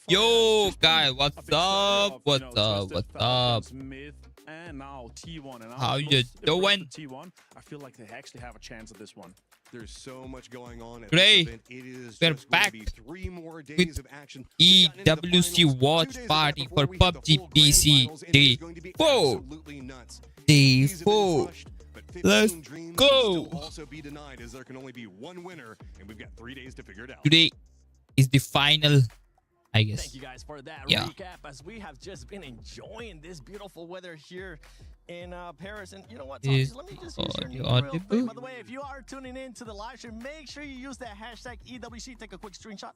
Yo, guys, what's up? What's up? What's up? And now T1 and How you doing? T1, I feel like they actually have a chance at this one. There's so much going on at Today, this event. It is we're just going back to be 3 more days with of action. We've gotten into the EWC finals 2 watch days party before for we hit the PUBG full grand PC finals, and it day is going to be 4. absolutely nuts. Day These have been 4. crushed, but 15 Let's dreams go. can still also be denied, as there can only be one winner, and we've got 3 days to figure it out. Today is the final, I guess. Thank you guys for that recap, as we have just been enjoying this beautiful weather here in Paris. And you know what, Thomas, let me just use your name real quick. By the way, if you are tuning in to the live stream, make sure you use that hashtag EWC. Take a quick screenshot.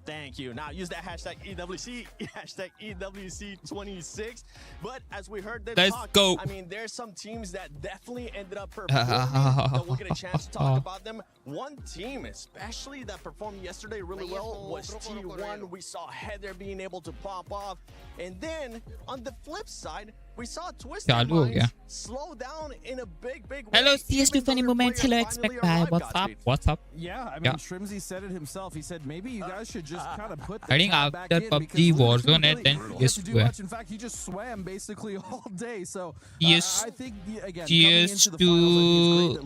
Thank you. Now use that hashtag EWC, hashtag EWC26. But as we heard them talk, go. I mean, there's some teams that definitely ended up performing that we'll get a chance to talk about them. One team, especially that performed yesterday really well, was T1. We saw Heather being able to pop off. And then on the flip side, we saw Twisted Minds slow down in a big way. Hello, CS2 Funny Moments. Hello, Expect Bye. What's up? What's up? Yeah, I mean, Shrimzy said it himself. He said maybe you guys should just kind of put the I think tab back after in PUBG because Warzone, really then didn't yes, get to do much. In fact, he just swam basically all day. So yes, I think again, cheers to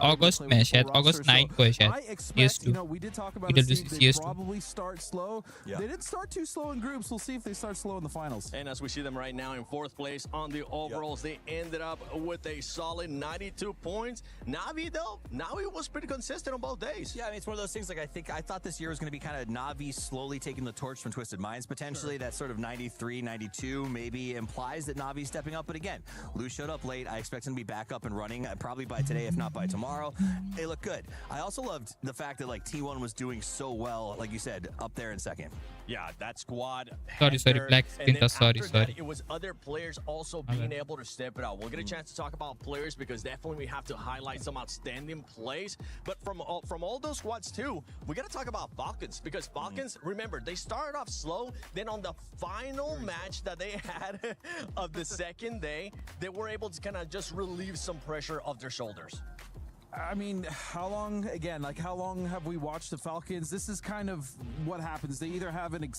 August में शायद August 9 को है शायद. I expect, you know, we did talk about EWC they CS2. probably start slow. They didn't start too slow in groups. We'll see if they start slow in the finals. And as we see them right now in 4th place on the overalls, they ended up with a solid 92 points. Navi though, Navi was pretty consistent on both days. Yeah, I mean, it's one of those things, like, I thought this year was going to be kind of Navi slowly taking the torch from Twisted Minds, potentially. That sort of 93, 92 maybe implies that Navi's stepping up. But again, Lou showed up late. I expect him to be back up and running probably by today, if not by tomorrow. They look good. I also loved the fact that, like, T1 was doing so well, like you said, up there in second. Yeah, that squad. Sorry, black screen. Sorry. It was other players also being able to step it out. We'll get a chance to talk about players because definitely we have to highlight some outstanding plays. But from all those squads too, we got to talk about Falcons because Falcons, remember, they started off slow. Then on the final match that they had of the second day, they were able to kind of just relieve some pressure off their shoulders. I mean, how long have we watched the Falcons? This is kind of what happens. They either have a Can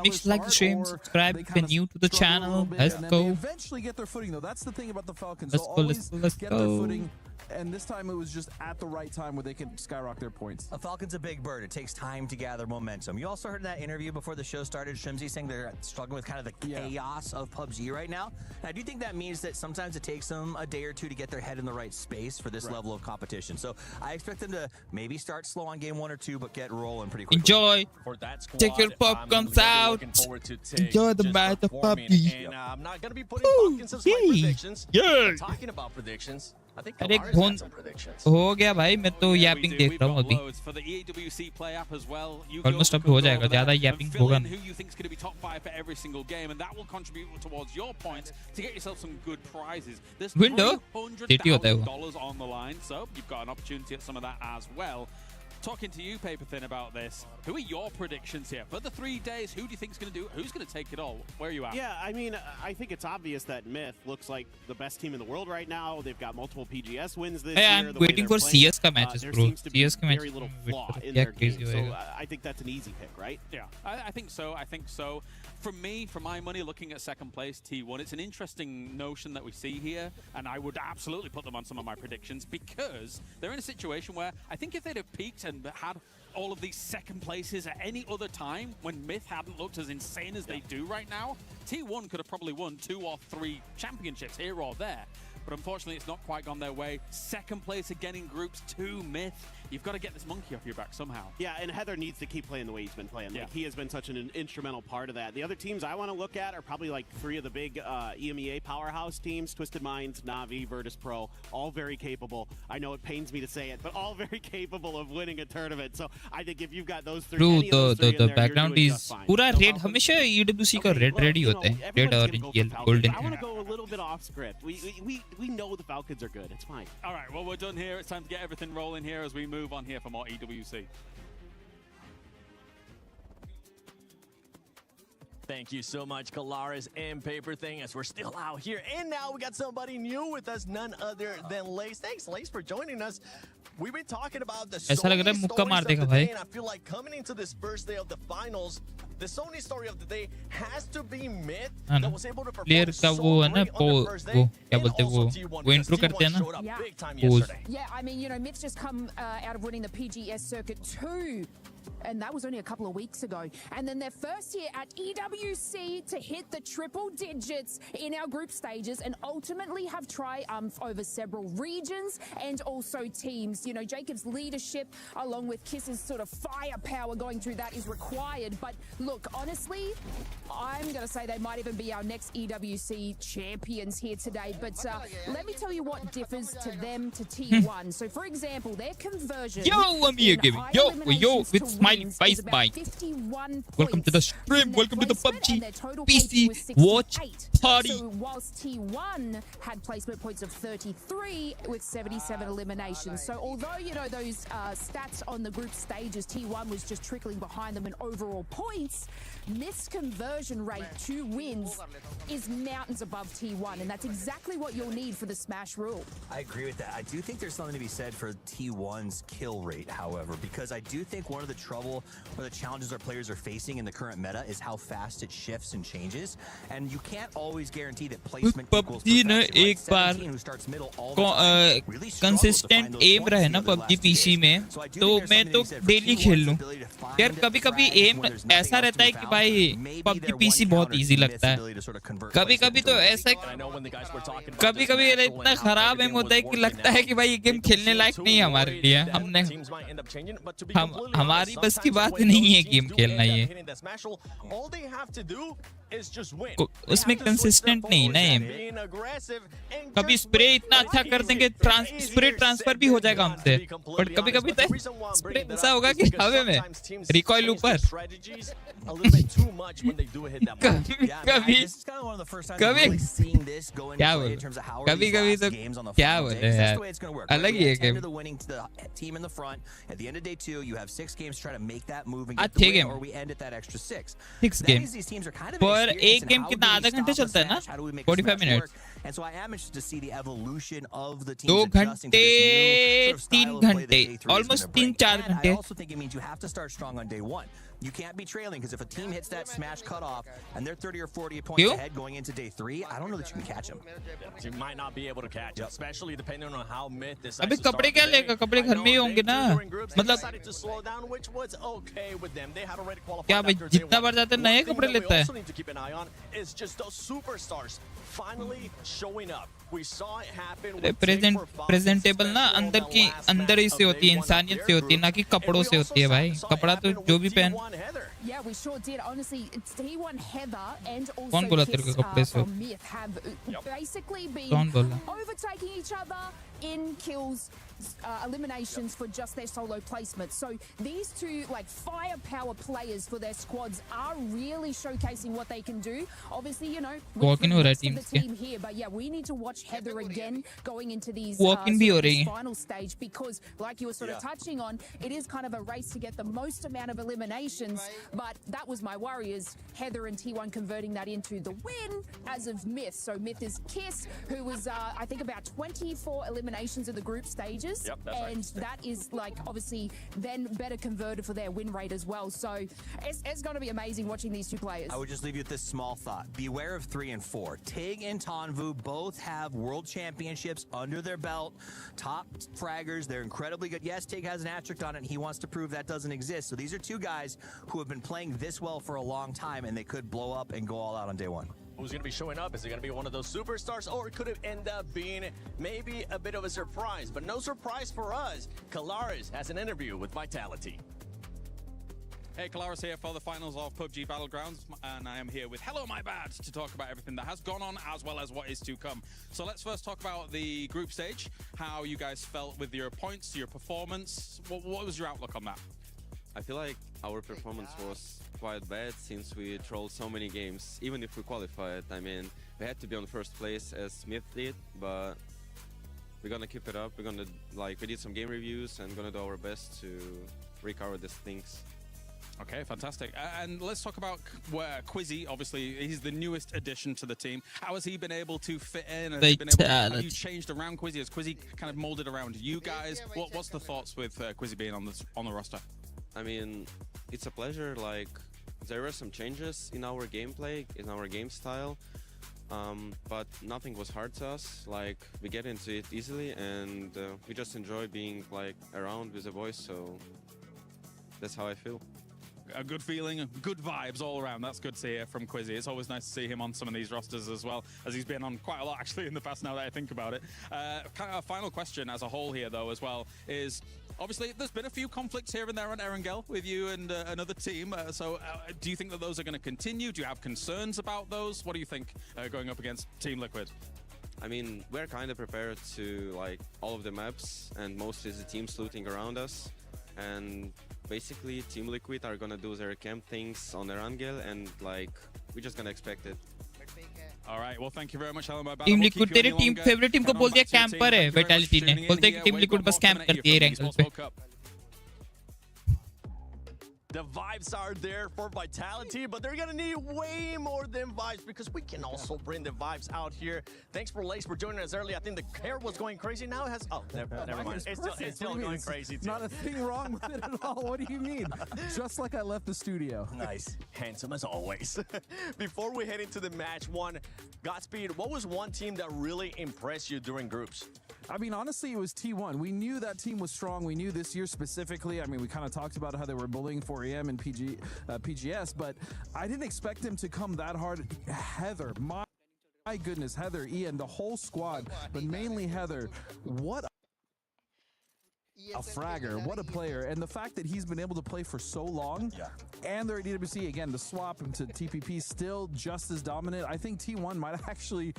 we like the stream, subscribe if you're new to the channel. Let's go. They eventually get their footing, though. That's the thing about the Falcons. Let's They'll go, always let's get go. their footing, and this time it was just at the right time where they can skyrocket their points. A Falcon's a big bird. It takes time to gather momentum. You also heard in that interview before the show started, Shrimzy saying they're struggling with kind of the chaos of PUBG right now. Now, do you think that means that sometimes it takes them a day or two to get their head in the right space for this level of competition? So I expect them to maybe start slow on game 1 or 2, but get rolling pretty quickly. Enjoy. For that squad, Take your popcorns out. Enjoy the bite of PUBG. And I'm not going to be putting Falcons as my predictions. But talking about predictions, I think अरे Kamara's got some predictions. हो गया भाई मैं तो yapping देख रहा हूँ अभी. For the EWC play app as well. Almost अब हो जाएगा, ज़्यादा yapping होगा नहीं. Who you think is going to be top 5 for every single game, and that will contribute towards your points to get yourself some good prizes. There's Window? $300,000 on the line, so you've got an opportunity at some of that as well. Talking to you, Paperthin, about this, who are your predictions here? For the 3 days, who do you think is going to do it? Who's going to take it all? Where are you at? Yeah, I mean, I think it's obvious that Myth looks like the best team in the world right now. They've got multiple PGS wins this year. I'm waiting for CS ka matches, there bro. seems to be CS ka match. very little flaw in Yeah, their game, crazy so होएगा. I think that's an easy pick, right? Yeah, I think so. I think so. From me, for my money, looking at second place, T1, it's an interesting notion that we see here, and I would absolutely put them on some of my predictions because they're in a situation where I think if they'd have peaked and had all of these second places at any other time when Myth hadn't looked as insane as they do right now, T1 could have probably won 2 or 3 championships here or there. But unfortunately, it's not quite gone their way. Second place again in groups 2, Myth. You've got to get this monkey off your back somehow. Yeah, and Heather needs to keep playing the way he's been playing. Like, he has been such an instrumental part of that. The other teams I want to look at are probably like 3 of the big EMEA powerhouse teams, Twisted Minds, Navi, Virtus Pro, all very capable. I know it pains me to say it, but all very capable of winning a tournament. So I think if you've got those 3, Bro, any of those 3 in the there, background you're doing is just fine. पूरा So red. Falcons- हमेशा EWC का Okay, red well, ready you होते know, हैं. Red everyone's orange, gonna go yellow, for golden. Falcons. I want to go a little bit off script. We know the Falcons are good. It's fine. All right, well, we're done here. It's time to get everything rolling here as we move on here for more EWC. Thank you so much, Kalaris and Paper Thing, as we're still out here. And now we got somebody new with us, none other than Lace. Thanks, Lace, for joining us. We've been talking about the Sony stories of the day, and I feel like coming into this first day of the finals, the Sony story of the day has to be Myth, that was able to perform so great on the first day, and also T1, because T1 showed up big time yesterday. Yeah, I mean, you know, Myth's just come out of winning the PGS Circuit 2. And that was only a couple of weeks ago. And then their first year at EWC to hit the triple digits in our group stages and ultimately have triumph over several regions and also teams. You know, Jacob's leadership along with Kiss's sort of firepower going through that is required. But look, honestly, I'm going to say they might even be our next EWC champions here today. But let me tell you what differs to them to T1. So, for example, their conversion. Yo, with Smiley Face Bike. Welcome to the stream. Welcome to the PUBG PC Watch Party. So whilst T1 had placement points of 33 with 77 eliminations. So although, you know, those stats on the group stages, T1 was just trickling behind them in overall points, Myth's conversion rate to wins is mountains above T1. And that's exactly what you'll need for the Smash rule. I agree with that. I do think there's something to be said for T1's kill rate, however, because I do think one of the trouble or the challenges our players are facing in the current meta is how fast it shifts and changes. And you can't always guarantee that placement equals perfection. Like 17 who starts middle all the time, really consistent aim रहे ना PUBG PC में तो मैं तो daily खेल लूं यार कभी-कभी aim ऐसा रहता है कि भाई PUBG PC बहुत easy लगता है कभी-कभी तो ऐसा कभी-कभी इतना खराब aim होता है कि लगता है कि भाई ये गेम खेलने लायक नहीं है हमारे लिए हमने हमारी बस की बात नहीं है गेम खेलना ये उसमें कंसिस्टेंट नहीं ना कभी स्प्रे इतना अच्छा कर देंगे स्प्रे ट्रांसफर भी हो जाएगा हमसे बट कभी-कभी तो स्प्रे ऐसा होगा कि हवा में रिकॉइल ऊपर कभी-कभी तो क्या बोले यार अलग ही है game try to make that move and get the win, or we end at that extra 6. 6 games. These teams are kind of पर एक गेम कितना आधा घंटे चलता है ना 45 minutes. And so I am interested to see the evolution of the teams 2 adjusting to this new sort of 3 style of play that घंटे Day 3 is almost gonna bring. 3-4 And I घंटे also think it means you have to start strong on day 1. You can't be trailing, because if a team hits that Smash cutoff and they're 30 or 40 points ahead going into day 3, I don't know that you can catch them. You might not be able to catch it, especially depending on how Myth decides अबे to start कपड़े क्या लेगा कपड़े घर में ही होंगे ना मतलब क्या भाई जितना बार जाते नए कपड़े लेता है प्रेजेंटेबल ना अंदर की अंदर ही से होती है इंसानियत से होती है ना कि कपड़ों से होती है भाई कपड़ा तो जो भी पहन Yeah, we sure did. Honestly, it's T1 Heather and also कौन बोला तेरे को कपड़े से from Myth have basically been overtaking each other in kills, eliminations for just their solo placement. So these two like firepower players for their squads are really showcasing what they can do. Obviously, you know, with the rest of the team here, but yeah, we need to watch Heather again going into these this final stage, because like you were sort of touching on, it is kind of a race to get the most amount of eliminations. But that was my worry, is Heather and T1 converting that into the win as of Myth. So Myth is Kiss, who was I think about 24 eliminations in the group stages. Yep, that's and right. that is like obviously then better converted for their win rate as well. So it's going to be amazing watching these two players. I would just leave you with this small thought. Beware of 3 and 4. Tig and Tanvu both have world championships under their belt. Top fraggers. They're incredibly good. Yes, Tig has an asterisk on it. He wants to prove that doesn't exist. So these are two guys who have been playing this well for a long time, and they could blow up and go all out on day 1. Who's going to be showing up? Is it going to be one of those superstars, or could it end up being maybe a bit of a surprise? But no surprise for us. Kalaris has an interview with Vitality. Hey, Kalaris here for the finals of PUBG Battlegrounds, and I am here with Hello My Bad to talk about everything that has gone on as well as what is to come. So let's first talk about the group stage, how you guys felt with your points, your performance. What was your outlook on that? I feel like our performance was quite bad since we trolled so many games, even if we qualified. I mean, we had to be on first place as Smith did, but we're gonna keep it up. We're gonna, we did some game reviews and gonna do our best to recover these things. Okay, fantastic. And let's talk about Quizzy. Obviously, he's the newest addition to the team. How has he been able to fit in? Has he been able have you changed around Quizzy? Has Quizzy kind of molded around you guys? What's the thoughts with Quizzy being on the roster? I mean, it's a pleasure. Like, there were some changes in our gameplay, in our game style, but nothing was hard to us. Like, we get into it easily, and we just enjoy being like around with the boys. So that's how I feel. A good feeling, good vibes all around. That's good to hear from Quizzy. It's always nice to see him on some of these rosters as well, as he's been on quite a lot actually in the past now that I think about it. Kind of a final question as a whole here though as well is, obviously there's been a few conflicts here and there on Erangel with you and another team. So do you think that those are going to continue? Do you have concerns about those? What do you think going up against Team Liquid? I mean, we're kind of prepared to like all of the maps and mostly the teams looting around us. And basically, Team Liquid are gonna do their camp things on Erangel, and like we're just gonna expect it. All right, well, thank you very much, Helen. Team liquid तेरे team favourite team को बोल दिया camper है vitality ने बोलते हैं कि team liquid बस कैंप करती है रैंक पे The vibes are there for Vitality, but they're gonna need way more than vibes because we can also bring the vibes out here. Thanks for Lace for joining us early. I think the hair was going crazy. Now it has. Oh, never mind. It's still going crazy too. Not a thing wrong with it at all. What do you mean? Just like I left the studio. Nice, handsome as always. Before we head into the match one, Godspeed. What was one team that really impressed you during groups? I mean, honestly, it was T1. We knew that team was strong. We knew this year specifically. I mean, we kind of talked about how they were bullying 4EM and PGS, but I didn't expect them to come that hard. Heather, my goodness, Heather, Ian, the whole squad, but mainly Heather. What a fragger, what a player. And the fact that he's been able to play for so long, and they're at EWC, again, the swap into TPP still just as dominant. I think T1 might actually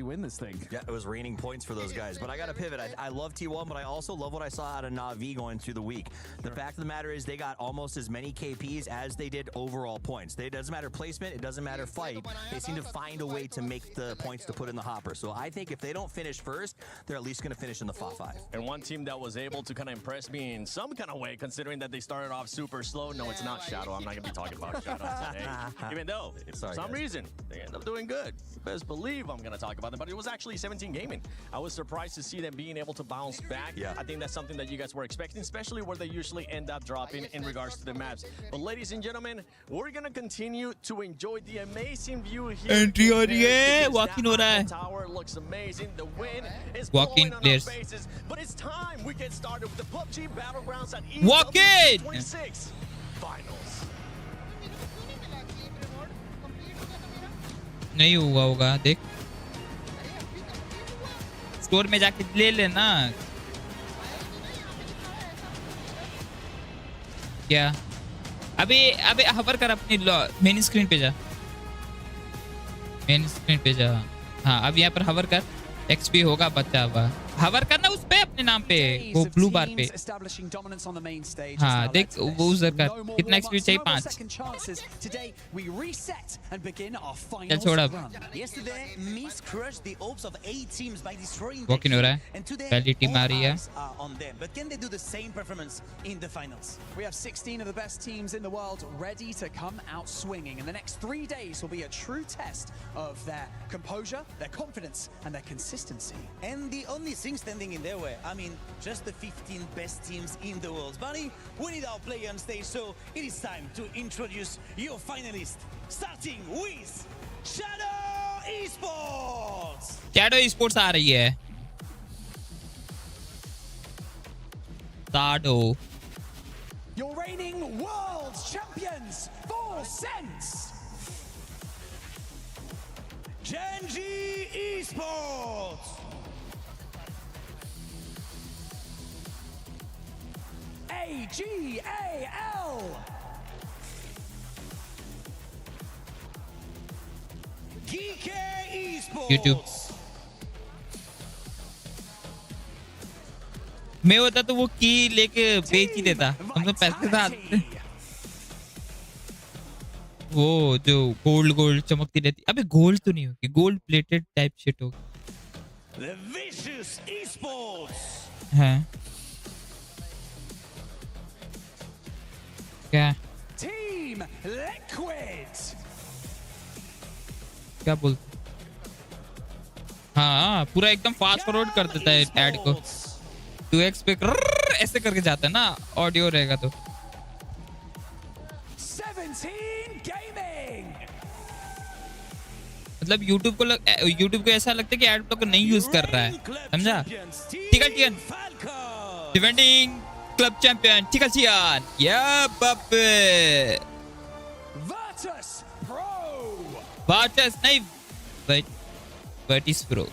win this thing. Yeah, it was raining points for those guys. But I got to pivot. I love T1, but I also love what I saw out of Na'Vi going through the week. The fact of the matter is they got almost as many KPs as they did overall points. It doesn't matter placement. It doesn't matter fight. They seem to find a way to make the points to put in the hopper. So I think if they don't finish first, they're at least going to finish in the top 5. And one team that was able to kind of impress me in some kind of way, considering that they started off super slow. No, it's not Shadow. I'm not going to be talking about Shadow today. Even though, for some reason, they end up doing good. You best believe I'm going to talk about them. But it was actually 17 Gaming. I was surprised to see them being able to bounce back. Yeah. I think that's something that you guys were expecting, especially where they usually end up dropping in regards to the maps. But ladies and gentlemen, we're going to continue to enjoy the amazing view here. Entry हो रही है, walk-in हो रहा है. Tower looks amazing. The win is Walk-in blowing on players. our faces. But it's time we get started with the PUBG Battlegrounds at Walk-in! EWC 26 Finals. नहीं हुआ होगा देख स्टोर में जाके ले लेना क्या अबे हवर कर अपनी मेन स्क्रीन पे जा हाँ अब यहाँ पर हवर कर एक्सपी होगा बच्चा हुआ हवर करना उस पे अपने नाम पे वो ब्लू बार पे हाँ देख वो उधर कर कितना एक्सपी चाहिए 5 चल छोड़ अब वॉकिंग हो रहा है पहली टीम आ रही है We have 16 of the best teams in the world ready to come out swinging, and the next 3 days will be a true test of their composure, their confidence, and their consistency. And the only thing standing in their way, I mean, just the 15 best teams in the world. Bunny, we need our player on stage, so it is time to introduce your finalists, starting with Shadow Esports. Shadow Esports आ रही है Shadow. Your reigning world champions for Sense. Genji Esports. AGAL. GK Esports. YouTube. मैं होता तो वो की लेके बेच ही देता हम तो पैसे था वो जो गोल्ड चमकती रहती अबे गोल्ड तो नहीं होगी गोल्ड प्लेटेड टाइप शिट होगी The Vicious Esports. हैं क्या Team Liquid. क्या बोलते? हाँ पूरा एकदम फास्ट फॉरवर्ड कर देता है ऐड को 2x पे ऐसे करके जाता है ना ऑडियो रहेगा तो 17 Gaming. मतलब YouTube को ऐसा लगता है कि एड ब्लॉक नहीं यूज कर रहा है समझा टिकटियन डिफेंडिंग क्लब चैंपियन टिकटियन या बाबे वाटस नहीं वर्टिस प्रो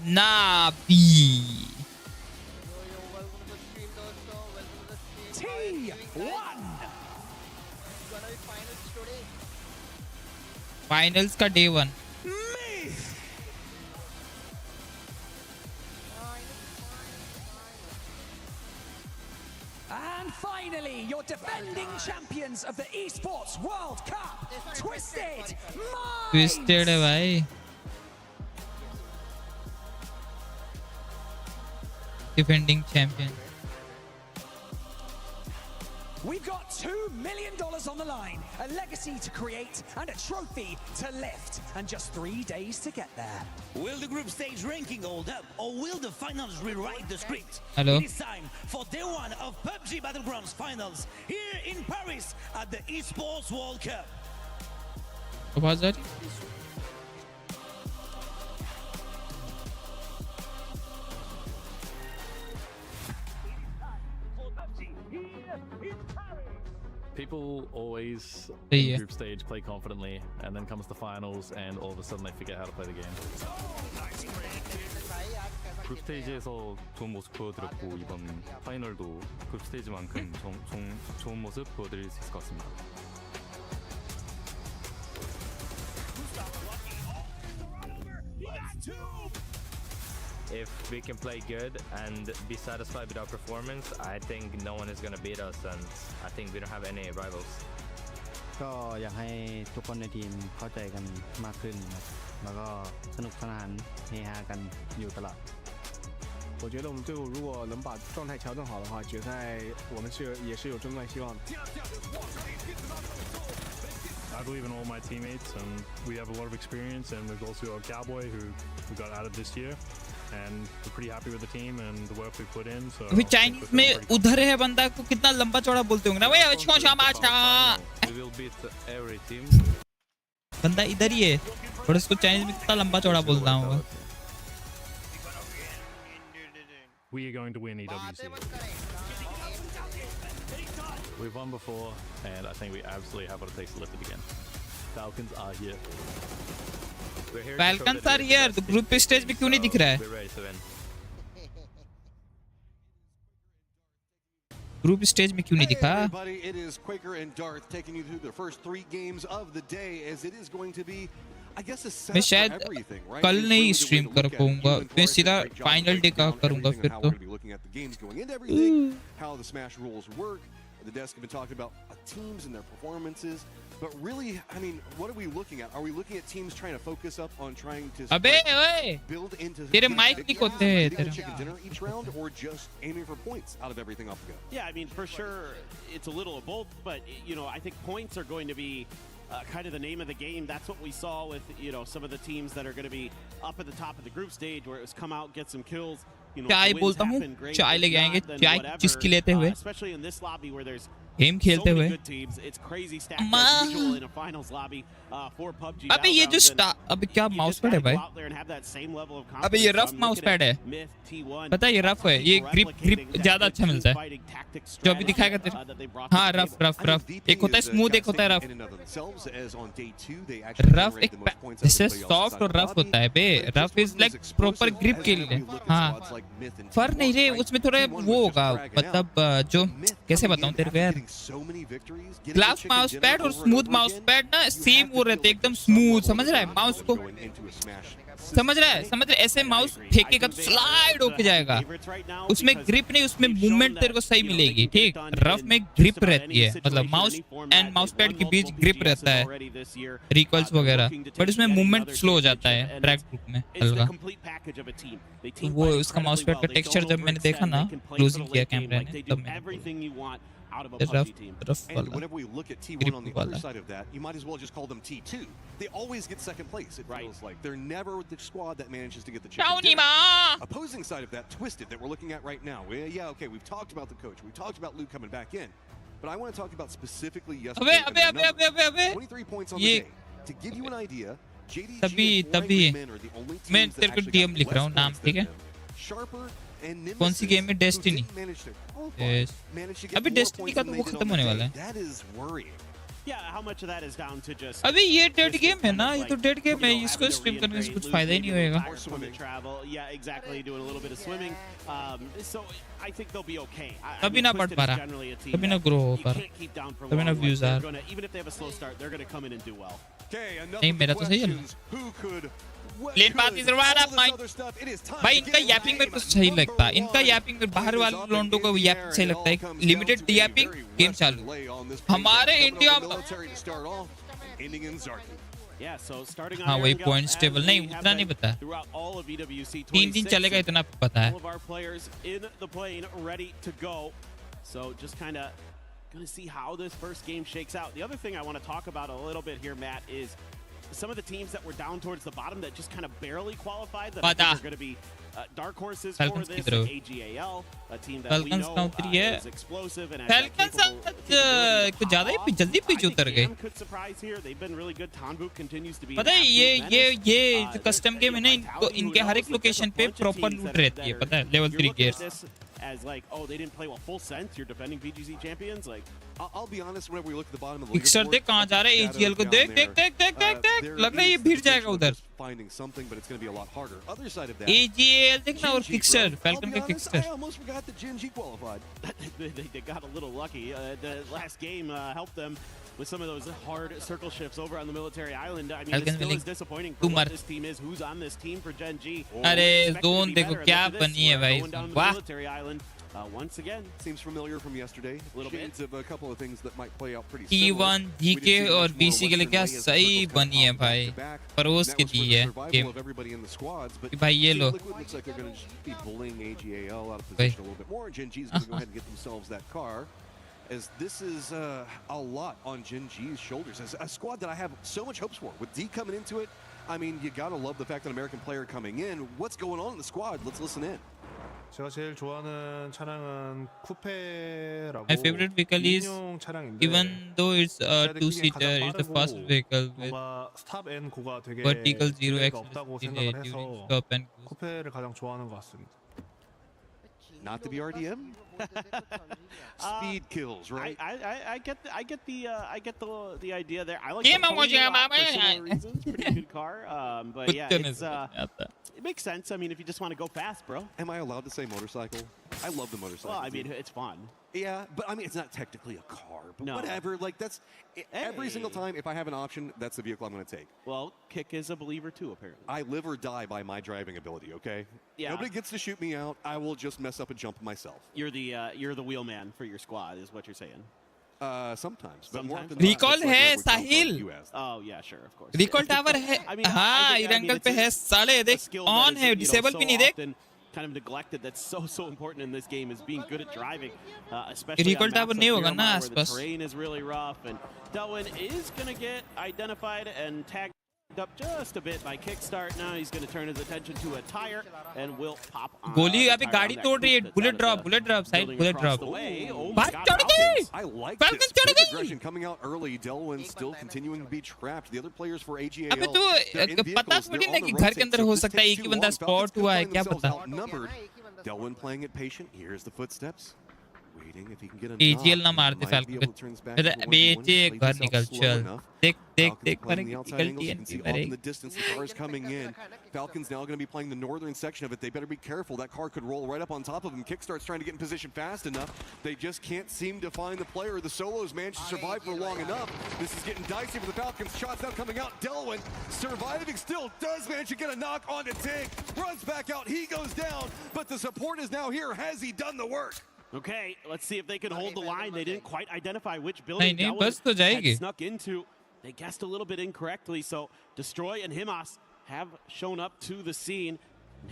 नाबी फाइनल्स का day 1 And finally, your defending champions of the esports World Cup, Twisted Minds. Twisted है भाई defending champion We've got $2 million on the line, a legacy to create and a trophy to lift, and just 3 days to get there. Will the group stage ranking hold up, or will the finals rewrite the script? Hello. It is time for day 1 of PUBG Battlegrounds finals here in Paris at the Esports World Cup. आवाज आ रही People always Hey, in yeah. group stage play confidently, and then comes the finals, and all of a sudden they forget how to play the game. 그룹 스테이지에서 좋은 모습 보여드렸고 이번 파이널도 그룹 스테이지만큼 좋은 모습 보여드릴 수 있을 것 같습니다. If we can play good and be satisfied with our performance, I think no one is going to beat us, and I think we don't have any rivals. ก็อยากให้ทุกคนในทีมเข้าใจกันมากขึ้นครับแล้วก็สนุกสนานเฮฮากันอยู่ตลอด我觉得我们最后如果能把状态调整好的话，决赛我们也是有争冠希望的。 I believe in all my teammates, and we have a lot of experience. And we've also got Cowboy, who got added this year, and we're pretty happy with the team and the work we put in. So अभी Chinese में उधर है बंदा को कितना लंबा चौड़ा बोलते होंगे ना भाई अच्छो शाम आशा We will beat every team. बंदा इधर ही है और इसको चाइनीज में कितना लंबा चौड़ा बोलता होगा we are going to win EWC. We've won before, and I think we absolutely have what it takes to lift it again. Falcons are here. Falcons are here. तो ग्रुप स्टेज पे क्यों नहीं दिख रहा है? We're ready to win. Group stage में क्यों नहीं दिखा? Hey everybody, it is Quaker and Darth taking you through the first 3 games of the day, as it is going to be, I guess, a मैं setup शायद for everything, right? कल नहीं stream कर पाऊंगा मैं सीधा फाइनल डे का करूंगा फिर तो We're going to be looking at the games going into everything, how the Smash rules work. The desk have been talking about teams and their performances, but really, I mean, what are we looking at? Are we looking at teams trying to focus up on trying to अबे ओए build into तेरे mic नहीं होते हैं तेरे chicken dinner each round, or just aiming for points out of everything off the go? Yeah, I mean, for sure, it's a little of both, but, you know, I think points are going to be kind of the name of the game. That's what we saw with, you know, some of the teams that are going to be up at the top of the group stage, where it was come out, get some kills. You know, चाय wins बोलता हूँ happen, great. चाय If लेके not, आएंगे then चाय whatever. चुस्की लेते हुए Especially in this lobby where there's game so खेलते many हुए good teams. It's crazy stacked as usual in a finals lobby for PUBG. अबे ये जो अबे क्या माउस पैड है भाई अबे ये रफ माउस पैड है पता है ये रफ है ये ग्रिप ज्यादा अच्छा मिलता है जो अभी दिखाएगा तेरे हाँ रफ एक होता है स्मूथ एक होता है रफ एक जैसे सॉफ्ट और रफ होता है बे rough is like proper grip के लिए हाँ फर्क नहीं रे उसमें थोड़ा वो होगा मतलब जो कैसे बताऊं तेरे को यार ग्लास माउस पैड और स्मूथ माउस पैड ना सेम वो रहते हैं एकदम स्मूथ, समझ रहा है माउस को, समझ रहा है ऐसे माउस फेंकेगा तो स्लाइड होके जाएगा, उसमें ग्रिप नहीं, उसमें मूवमेंट तेरे को सही मिलेगी, ठीक। रफ में ग्रिप रहती है, मतलब माउस एंड माउस पैड के बीच ग्रिप रहता है, रिकॉइल्स वगैरह, बट उसमें मूवमेंट स्लो हो जाता है ट्रैक ग्रुप में हल्का। तो वो उसका माउस पैड का टेक्सचर जब मैंने देखा ना, क्लोजिंग किया कैमरे ने, तब मैंने rough and whenever we look at T1 on the other side of that, you might as well just call them T2. They always get second place, it feels like. They're never the squad that manages to get the chicken dinner. Opposing side of that, Twisted, that we're looking at right now. Yeah, okay, we've talked about the coach. We've talked about Luke coming back in. But I want to talk about specifically yesterday. 23 points on the day. To give you an idea, JDG and men are the only teams that actually got less points than them. Sharper कौन सी game है? Destiny. अभी destiny का तो वो खत्म होने वाला है। अभी ये डेड गेम है ना, ये तो डेड गेम है, इसको स्ट्रीम करने से कुछ फायदा ही नहीं होएगा। कभी ना बढ़ पा रहा, कभी ना ग्रो हो पा रहा, कभी ना व्यूज आ रहा। नहीं मेरा तो सही है। Plane path is right up my भाई, इनका यापिंग मेरे को सही लगता है, इनका यापिंग में बाहर वाले लोंडो को यापिंग सही लगता है, लिमिटेड यापिंग गेम चालू। हमारे इंडिया हाँ वही पॉइंट्स टेबल नहीं, उतना नहीं पता, 3 दिन चलेगा इतना पता है। So just kind of going to see how this first game shakes out. The other thing I want to talk about a little bit here, Matt, is some of the teams that were down towards the bottom that just kind of barely qualified that I think are going to be dark horses for this. AGAL, a team that we know is explosive and कुछ ज़्यादा ही जल्दी pitch उतर गए। could surprise here. They've been really good. Tanvuk continues to be पता है ये जो custom game है ना, इनके हर एक लोकेशन पे प्रॉपर लूट रहती है, पता है, level 3 gears. As like, oh, they didn't play well full sense. You're defending PGC champions. Like, I'll be honest. Whenever we look at the bottom of the Kickstar देख कहाँ जा रहा है, AGL को देख, लग रहा है ये भीड़ जाएगा उधर। Finding something, but it's going to be a lot harder. Other side of that, AGL देखना और Kickstar, Falcon का Kickstar। I almost forgot that Gen G qualified. they got a little lucky. The last game helped them with some of those hard circle shifts over on the military island. I mean, it still is disappointing for what this team is. Who's on this team for Gen G? अरे zone देखो क्या बनी है भाई, वाह। Military island. Once again, seems familiar from yesterday. Shades of a couple of things that might play out pretty T1 GK और BC के लिए क्या सही बनी है भाई, परोस के दी है गेम कि भाई ये लो भाई। As this is a lot on Gen G's shoulders, as a squad that I have so much hopes for. With D coming into it, I mean, you gotta love the fact that an American player coming in. What's going on in the squad? Let's listen in. 제가 제일 좋아하는 차량은 쿠페라고. My favorite vehicle is, even though it's a 2-seater, it's the fast vehicle with 스탑 앤 고가 되게 vertical 0x 없다고 delay 생각을 during 해서 stop and go. 쿠페를 가장 좋아하는 것 같습니다. Not to be RDM. Speed kills, right? I get the idea there. I like the Pony a lot for similar reasons. Pretty good car, but yeah, it makes sense. I mean, if you just want to go fast, bro. Am I allowed to say motorcycle? I love the motorcycle. Well, I mean, it's fun. Yeah, but I mean, it's not technically a car, but whatever. Like, that's every single time, if I have an option, that's the vehicle I'm going to take. Well, Kick is a believer too, apparently. I live or die by my driving ability, okay? Yeah. Nobody gets to shoot me out. I will just mess up and jump myself. You're the wheelman for your squad, is what you're saying. Sometimes, but more often Recall है साहिल। Oh yeah, sure, of course. Recall tower है, हाँ Erangel पे है, साले देख on है, disable भी नहीं देख। Kind of neglected. That's so important in this game is being good at driving, especially Recall tower नहीं होगा ना where the terrain is really rough. And Delwyn is going to get identified and tagged up just a bit by Kickstart. Now he's going to turn his attention to a tire and will pop on. गोली अभी गाड़ी तोड़ रही है, bullet drop, side bullet drop। बात चढ़ गई। I like this. Big aggression coming out early. Delwyn still continuing to be trapped. The other players for AGAL. अबे तो पता थोड़ी ना कि घर के अंदर हो सकता है एक ही बंदा स्पॉट हुआ है, क्या पता। Delwyn playing it patient. Here's the footsteps. AGL ना मार दे फैल्कन को बेचे घर निकल चल देख देख देख मरेगी निकलती है मरेगी Falcons now going to be playing the northern section of it. They better be careful. That car could roll right up on top of them. Kickstart's trying to get in position fast enough. They just can't seem to find the player. The solos managed to survive for long enough. This is getting dicey for the Falcons. Shots now coming out. Delwyn surviving still does manage to get a knock onto Tank. Runs back out. He goes down. But the support is now here. Has he done the work? Okay, let's see if they can hold the line. They didn't quite identify which building नहीं, Delwyn बस तो जाएगी. had snuck into. They guessed a little bit incorrectly. So Destroy and Himas have shown up to the scene.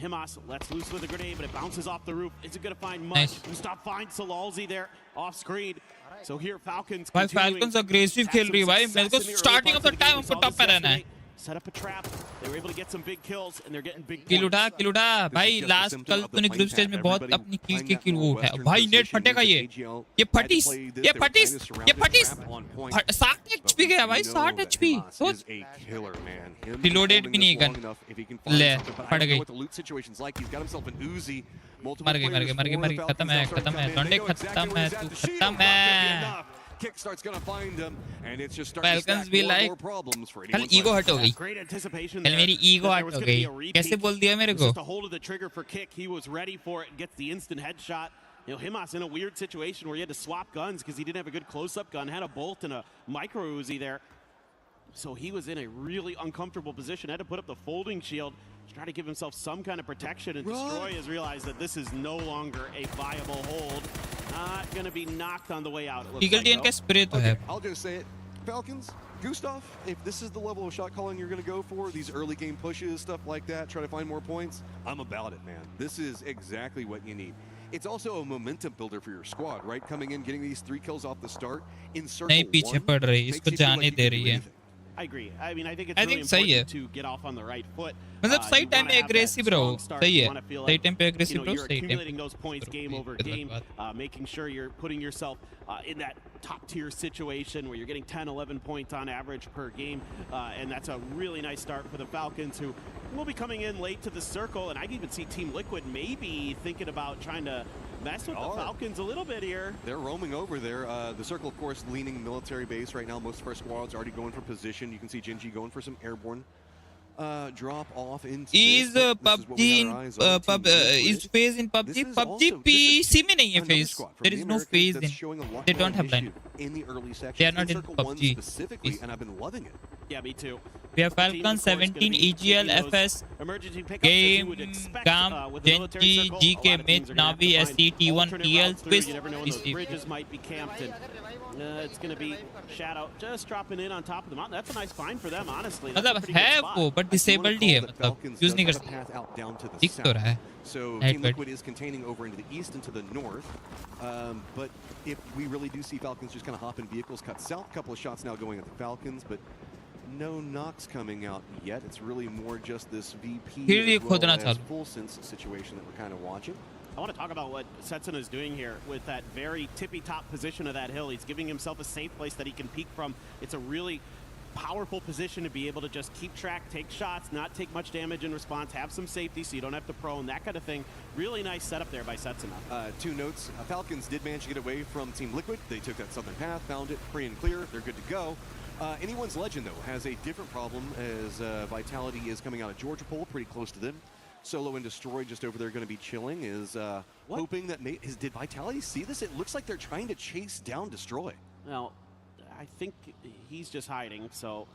Himas lets loose with a grenade, but it bounces off the roof. Is it going to find much? Nice. Gustav finds Salalzi there off screen. So here Falcons. भाई Falcons aggressive खेल रही है भाई मेरे को starting of the time उनको top पे रहना है Set up a trap. They were able to get some big kills, and they're getting big किल उठा भाई लास्ट कल तूने ग्रुप स्टेज में बहुत अपनी किल के किल वो उठाया भाई नेट फटेगा ये फटीस 60 एचपी गया भाई 60 एचपी सोच रिलोडेड भी नहीं गन ले फट गई मर गई खत्म है डंडे खत्म है तू खत्म है Kickstart's gonna find him, and it's just starting to stack more problems for कल ईगो हट हो गई कल मेरी ईगो हट हो गई कैसे बोल दिया मेरे को Just a hold of the trigger for Kick. He was ready for it and gets the instant headshot. You know, Himas in a weird situation where he had to swap guns because he didn't have a good close-up gun, had a bolt and a micro Uzi there. So he was in a really uncomfortable position, had to put up the folding shield to try to give himself some kind of protection, and Destroy has realized that this is no longer a viable hold. Not going to be knocked on the way out. Eagle DN का spray तो है. I'll just say it. Falcons, Gustav, if this is the level of shot calling you're going to go for, these early game pushes, stuff like that, try to find more points, I'm about it, man. This is exactly what you need. It's also a momentum builder for your squad, right? Coming in, getting these 3 kills off the start in circle नहीं पीछे पड़ रही इसको जाने दे रही है. I agree. I mean, I think it's really important to get off on the right foot. मतलब सही टाइम पे aggressive रहो. सही है. सही टाइम पे aggressive रहो. सही time accumulating those points game over game, making sure you're putting yourself in that top tier situation where you're getting 10, 11 points on average per game, and that's a really nice start for the Falcons, who will be coming in late to the circle. And I can even see Team Liquid maybe thinking about trying to mess with the Falcons a little bit here. They're roaming over there. The circle, of course, leaning military base right now. Most of our squads already going for position. You can see Genji going for some airborne drop off into. Is PUBG is phase in PUBG? PUBG PC में नहीं है phase. There is no phase in. They don't have line. In the early section. They are not in PUBG specifically, and I've been loving it. Yeah, me too. We have Falcon 17, EGL, FS, Game, Gam, Genji, GK, Mid, Navi, SC, T1, TL, Twist, PC. Bridges might be camped, and it's going to be Shadow just dropping in on top of the mountain. That's a nice find for them, honestly. मतलब है वो, but disabled ही है मतलब use नहीं कर सकते. दिख तो रहा है. So Team Liquid is containing over into the east and to the north. But if we really do see Falcons just kind of hop in vehicles, cut south, a couple of shots now going at the Falcons, but no knocks coming out yet. It's really more just this VP as well as full sense situation that we're kind of watching. I want to talk about what Setsuna is doing here with that very tippy-top position of that hill. He's giving himself a safe place that he can peek from. It's a really powerful position to be able to just keep track, take shots, not take much damage in response, have some safety so you don't have to prone, that kind of thing. Really nice setup there by Setsuna. 2 notes. Falcons did manage to get away from Team Liquid. They took that southern path, found it free and clear. They're good to go. Anyone's Legend, though, has a different problem as Vitality is coming out of Georgia Pole, pretty close to them. Solo and Destroy just over there going to be chilling, is hoping that did Vitality see this? It looks like they're trying to chase down Destroy. Well, I think he's just hiding, so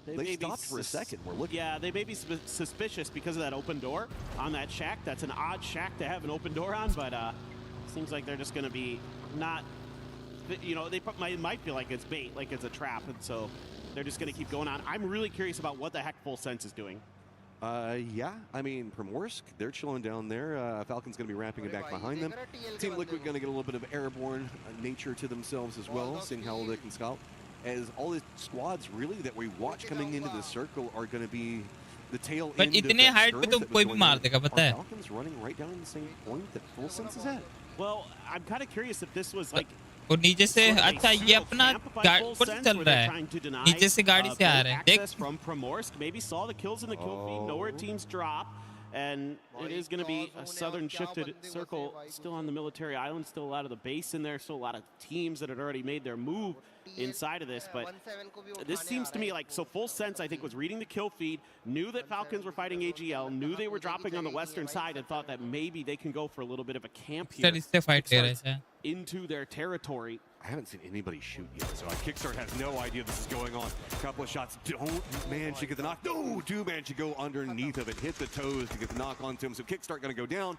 they stopped for a second. We're looking. Yeah, they may be suspicious because of that open door on that shack. That's an odd shack to have an open door on, but seems like they're just going to be not. You know, they might feel like it's bait, like it's a trap, and so they're just going to keep going on. I'm really curious about what the heck Full Sense is doing. Yeah, I mean, Primorsk, they're chilling down there. Falcon's going to be wrapping it back behind them. Team Liquid going to get a little bit of airborne nature to themselves as well, seeing how they can scout. As all the squads really that we watch coming into the circle are going to be the tail end of इतने height पे तो कोई भी मार देगा पता है. Falcons running right down in the same point that Full Sense is at. Well, I'm kind of curious if this was like. और नीचे से अच्छा ये अपना गाड़ी पर चल रहा है. नीचे से गाड़ी से आ रहे हैं. देख. From Primorsk, maybe saw the kills in the kill feed, know where teams drop. And it is going to be a southern shifted circle, still on the military island, still a lot of the base in there, still a lot of teams that had already made their move inside of this. But this seems to me like, so Full Sense, I think, was reading the kill feed, knew that Falcons were fighting AGL, knew they were dropping on the western side, and thought that maybe they can go for a little bit of a camp here into their territory. I haven't seen anybody shoot yet, so Kickstart has no idea this is going on. A couple of shots don't manage to get the knock. No, do manage to go underneath of it, hit the toes to get the knock onto him. So Kickstart going to go down.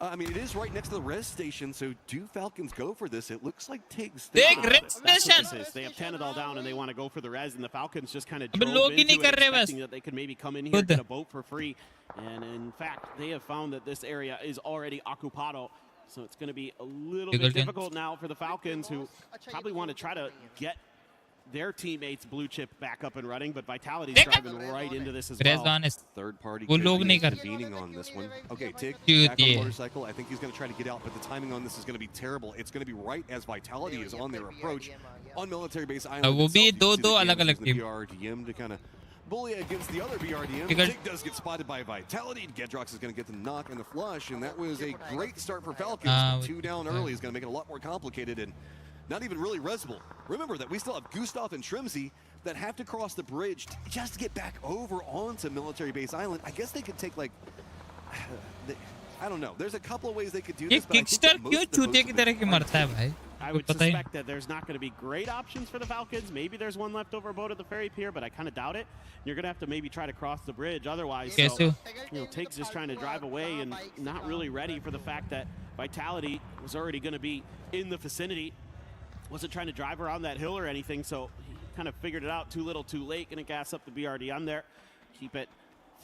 I mean, it is right next to the res station, so do Falcons go for this? It looks like Tig's thinking about it. That's what this is. They have 10 it all down, and they want to go for the res, and the Falcons just kind of drove into it, expecting that they could maybe come in here and get a boat for free. And in fact, they have found that this area is already ocupado. So it's going to be a little bit difficult now for the Falcons, who probably want to try to get their teammates blue chip back up and running, but Vitality's driving right into this as well. Third party intervening on this one. Okay, Tig back on the motorcycle. I think he's going to try to get out, but the timing on this is going to be terrible. It's going to be right as Vitality is on their approach on military base island. वो भी दो अलग-अलग team. BRDM to kind of bully against the other BRDM. Tig does get spotted by Vitality. Gedrox is going to get the knock and the flush, and that was a great start for Falcons. 2 down early is going to make it a lot more complicated and not even really resable. Remember that we still have Gustav and Trimsy that have to cross the bridge just to get back over onto Military Base Island. I guess they could take like, I don't know. There's a couple of ways they could do this. Kickstart क्यों चूतिया की तरह की मरता है भाई? I would suspect that there's not going to be great options for the Falcons. Maybe there's one leftover boat at the ferry pier, but I kind of doubt it. You're going to have to maybe try to cross the bridge otherwise. So, Tig's just trying to drive away and not really ready for the fact that Vitality was already going to be in the vicinity. Wasn't trying to drive around that hill or anything, so he kind of figured it out too little too late. Going to gas up the BRDM there. Keep it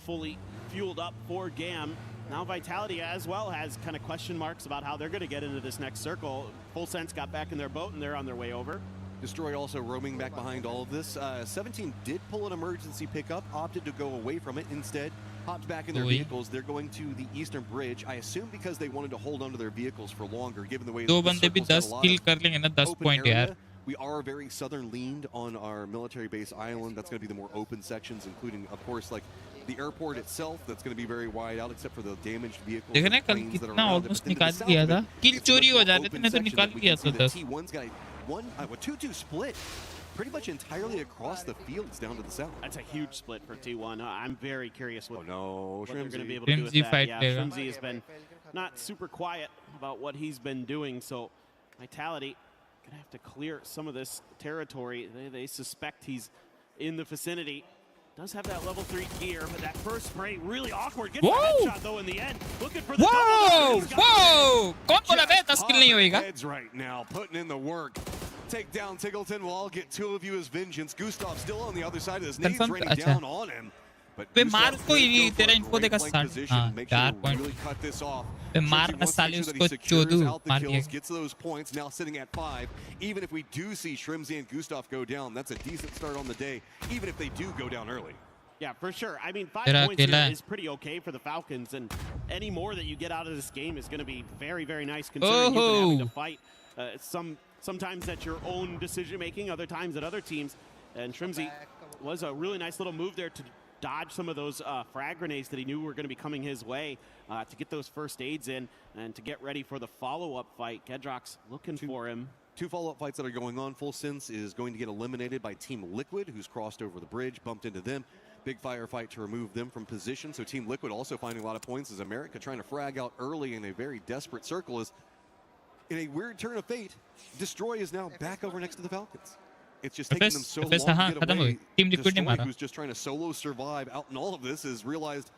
fully fueled up for GAM. Now Vitality as well has kind of question marks about how they're going to get into this next circle. Full Sense got back in their boat and they're on their way over. Destroy also roaming back behind all of this. 17 did pull an emergency pickup, opted to go away from it instead. Hopped back in their vehicles. They're going to the eastern bridge. I assume because they wanted to hold onto their vehicles for longer, given the way दो बंदे भी 10 kill कर लेंगे ना 10 point यार. We are very southern leaned on our military base island. That's going to be the more open sections, including, of course, like the airport itself. That's going to be very wide out, except for the damaged vehicles. देखना कल कितना almost निकाल दिया था. Kill चोरी हो जाते थे नहीं तो निकाल दिया था 10. T1's got a 2-2 split. Pretty much entirely across the fields down to the south. That's a huge split for T1. I'm very curious what they're going to be able to do with that. Yeah, Trimsy has been not super quiet about what he's been doing, so Vitality going to have to clear some of this territory. They suspect he's in the vicinity. Does have that level 3 gear, but that first spray really awkward. Gets the headshot though in the end. Looking for the double. Whoa! कौन बोला बे 10 kill नहीं होएगा? Heads right now, putting in the work. Take down Tiggleton. We'll all get 2 of you as vengeance. Gustav still on the other side of this. Nades raining down on him. बे मार उसको ये तेरा info देगा start. हां 4 point. Really cut this off. बे मारना साले उसको चोदू मार दिया. Gets those points. Now sitting at 5. Even if we do see Shrimsy and Gustav go down, that's a decent start on the day. Even if they do go down early. Yeah, for sure. I mean, 5 points here is pretty okay for the Falcons, and any more that you get out of this game is going to be very, very nice considering you've been having to fight sometimes at your own decision-making, other times at other teams. And Trimsy was a really nice little move there to dodge some of those frag grenades that he knew were going to be coming his way, to get those first aids in and to get ready for the follow-up fight. Gedrox looking for him. 2 follow-up fights that are going on. Full Sense is going to get eliminated by Team Liquid, who's crossed over the bridge, bumped into them. Big firefight to remove them from position. So Team Liquid also finding a lot of points as America trying to frag out early in a very desperate circle. Is in a weird turn of fate, Destroy is now back over next to the Falcons. It's just taking them so long to get away. Destroy, who's just trying to solo survive out in all of this, has realized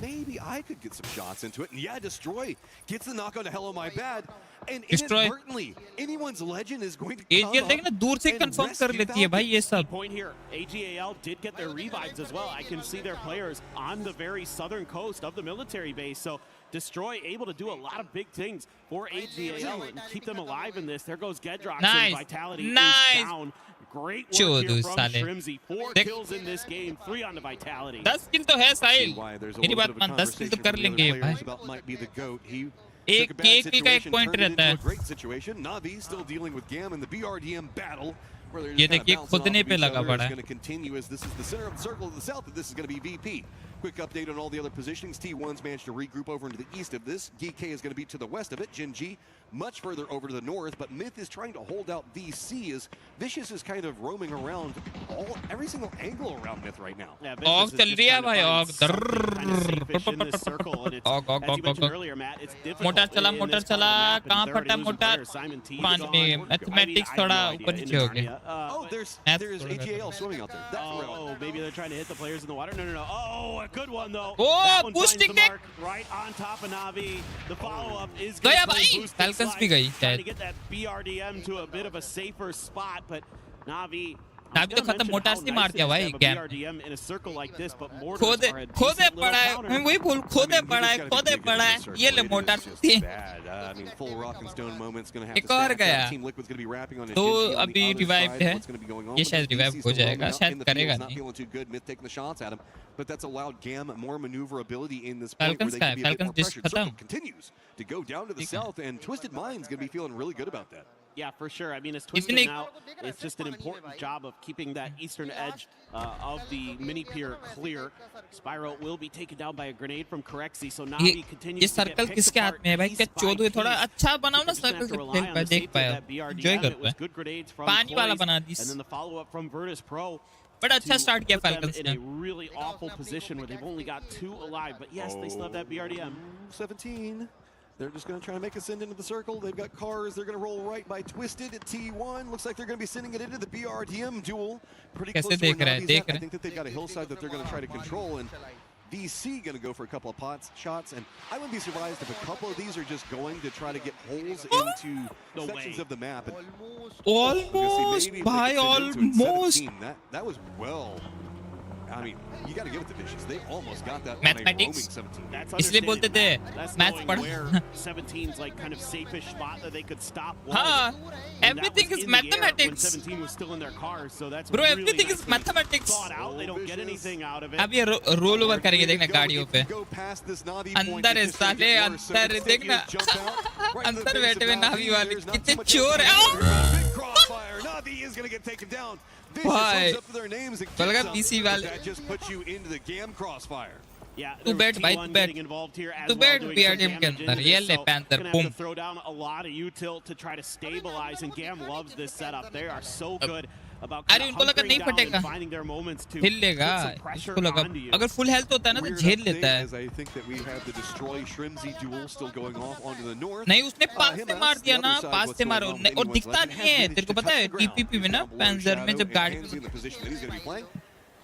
maybe I could get some shots into it. And yeah, Destroy gets the knock on to Hello My Bad. And inadvertently, anyone's legend is going to come up देखना दूर से confirm कर लेती है भाई ये सब. Point here, AGAL did get their revives as well. I can see their players on the very southern coast of the military base. So Destroy able to do a lot of big things for AGAL and keep them alive in this. There goes Gedrox and Vitality is down. Great work here from Shrimsy. 4 kills in this game, 3 on the Vitality. 10 kill तो है साहिल. मेरी बात मान 10 kill तो कर लेंगे भाई. Might be the GOAT. He एक का एक point रहता है. Great situation. Navi still dealing with GAM in the BRDM battle. ये देखिए खुदने पे लगा पड़ा है. Going to continue as this is the center of the circle to the south. That this is going to be VP. quick update on all the other positionings. T1's managed to regroup over into the east of this. DK is going to be to the west of it. Gen G much further over to the north, but Myth is trying to hold out VC as Vicious is kind of roaming around every single angle around Myth right now. Yeah, Og चल रही है भाई og motor चला कहाँ फटा motor 5 में mathematics थोड़ा ऊपर नीचे हो गया Oh, there's AGL swimming out there. Oh, maybe they're trying to hit the players in the water. No. Oh, a good one though. Oh, boosting mark right on top of Navi. The follow-up is going to boost Falcons भी गई trying to get that BRDM to a bit of a safer spot, but Navi तो खत्म motor से मार दिया भाई game खोदे पड़ा है मैं वही बोल खोदे पड़ा है ये ले मोटर एक और गया तो अभी रिवाइव्ड है ये शायद रिवाइव हो जाएगा शायद करेगा नहीं But that's allowed Gam more maneuverability in this point where they can be a bit more pressured. Circle continues to go down to the south, and Twisted Mind's going to be feeling really good about that. Yeah, for sure. I mean, it's Twisted now. It's just an important job of keeping that eastern edge of the mini pier clear. Spyro will be taken down by a grenade from Corexy, so Navi continues to get picked apart. ये circle किसके हाथ में है भाई क्या चोदू थोड़ा अच्छा बनाओ ना सर्कल से खेल पाए देख पाए एंजॉय कर पाए पानी वाला बना दी and then the follow-up from Virtus Pro. But अच्छा start किया Falcons in a really awful position where they've only got 2 alive, but yes, they still have that BRDM. 17. They're just going to try to make a send into the circle. They've got cars. They're going to roll right by Twisted at T1. Looks like they're going to be sending it into the BRDM duel. Pretty close to where Navi's at. I think that they've got a hillside that they're going to try to control, and VC going to go for a couple of shots, and I wouldn't be surprised if a couple of these are just going to try to get holes into sections of the map. And almost, bhai, almost. That was well. I mean, you got to give it to Vicious. They almost got that Mathematics. इसलिए बोलते थे maths पढ़ 17's like kind of safest spot that they could stop. हाँ, everything is mathematics. 17 was still in their cars, so that's bro, everything is mathematics. They don't get anything out of it. अब ये roll over करेंगे देखना गाड़ियों पे अंदर है साले अंदर देखना अंदर बैठे हुए नावी वाले कितने चोर हैं Navi is going to get taken down. Bhai, up their names and PC वाले that just puts you into the Gam crossfire. Yeah, too bad, bhai, too bad. Too bad BRDM के अंदर ये ले Panther boom. Throw down a lot of util to try to stabilize, and Gam loves this setup. They are so good about अरे उनको लगा नहीं फटेगा हिल लेगा इसको लगा अगर फुल हेल्थ होता है ना तो झेल लेता है नहीं उसने पास से मार दिया ना पास से मारो और दिखता नहीं है तेरे को पता है टीपीपी में ना पैंजर में जब गाड़ी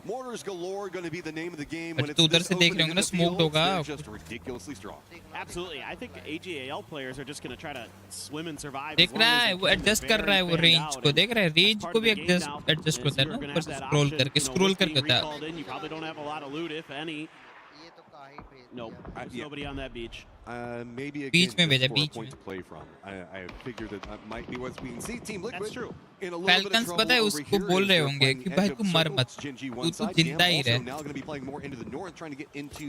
Mortars galore going to be the name of the game when it's उधर से देख रहे होंगे ना स्मोक्ड होगा just ridiculously strong. Absolutely, I think AGAL players are just going to try to swim and survive. देख रहा है वो एडजस्ट कर रहा है वो रेंज को देख रहा है रेंज को भी एडजस्ट होता है ना ऊपर से स्क्रॉल करके होता है. You probably don't have a lot of loot if any. Nope, there's nobody on that beach. Maybe a beach में भेजा beach point to play from. I figure that might be what we can see. Team Liquid. That's true. Falcons पता है उसको बोल रहे होंगे कि भाई तू मर मत तू जिंदा ही रह. Now going to be playing more into the north, trying to get into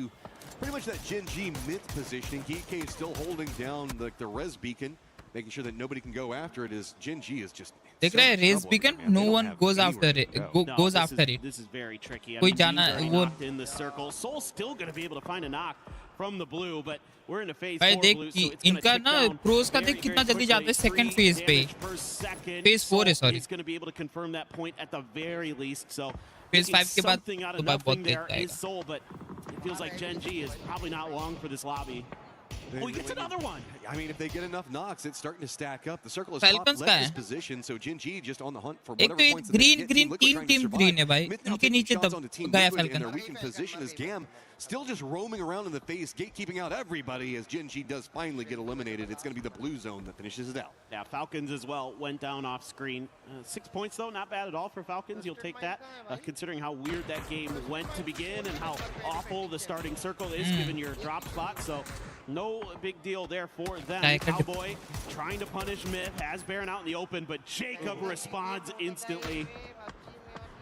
pretty much that Gen G mid positioning. DK is still holding down the res beacon, making sure that nobody can go after it. As Gen G is just. देख रहे हैं res beacon, no one goes after it. Goes after it. This is very tricky. कोई जाना वो. In the circle, Soul's still going to be able to find a knock from the blue, but we're in a phase 4 blue, so it's इनका ना pros का देख कितना जल्दी जाते हैं second phase पे. Phase 4 है sorry. He's going to be able to confirm that point at the very least. So phase 5 के बाद तो बहुत तेज जाएगा. Soul, but it feels like Gen G is probably not long for this lobby. Oh, he gets another one. I mean, if they get enough knocks, it's starting to stack up. The circle is top left this position, so Gen G just on the hunt for whatever points that they get. Team green है भाई. उनके नीचे तब गया Falcon. Their weakened position is Gam still just roaming around in the face, gatekeeping out everybody as Gen G does finally get eliminated. It's going to be the blue zone that finishes it out. Yeah, Falcons as well went down off screen. 6 points though, not bad at all for Falcons. You'll take that, considering how weird that game went to begin and how awful the starting circle is given your drop spot. So no big deal there for them. Cowboy trying to punish Myth, has Baron out in the open, but Jacob responds instantly.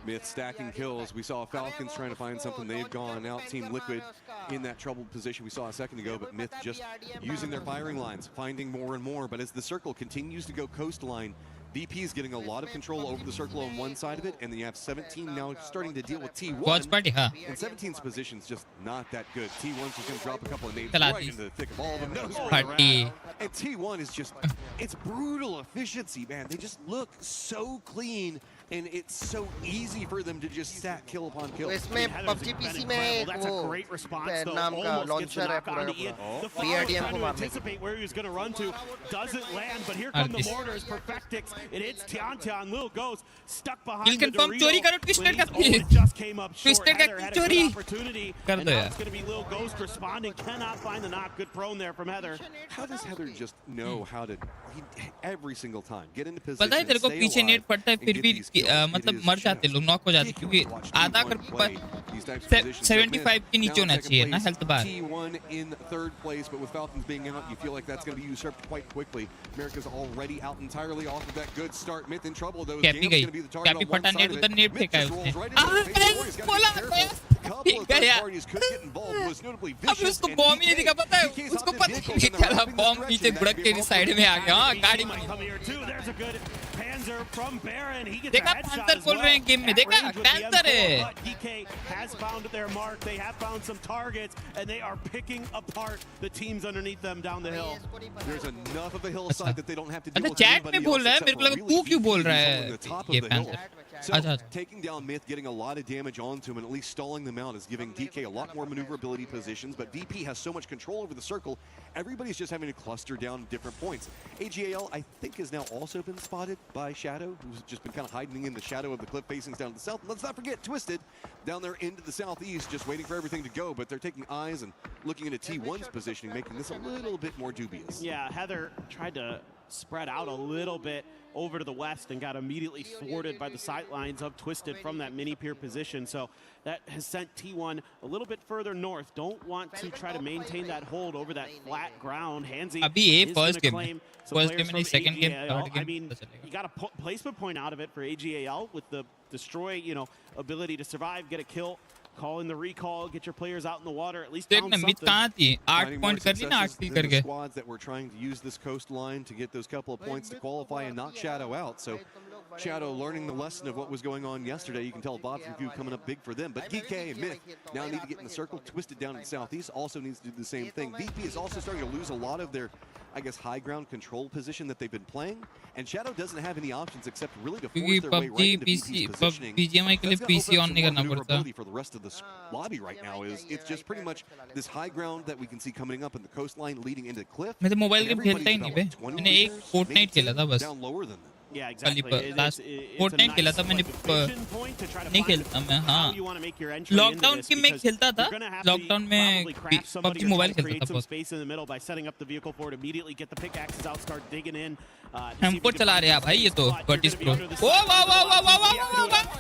Myth stacking kills. We saw Falcons trying to find something. They've gone out. Team Liquid in that troubled position we saw a second ago, but Myth just using their firing lines, finding more and more. But as the circle continues to go coastline, VP is getting a lot of control over the circle on one side of it, and then you have 17 now starting to deal with T1. Watch party, huh? And 17's position's just not that good. T1's just going to drop a couple of nades Chalatis. right into the thick of all of them. Knows where Party. they're at. And T1 is just, it's brutal efficiency, man. They just look so clean, and it's so easy for them to just stack kill upon kill. इसमें PUBG PC में वो नाम का launcher है पूरा The follow trying to anticipate where he was going to run to, doesn't land, but here come the mortars, Perfectix, it hits Tian, Lil Ghost stuck behind Kill the confirm, Dorito, चोरी करो, when Twisted he's का only just came up short. Twisted का Heather had a good चोरी opportunity, कर and दो now यार. it's going to be Lil Ghost responding, cannot find the knock. Good prone there from Heather. How does Heather just know how to, every single time, get into position, पता है तेरे को stay पीछे alive, net पड़ता है and फिर get भी these kills? मतलब It is मर जाते लोग नॉक हो जाते क्योंकि आधा कर 75 के नीचे होना चाहिए ना health bar. T1 in third place, but with Falcons being out, you feel like that's going to be usurped quite quickly. America's already out entirely off of that good start. Myth in trouble, though. कैपी गई कैपी फटा net उधर net फेंका है उसने. बोला ठीक है यार. अब उसको बॉम्ब ही नहीं दिखा पता है उसको पता नहीं कि चला बॉम्ब नीचे गुड़क के साइड में आ गया. हाँ गाड़ी देखा पैंथर बोल रहे हैं गेम में देखा पैंथर है. DK has found their mark. They have found some targets, and they are picking apart the teams underneath them down the hill. There's enough of a hillside that they don't have to deal अच्छा with chat anybody में बोल else रहा है except मेरे को for लगा really तू क्यों few बोल people रहा on है the top of ये the पैंथर. So अच्छा taking down Myth, getting a lot of damage onto him, and at least stalling them out is giving DK a lot more maneuverability positions. But VP has so much control over the circle, everybody's just having to cluster down different points. AGAL, I think, has now also been spotted by Shadow, who's just been kind of hiding in the shadow of the cliff facings down to the south. And let's not forget Twisted down there into the southeast, just waiting for everything to go. But they're taking eyes and looking into T1's positioning, making this a little bit more dubious. Yeah, Heather tried to spread out a little bit over to the west and got immediately thwarted by the sidelines of Twisted from that mini pier position. So that has sent T1 a little bit further north. Don't want to try to maintain that hold over that flat ground. Hansi अभी ये is first gonna game claim some first players game नहीं from second game AGAL. third game I mean, you got a placement point out of it for AGAL with the destroy, ability to survive, get a kill. Call in the recall, get your players out in the water, at least found मित something. कहाँ थी 8 Finding point more कर ली ना 8 successes किल than कर the गए. squads that were trying to use this coastline to get those couple of points to qualify and knock Shadow out. So Shadow learning the lesson of what was going on yesterday. You can tell Bob's Review coming up big for them. But DK and Myth now need to get in the circle. Twisted down in the southeast also needs to do the same thing. VP is also starting to lose a lot of their, I guess, high ground control position that they've been playing. And Shadow doesn't have any options except really to force क्योंकि their way right PUBG into PC VP's positioning. BGMI के लिए That's gonna PC open up on some नहीं more करना पड़ता. maneuverability for the rest of this lobby right now. It's just pretty much this high ground that we can see coming up in the coastline leading into the cliff. मैं तो mobile And game खेलता ही everybody's नहीं बे. about 20 मैंने एक meters, Fortnite maybe खेला था 10 बस. down lower than them. Yeah, खाली exactly. Last It's a Fortnite खेला था मैंने. vision point to try to नहीं find खेलता मैं. हाँ how you want to make your entry into lockdown this की मैं because खेलता था. you're gonna have to lockdown में probably craft somebody PUBG or try mobile to खेलता create था some बहुत. space in the middle by setting up the vehicle for it immediately, get the pickaxes out, start digging in. M4 चला रहे हैं भाई ये तो 30 Pro. ओ वाह वाह वाह वाह वाह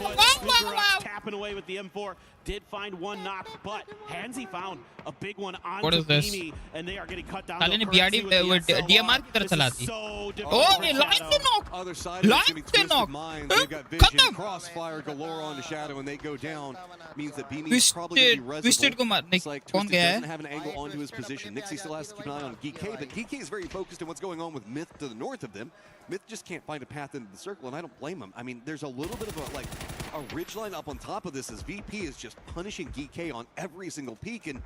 वाह वाह. Tapping away with the M4. Did find one knock, but Hansi found a big one What onto is this? Beanie, and they are getting cut down. साले ने to BRD currency with the DMR SLR. की तरफ This चला is दी. so difficult oh for ये line Shadow. से knock. Other side of it's line going to be से Twisted knock. Minds. They've got vision. खत्म. Crossfire galore onto Shadow, and they go down. Means that Beanie is probably going to be Twisted को resible. मारने It's like कौन Twisted गया doesn't है? have an angle onto his position. Nixie still has to keep an eye on GK, but GK is very focused on what's going on with Myth to the north of them. Myth just can't find a path into the circle, and I don't blame him. I mean, there's a little bit of a ridgeline up on top of this as VP is just punishing GK on every single peak, and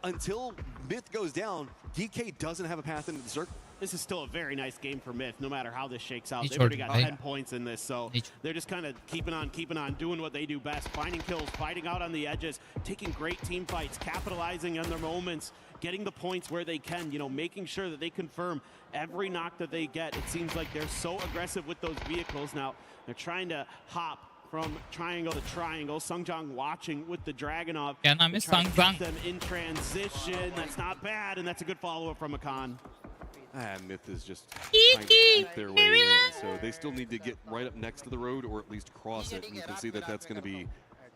until Myth goes down, GK doesn't have a path into the circle. This is still a very nice game for Myth, no matter how this shakes out. He's They've already short, got right? 10 points in this, so they're just kind of keeping on, doing what they do best, finding kills, fighting out on the edges, taking great team fights, capitalizing on their moments, getting the points where they can, making sure that they confirm every knock that they get. It seems like they're so aggressive with those vehicles now. They're trying to hop from triangle to triangle. Sungjang watching with the Dragunov. क्या नाम है? Sungjang. Them in transition. That's not bad, and that's a good follow-up from Akan. Myth is just trying to keep their way in, so they still need to get right up next to the road or at least cross it. And you can see that that's going to be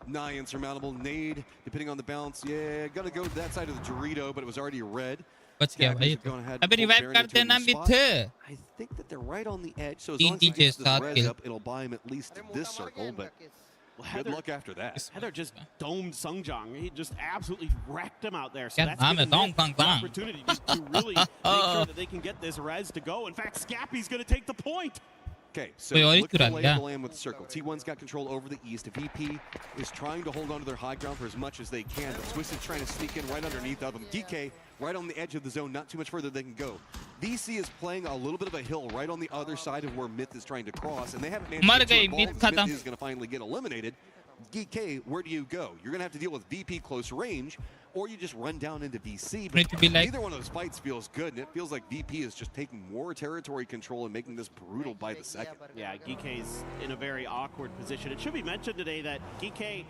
nigh insurmountable. Nade, depending on the bounce, yeah, gonna go to that side of the Dorito, but it was already red. बच गया भाई तो. अबे revive कर देना myth. I think that they're right on the edge, so as तीन long as he टीचे gets this साथ res kill. up, it'll buy him at least this circle, but good luck after that. Heather just domed Sungjang. He just absolutely wrecked him out there. So क्या that's नाम है? given them Dong Kang the Kang. opportunity to really make sure that they can get this res to go. In fact, Scappy's going to take the point. Okay, so कोई और ही look at चुरा the lay लिया of the land with the circle. T1's got control over the east. VP is trying to hold on to their high ground for as much as they can. But Twisted's trying to sneak in right underneath of them. DK right on the edge of the zone, not too much further they can go. VC is playing a little bit of a hill right on the other side of where Myth is trying to cross, and they haven't managed to get to a ball because Myth is going to finally get eliminated. DK, where do you go? You're going to have to deal with VP close range, or you just run down into VC. But neither one of those fights feels good, and it feels like VP is just taking more territory control and making this brutal by the second. Yeah, GK's in a very awkward position. It should be mentioned today that GK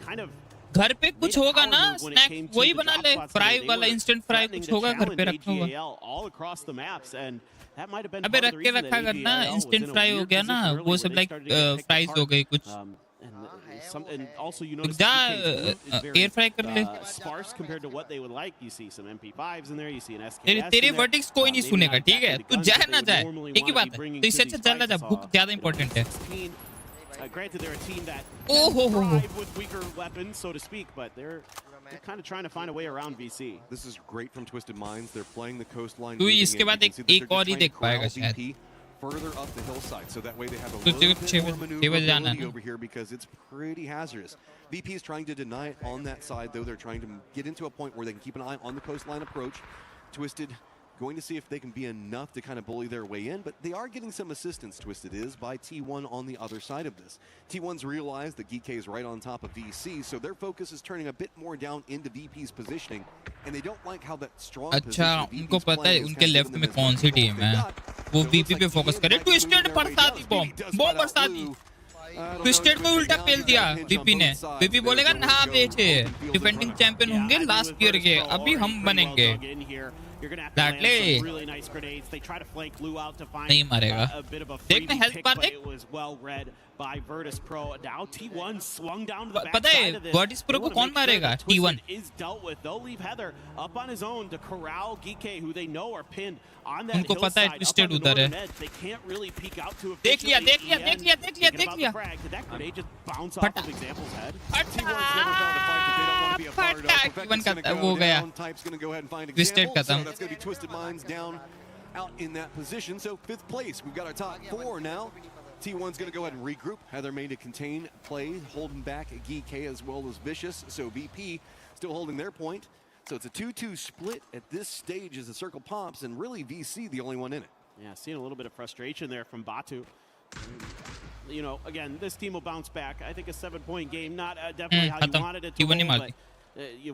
kind of घर पे कुछ होगा ना snack वही बना ले fry वाला instant fry कुछ होगा घर पे रखा हुआ all across the maps, and that might have been अबे रख के रखा करना इंस्टेंट फ्राई हो गया ना वो सब लाइक फ्राइज हो गई कुछ and also you notice air fry कर ले sparse compared to what they would like. You see some MP5s in there, you see an SKS. तेरे वर्डिक्स कोई नहीं सुनेगा ठीक है तू जाए ना जाए एक ही बात है तो इससे अच्छा चलना जा भूख ज्यादा इंपॉर्टेंट है Granted, they're a team that thrive with weaker weapons, so to speak, but they're kind of trying to find a way around VC. This is great from Twisted Minds. They're playing the coastline. तू इसके बाद एक और ही देख पाएगा शायद further up the hillside, so that way they have a little bit more maneuverability over here because it's pretty hazardous. VP is trying to deny it on that side, though they're trying to get into a point where they can keep an eye on the coastline approach. Twisted going to see if they can be enough to kind of bully their way in, but they are getting some assistance, Twisted is, by T1 on the other side of this. T1's realized that GK is right on top of VC, so their focus is turning a bit more down into VP's positioning, and they don't like how that strong अच्छा उनको पता है उनके left में कौन सी team है वो VP पे फोकस करे ट्विस्टेड बरसा दी बॉम्ब बरसा दी ट्विस्टेड को उल्टा पेल दिया VP ने VP बोलेगा ना बेचे डिफेंडिंग चैंपियन होंगे लास्ट ईयर के अभी हम बनेंगे You're going to have to land some really nice grenades. They try to flank Lou out to find a bit of a free pick, but it was well read by Virtus Pro. Now T1 swung down to the back side of this. Virtus Pro को कौन मारेगा? T1 is dealt with. They'll leave Heather up on his own to corral GK, who they know are pinned on that उनको पता है twisted उधर है They can't really peek out to देख लिया That grenade just bounced off of Example's head. T1 का वो गया ट्विस्टेड खत्म That's going to be Twisted Minds down out in that position. So 5th place. We've got our top 4 now. T1's going to go ahead and regroup. Heather made a contain play, holding back GK as well as Vicious. So VP still holding their point. So it's a 2-2 split at this stage as the circle pops, and really VC the only one in it. Yeah, seeing a little bit of frustration there from Batu. You know, again, this team will bounce back. I think a 7-point game, not definitely how you wanted it to go, but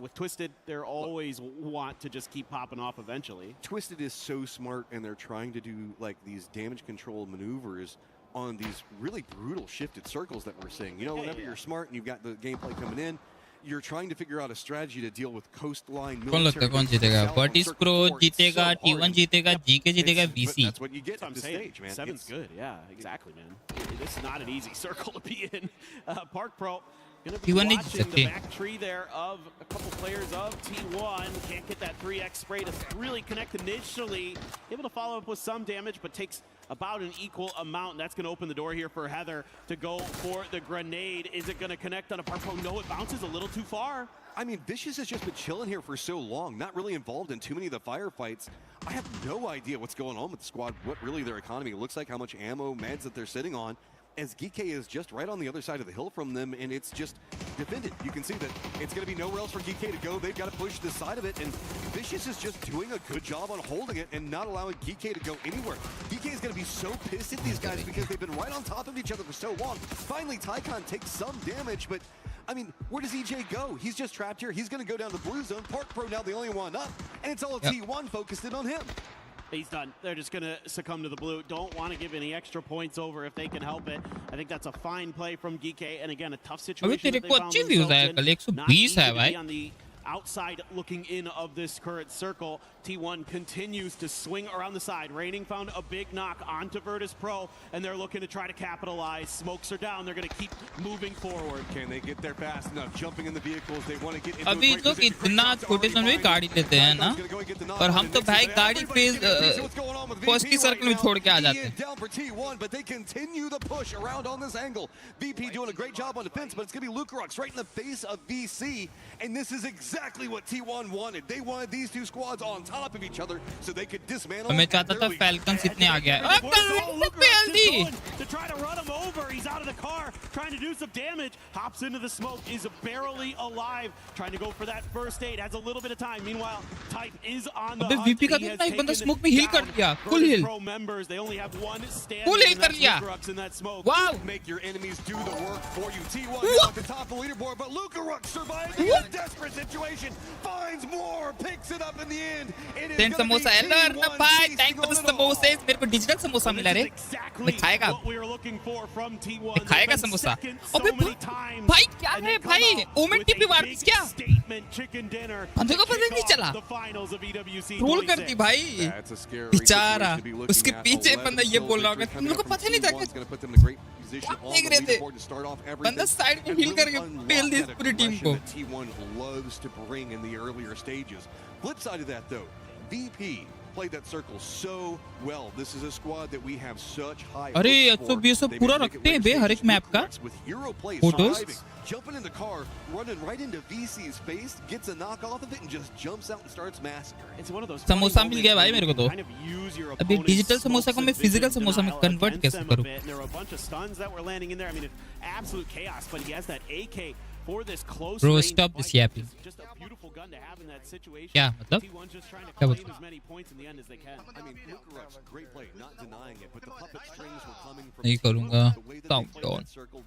with Twisted, they're always want to just keep popping off eventually. Twisted is so smart, and they're trying to do like these damage control maneuvers on these really brutal shifted circles that we're seeing. You know, whenever you're smart and you've got the gameplay coming in, you're trying to figure out a strategy to deal with coastline military. कौन जीतेगा? Virtus Pro जीतेगा, T1 जीतेगा, GK जीतेगा, VC. That's what you get on this stage, man. 7's good, yeah, exactly, man. This is not an easy circle to be in. Park Pro gonna be watching the back tree there of a couple players of T1. Can't get that 3x spray to really connect initially. Able to follow up with some damage, but takes about an equal amount. And that's going to open the door here for Heather to go for the grenade. Is it going to connect on a Park Pro? No, it bounces a little too far. I mean, Vicious has just been chilling here for so long, not really involved in too many of the firefights. I have no idea what's going on with the squad, what really their economy looks like, how much ammo, meds that they're sitting on, as GK is just right on the other side of the hill from them, and it's just defended. You can see that it's going to be nowhere else for GK to go. They've got to push this side of it, and Vicious is just doing a good job on holding it and not allowing GK to go anywhere. GK is going to be so pissed at these guys because they've been right on top of each other for so long. Finally, Tycon takes some damage, but I mean, where does EJ go? He's just trapped here. He's going to go down to blue zone. Park Pro now the only one up, and it's all T1 focused in on him. He's done. They're just going to succumb to the blue. Don't want to give any extra points over if they can help it. I think that's a fine play from GK. And again, a tough situation that they found themselves in. Not easy to be on the outside looking in of this current circle. T1 continues to swing around the side. Raining found a big knock onto Virtus Pro, and they're looking to try to capitalize. Smokes are down. They're going to keep moving forward. Can they get there fast enough? Jumping in the vehicles. They want to get into अभी लोग इतना छोटे समय में गाड़ी लेते हैं ना और हम तो भाई गाड़ी फेज फर्स्ट की सर्कल में छोड़ के आ जाते हैं down for T1, but they continue the push around on this angle. VP doing a great job on defense, but it's going to be Lucarux right in the face of VC, and this is exactly exactly what T1 wanted. They wanted these two squads on top of each other so they could dismantle. मैं चाहता था Falcons इतने आ गया to try to run him over. He's out of the car, trying to do some damage. Hops into the smoke, is barely alive. Trying to go for that first aid. Has a little bit of time. Meanwhile, Type is on the अबे hunt. VP का देखना एक बंदा smoke में heal कर दिया. Full heal. Pro members, they only have one stand. Full heal कर लिया. In that smoke. Wow. Make your enemies do the work for you. T1 now at the top of the leaderboard, but Luka Ruck survives in a desperate situation. Finds more, picks it up in the end. It is Send samosa. Hello भाई, thank for the samosas. मेरे को digital samosa मिला रे. मैं खाएगा. मैं खाएगा समोसा. अबे भाई क्या है भाई? ओमेन टीपी वार्स क्या? बंदे को पता नहीं चला. रोल कर दी भाई. बेचारा. उसके पीछे बंदा ये बोल रहा होगा. तुम लोग को पता नहीं था क्या? देख रहे थे. बंदा साइड में हील करके फेल दी पूरी टीम को. T1 loves to bring in the earlier stages. Flip side of that though, VP played that circle so well. This is a squad that we have such high. अरे ये सब पूरा रखते हैं बे हर एक मैप का. Photos. Jumping in the car, running right into VC's face, gets a knock off of it, and just jumps out and starts massacring. It's one of those. Samosa मिल गया भाई मेरे को तो. अभी डिजिटल समोसा को मैं फिजिकल समोसा में कन्वर्ट कैसे करूं? There were a bunch of stuns that were landing in there. I mean, it's absolute chaos. But he has that AK for this close. Bro, stop this yapping. Just a beautiful gun to have in that situation. क्या मतलब? T1's just trying to क्या claim बोल? as many points in the end as they can. I mean, Luka Ruck's great play, not denying it, but the puppet strings were coming from. नहीं करूँगा. Countdown.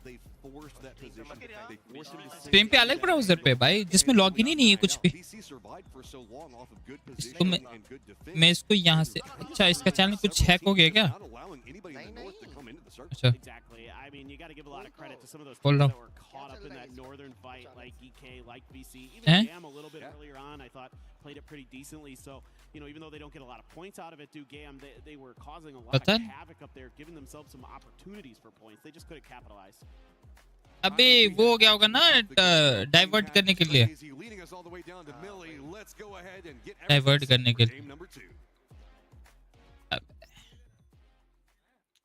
They forced that position. They forced him to. Stream पे अलग browser पे भाई जिसमें login ही नहीं है कुछ भी. तो मैं इसको यहाँ से अच्छा इसका चैनल कुछ हैक हो गया क्या? अच्छा. Exactly. I mean, you got to give a lot of credit to some of those बोल teams रहा that हूँ. were caught up in that northern fight, like EK, like VC, even Gam a little bit earlier on. I thought played it pretty decently. So, you know, even though they don't get a lot of points out of it, Gam, they were causing a lot of havoc up there, giving themselves some opportunities for points. They just couldn't capitalize. अबे वो हो गया होगा ना divert करने के लिए. Divert करने के लिए.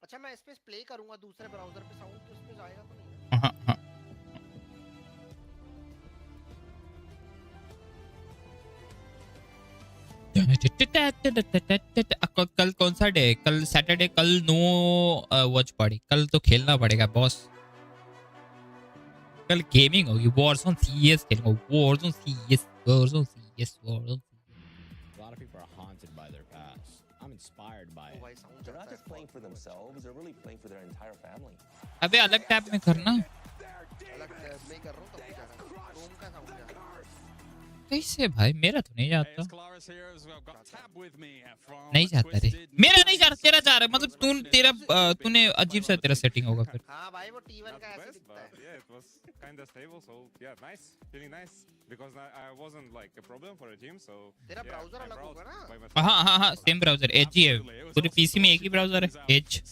अच्छा मैं इस पे प्ले करूंगा दूसरे ब्राउज़र पे साउंड तो इस पे जाएगा तो नहीं. हाँ. कल कौन सा डे? कल सैटरडे. कल नो वॉच पार्टी. कल तो खेलना पड़ेगा बॉस. कल गेमिंग होगी. वॉरज़ोन सीएस खेलूंगा. Warzone CS. A lot of people are haunted by their past. I'm inspired by it. They're not just playing for themselves, they're really playing for their entire family. अबे अलग tab में करना. अलग tab में कर रहा हूं तब भी जा रहा हूं. क्रोम का साउंड जा रहा है. कैसे भाई? मेरा तो नहीं जाता. नहीं जाता रे. मेरा नहीं जा रहा. तेरा जा रहा है. मतलब तूने अजीब सा तेरा सेटिंग होगा फिर. हां भाई वो T1 का ऐसे दिखता है. Yeah, it was kind of stable, so yeah, nice, feeling nice because I wasn't like a problem for the team, so. तेरा ब्राउज़र अलग होगा ना? हाँ सेम ब्राउज़र. एज ही है. पूरे पीसी में एक ही ब्राउज़र है. As.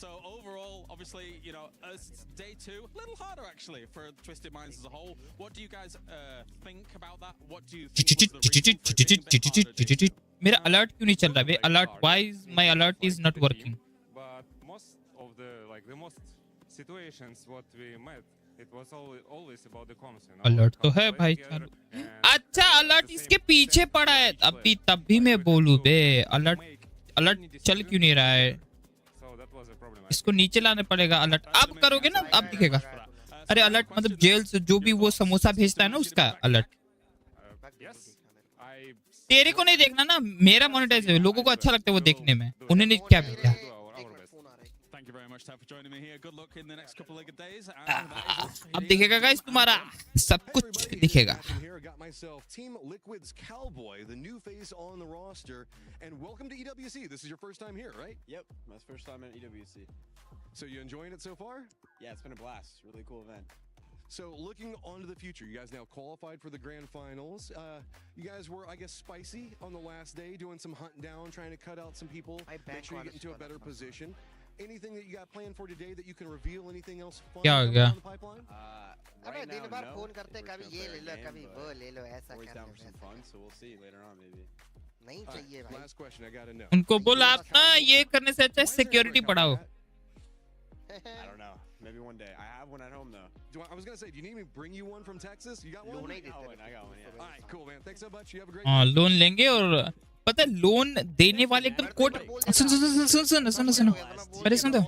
Obviously, you know, as day 2, a little harder actually for Twisted Minds as a whole. What do you guys think about that? What do you think? मेरा alert क्यों नहीं चल रहा बे? Alert. Why is my alert is not working? But most of the most situations what we met, it was always about the comms, you know. Alert तो है भाई चालू. अच्छा अलर्ट इसके पीछे पड़ा है. अभी तब भी मैं बोलूं बे अलर्ट चल क्यों नहीं रहा है? इसको नीचे लाने पड़ेगा. अलर्ट अब करोगे ना अब दिखेगा. अरे अलर्ट मतलब जेल से जो भी वो समोसा भेजता है ना उसका अलर्ट. तेरे को नहीं देखना ना. मेरा मोनेटाइज है. लोगों को अच्छा लगता है वो देखने में. उन्होंने क्या भेजा? अब दिखेगा गाइस तुम्हारा सब कुछ दिखेगा. Team Liquid's Cowboy, the new face on the roster, and welcome to EWC. This is your first time here, right? Yep, my first time at EWC. So you enjoying it so far? Yeah, it's been a blast. Really cool event. So looking on to the future, you guys now qualified for the grand finals. You guys were, I guess, spicy on the last day, doing some hunting down, trying to cut out some people, make sure you get into a better position. Anything that you got planned for today that you can reveal? Anything else fun in the pipeline? अबे दिन भर phone करते कभी ये ले लो कभी वो ले लो ऐसा कर लो. Some fun, so we'll see later on maybe. नहीं चाहिए भाई. Last question, I gotta know. उनको बोला आप ना ये करने से अच्छा सिक्योरिटी बढ़ाओ. I don't know. Maybe one day. I have one at home though. I was gonna say, do you need me to bring you one from Texas? You got one? I got one. Yeah. All right, cool, man. Thanks so much. You have a great हाँ loan लेंगे और पता है loan देने वाले एकदम coat सुन सुन सुन सुन सुन सुन सुन अरे सुन तो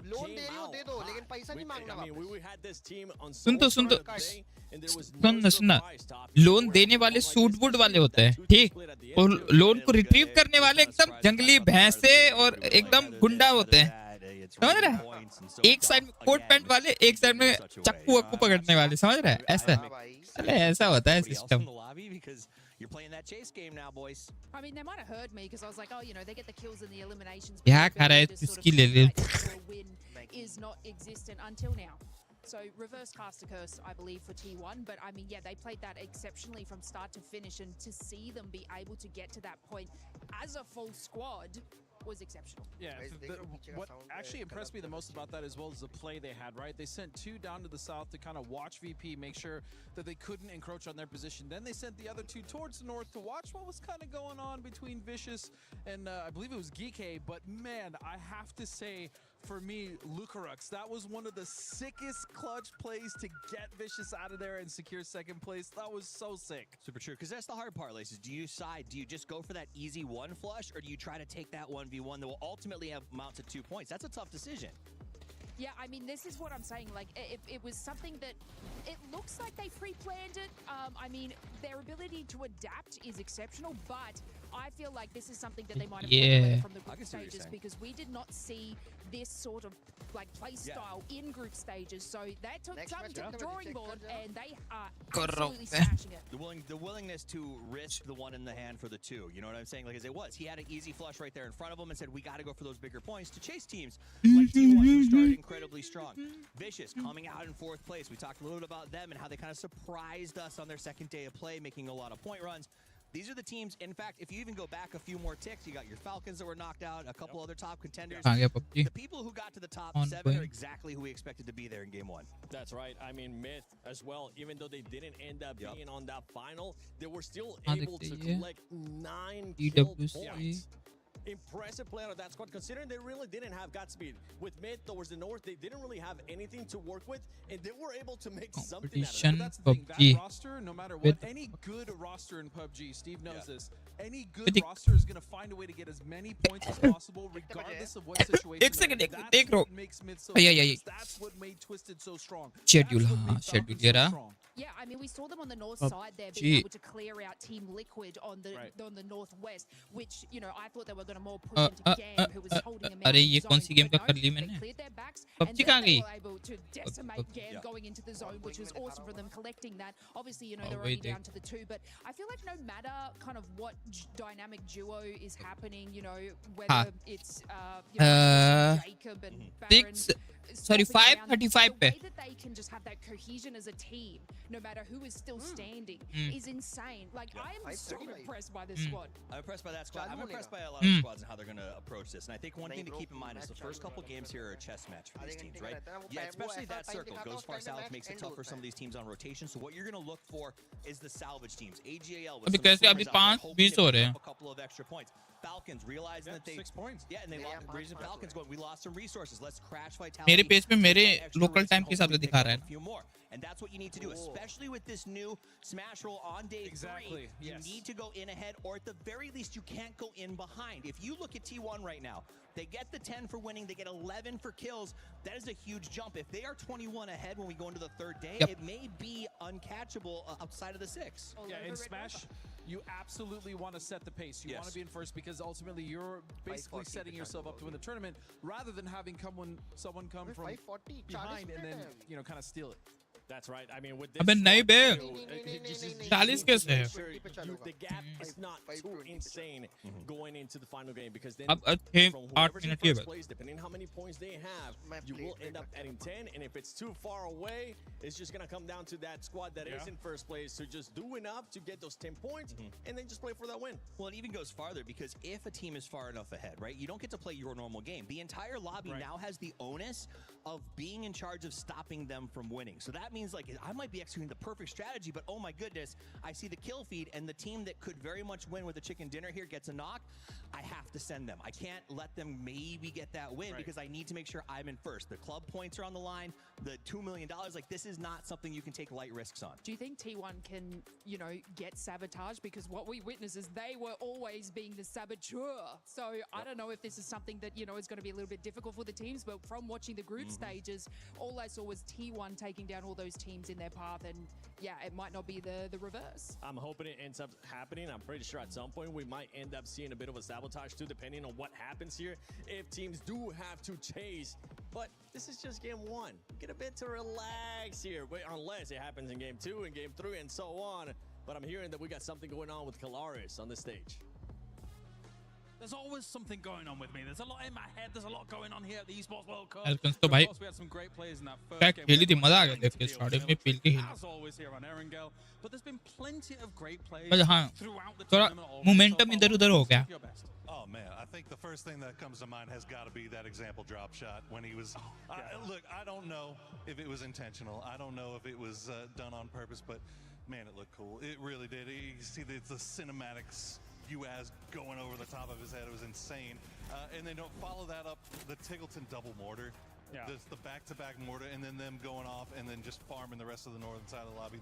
लोन दे रही हो दे दो लेकिन पैसा नहीं मांगना वापस सुन तो सुन सुन लोन देने वाले सूट बूट वाले होते हैं ठीक और लोन को रिट्रीव करने वाले एकदम जंगली भैंसे और एकदम गुंडा होते हैं समझ रहे हैं एक साइड में कोट पैंट वाले एक साइड में चक्कू वक्कू पकड़ने वाले समझ रहे हैं ऐसा अरे ऐसा होता है system You're playing that chase game now, boys. I mean, they might have heard me because I was like, oh, you know, they get the kills and the eliminations. क्या खा रहा है इसकी ले ले win is not existent until now. So reverse caster curse, I believe, for T1. But I mean, yeah, they played that exceptionally from start to finish, and to see them be able to get to that point as a full squad was exceptional. Yeah, what actually impressed me the most about that as well is the play they had, right? They sent 2 down to the south to kind of watch VP, make sure that they couldn't encroach on their position. Then they sent the other 2 towards the north to watch what was kind of going on between Vicious and I believe it was Geekay. But man, I have to say, for me, Lucarux, that was one of the sickest clutch plays to get Vicious out of there and secure second place. That was so sick. Super true, because that's the hard part, Laces. Do you just go for that easy one flush, or do you try to take that 1v1 that will ultimately have amount to 2 points? That's a tough decision. Yeah, I mean, this is what I'm saying. Like, it was something that it looks like they pre-planned it. I mean, their ability to adapt is exceptional, but I feel like this is something that they might have learned from the group stages because we did not see this sort of like play style in group stages. So that took something to the drawing board, and they are absolutely smashing it. The willingness to risk the one in the hand for the 2. You know what I'm saying? Like, as it was, he had an easy flush right there in front of him and said, we got to go for those bigger points to chase teams like T1, who started incredibly strong. Vicious coming out in 4th place. We talked a little bit about them and how they kind of surprised us on their second day of play, making a lot of point runs. These are the teams, in fact, if you even go back a few more ticks, you got your Falcons that were knocked out, a couple other top contenders. The people who got to the top 7 are exactly who we expected to be there in game 1. That's right. I mean, Myth as well, even though they didn't end up being on that final, they were still able to collect 9 kill points. Impressive play out of that squad, considering they really didn't have Godspeed. With mid towards the north, they didn't really have anything to work with, and they were able to make something out of it. That's the thing, that roster, no matter what, any good roster in PUBG, Steve knows this, any good roster is going to find a way to get as many points as possible, regardless of what situation. That's what makes mid so that's what made Twisted so strong. Schedule, Yeah, I mean, we saw them on the north side there being able to clear out Team Liquid on the northwest, which, you know, I thought they were going to more push into Gam, who was holding them out. अरे ये कौन सी game का कर ली मैंने? PUBG कहाँ गई? They were able to decimate Gam going into the zone, which was awesome for them collecting that. Obviously, you know, they're already down to the 2, but I feel like no matter kind of what dynamic duo is happening, you know, whether it's you know, Jacob and Baron, 5:35 पे. The way that they can just have that cohesion as a team, no matter who is still standing, is insane. Like, I am so impressed by this squad. I'm impressed by that squad. I'm impressed by a lot of squads and how they're going to approach this. And I think one thing to keep in mind is the first couple games here are a chess match for these teams, right? Yeah, especially that circle goes far south, makes it tough for some of these teams on rotation. So what you're going to look for is the salvage teams. AGAL with a couple of extra points. Falcons realizing that they 6 points. Yeah, and they lost. The reason Falcons going, we lost some resources. Let's crash Vitality. मेरे page पे मेरे local time के हिसाब से दिखा रहा है. A few more. And that's what you need to do, especially with this new Smash roll on day 3. You need to go in ahead, or at the very least, you can't go in behind. If you look at T1 right now, they get the 10 for winning, they get 11 for kills. That is a huge jump. If they are 21 ahead when we go into the 3rd day, it may be uncatchable outside of the 6. Yeah, in Smash, you absolutely want to set the pace. You want to be in first because ultimately you're basically setting yourself up to win the tournament rather than having someone come from behind and then, you know, kind of steal it. That's right. I mean, with this, अबे नहीं बे 40 कैसे है? The gap is not too insane going into the final game because then अब from whoever's in first place, depending how many points they have, you will end up adding 10. And if it's too far away, it's just gonna come down to that squad that is in first place to just do enough to get those 10 points and then just play for that win. Well, it even goes farther because if a team is far enough ahead, right, you don't get to play your normal game. The entire lobby now has the onus of being in charge of stopping them from winning. So that means like I might be executing the perfect strategy, but oh my goodness, I see the kill feed and the team that could very much win with a chicken dinner here gets a knock. I have to send them. I can't let them maybe get that win because I need to make sure I'm in first. The club points are on the line, the $2 million, like this is not something you can take light risks on. Do you think T1 can, you know, get sabotaged? Because what we witnessed is they were always being the saboteur. So I don't know if this is something that, you know, is going to be a little bit difficult for the teams, but from watching the group stages, all I saw was T1 taking down all those teams in their path, and yeah, it might not be the reverse. I'm hoping it ends up happening. I'm pretty sure at some point we might end up seeing a bit of a sabotage too, depending on what happens here. If teams do have to chase, but this is just game one. Get a bit to relax here, but unless it happens in game 2 and game 3 and so on. But I'm hearing that we got something going on with Kalaris on the stage. There's always something going on with me. There's a lot in my head. There's a lot going on here at the Esports World Cup. Falcons तो भाई Of course, we had some great players in that first क्या game. खेली थी, मजा आ गया देख के starting में पील के As always here on Erangel, but there's been plenty of great players खेली हाँ throughout the थोड़ा tournament already. मोमेंटम इधर-उधर हो गया. Oh man, I think the first thing that comes to mind has got to be that example drop shot when he was. Look, I don't know if it was intentional. I don't know if it was done on purpose, but man, it looked cool. It really did. You see the cinematics. Ewc going over the top of his head. It was insane. And then don't follow that up. The Tiggleton double mortar. Yeah. The back-to-back mortar, and then them going off and then just farming the rest of the northern side of the lobby.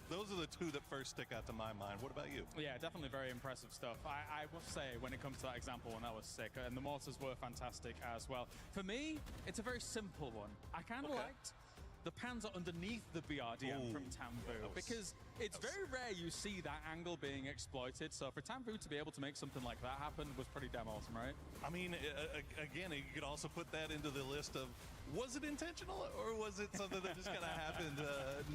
Those are the two that first stick out to my mind. What about you? Yeah, definitely very impressive stuff. I must say, when it comes to that example one, that was sick. And the mortars were fantastic as well. For me, it's a very simple one. I kind of liked the Panzer underneath the BRDM from Tambu, because it's very rare you see that angle being exploited. So for Tambu to be able to make something like that happen was pretty damn awesome, right? I mean, again, you could also put that into the list of, was it intentional or was it something that just kind of happened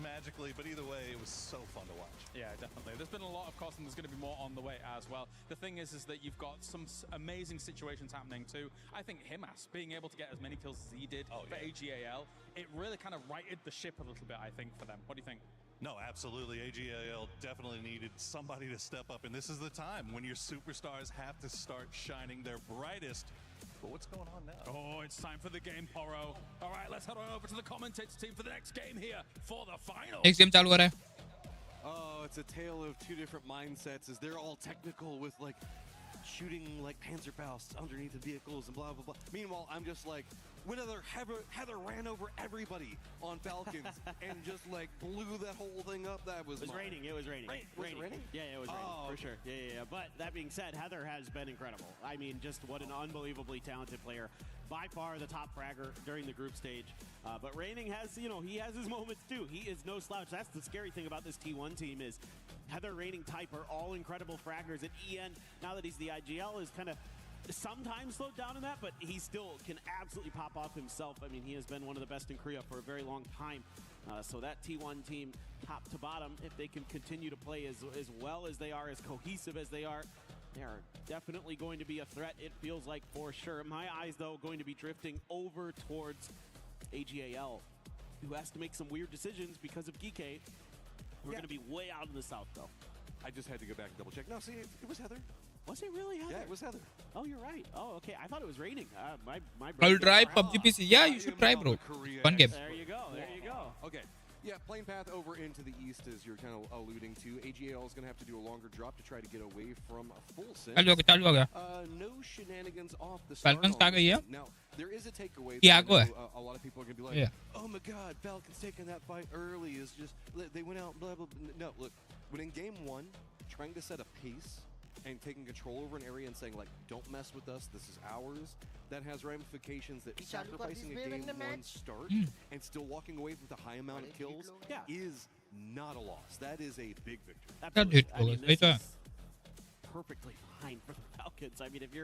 magically? But either way, it was so fun to watch. Yeah, definitely. There's been a lot, of course, and there's going to be more on the way as well. The thing is that you've got some amazing situations happening too. I think Himas being able to get as many kills as he did for AGAL, it really kind of righted the ship a little bit, I think, for them. What do you think? No, absolutely. AGAL definitely needed somebody to step up, and this is the time when your superstars have to start shining their brightest. But what's going on now? Oh, it's time for the game, Poro. All right, let's head on over to the commentator team for the next game here for the final. Next game चालू हो रहा है. Oh, it's a tale of two different mindsets as they're all technical with like shooting like Panzerfausts underneath the vehicles and blah, blah, blah. Meanwhile, I'm just like, whenever Heather ran over everybody on Falcons and just like blew that whole thing up, that was It was raining. It was raining. Was it raining? Yeah, it was raining, for sure. Yeah. But that being said, Heather has been incredible. I mean, just what an unbelievably talented player. By far the top fragger during the group stage. But Raining has, you know, he has his moments too. He is no slouch. That's the scary thing about this T1 team is Heather, Raining, Type are all incredible fraggers. And EN, now that he's the IGL, is kind of sometimes slowed down in that, but he still can absolutely pop off himself. I mean, he has been one of the best in Korea for a very long time. So that T1 team, top to bottom, if they can continue to play as well as they are, as cohesive as they are definitely going to be a threat, it feels like, for sure. My eyes, though, going to be drifting over towards AGAL, who has to make some weird decisions because of Geekade. We're going to be way out in the south, though. I just had to go back and double check. No, see, it was Heather. Was it really Heather? Yeah, it was Heather. Oh, you're right. Oh, okay. I thought it was Raining. My I'll try PUBG PC. Yeah, you should try, bro. Fun game. There you go. There you go. Okay. Yeah, plane path over into the east, as you're kind of alluding to. AGAL is going to have to do a longer drop to try to get away from a full set. चालू हो गया. No shenanigans off the start. Falcons कहाँ गई है? Now, there is a takeaway. A lot of people are going to be like, oh my God, Falcons taking that fight early is just, they went out, blah, blah, blah. No, look, when in game one, trying to set a pace and taking control over an area and saying, like, don't mess with us, this is ours, that has ramifications that sacrificing a game one start and still walking away with a high amount of kills is not a loss. That is a big victory. Absolutely. I mean, this is perfectly fine for the Falcons. I mean, if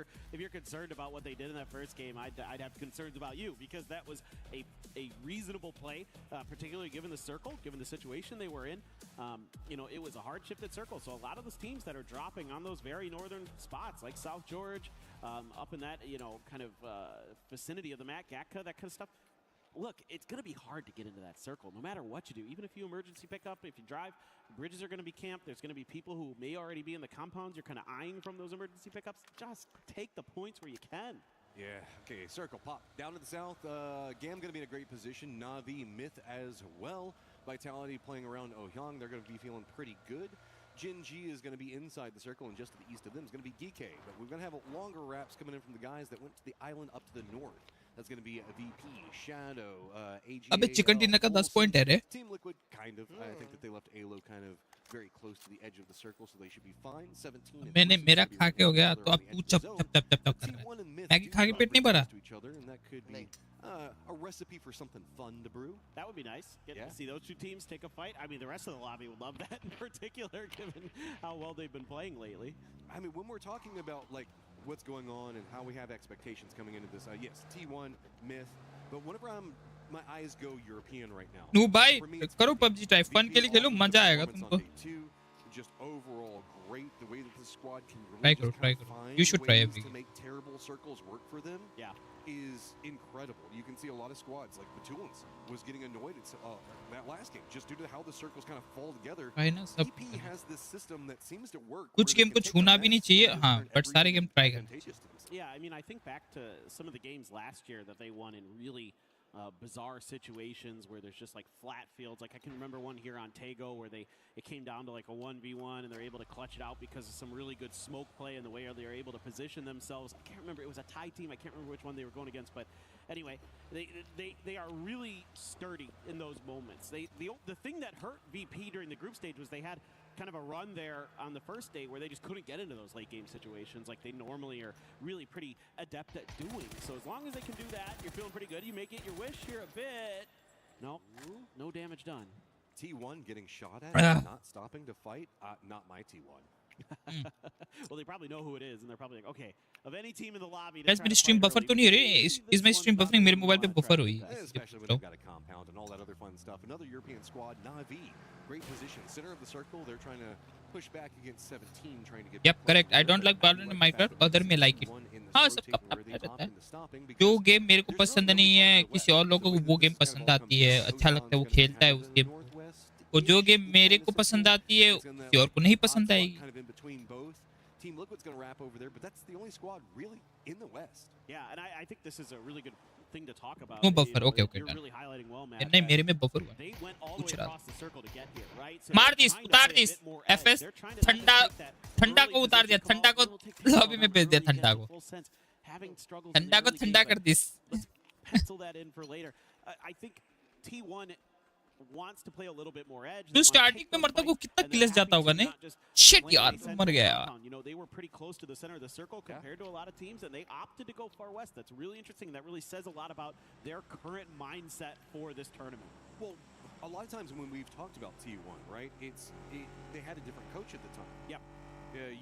you're concerned about what they did in that first game, I'd have concerns about you, because that was a reasonable play, particularly given the circle, given the situation they were in. You know, it was a hard shifted circle, so a lot of those teams that are dropping on those very northern spots, like South George, up in that, you know, kind of vicinity of the Matt Gatka, that kind of stuff. Look, it's going to be hard to get into that circle, no matter what you do. Even if you emergency pick up, if you drive, bridges are going to be camped. There's going to be people who may already be in the compounds you're kind of eyeing from those emergency pickups. Just take the points where you can. Yeah, okay, circle pop. Down to the south, Gam going to be in a great position. Na'Vi, Myth as well. Vitality playing around Ohyang, they're going to be feeling pretty good. Jin Ji is going to be inside the circle, and just to the east of them is going to be DK. But we're going to have longer wraps coming in from the guys that went to the island up to the north. That's going to be a VP, Shadow, AGA. अबे chicken dinner का 10 point है रे. Team Liquid, kind of. I think that they left ALO kind of very close to the edge of the circle, so they should be fine. 17. मैंने मेरा खा के हो गया तो अब तू चप चप चप चप कर रहा है. मैगी खा के पेट नहीं भरा. And that could be a recipe for something fun to brew. That would be nice. Getting to see those two teams take a fight. I mean, the rest of the lobby would love that in particular, given how well they've been playing lately. I mean, when we're talking about like what's going on and how we have expectations coming into this, yes, T1, Myth, but whenever my eyes go European right now. No भाई करो PUBG try, fun के लिए खेलो, मजा आएगा तुमको. Just overall great the way that the squad can Try really करो. You should try every to make terrible circles work for them. Yeah, is incredible. You can see a lot of squads like Batulans was getting annoyed at that last game just due to how the circles kind of fall together. EP has this system that seems to work. कुछ game को छूना भी नहीं चाहिए, हाँ, but सारे game try करना. Yeah, I mean, I think back to some of the games last year that they won in really bizarre situations where there's just like flat fields. Like I can remember one here on Tego where it came down to like a 1v1 and they're able to clutch it out because of some really good smoke play and the way they were able to position themselves. I can't remember, it was a Thai team. I can't remember which one they were going against, but anyway, they are really sturdy in those moments. The thing that hurt VP during the group stage was they had kind of a run there on the first day where they just couldn't get into those late game situations like they normally are really pretty adept at doing. So as long as they can do that, you're feeling pretty good. You may get your wish here a bit. No damage done. T1 getting shot at, not stopping to fight. Not my T1. Well, they probably know who it is, and they're probably like, okay, of any team in the lobby. Guys, मेरी stream buffer तो नहीं हो रही. Is my stream buffering? मेरे mobile पे buffer हुई. Especially when they've got a compound and all that other fun stuff. Another European squad, Navi, great position, center of the circle. They're trying to push back against 17, trying to get. Yep, correct. I don't like Valorant in Minecraft. Other may like it. हाँ, सबका अपना रहता है. जो game मेरे को पसंद नहीं है, किसी और लोगों को वो गेम पसंद आती है, अच्छा लगता है, वो खेलता है उस गेम. और जो गेम मेरे को पसंद आती है, किसी और को नहीं पसंद आएगी. Team Liquid's going to wrap over there, but that's the only squad really in the West. Yeah, and I think this is a really good thing to talk about. No buffer, okay. You're really highlighting well, Matt. नहीं मेरे में buffer हुआ. They went all the way across the circle to get here, right? So मार this, उतार this. FS ठंडा को उतार दिया, ठंडा को लॉबी में भेज दिया, ठंडा को ठंडा कर this. Let's pencil that in for later. I think T1 wants to play a little bit more edge. तो स्टार्टिंग में मरता को कितना किलेस जाता होगा नहीं? Shit यार, मर गया. You know, they were pretty close to the center of the circle compared to a lot of teams, and they opted to go far west. That's really interesting. That really says a lot about their current mindset for this tournament. Well, a lot of times when we've talked about T1, right? They had a different coach at the time. Yep.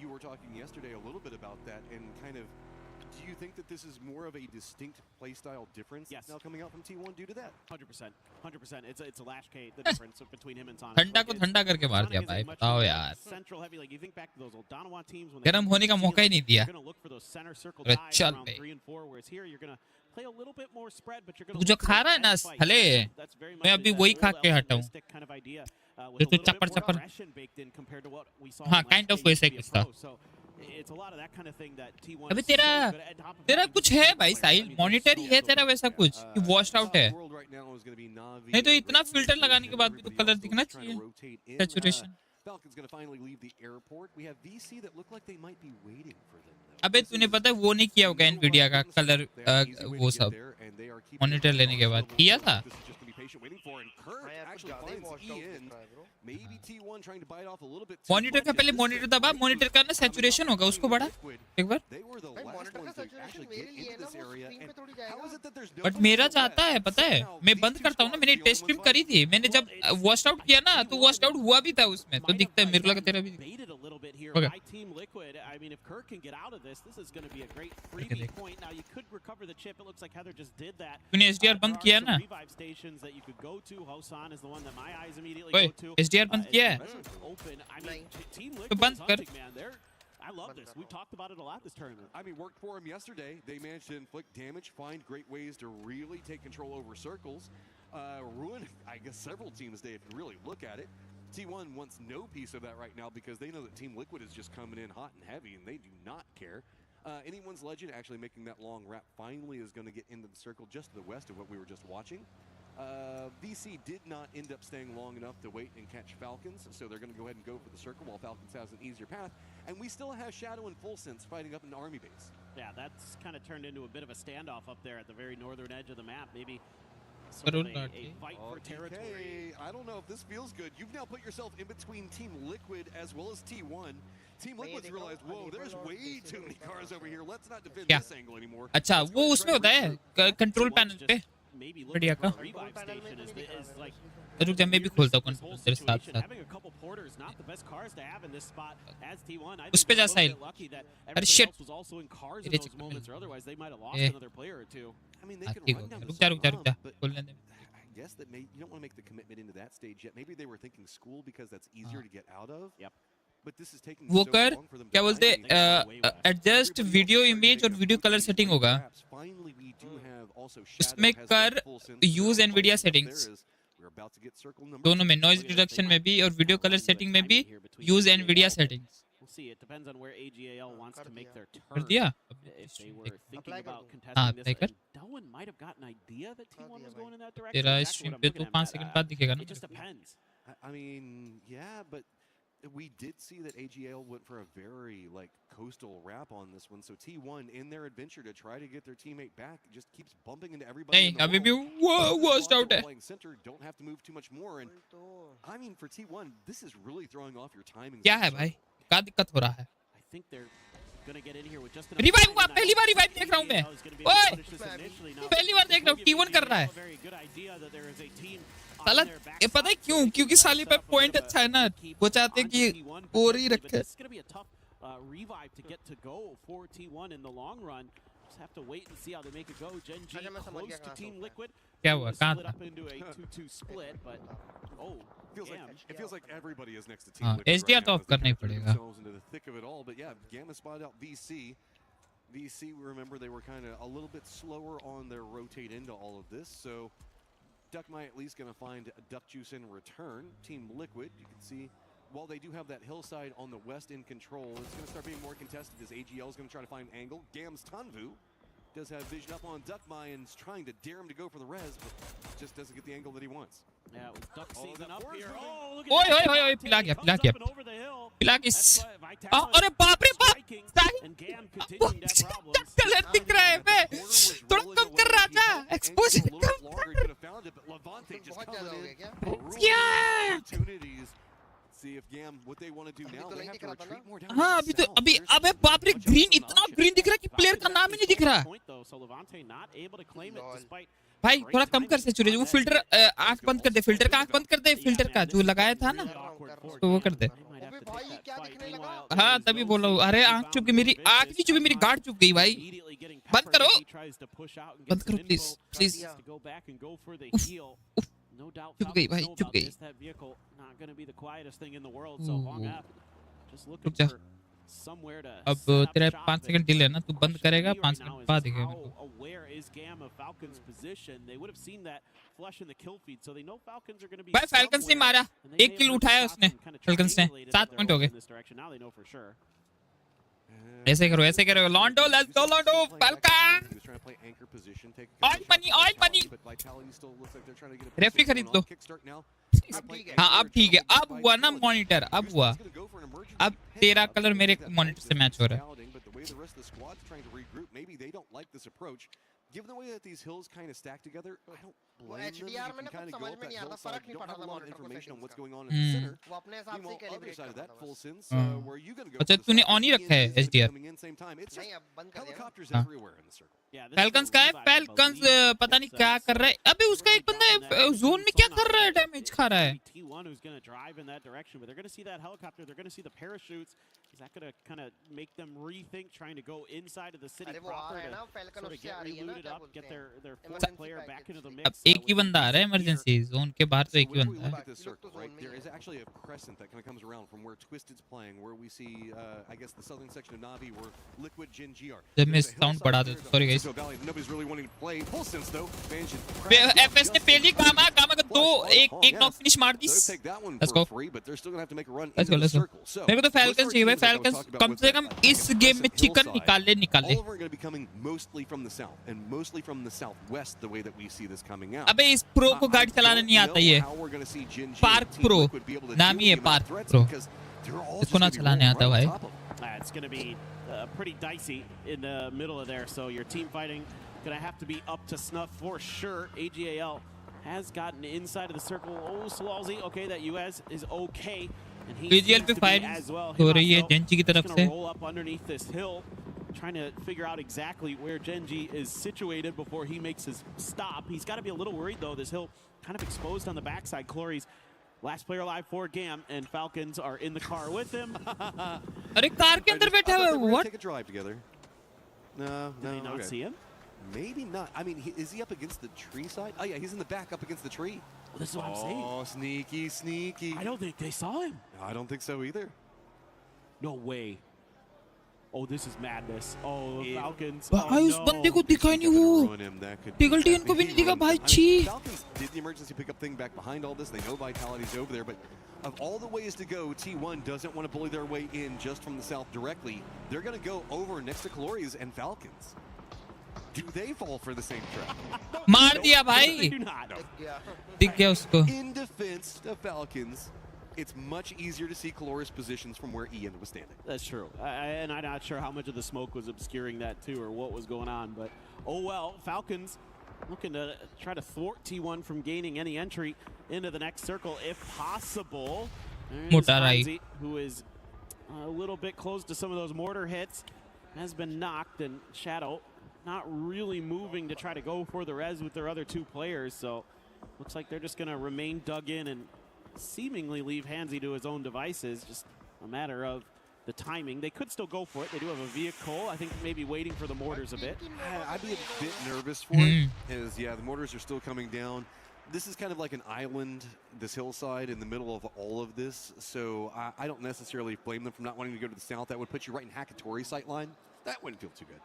You were talking yesterday a little bit about that, and kind of. Do you think that this is more of a distinct playstyle difference now coming out from T1 due to that? 100%. It's a lash K, the difference between him and Sonic. ठंडा को ठंडा करके मार दिया भाई. बताओ यार. Central heavy, like you think back to those old Donovan teams when गर्म होने का मौका ही नहीं दिया. You're going to look for those center circle dives around 3 and 4, whereas here you're going to play a little bit more spread, but you're going to. तू जो खा रहा है ना हले, मैं अभी वही खा के हटा हूँ. जो तू चप्पर हाँ, kind of वैसे कुछ था. It's a lot of that kind of thing that T1 अबे तेरा कुछ है भाई साहिल, मॉनिटर ही है तेरा वैसा कुछ कि वॉश्ड आउट है. नहीं तो इतना फिल्टर लगाने के बाद भी तो कलर दिखना चाहिए, saturation. Falcon's going to finally leave the airport. We have VC that look like they might be waiting for them. अबे तूने पता है वो नहीं किया होगा Nvidia का कलर वो सब मॉनिटर लेने के बाद किया था. मॉनिटर का पहले मॉनिटर दबा, मॉनिटर का ना सैचुरेशन होगा उसको बढ़ा एक बार. बट मेरा जाता है पता है, मैं बंद करता हूँ ना. मैंने टेस्ट स्ट्रीम करी थी, मैंने जब वॉश आउट किया ना तो वॉश आउट हुआ भी था उसमें, तो दिखता है. मेरे को लगा तेरा भी. By Team Liquid, I mean, if Kirk can get out of this, this is going to be a great freebie point. Now you could recover the chip. It looks like Heather just did that. तूने SDR बंद किया ना? Revive stations that you could go to. Hosan is the one that my eyes immediately go to. SDR बंद किया है? Open. I mean, Team तो Liquid बंद is कर. hunting, man. I love this. We talked about it a lot this tournament. I mean, worked for them yesterday. They managed to inflict damage, find great ways to really take control over circles, ruin, I guess, several teams today if you really look at it. T1 wants no piece of that right now because they know that Team Liquid is just coming in hot and heavy, and they do not care. Anyone's Legend actually making that long wrap finally is going to get into the circle just to the west of what we were just watching. VC did not end up staying long enough to wait and catch Falcons, so they're going to go ahead and go for the circle while Falcons has an easier path. And we still have Shadow and Full Sense fighting up in the Army base. Yeah, that's kind of turned into a bit of a standoff up there at the very northern edge of the map. Maybe sort of a fight for territory. I don't know if this feels good. You've now put yourself in between Team Liquid as well as T1. Team Liquid's realized, whoa, there's way too many cars over here. Let's not defend this angle anymore. अच्छा वो उसमें होता है control panel पे बढ़िया का रुक जा मैं भी खोलता हूँ कंट्रोल तेरे साथ साथ उस पे जा साहिल अरे शिट तेरे रुक जा खोलने दे Guess that you don't want to make the commitment into that stage yet. Maybe they were thinking school because that's easier to get out of. Yep. But this is taking वो so कर long for them क्या बोलते adjust video image और video colour setting होगा उसमें कर use Nvidia settings दोनों में नॉइज रिडक्शन में भी और वीडियो कलर सेटिंग में भी यूज एनवीडिया सेटिंग्स कर दिया हाँ अप्लाई कर तेरा स्ट्रीम पे तो 5 सेकंड बाद दिखेगा ना I mean, yeah, but we did see that AGL went for a very coastal wrap on this one. So T1 in their adventure to try to get their teammate back just keeps bumping into everybody. Hey, अभी भी worst out है. Center don't have to move too much more. And I mean, for T1, this is really throwing off your timing. क्या है भाई? क्या दिक्कत हो रहा है? I think they're gonna get in here with just revive हुआ पहली बार रिवाइव देख रहा हूँ मैं. ओए पहली बार देख रहा हूँ T1 कर रहा है. साला ये पता है क्यों? क्योंकि साले पे पॉइंट अच्छा है ना. वो चाहते कि और ही रखे. Revive to get to go for T1 in the long run. Just have to wait and see how they make it go. Gen G close to Team Liquid. क्या हुआ? कहाँ था? Up into a 2-2 split, but it feels like everybody is next to Team Liquid. HDR तो of करना ही पड़ेगा. Into the thick of it all, but yeah, Gamma spotted out VC. VC, we remember they were kind of a little bit slower on their rotate into all of this, so Duckmy at least going to find Duck Juice in return. Team Liquid, you can see, while they do have that hillside on the west in control, it's going to start being more contested as AGL is going to try to find an angle. Gam's Tanvu does have vision up on Duckmy and is trying to dare him to go for the res, but just doesn't get the angle that he wants. Yeah, with Duck season up here. ओए पिला गया पिला किस अरे बाप रे बाप colour दिख रहा है बे थोड़ा कम कर रहा था एक्सपोजर कम क्या हाँ अभी तो अबे बाप रे ग्रीन इतना ग्रीन दिख रहा है कि प्लेयर का नाम ही नहीं दिख रहा भाई थोड़ा कम कर सैचुरेशन वो फिल्टर आंख बंद कर दे फिल्टर का आंख बंद कर दे फिल्टर का जो लगाया था ना तो वो कर दे हाँ तभी बोला अरे आंख चुप गई मेरी आंख नहीं चुप मेरी गार्ड चुप गई भाई बंद करो प्लीज प्लीज चुप गई भाई चुप गई रुक जा अब तेरा 5 सेकंड डिले है ना तू बंद करेगा 5 सेकंड बाद दिखेगा मेरे को भाई फैल्कन्स ने मारा 1 किल उठाया उसने फैल्कन्स ने 7 पॉइंट हो गए ऐसे करो Lando let's go Lando falcon oil money referee खरीद लो हाँ अब ठीक है अब हुआ ना मॉनिटर अब हुआ अब तेरा कलर मेरे मॉनिटर से मैच हो रहा है Given the way that these hills kind of stack together, I don't blame them. You can kind of go up that hillside. You don't have a lot of information on what's going on in the center. Meanwhile, other side of that, Full Sense, where are you going to go? अच्छा तूने on ही रखा है HDR helicopters everywhere in the circle. Falcons का है falcons पता नहीं क्या कर रहा है अबे उसका एक बंदा जोन में क्या कर रहा है डैमेज खा रहा है T1 who's going to drive in that direction but they're going to see that helicopter they're going to see the parachutes is that going to kind of make them rethink trying to go inside of the city proper to sort of get relooted up get their fourth player back into the mix अब एक ही बंदा आ रहा है emergency zone के बाहर तो एक ही बंदा है there is actually a crescent that kind of comes around from where Twisted's playing where we see I guess the southern section of Navi where Liquid Gen G are जब मैं sound बढ़ा दूं sorry guys So Valley, nobody's really wanting to play. Full sense though. FS ने पहली gamma का दो एक knock finish मार दी. Let's go. Let's go. मेरे को तो Falcons चाहिए भाई. Falcons कम से कम इस गेम में चिकन निकाले. All of them are going to be coming mostly from the south and mostly from the southwest the way that we see this coming out. अबे इस प्रो को गाड़ी चलाना नहीं आता ये. Park Pro नाम ही है Park Pro. इसको ना चलाने आता भाई. It's going to be pretty dicey in the middle of there, so your team fighting going to have to be up to snuff for sure. AGAL has gotten inside of the circle. Oh, Swalzy, okay, that US is okay. And he AGL पे fire हो रही है Gen Z की तरफ से. Roll up underneath this hill, trying to figure out exactly where Genji is situated before he makes his stop. He's got to be a little worried though. This hill kind of exposed on the backside. Clory's last player alive for GAM, and Falcons are in the car with him. अरे car के अंदर बैठा हुआ है. What? Take a drive together. No. Did they not see him? Maybe not. I mean, is he up against the tree side? Oh yeah, he's in the back up against the tree. Well, this is what I'm saying. Oh, sneaky. I don't think they saw him. I don't think so either. No way. Oh, this is madness. Oh, Falcons. भाई उस बंदे को दिखाई नहीं वो. टिगल्टी इनको भी नहीं दिखा भाई. छी. Falcons did the emergency pickup thing back behind all this. They know Vitality's over there, but of all the ways to go, T1 doesn't want to bully their way in just from the south directly. They're going to go over next to Calories and Falcons. Do they fall for the same trap? मार दिया भाई. दिख गया उसको. In defense of Falcons, it's much easier to see Caloris positions from where Ian was standing. That's true. And I'm not sure how much of the smoke was obscuring that too, or what was going on. But oh well, Falcons looking to try to thwart T1 from gaining any entry into the next circle if possible. There's who is a little bit close to some of those mortar hits, has been knocked, and Shadow not really moving to try to go for the res with their other two players. So looks like they're just going to remain dug in and seemingly leave Hansi to his own devices. Just a matter of the timing. They could still go for it. They do have a vehicle. I think maybe waiting for the mortars a bit. I'd be a bit nervous for it, as yeah, the mortars are still coming down. This is kind of like an island, this hillside in the middle of all of this. So I don't necessarily blame them for not wanting to go to the south. That would put you right in Hakatori's sight line. That wouldn't feel too good.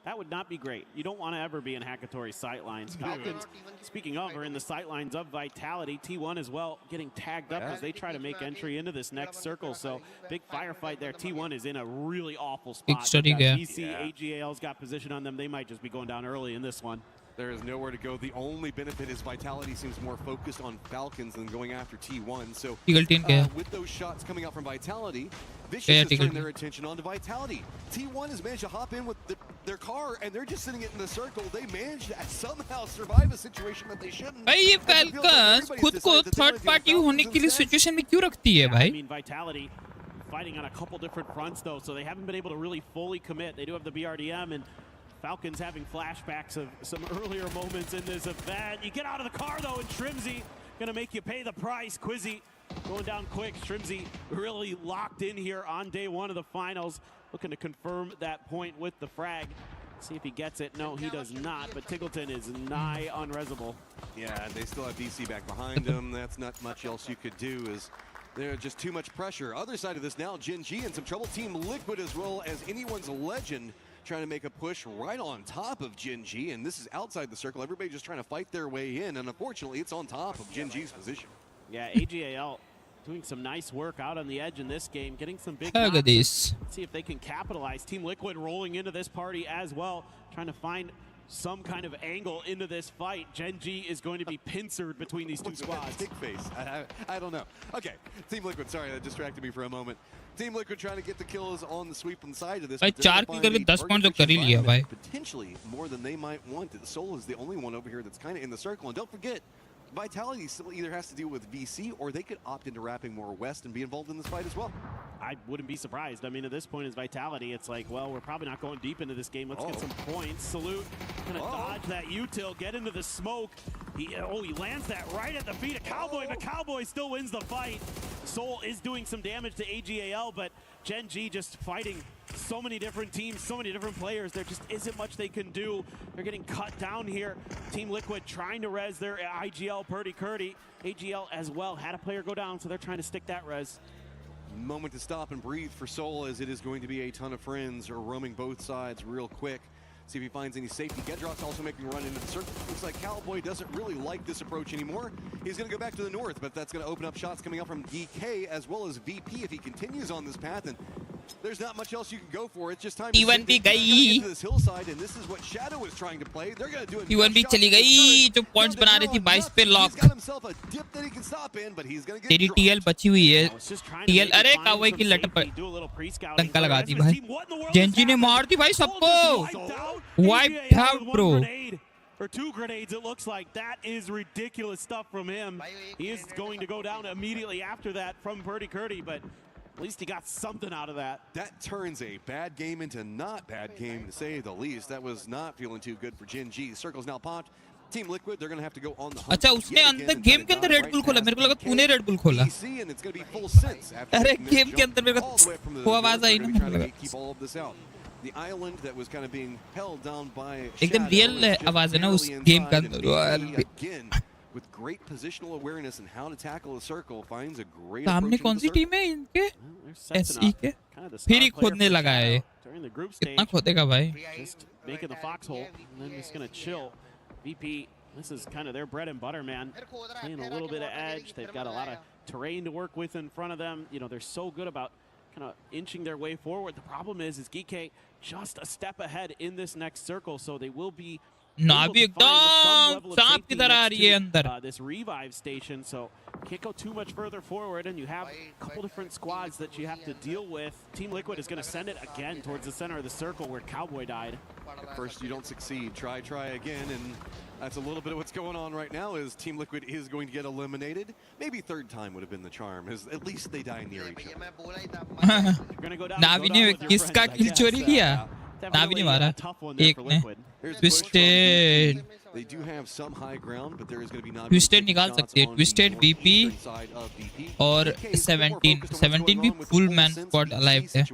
That would not be great. You don't want to ever be in Hakatori's sightlines. Falcons, speaking of, are in the sightlines of Vitality. T1 as well getting tagged up as they try to make entry into this next circle. So big firefight there. T1 is in a really awful spot. BC, AGAL's got position on them. They might just be going down early in this one. There is nowhere to go. The only benefit is Vitality seems more focused on Falcons than going after T1. So with those shots coming out from Vitality, Vicious has turned their attention onto Vitality. T1 has managed to hop in with their car, and they're just sitting it in the circle. They managed to somehow survive a situation that they shouldn't. भाई ये Falcons खुद को third party होने के लिए situation में क्यों रखती है भाई? I mean, Vitality fighting on a couple different fronts though, so they haven't been able to really fully commit. They do have the BRDM, and Falcons having flashbacks of some earlier moments in this event. You get out of the car though, and Shrimzy gonna make you pay the price. Quizzy going down quick. Shrimzy really locked in here on day one of the finals, looking to confirm that point with the frag. See if he gets it. No, he does not, but Tiggleton is nigh unresable. Yeah, they still have DC back behind him. That's not much else you could do, as there's just too much pressure. Other side of this now, Gen G in some trouble. Team Liquid as well as anyone's legend trying to make a push right on top of Gen G, and this is outside the circle. Everybody just trying to fight their way in, and unfortunately it's on top of Gen G's position. Yeah, AGAL doing some nice work out on the edge in this game, getting some big Look at this. Let's see if they can capitalize. Team Liquid rolling into this party as well, trying to find some kind of angle into this fight. Gen G is going to be pincered between these two squads. Big face. I don't know. Okay, Team Liquid, sorry, that distracted me for a moment. Team Liquid trying to get the kills on the sweep inside of this. भाई 4 किल करके 10 point तो कर ही लिया भाई. Potentially more than they might want. The Soul is the only one over here that's kind of in the circle, and don't forget, Vitality still either has to deal with VC, or they could opt into wrapping more west and be involved in this fight as well. I wouldn't be surprised. I mean, at this point as Vitality, it's like, well, we're probably not going deep into this game. Let's get some points. Salute gonna dodge that util, get into the smoke. He lands that right at the feet of Cowboy, but Cowboy still wins the fight. Soul is doing some damage to AGAL, but Gen G just fighting so many different teams, so many different players. There just isn't much they can do. They're getting cut down here. Team Liquid trying to res their IGL Purdy. AGL as well had a player go down, so they're trying to stick that res. Moment to stop and breathe for Soul, as it is going to be a ton of friends roaming both sides real quick. See if he finds any safety. Gedrock's also making a run into the circle. Looks like Cowboy doesn't really like this approach anymore. He's going to go back to the north, but that's going to open up shots coming up from DK as well as VP if he continues on this path. And there's not much else you can go for. It's just time to get into this hillside, and this is what Shadow is trying to play. They're going to do it. T1 भी चली गई जो points बना रही थी 22 पे lock तेरी TL बची हुई है टीएल अरे कावई की लट पर टंका लगा दी भाई जेंजी ने मार दी भाई सबको wipe out bro or 2 grenades, it looks like. That is ridiculous stuff from him. He is going to go down immediately after that from Purdy Curdy, but at least he got something out of that. That turns a bad game into not bad game, to say the least. That was not feeling too good for Gen G. Circle's now popped. Team Liquid, they're going to have to go on the hunt. अच्छा उसने अंदर game के अंदर red bull खोला मेरे को लगा तूने रेड बुल खोला अरे गेम के अंदर मेरे को वो आवाज आई ना मेरे को लगा The island that was kind of being held down by एकदम रियल आवाज है ना उस गेम का अंदर again with great positional awareness and how to tackle a circle finds a great सामने कौन सी टीम है इनके एसई के फिर ही खोदने लगा है कितना खोदेगा भाई just making the foxhole and then just going to chill. VP, this is kind of their bread and butter, man. Playing a little bit of edge. They've got a lot of terrain to work with in front of them. You know, they're so good about kind of inching their way forward. The problem is GK just a step ahead in this next circle, so they will be नाभी एकदम सांप की तरह आ रही है अंदर this revive station, so can't go too much further forward, and you have a couple different squads that you have to deal with. Team Liquid is going to send it again towards the center of the circle where Cowboy died. At first you don't succeed, try again, and that's a little bit of what's going on right now. Is Team Liquid is going to get eliminated. Maybe third time would have been the charm, is at least they die near each other. नाभी ने किसका किल चोरी किया नाभी ने मारा एक ने twisted They do have some high ground, but there is going to be not twisted निकाल सकती है ट्विस्टेड बीपी और 17 भी फुल मैन स्क्वाड अलाइव है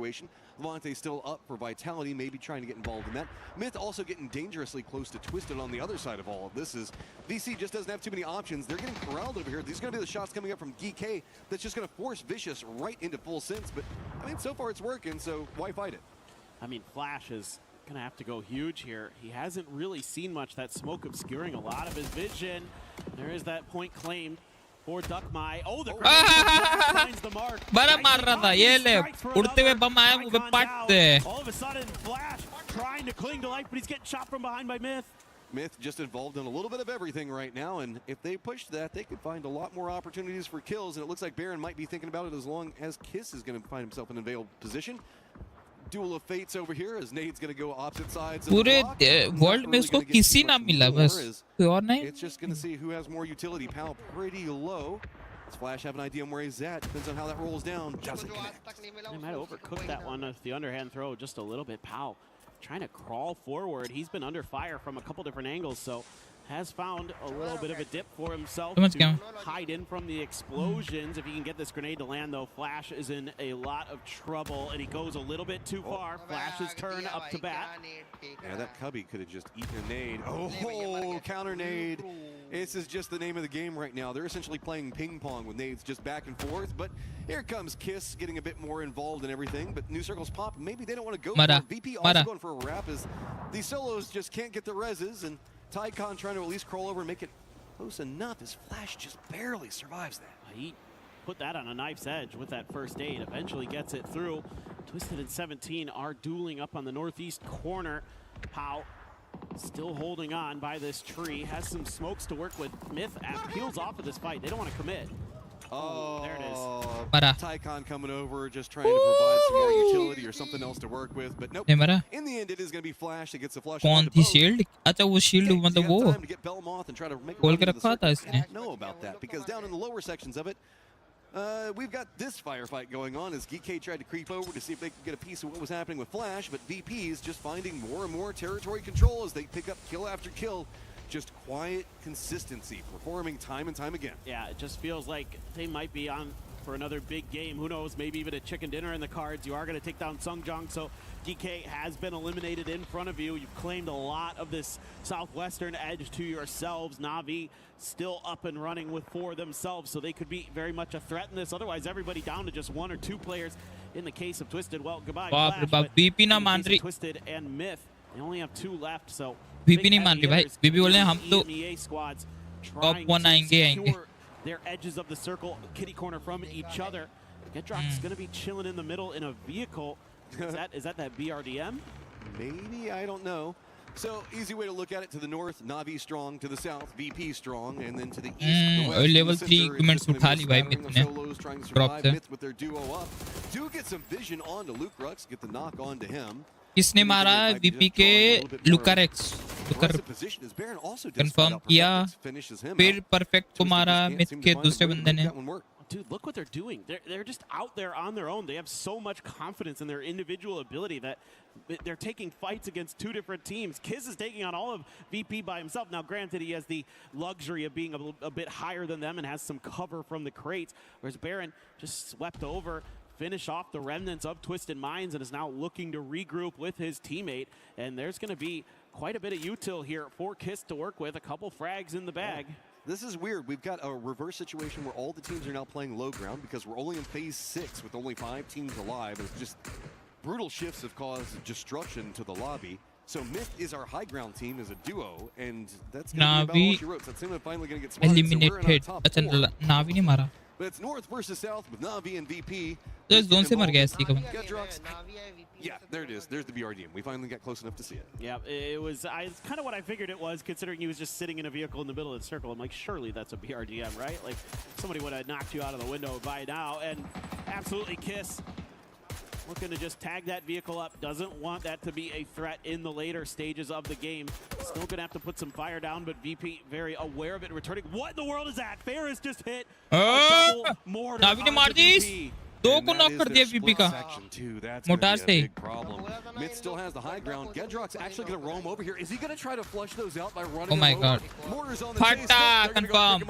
Levante still up for vitality, maybe trying to get involved in that. Myth also getting dangerously close to Twisted on the other side of all of this. Is VC just doesn't have too many options. They're getting corralled over here. These are going to be the shots coming up from GK that's just going to force Vicious right into full sense. But, I mean, so far it's working, so why fight it? I mean, Flash is going to have to go huge here. He hasn't really seen much. That smoke obscuring a lot of his vision. There is that point claimed for Duckmai. Oh, the grenade finds the mark. बड़ा मार रहा था ये ले उड़ते हुए बम आया मुझे पट दे All of a sudden, Flash trying to cling to life, but he's getting shot from behind by Myth. Myth just involved in a little bit of everything right now, and if they push that, they could find a lot more opportunities for kills, and it looks like Baron might be thinking about it as long as Kiss is going to find himself in a veiled position. Duel of Fates over here as Nade's going to go opposite sides of the block. पूरे world में उसको किसी ना मिला बस कोई और नहीं It's just going to see who has more utility. Pal pretty low. Does Flash have an idea on where he's at? Depends on how that rolls down. Doesn't connect. They might have overcooked that one with the underhand throw just a little bit. Pal trying to crawl forward. He's been under fire from a couple different angles, so has found a little bit of a dip for himself to hide in from the explosions. If he can get this grenade to land, though, Flash is in a lot of trouble, and he goes a little bit too far. Flash's turn up to bat. Yeah, that Cubby could have just eaten a nade. Oh, counter nade. This is just the name of the game right now. They're essentially playing ping pong with nades just back and forth, but here comes Kiss getting a bit more involved in everything, but new circles pop. Maybe they don't want to go for it. VP also going for a wrap as these solos just can't get the reses, and Tycon trying to at least crawl over and make it close enough as Flash just barely survives that. He put that on a knife's edge with that first aid, eventually gets it through. Twisted and 17 are dueling up on the northeast corner. Pau still holding on by this tree, has some smokes to work with. Myth peels off of this fight. They don't want to commit. Oh, there it is. Tycon coming over, just trying to provide some more utility or something else to work with, but nope. In the end, it is going to be Flash that gets the flush. कौन थी shield अच्छा वो shield मतलब वो खोल के रखा था इसने know about that because down in the lower sections of it, we've got this firefight going on as GK tried to creep over to see if they could get a piece of what was happening with Flash, but VP is just finding more and more territory control as they pick up kill after kill. Just quiet consistency, performing time and time again. Yeah, it just feels like they might be on for another big game. Who knows, maybe even a chicken dinner in the cards. You are going to take down Sungjong, so DK has been eliminated in front of you. You've claimed a lot of this southwestern edge to yourselves. Na'Vi still up and running with 4 themselves, so they could be very much a threat in this. Otherwise, everybody down to just 1 or 2 players in the case of Twisted. Well, goodbye, Flash, but BP na मान रही Twisted and Myth, They only have 2 left, so VP नहीं मान रही भाई. VP बोल रहे हैं हम तो EMEA squads top 1 आएंगे. Their edges of the circle, kitty corner from each other. Gedrox is going to be chilling in the middle in a vehicle. Is that BRDM? Maybe, I don't know. So easy way to look at it: to the north, Na'Vi strong; to the south, VP strong; and then to the east, the west, level the 3 center, equipments it's just उठा gonna Lee be भाई scattering myth of ने. solos, trying to Drop survive. से. Myth with their duo up. Do get some vision on to Luke Rux, get the knock on to him. किसने मारा VP के लुकारेक्स confirm किया फिर perfect को मारा मिथ के दूसरे बंदे ने. Dude, look what they're doing. They're just out there on their own. They have so much confidence in their individual ability that they're taking fights against 2 different teams. Kiz is taking on all of VP by himself. Now, granted, he has the luxury of being a bit higher than them and has some cover from the crates, whereas Baron just swept over, finish off the remnants of Twisted Minds, and is now looking to regroup with his teammate. And there's going to be quite a bit of util here for Kiss to work with. A couple frags in the bag. This is weird. We've got a reverse situation where all the teams are now playing low ground because we're only in phase 6 with only 5 teams alive. It's just brutal shifts have caused destruction to the lobby. So Myth is our high ground team as a duo, and that's going to be about all she wrote. So that's finally going to get spotted. Eliminated. अच्छा Na'Vi ने मारा. But it's north versus south with Na'Vi and VP. तो zone से मर गया इसलिए कब. Yeah, there it is. There's the BRDM. We finally got close enough to see it. Yeah, it's kind of what I figured it was, considering he was just sitting in a vehicle in the middle of the circle. I'm like, surely that's a BRDM, right? Like, somebody would have knocked you out of the window by now. And absolutely Kiss looking to just tag that vehicle up. Doesn't want that to be a threat in the later stages of the game. Still going to have to put some fire down, but VP very aware of it, returning. What in the world is that? Ferris just hit a double mortar Na'Vi ने मार दी. 2 को knock कर दिया VP का. Motor से. Myth still has the high ground. Gedrox actually going to roam over here. Is he going to try to flush those out by running? Oh my god. Fata confirm.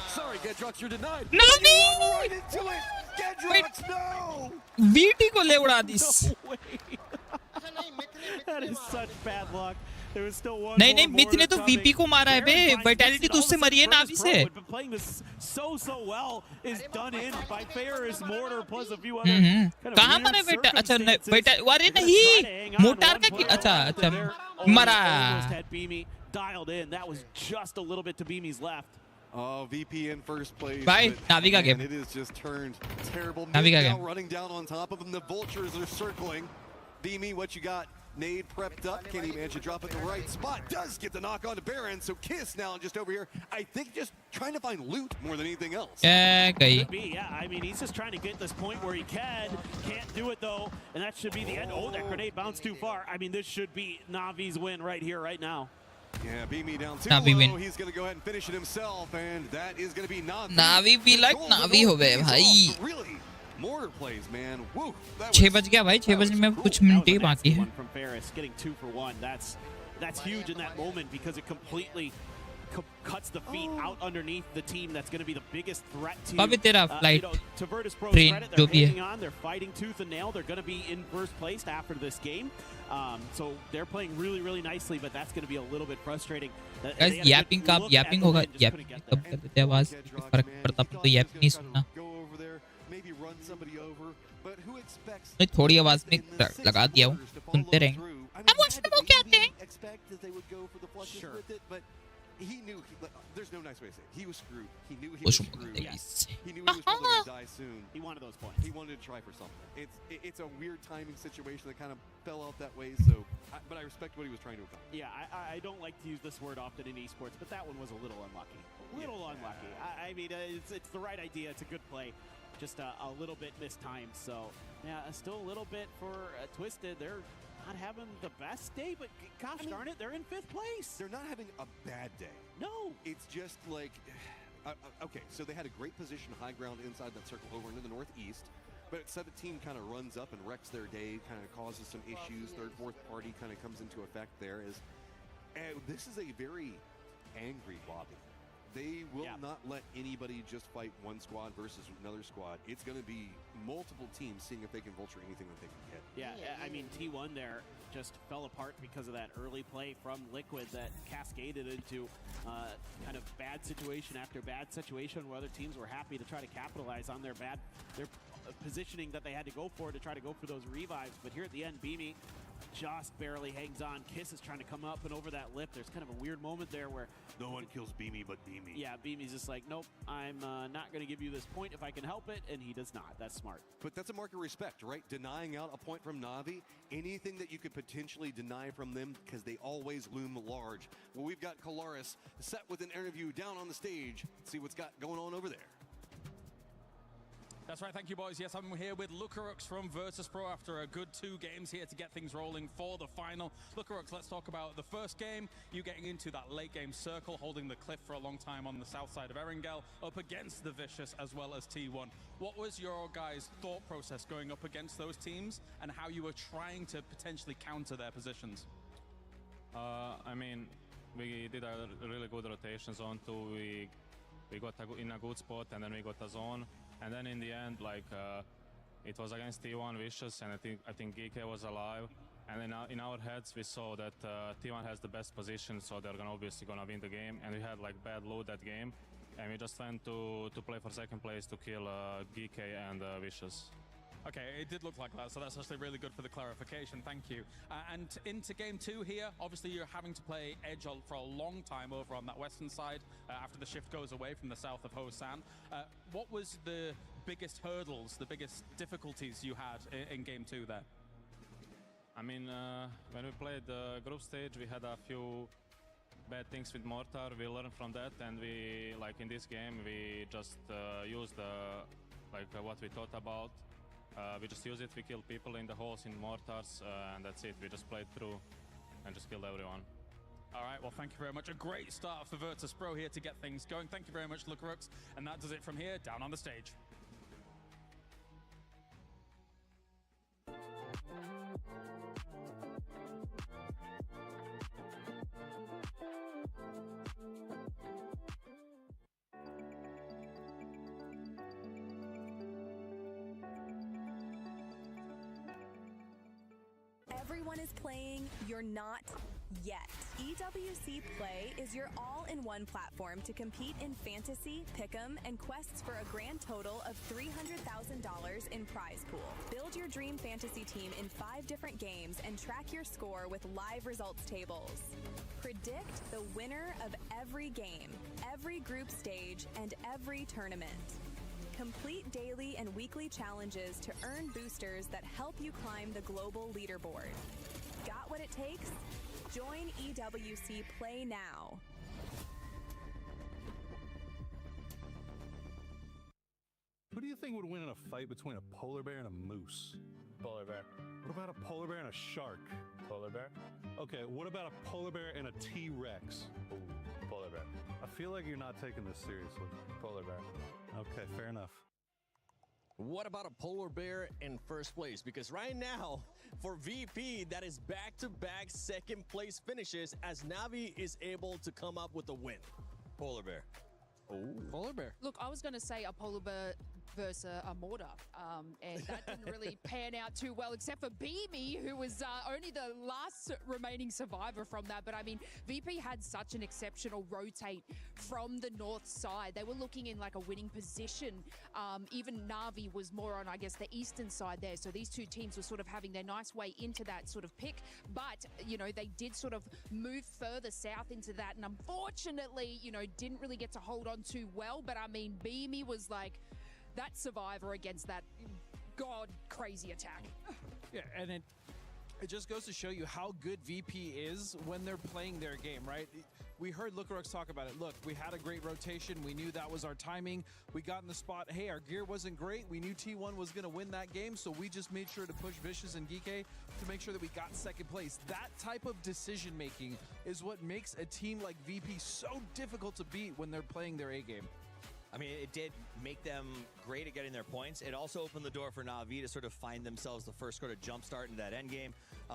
Sorry, Gedrox, you're denied. Na'Vi. Right into it. Gedrox, no. VT को ले उड़ा दी. That is such bad luck. There was still one. नहीं myth ने तो VP को मारा है बे. Vitality तो उससे मरी है Na'Vi से. Playing this so well is done in by Ferris mortar plus a few other. कहाँ मरा बेटा? अच्छा अरे नहीं मोटार का अच्छा मरा. Beamy dialed in. That was just a little bit to Beamy's left. Oh, VP in first place. Bye. Na'Vi का game. It is just turned terrible. Na'Vi का game. Running down on top of them. The vultures are circling. Beamy, what you got? Nade prepped up. Can't even manage to drop it in the right spot. Does get the knock on to Baron. So Kiss now just over here. I think just trying to find loot more than anything else. Could be, yeah. I mean, he's just trying to get this point where he can. Can't do it though. And that should be the end. Oh, that grenade bounced too far. I mean, this should be Navi's win right here, right now. Yeah, Beamy down too Na'Vi low. win. He's going to go ahead and finish it himself. And that is going to be Na'Vi. Na'Vi be like Na'Vi हो गए भाई. Really? Mortar plays, man. Woo. 6 बज गया भाई. 6 बजने में कुछ minute ही बाकी है. From Ferris getting 2 for 1. That's huge in that moment because it completely cuts the feet out underneath the team that's going to be the biggest threat to अभी तेरा flight to Virtus Pro's train credit, जो they're भी hanging है. on, they're fighting tooth and nail. They're going to be in first place after this game. So they're playing really nicely, but that's going to be a little bit frustrating. Guys, yapping होगा. Yapping कब कर देते हैं आवाज. फर्क पड़ता पर तो yapping नहीं सुनना. Maybe run somebody over, but who expects? नहीं थोड़ी आवाज में लगा दिया हूँ. सुनते रहेंगे. अब उसमें वो क्या आते हैं? Expect that they would go for the flushes with it, but he knew. There's no nice way to say it. He was screwed. He knew he was screwed. Yes. He knew he was probably going to die soon. He wanted those points. He wanted to try for something. It's a weird timing situation that kind of fell out that way. So, but I respect what he was trying to accomplish. Yeah, I don't like to use this word often in esports, but that one was a little unlucky. Unlucky. I mean, it's the right idea. It's a good play. Just a little bit mistimed. So, yeah, still a little bit for Twisted. They're not having the best day, but gosh darn it, they're in 5th place. They're not having a bad day. No. It's just like, okay, so they had a great position, high ground inside that circle over into the northeast. But 17 kind of runs up and wrecks their day, kind of causes some issues. Third, fourth party kind of comes into effect there. This is a very angry lobby. They will not let anybody just fight one squad versus another squad. It's going to be multiple teams seeing if they can vulture anything that they can get. Yeah, I mean, T1 there just fell apart because of that early play from Liquid that cascaded into kind of bad situation after bad situation where other teams were happy to try to capitalize on their positioning that they had to go for to try to go for those revives. But here at the end, Beamy just barely hangs on. Kiss is trying to come up and over that lip. There's kind of a weird moment there where no one kills Beamy but Beamy. Yeah, Beamy's just like, nope, I'm not going to give you this point if I can help it, and he does not. That's smart. But that's a mark of respect, right? Denying out a point from Na'Vi, anything that you could potentially deny from them, because they always loom large. Well, we've got Kalaris set with an interview down on the stage. Let's see what's got going on over there. That's right, thank you, boys. Yes, I'm here with Lucarux from Virtus.pro after a good 2 games here to get things rolling for the final. Lucarux, let's talk about the first game. You getting into that late game circle, holding the cliff for a long time on the south side of Erangel, up against the Vicious as well as T1. What was your guys' thought process going up against those teams and how you were trying to potentially counter their positions? I mean, we did a really good rotation zone too. We got in a good spot and then we got a zone. And then in the end, like it was against T1 Vicious, and I think GK was alive. And in our heads, we saw that T1 has the best position, so they're obviously gonna win the game. And we had like bad load that game, and we just went to play for second place to kill GK and Vicious. Okay, it did look like that, so that's actually really good for the clarification. Thank you. And into game 2 here, obviously you're having to play Edge for a long time over on that western side after the shift goes away from the south of Hosan. What was the biggest hurdles, the biggest difficulties you had in game 2 there? I mean, when we played the group stage, we had a few bad things with Mortar. We learned from that, and we, like in this game, we just used what we thought about. We just used it, we killed people in the holes in mortars, and that's it. We just played through and just killed everyone. All right, well, thank you very much. A great start for Virtus.pro here to get things going. Thank you very much, Lucarux. And that does it from here, down on the stage. Everyone is playing, you're not yet. EWC Play is your all-in-one platform to compete in fantasy, pick'em, and quests for a grand total of $300,000 in prize pool. Build your dream fantasy team in 5 different games and track your score with live results tables. Predict the winner of every game, every group stage, and every tournament. Complete daily and weekly challenges to earn boosters that help you climb the global leaderboard. Got what it takes? Join EWC Play now. Who do you think would win in a fight between a polar bear and a moose? Polar bear. What about a polar bear and a shark? Polar bear. Okay, what about a polar bear and a T-Rex? Ooh, polar bear. I feel like you're not taking this seriously. Polar bear. Okay, fair enough. What about a polar bear in first place? Because right now, for VP, that is back-to-back second place finishes as Navi is able to come up with a win. Polar bear. Oh, polar bear. Look, I was going to say a polar bear versus a mortar, and that didn't really pan out too well, except for Beamy, who was only the last remaining survivor from that. But I mean, VP had such an exceptional rotate from the north side. They were looking in like a winning position. Even Na'Vi was more on, I guess, the eastern side there. So these two teams were sort of having their nice way into that sort of pick. But, you know, they did sort of move further south into that. And unfortunately, you know, didn't really get to hold on too well. But I mean, Beamy was like that survivor against that god crazy attack. Yeah, and it just goes to show you how good VP is when they're playing their game, right? We heard Lucarux talk about it. Look, we had a great rotation. We knew that was our timing. We got in the spot. Hey, our gear wasn't great. We knew T1 was going to win that game, so we just made sure to push Vicious and Geeke to make sure that we got second place. That type of decision-making is what makes a team like VP so difficult to beat when they're playing their A game. I mean, it did make them great at getting their points. It also opened the door for Na'Vi to sort of find themselves the first sort of jump start into that end game,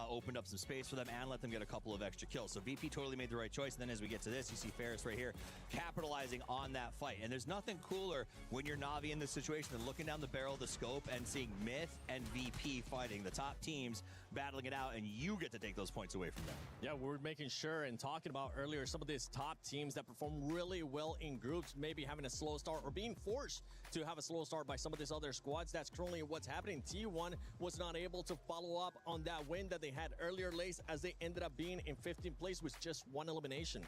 opened up some space for them and let them get a couple of extra kills. So VP totally made the right choice. And then as we get to this, you see Ferris right here capitalizing on that fight. And there's nothing cooler when you're Na'Vi in this situation than looking down the barrel of the scope and seeing Myth and VP fighting the top teams battling it out, and you get to take those points away from them. Yeah, we're making sure and talking about earlier some of these top teams that perform really well in groups, maybe having a slow start or being forced to have a slow start by some of these other squads. That's currently what's happening. T1 was not able to follow up on that win that they had earlier, Lace, as they ended up being in 15th place with just one elimination.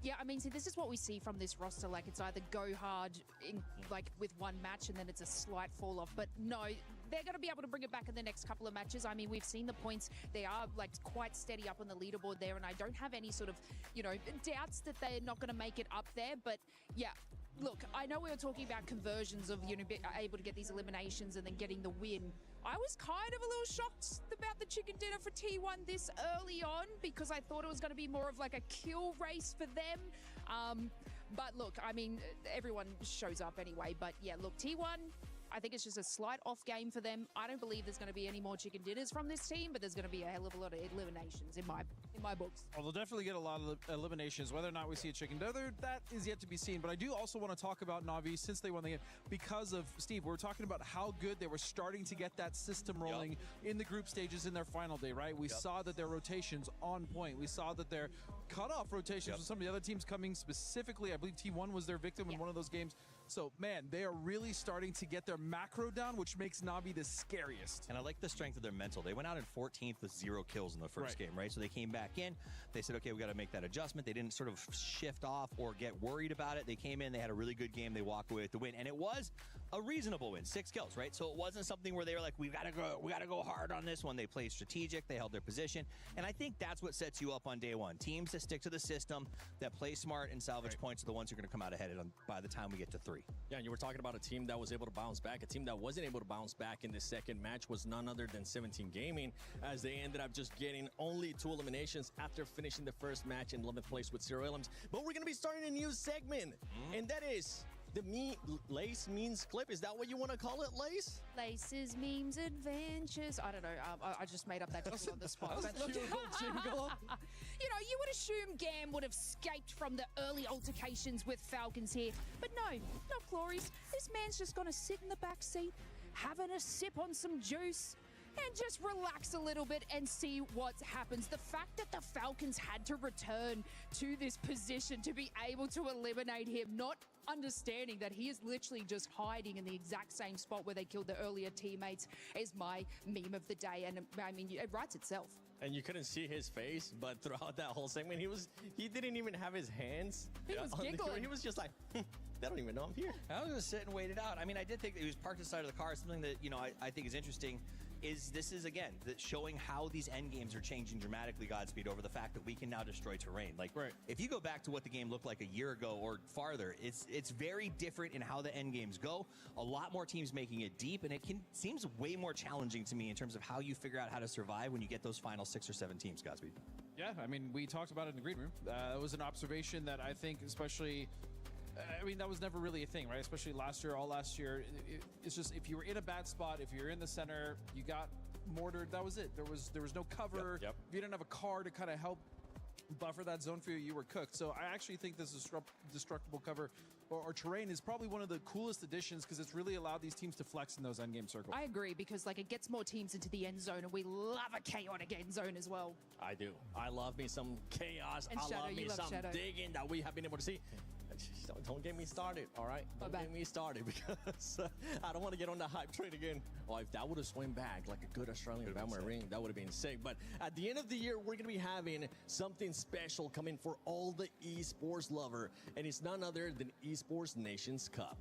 Yeah, I mean, see, this is what we see from this roster. Like, it's either go hard in, like, with one match and then it's a slight fall off. But no, they're going to be able to bring it back in the next couple of matches. I mean, we've seen the points. They are, like, quite steady up on the leaderboard there. And I don't have any sort of, you know, doubts that they're not going to make it up there. But, yeah, look, I know we were talking about conversions of, you know, being able to get these eliminations and then getting the win. I was kind of a little shocked about the chicken dinner for T1 this early on because I thought it was going to be more of like a kill race for them. But look, I mean, everyone shows up anyway. But yeah, look, T1, I think it's just a slight off game for them. I don't believe there's going to be any more chicken dinners from this team, but there's going to be a hell of a lot of eliminations in my books. Well, they'll definitely get a lot of eliminations. Whether or not we see a chicken dinner, that is yet to be seen. But I do also want to talk about Na'Vi since they won the game because of Steve. We're talking about how good they were starting to get that system rolling in the group stages in their final day, right? We saw that their rotations on point. We saw that their cutoff rotations with some of the other teams coming specifically. I believe T1 was their victim in one of those games. So, man, they are really starting to get their macro down, which makes Na'Vi the scariest. And I like the strength of their mental. They went out in 14th with 0 kills in the first game, right? So they came back in. They said, okay, we got to make that adjustment. They didn't sort of shift off or get worried about it. They came in. They had a really good game. They walked away with the win. And it was a reasonable win, 6 kills, right? So it wasn't something where they were like, we got to go hard on this one. They played strategic. They held their position. And I think that's what sets you up on day one. Teams that stick to the system, that play smart and salvage points are the ones who are going to come out ahead by the time we get to 3. Yeah, and you were talking about a team that was able to bounce back. A team that wasn't able to bounce back in the second match was none other than 17 Gaming, as they ended up just getting only 2 eliminations after finishing the first match in 11th place with 0 elims. But we're going to be starting a new segment, and that is the Lace Memes Clip. Is that what you want to call it, Lace? Lace's Memes Adventures. I don't know. I just made up that jingle on the spot. That was a cute little jingle. You know, you would assume Gam would have escaped from the early altercations with Falcons here. But no, not Glories. This man's just going to sit in the back seat, having a sip on some juice, and just relax a little bit and see what happens. The fact that the Falcons had to return to this position to be able to eliminate him, not understanding that he is literally just hiding in the exact same spot where they killed the earlier teammates, is my meme of the day. And I mean, it writes itself. And you couldn't see his face, but throughout that whole segment, he didn't even have his hands. He was giggling. He was just like, they don't even know I'm here. I was going to sit and wait it out. I mean, I did think that he was parked inside of the car. Something that, you know, I think is interesting is this is, again, showing how these end games are changing dramatically, Godspeed, over the fact that we can now destroy terrain. Like, if you go back to what the game looked like a year ago or farther, it's very different in how the end games go. A lot more teams making it deep, and it seems way more challenging to me in terms of how you figure out how to survive when you get those final 6 or 7 teams, Godspeed. Yeah, I mean, we talked about it in the green room. It was an observation that I think, especially, I mean, that was never really a thing, right? Especially last year, all last year. It's just if you were in a bad spot, if you're in the center, you got mortared, that was it. There was no cover. If you didn't have a car to kind of help buffer that zone for you, you were cooked. So I actually think this destructible cover or terrain is probably one of the coolest additions because it's really allowed these teams to flex in those endgame circles. I agree, because like it gets more teams into the end zone, and we love a chaotic end zone as well. I do. I love me some chaos. And I Shadow, love me some Shadow. digging that we have been able to see. Don't get me started, all right? Don't get me started, because I don't want to get on the hype train again. Oh, if that would have swung back like a good Australian Bama ring, that would have been sick. But at the end of the year, we're going to be having something special coming for all the esports lover, and it's none other than Esports Nations Cup.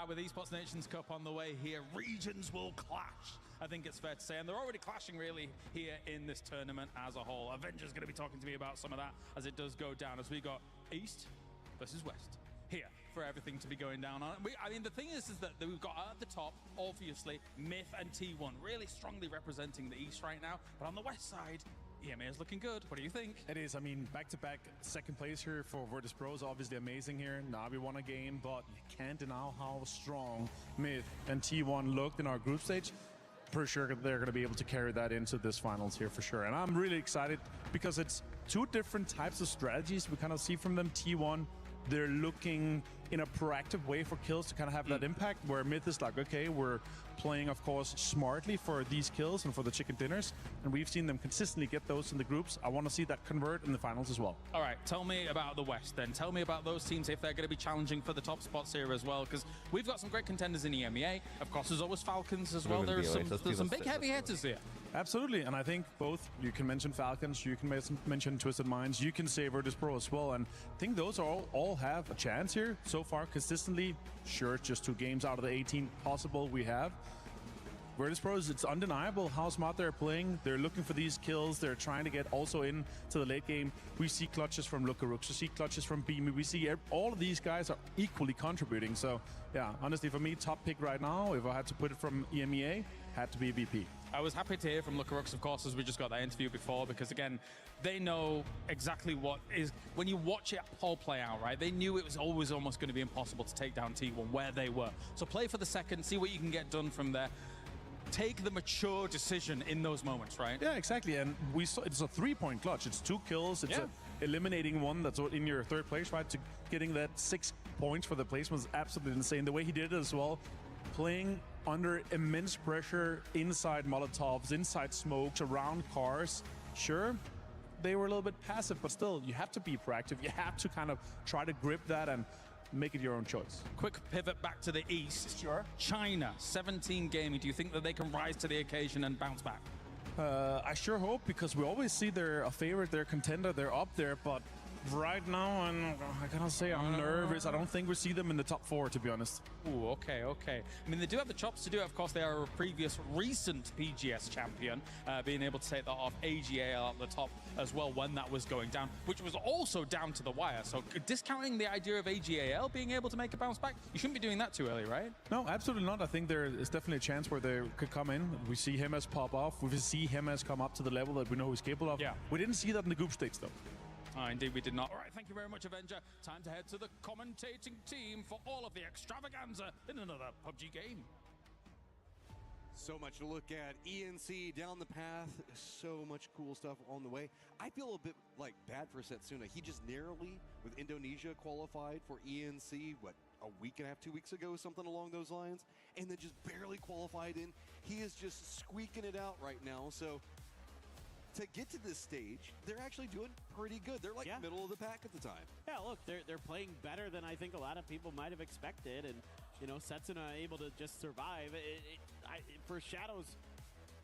With Esports Nations Cup on the way here, regions will clash. I think it's fair to say, and they're already clashing really here in this tournament as a whole. Avenger's going to be talking to me about some of that as it does go down, as we got East versus West here for for everything to be going down on. I mean, the thing is that we've got at the top, obviously, Myth and T1 really strongly representing the East right now. But on the West side, EMA is looking good. What do you think? It is. I mean, back-to-back second place here for Virtus Pro is obviously amazing here. Navi won a game, but you can't deny how strong Myth and T1 looked in our group stage. Pretty sure they're going to be able to carry that into this finals here for sure. And I'm really excited because it's two different types of strategies we kind of see from them. T1, they're looking in a proactive way for kills to kind of have that impact, where Myth is like, okay, we're playing, of course, smartly for these kills and for the chicken dinners, and we've seen them consistently get those in the groups. I want to see that convert in the finals as well. All right, tell me about the West then. Tell me about those teams, if they're going to be challenging for the top spots here as well, because we've got some great contenders in EMEA. Of course, there's always Falcons as well. There's some big heavy hitters here. Absolutely, and I think both, you can mention Falcons, you can mention Twisted Minds, you can say Virtus Pro as well, and I think those all have a chance here so far consistently. Sure, it's just 2 games out of the 18 possible we have. Virtus Pros, it's undeniable how smart they're playing. They're looking for these kills. They're trying to get also in to the late game. We see clutches from Lucarux. We see clutches from Beamy. We see all of these guys are equally contributing. So, yeah, honestly, for me, top pick right now, if I had to put it from EMEA, had to be VP. I was happy to hear from Lucarux, of course, as we just got that interview before, because, again, they know exactly what is... When you watch it all play out, right, they knew it was always almost going to be impossible to take down T1 where they were. So play for the second, see what you can get done from there. Take the mature decision in those moments, right? Yeah, exactly. And we saw it's a 3-point clutch. It's 2 kills. It's eliminating one that's in your 3rd place, right? To getting that 6 points for the placement was absolutely insane. The way he did it as well, playing under immense pressure inside Molotovs, inside smokes, around cars. Sure, they were a little bit passive, but still, you have to be proactive. You have to kind of try to grip that and make it your own choice. Quick pivot back to the East. Sure. China, 17 gaming. Do you think that they can rise to the occasion and bounce back? I sure hope, because we always see they're a favorite, they're a contender, they're up there, but right now, I gotta say I'm nervous. I don't think we see them in the top 4, to be honest. Ooh, okay. I mean, they do have the chops to do it. Of course, they are a previous recent PGS champion, being able to take that off AGAL at the top as well when that was going down, which was also down to the wire. So discounting the idea of AGAL being able to make a bounce back, you shouldn't be doing that too early, right? No, absolutely not. I think there is definitely a chance where they could come in. We see him as pop off. We see him as come up to the level that we know he's capable of. Yeah. We didn't see that in the group stage, though. Indeed, we did not. All right, thank you very much, Avenger. Time to head to the commentating team for all of the extravaganza in another PUBG game. So much to look at. ENC down the path. So much cool stuff on the way. I feel a bit like bad for Setsuna. He just narrowly, with Indonesia, qualified for ENC, what, a week and a half, 2 weeks ago, something along those lines, and then just barely qualified in. He is just squeaking it out right now. So to get to this stage, they're actually doing pretty good. They're like middle of the pack at the time. Yeah, look, they're playing better than I think a lot of people might have expected, and you know, Setsuna able to just survive. For Shadow's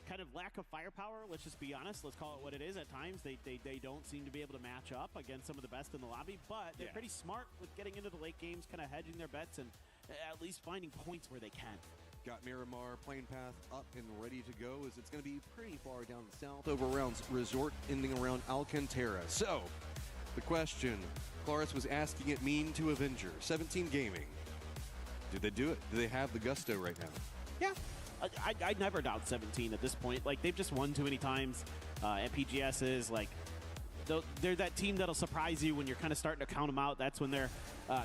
kind of lack of firepower, let's just be honest, let's call it what it is. At times, they don't seem to be able to match up against some of the best in the lobby, but they're pretty smart with getting into the late games, kind of hedging their bets and at least finding points where they can. Got Miramar plane path up and ready to go, as it's going to be pretty far down the south over around Resort, ending around Alcantara. So, the question Claris was asking it mean to Avenger, 17 Gaming. Did they do it? Do they have the gusto right now? Yeah. I'd never doubt 17 at this point. Like, they've just won too many times at PGS's. Like, they're that team that'll surprise you when you're kind of starting to count them out. That's when they're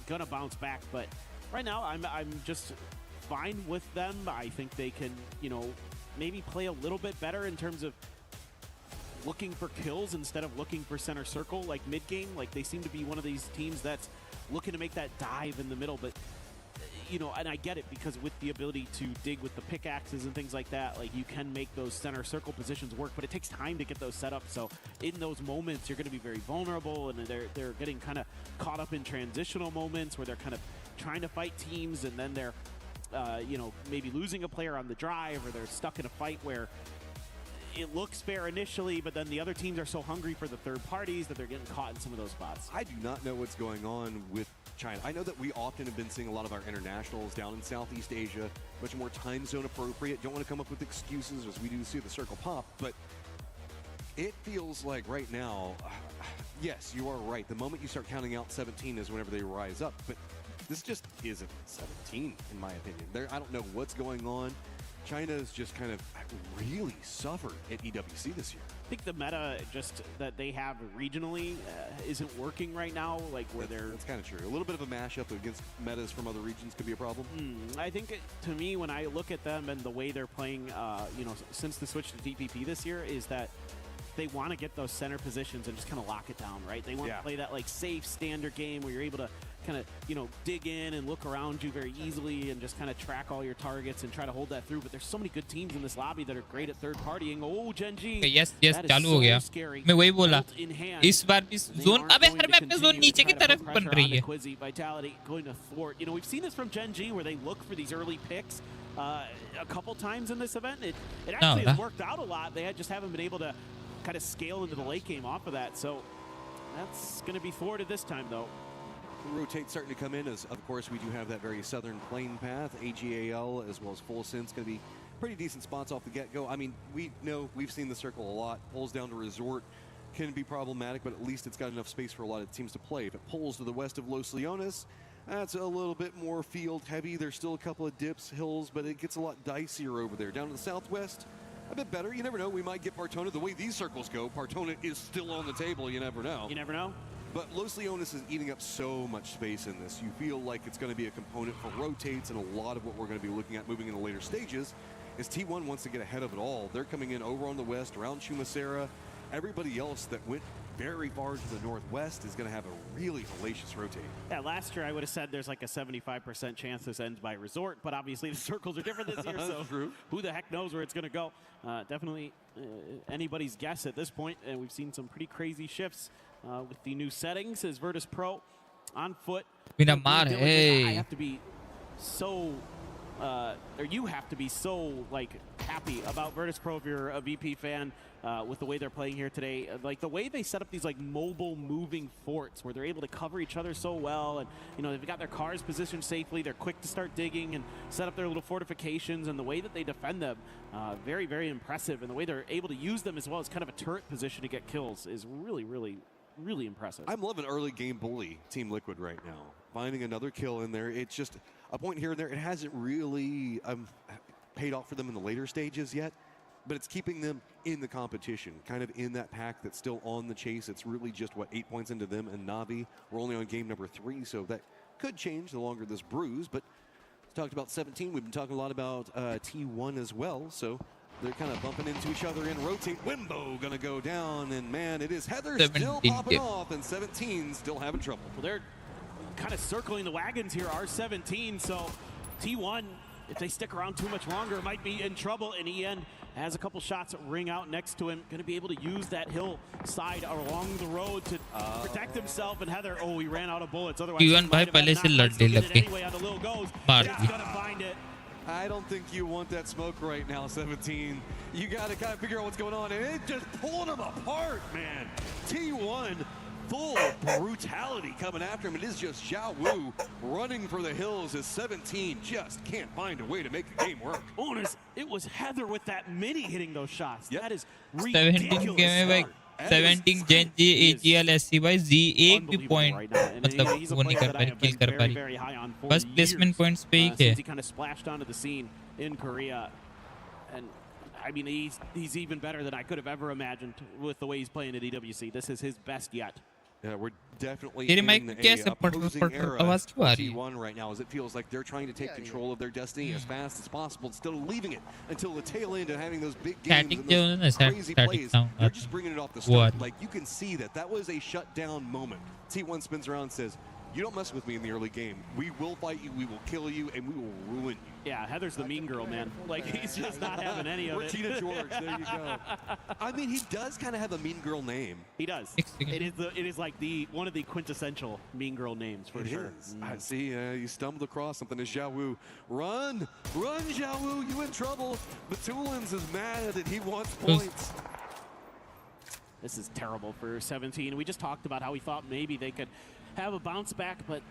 going to bounce back. But right now, I'm just fine with them. I think they can, you know, maybe play a little bit better in terms of looking for kills instead of looking for center circle like mid game. Like, they seem to be one of these teams that's looking to make that dive in the middle, but you know, and I get it, because with the ability to dig with the pickaxes and things like that, like, you can make those center circle positions work, but it takes time to get those set up. So in those moments, you're going to be very vulnerable, and they're getting kind of caught up in transitional moments where they're kind of trying to fight teams, and then they're you know, maybe losing a player on the drive, or they're stuck in a fight where it looks fair initially, but then the other teams are so hungry for the third parties that they're getting caught in some of those spots. I do not know what's going on with China. I know that we often have been seeing a lot of our internationals down in Southeast Asia, much more time zone appropriate. Don't want to come up with excuses, as we do see the circle pop, but it feels like right now, yes, you are right. The moment you start counting out 17 is whenever they rise up, but This just isn't 17, in my opinion. I don't know what's going on. China's just kind of really suffered at EWC this year. I think the meta just that they have regionally isn't working right now. Like where that's kind of true. A little bit of a mashup against metas from other regions could be a problem. I think to me, when I look at them and the way they're playing, you know, since the switch to DPP this year, is that they want to get those center positions and just kind of lock it down, right? They want to play that like safe standard game where you're able to kind of, you know, dig in and look around you very easily and just kind of track all your targets and try to hold that through. But there's so many good teams in this lobby that are great at third partying. Oh, Genji. Yes, चालू हो गया. मैं वही बोला. इस बार भी zone, अबे हर map में जोन नीचे की तरफ बन रही है. Vitality going to thwart. You know, we've seen this from Genji where they look for these early picks a couple times in this event. It actually has worked out a lot. They just haven't been able to kind of scale into the late game off of that. So that's going to be thwarted this time, though. Rotate starting to come in as, of course, we do have that very southern plane path. AGAL as well as Full Sense going to be pretty decent spots off the get-go. I mean, we know we've seen the circle a lot. Pulls down to Resort can be problematic, but at least it's got enough space for a lot of teams to play. If it pulls to the west of Los Leones, that's a little bit more field heavy. There's still a couple of dips, hills, but it gets a lot dicier over there. Down to the southwest, a bit better. You never know. We might get Partona. The way these circles go, Partona is still on the table. You never know. You never know. But Los Leones is eating up so much space in this. You feel like it's going to be a component for rotates, and a lot of what we're going to be looking at moving in the later stages is T1 wants to get ahead of it all. They're coming in over on the west, around Chumacera. Everybody else that went very far to the northwest is going to have a really hellacious rotate. Yeah, last year I would have said there's like a 75% chance this ends by Resort, but obviously the circles are different this year, so who the heck knows where it's going to go. Definitely anybody's guess at this point, and we've seen some pretty crazy shifts with the new settings as Virtus Pro on foot. I have to be so, or you have to be so like happy about Virtus Pro if you're a VP fan. With the way they're playing here today, like the way they set up these like mobile moving forts where they're able to cover each other so well, and you know they've got their cars positioned safely, they're quick to start digging and set up their little fortifications, and the way that they defend them, very, very impressive, and the way they're able to use them as well as kind of a turret position to get kills is really, really, really impressive. I'm loving early game bully Team Liquid right now. Finding another kill in there, it's just a point here and there. It hasn't really paid off for them in the later stages yet, but it's keeping them in the competition, kind of in that pack that's still on the chase. It's really just, what, 8 points into them and Na'Vi. We're only on game number 3, so that could change the longer this brews. But talked about 17. We've been talking a lot about T1 as well, so they're kind of bumping into each other and rotate. Wimbo gonna go down, and man, it is Heather still popping off, and 17 still having trouble. Well, they're kind of circling the wagons here, R17, so T1, if they stick around too much longer, might be in trouble, and EN has a couple shots that ring out next to him. Going to be able to use that hillside along the road to protect himself. And Heather, oh, he ran out of bullets. Otherwise, T1 भाई पहले से लड़ने लग गए. मार दी. I don't think you want that smoke right now, 17. You got to kind of figure out what's going on, and it just pulled him apart, man. T1, full brutality coming after him. It is just Xiao Wu running for the hills as 17 just can't find a way to make the game work. Honest, it was Heather with that mini hitting those shots. Yep. That is 17 game में भाई 17 Genji AGL SC भाई Z एक भी point मतलब वो नहीं कर पा रही, kill कर पा रही. बस placement points पे ही है. He kind of splashed onto the scene in Korea, and I mean he's even better than I could have ever imagined with the way he's playing at EWC. This is his best yet. Yeah, we're definitely in a opposing era for T1 right now, as it feels like they're trying to take control of their destiny as fast as possible instead of leaving it until the tail end and having those big games and those crazy plays. They're just bringing it off the start. Like, you can see that was a shutdown moment. T1 spins around and says, you don't mess with me in the early game. We will fight you, we will kill you, and we will ruin you. Yeah, Heather's the mean girl, man. Like, he's just not having any of it. Or Tina George, there you go. I mean, he does kind of have a mean girl name. He does. It is like one of the quintessential mean girl names, for sure. It is. I see, you stumbled across something as Xiao Wu. Run, Xiao Wu, you in trouble. Batulins is mad that he wants points. This is terrible for 17. We just talked about how we thought maybe they could have a bounce back, but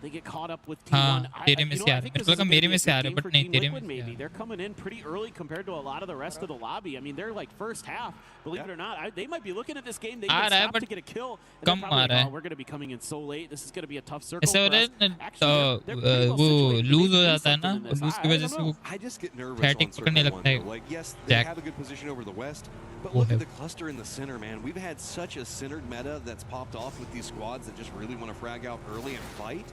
they get caught up with T1. हाँ तेरे में से आ रहे, मेरे को लगा मेरे में से आ रहे, but नहीं तेरे में से आ maybe रहे। they're coming in pretty early compared to a lot of the rest of the lobby. I mean, they're like first half, believe it or not. They might be looking at this game. They uh can रहा है stop to but get a kill. कम आ रहा है। We're going to be coming in so late. This is going to be a tough circle ऐसे हो for रहा us. है ना, Actually, they're pretty well वो situated. लूज They हो can do जाता है ना, something in this. लूज की वजह से वो I just get nervous Static on पकड़ने Circle लगता 1 है though. Like yes, they Jack। have a good position over the west, but वो look है। at the cluster in the center, man. We've had such a centered meta that's popped off with these squads that just really want to frag out early and fight.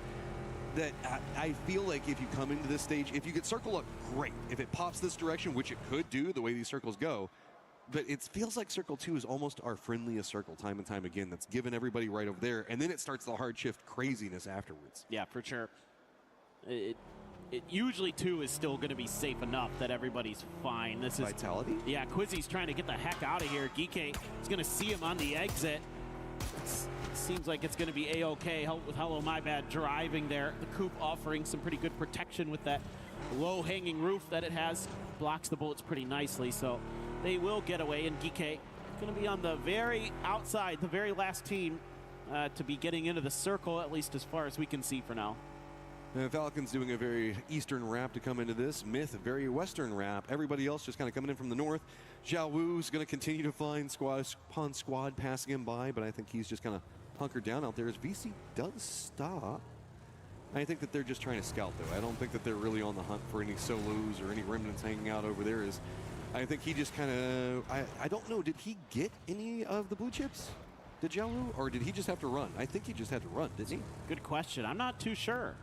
That I feel like if you come into this stage, if you get circle up, great. If it pops this direction, which it could do the way these circles go, but it feels like Circle 2 is almost our friendliest circle time and time again. That's given everybody right over there, and then it starts the hard shift craziness afterwards. Yeah, for sure. It usually too is still going to be safe enough that everybody's fine. This is Vitality. Yeah, Quizzy's trying to get the heck out of here. Geeke is going to see him on the exit. Seems like it's going to be A-OK with Hello My Bad driving there. The Coop offering some pretty good protection with that low-hanging roof that it has. Blocks the bullets pretty nicely, so they will get away. And Geeke going to be on the very outside, the very last team to be getting into the circle, at least as far as we can see for now. Falcons doing a very eastern wrap to come into this. Myth, a very western wrap. Everybody else just kind of coming in from the north. Xiao Wu's going to continue to find squad upon squad passing him by, but I think he's just kind of hunkered down out there as VC does stop. I think that they're just trying to scout, though. I don't think that they're really on the hunt for any solos or any remnants hanging out over there. I think he just kind of, I don't know, did he get any of the blue chips? Did Xiao Wu, or did he just have to run? I think he just had to run, didn't he? Good question. I'm not too sure.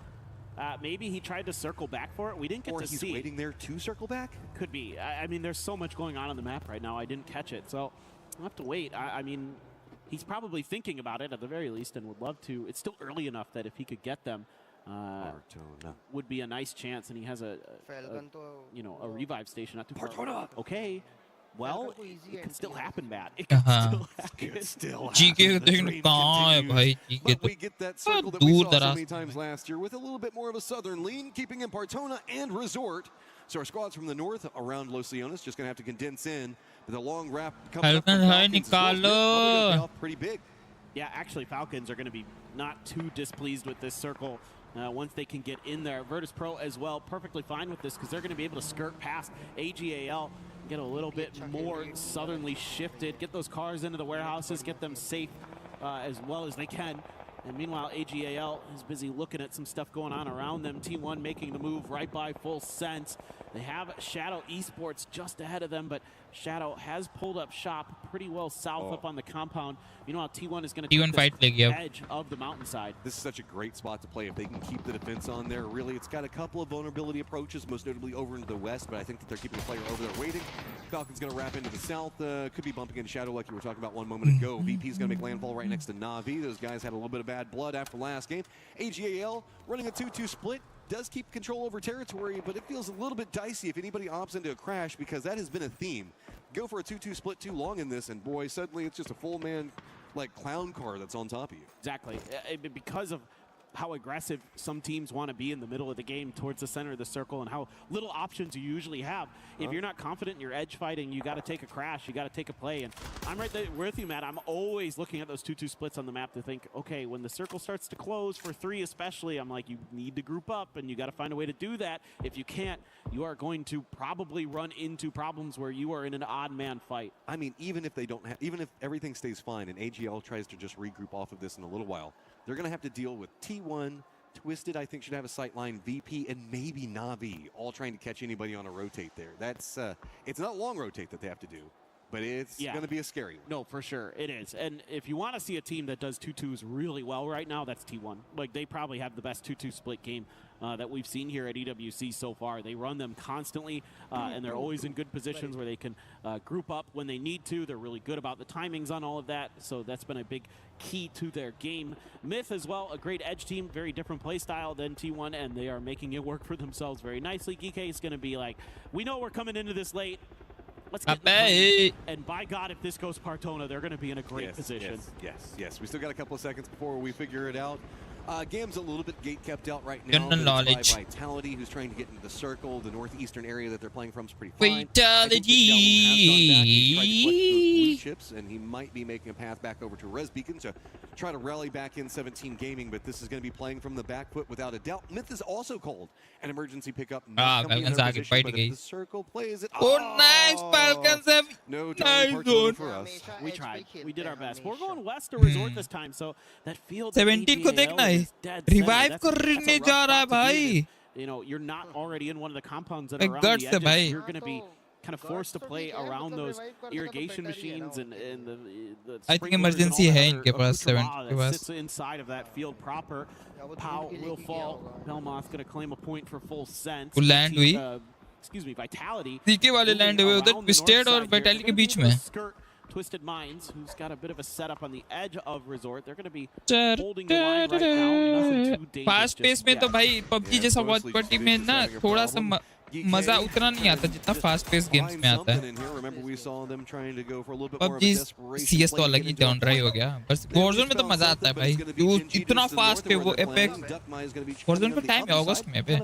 Maybe he tried to circle back for it. We didn't get to see. Or he's waiting there to circle back? Could be. I mean, there's so much going on the map right now. I didn't catch it, so I'll have to wait. I mean, he's probably thinking about it at the very least and would love to. It's still early enough that if he could get them, would be a nice chance. And he has a revive station not too far. Okay. Well, it could still happen, Matt. It could still happen. It still GK देखने कहाँ है भाई GK But we get that circle that we saw so many times last year with a little bit more of a southern lean, keeping in Partona and Resort. So our squads from the north around Los Leones just going to have to condense in. But the long wrap coming up from Falcons is pretty big. Yeah, actually, Falcons are going to be not too displeased with this circle once they can get in there. Virtus Pro as well, perfectly fine with this because they're going to be able to skirt past AGAL, get a little bit more southernly shifted, get those cars into the warehouses, get them safe as well as they can. And meanwhile, AGAL is busy looking at some stuff going on around them. T1 making the move right by Full Sense. They have Shadow Esports just ahead of them, but Shadow has pulled up shop pretty well south up on the compound. Meanwhile, T1 is going to take the edge of the mountainside. This is such a great spot to play if they can keep the defense on there. Really, it's got a couple of vulnerability approaches, most notably over into the west, but I think that they're keeping the player over there waiting. Falcon's going to wrap into the south. Could be bumping into Shadow like you were talking about one moment ago. VP's going to make landfall right next to Na'Vi. Those guys had a little bit of bad blood after last game. AGAL running a 2-2 split. Does keep control over territory, but it feels a little bit dicey if anybody opts into a crash because that has been a theme. Go for a 2-2 split too long in this, and boy, suddenly it's just a full man like clown car that's on top of you. Exactly. Because of how aggressive some teams want to be in the middle of the game towards the center of the circle and how little options you usually have. If you're not confident in your edge fighting, you got to take a crash, you got to take a play. And I'm right there with you, Matt. I'm always looking at those 2-2 splits on the map to think, okay, when the circle starts to close for 3 especially, I'm like, you need to group up and you got to find a way to do that. If you can't, you are going to probably run into problems where you are in an odd man fight. I mean, even if they don't have, even if everything stays fine and AGL tries to just regroup off of this in a little while, they're going to have to deal with T1, Twisted, I think, should have a sight line, VP, and maybe Na'Vi, all trying to catch anybody on a rotate there. That's, it's not a long rotate that they have to do, but it's going to be a scary one. No, for sure, it is. And if you want to see a team that does 2-2s really well right now, that's T1. Like, they probably have the best 2-2 split game that we've seen here at EWC so far. They run them constantly, and they're always in good positions where they can group up when they need to. They're really good about the timings on all of that, so that's been a big key to their game. Myth as well, a great edge team, very different play style than T1, and they are making it work for themselves very nicely. Geeke is going to be like, we know we're coming into this late. Let's get and by God, if this goes Partona, they're going to be in a great position. Yes. We still got a couple of seconds before we figure it out. Gam's a little bit gate kept out right now. General knowledge. By Vitality, who's trying to get into the circle. The northeastern area that they're playing from is pretty fine. Vitality. Chips, and he might be making a path back over to Res Beacon to try to rally back in 17 Gaming, but this is going to be playing from the back foot without a doubt. Myth is also called an emergency pickup. Falcons आगे fight गई. The circle plays it. Oh, nice Falcons have no nice zone for us. We tried. We did our best. We're going west to resort this time, so that field 17 को देखना है. Revive करने जा रहा है भाई. You know, you're not already in one of the compounds that are around guts the है edges. भाई. You're going to be kind of forced to play around those irrigation machines and the I think emergency है इनके पास 7 के पास. sits inside of that field proper. Pau will fall. Belmoth going to claim a point for full sense. वो land हुई. Excuse me, Vitality. C K वाले land हुए उधर Twisted और Vitality के बीच में. Twisted Minds, who's got a bit of a setup on the edge of resort. They're going to be holding the line right now. Nothing too dangerous. Fast pace में तो भाई PUBG जैसा watch party में ना थोड़ा सा मजा उतना नहीं आता जितना फास्ट पेस गेम्स में आता है. PUBG CS तो अलग ही जॉनर ही हो गया. बस Warzone में तो मजा आता है भाई. वो इतना फास्ट है वो Apex. Warzone का टाइम है अगस्त में पे.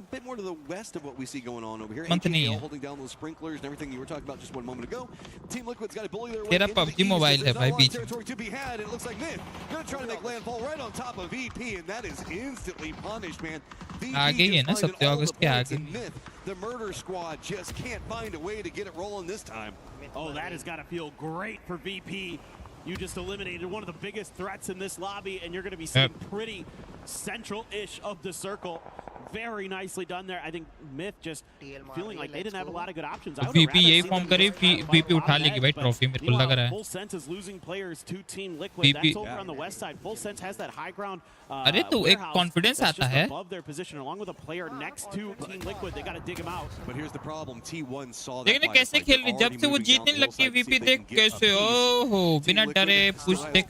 मंथ नहीं है. तेरा PUBG मोबाइल है भाई बीच में. आगे ही है ना 7 अगस्त के आगे. The murder squad just can't find a way to get it rolling this time. Oh, that has got to feel great for VP. You just eliminated one of the biggest threats in this lobby, and you're going to be sitting pretty central-ish of the circle. Very nicely done there. I think Myth just feeling like they didn't have a lot of good options. VP यही form करे VP उठा लेगी भाई trophy मेरे को लग रहा है. Full Sense is losing players to Team Liquid. That's over on the west side. Full Sense has that high ground. अरे तो एक कॉन्फिडेंस आता है. Above their position, along with a player next to Team Liquid, they got to dig him out. But here's the problem. T1 saw that. देखने कैसे खेल रही जब से वो जीतने लगती है VP देख कैसे ओहो बिना डरे पुश देख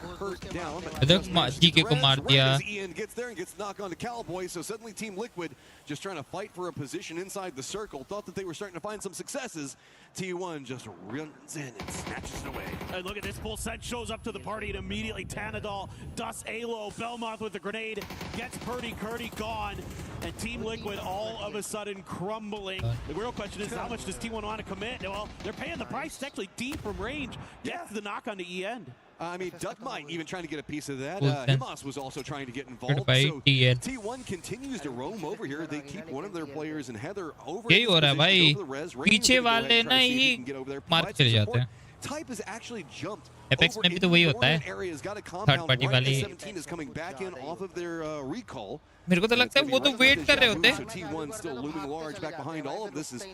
जीके को मार दिया. Ian gets there and gets knocked on to Cowboy, so suddenly Team Liquid just trying to fight for a position inside the circle. Thought that they were starting to find some successes. T1 just runs in and snatches it away. And look at this. Full Sense shows up to the party and immediately Tanadol dusts Alo. Belmoth with the grenade gets Purdy Curdy gone. And Team Liquid all of a sudden crumbling. The real question is, how much does T1 want to commit? Well, they're paying the price. It's actually deep from range. Gets the knock on the E-end. I mean, Duckmite even trying to get a piece of that. Himas was also trying to get involved. So T1 continues to roam over here. They keep one of their players and Heather over. यही हो रहा है भाई. पीछे वाले ना ही मार चले जाते हैं. Type has actually jumped. Apex में भी तो वही होता है. Third party वाली. 17 is coming back in off of their recall. मेरे को तो लगता है वो तो वेट कर रहे होते हैं. T1 still looming large back behind all of this is.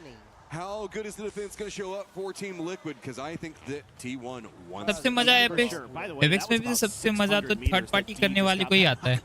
How good is the defense going to show up for Team Liquid? Because I think that T1 wants. सबसे मजा Apex में भी सबसे मजा तो थर्ड पार्टी करने वाले को ही आता है.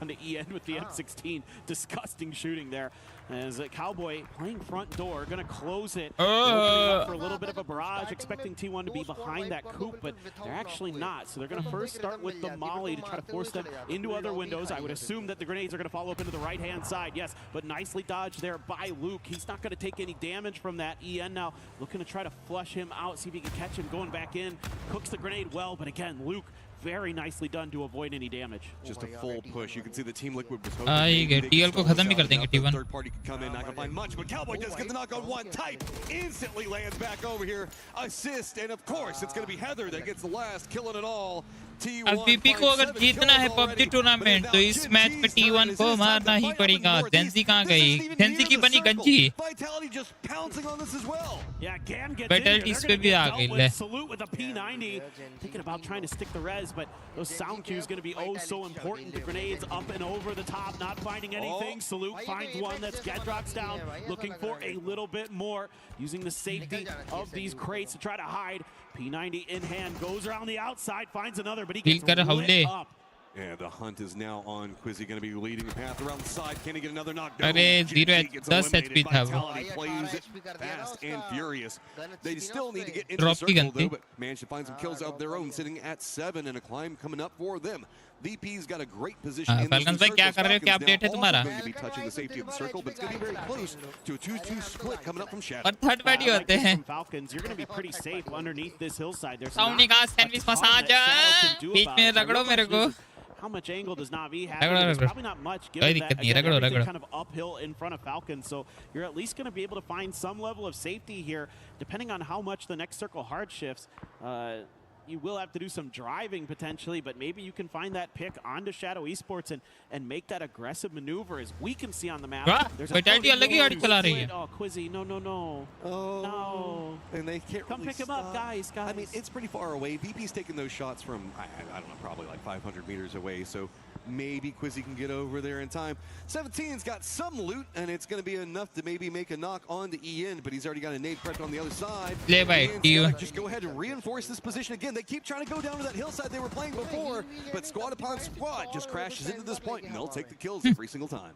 With the M16, disgusting shooting there. As a Cowboy playing front door, going to close it. Opening up for a little bit of a barrage, expecting T1 to be behind that coop, but they're actually not. So they're going to first start with the molly to try to force them into other windows. I would assume that the grenades are going to follow up into the right-hand side. Yes, but nicely dodged there by Luke. He's not going to take any damage from that. EN now looking to try to flush him out, see if he can catch him going back in. Cooks the grenade well, but again, Luke very nicely done to avoid any damage. Just a full push. You can see the Team Liquid was hoping. TL को खत्म ही कर देंगे T1. Third party could come in, not gonna find much, but Cowboy does get the knock on one. Type instantly lands back over here. Assist, and of course it's gonna be Heather that gets the last, killing it all. अब VP को अगर जीतना है PUBG tournament तो इस match में T1 को मारना ही पड़ेगा. Denzi कहाँ गई? Denzi की बनी गंजी. Vitality इस पे भी आ गई ले. Salute with a P90. Thinking about trying to stick the res, but those sound cues going to be oh so important. The grenades up and over the top, not finding anything. Salute finds one that's Gedrock's down, looking for a little bit more, using the safety of these crates to try to hide. P90 in hand, goes around the outside, finds another, but he gets lit up. Yeah, the hunt is now on. Quizzy going to be leading the path around the side. Can he get another knockdown? अरे 10 HP था वो. Plays it fast and furious. They still need to get into the circle though, but managed to find some kills of their own, sitting at 7 and a climb coming up for them. VP's got a great position in Falcons भाई क्या कर रहे हो? क्या update है तुम्हारा? Going to be touching the safety of the circle, but it's going to be very close to a 2-2 split coming up from Shadow. और third party होते हैं. Falcons, you're going to be pretty safe underneath this hillside. There's sound निकाल sandwich massage. बीच में रगड़ो मेरे को. how much angle does Na'Vi have? Ragdo, There's ragdo. probably not much, कोई given दिक्कत that नहीं, again, ragda, everything ragda. kind of uphill in front of Falcon. So you're at least going to be able to find some level of safety here, depending on how much the next circle hard shifts. You will have to do some driving potentially, but maybe you can find that pick onto Shadow Esports and make that aggressive maneuver, as we can see on the map. There's a Vitality अलग ही गाड़ी चला रही है. Oh, Quizzy, no. Oh, no. And they can't Come really pick him up, stop. guys. I mean, it's pretty far away. VP's taking those shots from, I don't know, probably like 500 meters away. So maybe Quizzy can get over there in time. 17's got some loot, and it's going to be enough to maybe make a knock on the EN, but he's already got a nade prepped on the other side. Play by EN's just go ahead and reinforce this position again. They keep trying to go down to that hillside they were playing before, but squad upon squad just crashes into this point, and they'll take the kills every single time.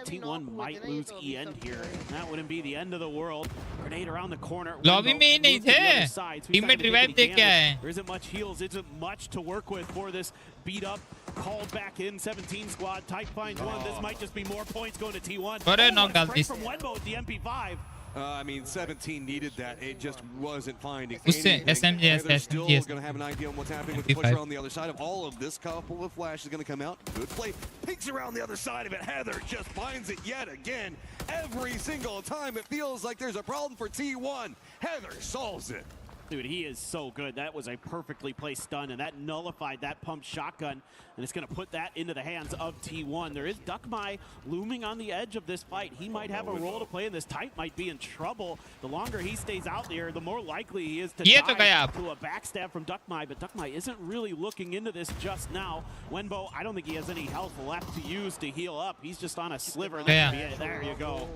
T1 might lose EN here. That wouldn't be the end of the world. Grenade around the corner. Lobby में ही नहीं थे. Teammate revive दे के आए. There isn't much heals, isn't much to work with for this beat up, called back in 17 squad. Type finds one. This might just be more points going to T1. अरे knock डाल दी. From Wenbo with the MP5. I mean, 17 needed that. It just wasn't finding उससे anything. SMGS They're still SMGS. going to have an idea on what's happening with the pusher on the other side of all of this. Couple of flashes going to come out. Good play. Peeks around the other side of it. Heather just finds it yet again. Every single time it feels like there's a problem for T1. Heather solves it. Dude, he is so good. That was a perfectly placed stun, and that nullified that pumped shotgun, and it's going to put that into the hands of T1. There is Duckmai looming on the edge of this fight. He might have a role to play in this. Type might be in trouble. The longer he stays out there, the more likely he is to die to a backstab from Duckmai, but Duckmai isn't really looking into this just now. Wenbo, I don't think he has any health left to use to heal up. He's just on a sliver. There you go.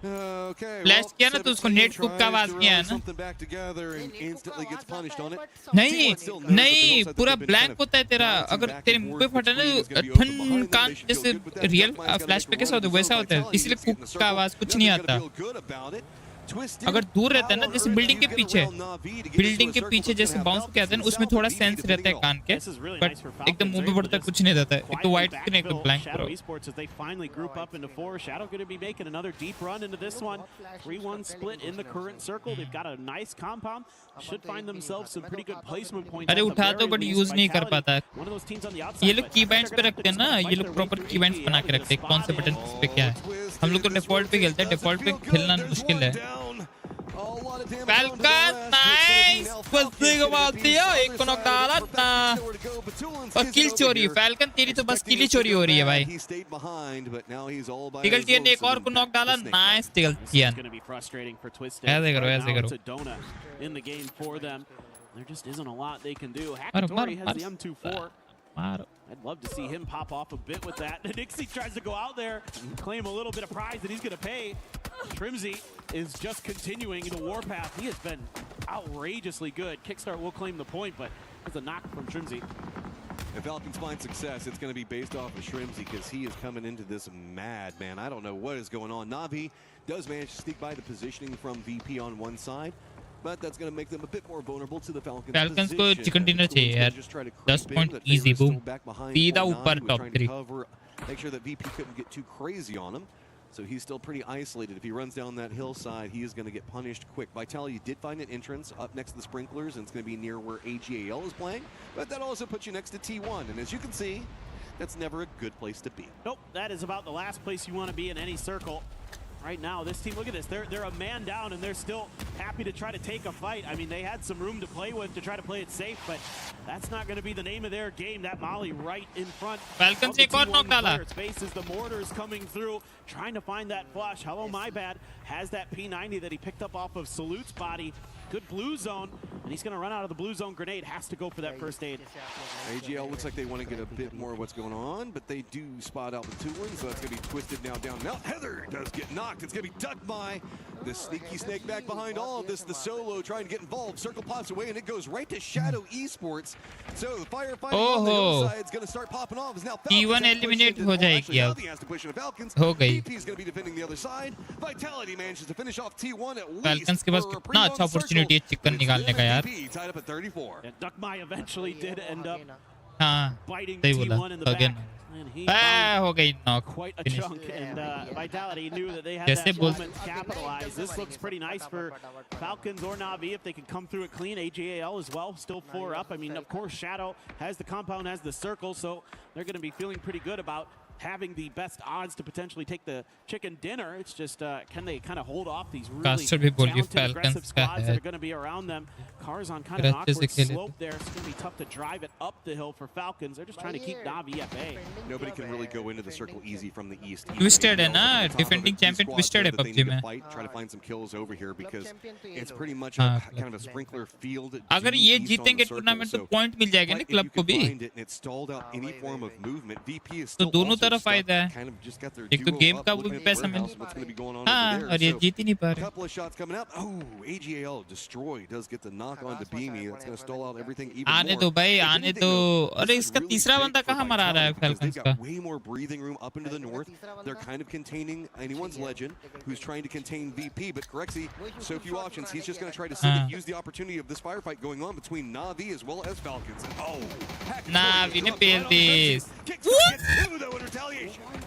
Okay. Flash किया ना तो उसको net cook का आवाज नहीं आया ना. Something back together and instantly gets punished on it. नहीं पूरा ब्लैंक होता है तेरा. अगर तेरे मुंह पे फटा ना ठन कान जैसे रियल फ्लैश पे कैसा होता है वैसा होता है. इसलिए कुक का आवाज कुछ नहीं आता. अगर दूर रहता है ना, जैसे बिल्डिंग के पीछे जैसे बाउंस के आते हैं, उसमें थोड़ा सेंस रहता है कान के, बट एकदम मुंह पे पड़ता है कुछ नहीं रहता है. एक तो वाइट स्क्रीन एक तो blank. Shadow Esports as they finally group up into 4. Shadow going to be making another deep run into this one. 3-1 split in the current circle. They've got a nice compound. Should find themselves some pretty good placement points. अरे उठा तो but use नहीं कर पाता. ये लोग कीबैंड्स पे रखते हैं ना, ये लोग प्रॉपर कीबैंड्स बना के रखते हैं कौन से बटन पे क्या है. हम लोग तो डिफॉल्ट पे खेलते हैं. डिफॉल्ट पे खेलना मुश्किल है. Falcon, nice! Quizzy को मारती है, एक को नॉक डाला था. और किल चोरी. Falcon तेरी तो बस किल ही चोरी हो रही है भाई. टिगल टीएन ने एक और को नॉक डाला. नाइस टिगल टीएन. ऐसे करो. In the game for them, there just isn't a lot they can do. Hakatori has the M24. I'd love to see him pop off a bit with that. Nixie tries to go out there and claim a little bit of prize that he's going to pay. Trimsy is just continuing the warpath. He has been outrageously good. Kickstart will claim the point, but it's a knock from Trimsy. If Falcons find success, it's going to be based off of Shrimsy because he is coming into this mad, man. I don't know what is going on. Na'Vi does manage to sneak by the positioning from VP on one side, but that's going to make them a bit more vulnerable to the Falcons. Falcons को chicken dinner चाहिए यार. 10 point easy boom. सीधा ऊपर top 3. Make sure that VP couldn't get too crazy on him. So he's still pretty isolated. If he runs down that hillside, he is going to get punished quick. Vitality did find an entrance up next to the sprinklers, and it's going to be near where AGAL is playing. But that also puts you next to T1. And as you can see, that's never a good place to be. Nope, that is about the last place you want to be in any circle. Right now, this team, look at this. They're a man down, and they're still happy to try to take a fight. I mean, they had some room to play with to try to play it safe, but that's not going to be the name of their game. That Molly right in front. Falcons एक और knock डाला. Spaces, the mortars coming through, trying to find that flush. Hello, my bad. Has that P90 that he picked up off of Salute's body. Good blue zone, and he's going to run out of the blue zone grenade. Has to go for that first aid. AGL looks like they want to get a bit more of what's going on, but they do spot out the 2-1, so that's going to be twisted now down. Now Heather does get knocked. It's going to be ducked by the sneaky snake back behind all of this. The solo trying to get involved. Circle pops away, and it goes right to Shadow Esports. So the firefighting on the hillside is going to start popping off. Is now T1 eliminate हो जाएगी अब. He has to push into Falcons. हो गई. VP is going to be defending the other side. Vitality manages to finish off T1 at least. Falcons के पास कितना अच्छा opportunity है chicken निकालने का यार. Tied up at 34. And Duckmai eventually did end up हाँ biting सही T1 बोला in the back. again. And he हो गई knock. quite a Finish. chunk, and Vitality knew that they had जैसे that बोल moment to capitalize. This looks pretty nice for Falcons or Na'Vi if they can come through it clean. AJAL as well, still 4 up. I mean, of course, Shadow has the compound, has the circle, so they're going to be feeling pretty good about having the best odds to potentially take the chicken dinner. It's just, can they kind of hold off these really Caster भी बोलिए talented, aggressive Falcons का squads that है. are going to be around them? Cars on kind of an अच्छे से awkward खेले slope there. It's going to be tough to drive it up the hill for Falcons. They're just trying to keep Na'Vi at bay. Nobody can really go into the circle easy from the east. Twisted है ना, defending champion Twisted है PUBG में. Try to find some kills over here because it's pretty much हाँ, kind of a sprinkler field. अगर ये जीतेंगे tournament तो point मिल जाएगा ना क्लब को भी. It stalled out any form of movement. VP is तो still दोनों also तरफ stuck, फायदा है. kind of just got their एक तो duo गेम up, का वो looking भी at पैसा warehouse, mill. what's going to be going on हाँ, over there. और ये So, जीत ही नहीं पा रहे. couple of shots coming out. Oh, AGL destroy does get the knock on to Beamy. That's going to stall out everything even आने more. दो भाई, If आने anything, दो. though, अरे this is इसका really तीसरा big बंदा for कहाँ मरा रहा है Vitality because Falcons they've का. got way more breathing room up into the north. They're kind of containing anyone's legend who's trying to contain VP, but Corexy, so few options. He's just going to try to send it, use the opportunity of this firefight going on between Na'Vi as well as Falcons. And Na'Vi ने पेल दी.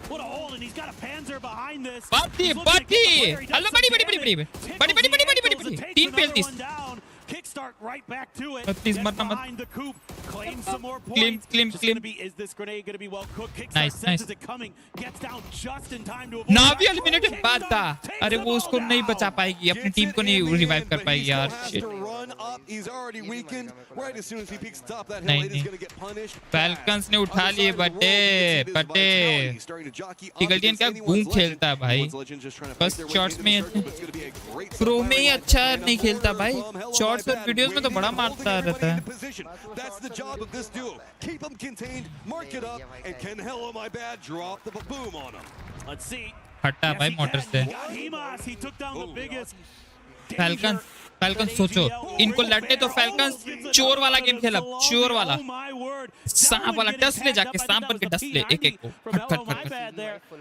What a hold, and he's got a Panzer behind this. Party, party. Hello बड़ी बड़ी बड़ी बड़ी बड़ी team pail the. Kickstart right back to it. Please, Gets मरना मत. behind the coop. Claim some more Claim, points. claim, Just claim. gonna be, is this grenade going to be well cooked? Kickstart Nice, senses nice. it coming. Gets down just in time to avoid. Na'Vi eliminated बाद था. अरे वो उसको नहीं बचा पाएगी, अपनी team को नहीं रिवाइव कर पाएगी यार. Shit. He's already weakened. Right as soon as he peeks top that hill, नहीं it is going to get punished. Falcons ने उठा लिए बट्टे बट्टे. टिगल्टियन क्या घूम खेलता है भाई. बस शॉट्स में प्रो में ही अच्छा नहीं खेलता भाई. शॉट्स और वीडियोस में तो बड़ा मारता रहता है. That's the job of this duo. Keep them contained, mark it up, and can hello my bad drop the boom on them. Let's see. हटा भाई मोटर से. He took down the biggest. Falcons सोचो, इनको लड़ने तो Falcons चोर वाला game खेला, चोर वाला. सांप वाला डस ले जाके सांप बन के डस ले एक एक को.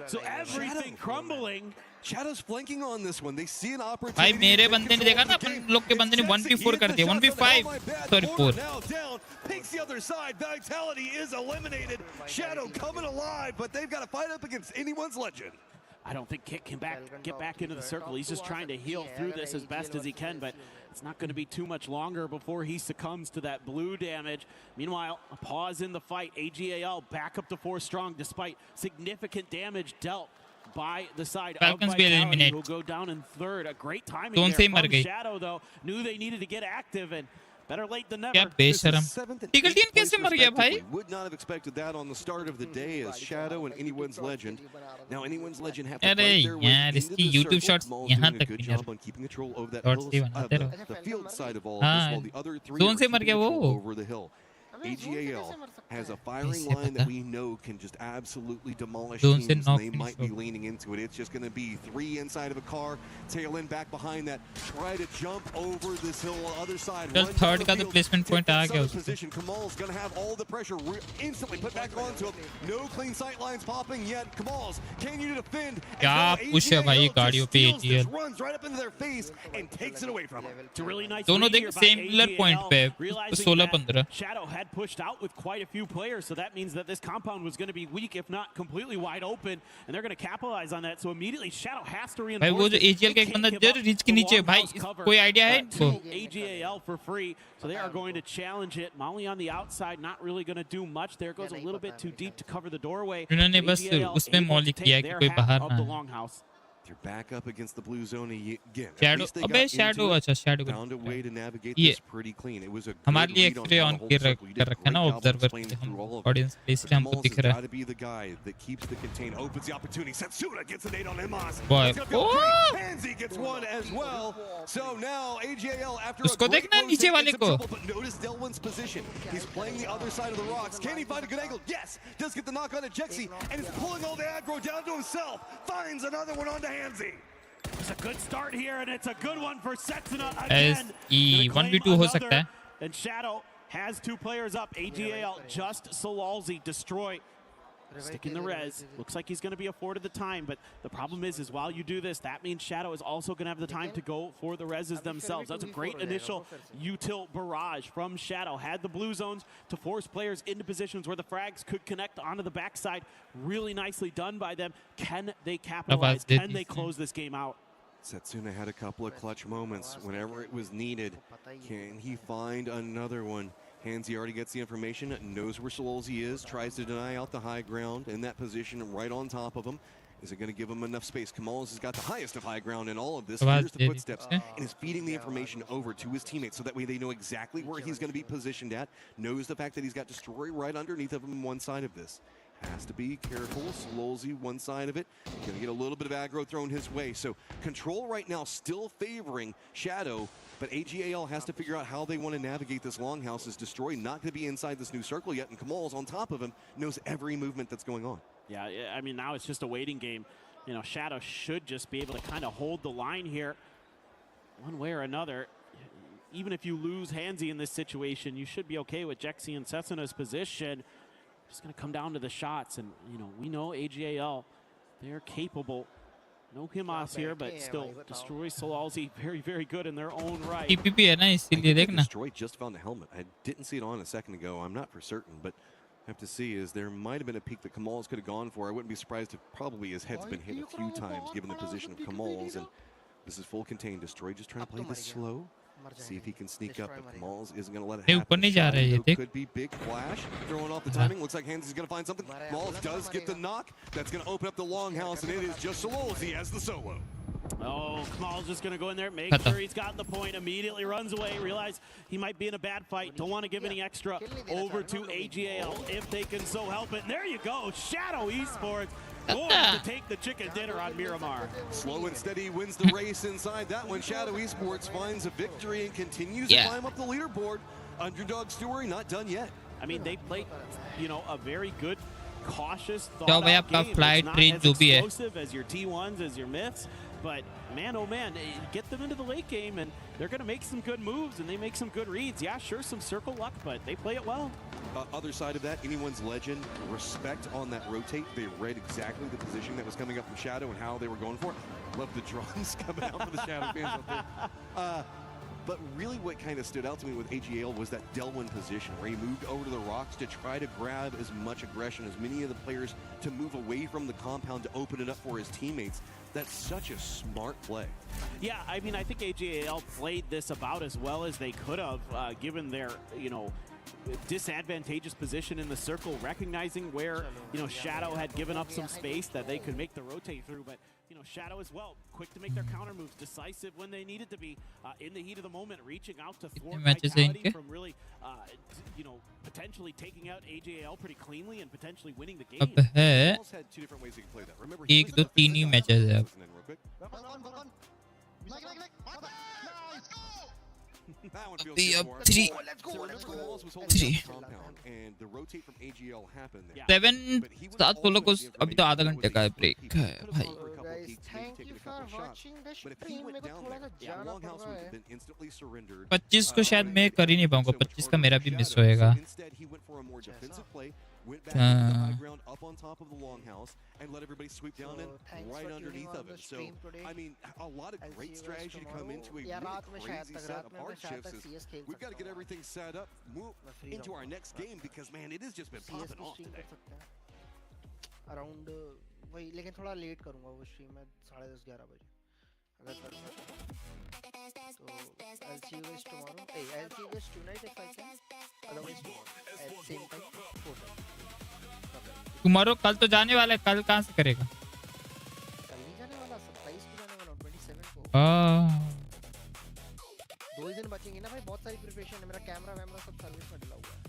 So everything crumbling. Shadow's flanking on this one. They see an opportunity. भाई मेरे बंदे ने देखा ना, अपन लोग के बंदे ने 1v4 कर दिया. 1v5 sorry 4. Now down, picks the other side. Vitality is eliminated. Shadow coming alive, but they've got to fight up against anyone's legend. I don't think Kick can get back into the circle. He's just trying to heal through this as best as he can, but it's not going to be too much longer before he succumbs to that blue damage. Meanwhile, a pause in the fight. AGAL back up to 4 strong despite significant damage dealt by the side Falcons of will Vitality, eliminate. who'll go down in 3rd. A great timing Don't there say मर from गई. Shadow, though. Knew they needed to get active, and better late than never. क्या बेशरम. टिगल्टियन कैसे मर गया भाई? Would not have expected that on the start of the day as Shadow and anyone's legend. Now anyone's legend have to अरे fight their way यार into इसकी the YouTube circle. Shots Maul's यहाँ doing a तक good नहीं job यार. on keeping control of that shots he hill, बनाते रहो. the field side of all हाँ. this, while the other 3 zone are से मर keeping गया control वो. over the hill. AGAL has a firing line that we know can just absolutely demolish teams, and they might be leaning into it. It's just going to be 3 inside of a car, tail end back behind that, try to jump over this hill on the other side. चल third का तो placement point आ गया उसको. Position. Kamal's going to have all the pressure instantly put back onto him. No clean sight lines popping yet. Kamal's, can you defend? क्या push है भाई गाड़ियों पे AGL. Runs right up into their face and takes it away from them. It's a really nice दोनों lead देख here by similar point AGAL, पे. realizing 16-15. that Shadow had pushed out with quite a few players, so that means that this compound was going to be weak, if not completely wide open, and they're going to capitalize on that. So immediately Shadow has to reinforce. भाई वो जो AGL का एक बंदा जर rich के नीचे भाई, कोई आइडिया है इनको? AGAL for free, so they are going to challenge it. Molly on the outside, not really going to do much. There goes a little bit too deep to cover the doorway. उन्होंने बस उसमें Molly किया कि कोई बाहर ना आए. They're back up against the blue zone again. Shadow, अबे Shadow अच्छा Shadow. Found a way to navigate ये this pretty clean. It was a हमारे लिए good x-ray read on on how to hold circle. You कर did रखा है ना great job observer explaining पे. through all हम of it. ऑडियंस पे इसलिए हमको Kamal's दिख has रहा got है. to be the guy that keeps the contain, opens the opportunity. Setsuna gets a nade on Emos. Boy. Pansy gets one as well. So now AGAL after उसको a great देखना नीचे वाले को. trouble, but notice Delwyn's position. He's playing the other side of the rocks. Can he find a good angle? Yes. Does get the knock on to Jexy, and is pulling all the aggro down to himself. Finds another one onto Hansi. It's a good start here, and it's a good one for Setsuna As again. E 1v2 हो सकता है. And Shadow has 2 players up. AGAL just Solalzi destroy. Sticking the res. Looks like he's going to be afforded the time, but the problem is while you do this, that means Shadow is also going to have the time to go for the reses themselves. That's a great initial util barrage from Shadow. Had the blue zones to force players into positions where the frags could connect onto the backside. Really nicely done by them. Can they capitalize? Can they close this game out? Setsuna had a couple of clutch moments whenever it was needed. Can he find another one? Hansi already gets the information, knows where Sololzy is, tries to deny out the high ground in that position right on top of him. Is it going to give him enough space? Kamals has got the highest of high ground in all of this. Here's the footsteps and is feeding the information over to his teammates so that way they know exactly where he's going to be positioned at. Knows the fact that he's got Destroy right underneath of him on one side of this. Has to be careful. Sololzy, one side of it. Going to get a little bit of aggro thrown his way. So Control right now still favoring Shadow, but AGAL has to figure out how they want to navigate this longhouse. Is Destroy not going to be inside this new circle yet, and Kamal's on top of him, knows every movement that's going on. Yeah, I mean, now it's just a waiting game. You know, Shadow should just be able to kind of hold the line here one way or another. Even if you lose Hansi in this situation, you should be okay with Jexi and Setsuna's position. Just going to come down to the shots, and, you know, we know AGAL, they're capable. No Himas here, but still, Destroy Sololzy very, very good in their own right. TPP है ना इसीलिए देखना. Destroy just found the helmet. I didn't see it on a second ago. I'm not for certain, but I have to see is there might have been a peak that Kamals could have gone for. I wouldn't be surprised if probably his head's been hit a few times given the position of Kamals, and this is full contained. Destroy just trying to play this slow. See if he can sneak up, but Kamals isn't going to let it happen. Could be big flash. Throwing off the timing. Looks like Hansi's going to find something. Kamals does get the knock. That's going to open up the longhouse, and it is just Sololzy as the solo. Oh, Kamal's just going to go in there, make sure he's got the point, immediately runs away, realize he might be in a bad fight, don't want to give any extra over to AGAL if they can so help it. And there you go, Shadow Esports going to take the chicken dinner on Miramar. Slow and steady wins the race inside that one. Shadow Esports finds a victory and continues to climb up the leaderboard. Underdog story not done yet. I mean, they played, you know, a very good, cautious, thought-out game. It's not as explosive as your T1s, as your myths. But man, oh man, get them into the late game and they're going to make some good moves and they make some good reads. Yeah, sure, some circle luck, but they play it well. Other side of that, anyone's legend, respect on that rotate. They read exactly the position that was coming up from Shadow and how they were going for it. Love the drums coming out for the Shadow fans up there. But really what kind of stood out to me with AGAL was that Delwyn position where he moved over to the rocks to try to grab as much aggression as many of the players to move away from the compound to open it up for his teammates. That's such a smart play. Yeah, I mean, I think AGAL played this about as well as they could have, given their, you know, disadvantageous position in the circle, recognizing where, you know, Shadow had given up some space that they could make the rotate through, but, you know, Shadow as well, quick to make their counter moves, decisive when they needed to be, in the heat of the moment, reaching out to thwart Vitality from really, you know, potentially taking out AGAL pretty cleanly and potentially winning the game. अब है 1 2 3 ही matches है अब. अभी अब 3 7 7 16 को अभी तो आधा घंटे का ब्रेक है भाई. but 25 को शायद मैं कर ही नहीं पाऊंगा. 25 का मेरा भी मिस होएगा. Went back to the high ground up on top of the longhouse and let everybody sweep down in right underneath of it. So, I mean, a lot of great strategy to come into a really crazy set of hardships. We've got to get everything set up, move into our next game because, man, it has just been popping off today. Around वही लेकिन थोड़ा late करूँगा वो stream में 10:30 11 बजे अगर कर तो I'll see you guys tomorrow. Hey, I'll see you guys tonight if I can. Otherwise at same time 4:30. Tomorrow कल तो जाने वाला है. कल कहाँ से करेगा? कल नहीं जाने वाला 27 को जाने वाला 27 को. 2 ही दिन बचेंगे ना भाई. बहुत सारी प्रिपरेशन है. मेरा कैमरा वैमरा सब सर्विस में डला हुआ है.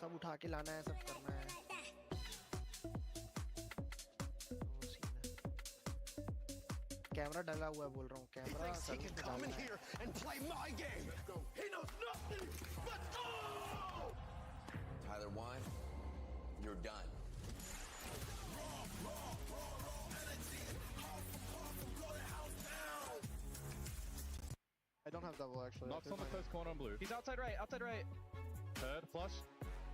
सब उठा के लाना है, सब करना है. कैमरा डला हुआ है बोल रहा हूँ. कैमरा सर्विस में डालना है. Tyler 1, you're done. I don't have double actually. Knocks on the first corner on blue. He's outside right, outside right. Third, flush.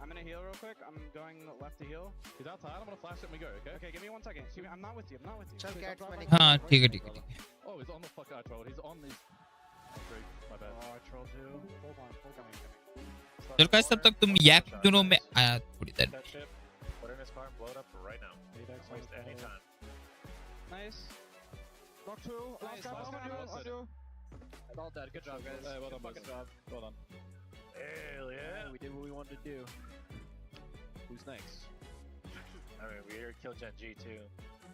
I'm gonna heal real quick. I'm going left to heal. He's outside. I'm gonna flash it and we go, okay? Okay, give me 1 second. I'm not with you. I'm not with you. Chal cat मैंने हाँ ठीक है ठीक है ठीक है. Oh, he's on the fuck out troll. He's on the. My bad. Oh, troll too. Hold on. चलो guys तब तक तुम यैप दोनों में आया थोड़ी देर. That ship, put in his car and blow it up right now. Don't waste any time. Nice. Knock 2. Last guy on you. All dead. Good job, guys. Hey, well done, Fucking boys. job. Well done. Hell yeah. We did what we wanted to do. Who's next? I mean, we here kill Gen G too.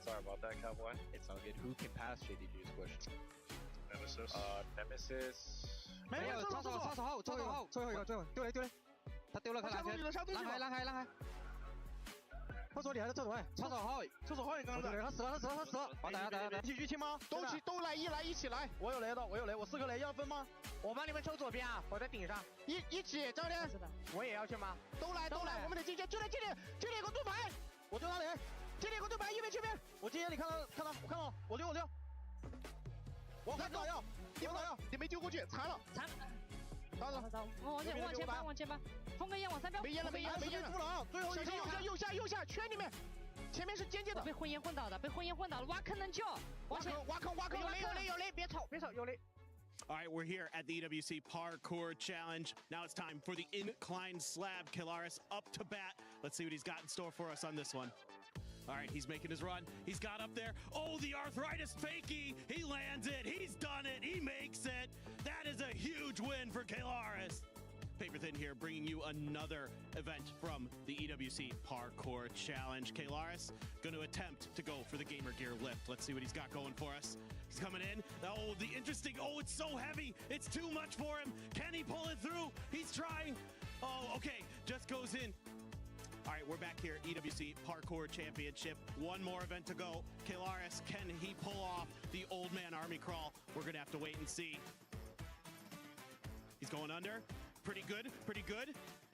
Sorry about that, Cowboy. It's all good. Who can pass JDG's question? Nemesis. Nemesis. 没有，操作好，最后一个，丢雷，他丢了，他拦开，厕所里还是厕所外？操作好，厕所后面刚刚他死了，好打，继续清吗？都来，一起来！我有雷，我4颗雷要分吗？我帮你们抽左边啊，我在顶上，一起，教练，我也要去吗？都来，我们得进去，这里有个盾牌，我丢他雷，这里有个盾牌，右边这边，我今天你看到，我看到，我丢，我看到要，你没丢过去，残了。往前翻，封个烟往3标。没烟了，最后一个右下圈里面，前面是尖的。被混烟混倒的，挖坑能救。挖坑，有雷，别吵，有雷。All right, we're here at the EWC Parkour Challenge. Now it's time for the incline slab. Kilaris up to bat. Let's see what he's got in store for us on this one. All right, he's making his run. He's got up there. Oh, the arthritis fakie. He lands it. He's done it. He makes it. That is a huge win for Kilaris. Paper Thin here, bringing you another event from the EWC Parkour Challenge. Kilaris going to attempt to go for the Gamer Gear lift. Let's see what he's got going for us. He's coming in. Oh, the interesting. Oh, it's so heavy. It's too much for him. Can he pull it through? He's trying. Oh, okay. Just goes in. All right, we're back here, EWC Parkour Championship. One more event to go. Kilaris, can he pull off the old man army crawl? We're going to have to wait and see. He's going under. Pretty good.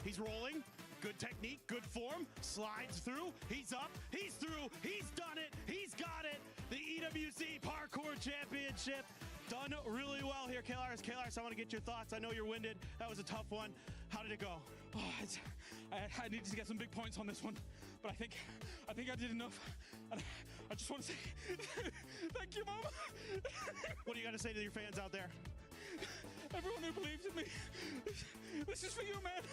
He's rolling. Good technique, good form. Slides through. He's up. He's through. He's done it. He's got it. The EWC Parkour Championship. Done really well here, Kilaris. I want to get your thoughts. I know you're winded. That was a tough one. How did it go? Oh, I needed to get some big points on this one, but I think I did enough. And I just want to say thank you, Mom. What do you got to say to your fans out there? Everyone who believes in me. This is for you, man.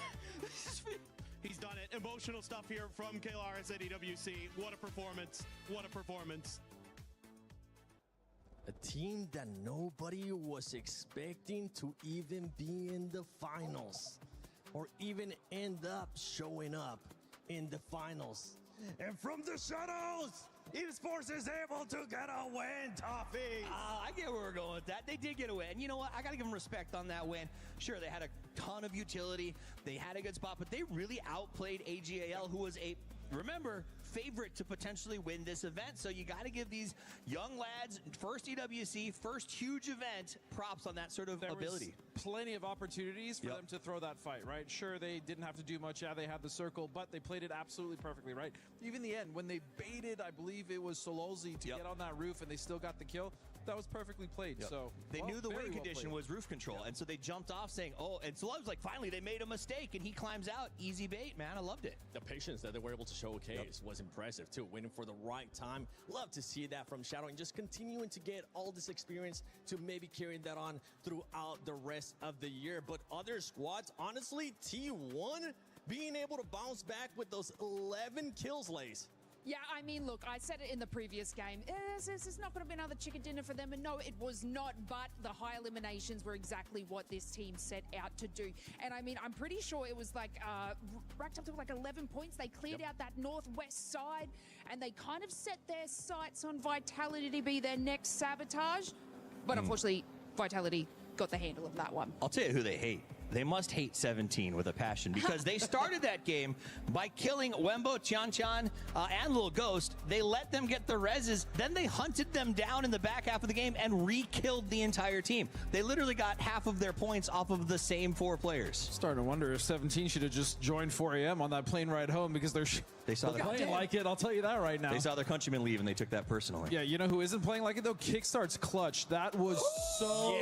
This is for you. He's done it. Emotional stuff here from Kilaris at EWC. What a performance. A team that nobody was expecting to even be in the finals or even end up showing up in the finals. And from the shadows, esports is able to get a win, Toffee. I get where we're going with that. They did get a win. And you know what? I got to give them respect on that win. Sure, they had a ton of utility. They had a good spot, but they really outplayed AGAL, who was remember, favorite to potentially win this event. So you got to give these young lads, first EWC, first huge event, props on that sort of ability. Was plenty of opportunities for them to throw that fight, right? Sure, they didn't have to do much. Yeah, they had the circle, but they played it absolutely perfectly, right? Even the end, when they baited, I believe it was Sololzi to get on that roof, and they still got the kill. That was perfectly played. So they knew the win condition was roof control, and so they jumped off saying, "Oh!" And so I was like, "Finally, they made a mistake," and he climbs out, easy bait, man. I loved it. The patience that they were able to showcase was impressive too. Waiting for the right time. Love to see that from Shadow, and just continuing to get all this experience to maybe carry that on throughout the rest of the year. But other squads, honestly, T1 being able to bounce back with those 11 kills, Lace. Yeah, I mean, look, I said it in the previous game. This is not going to be another chicken dinner for them. And no, it was not. But the high eliminations were exactly what this team set out to do. And I mean, I'm pretty sure it was like racked up to like 11 points. They cleared out that northwest side and they kind of set their sights on Vitality to be their next sabotage. But unfortunately, Vitality got the handle of that one. I'll tell you who they hate. They must hate 17 with a passion because they started that game by killing Wembo, Tianchan, and Lil Ghost. They let them get the reses. Then they hunted them down in the back half of the game and re-killed the entire team. They literally got half of their points off of the same 4 players. Starting to wonder if 17 should have just joined 4 AM on that plane ride home because they're They saw their playing like it, I'll tell you that right now. They saw their countrymen leave and they took that personally. Yeah, you know who isn't playing like it though? Kickstart's clutch. That was so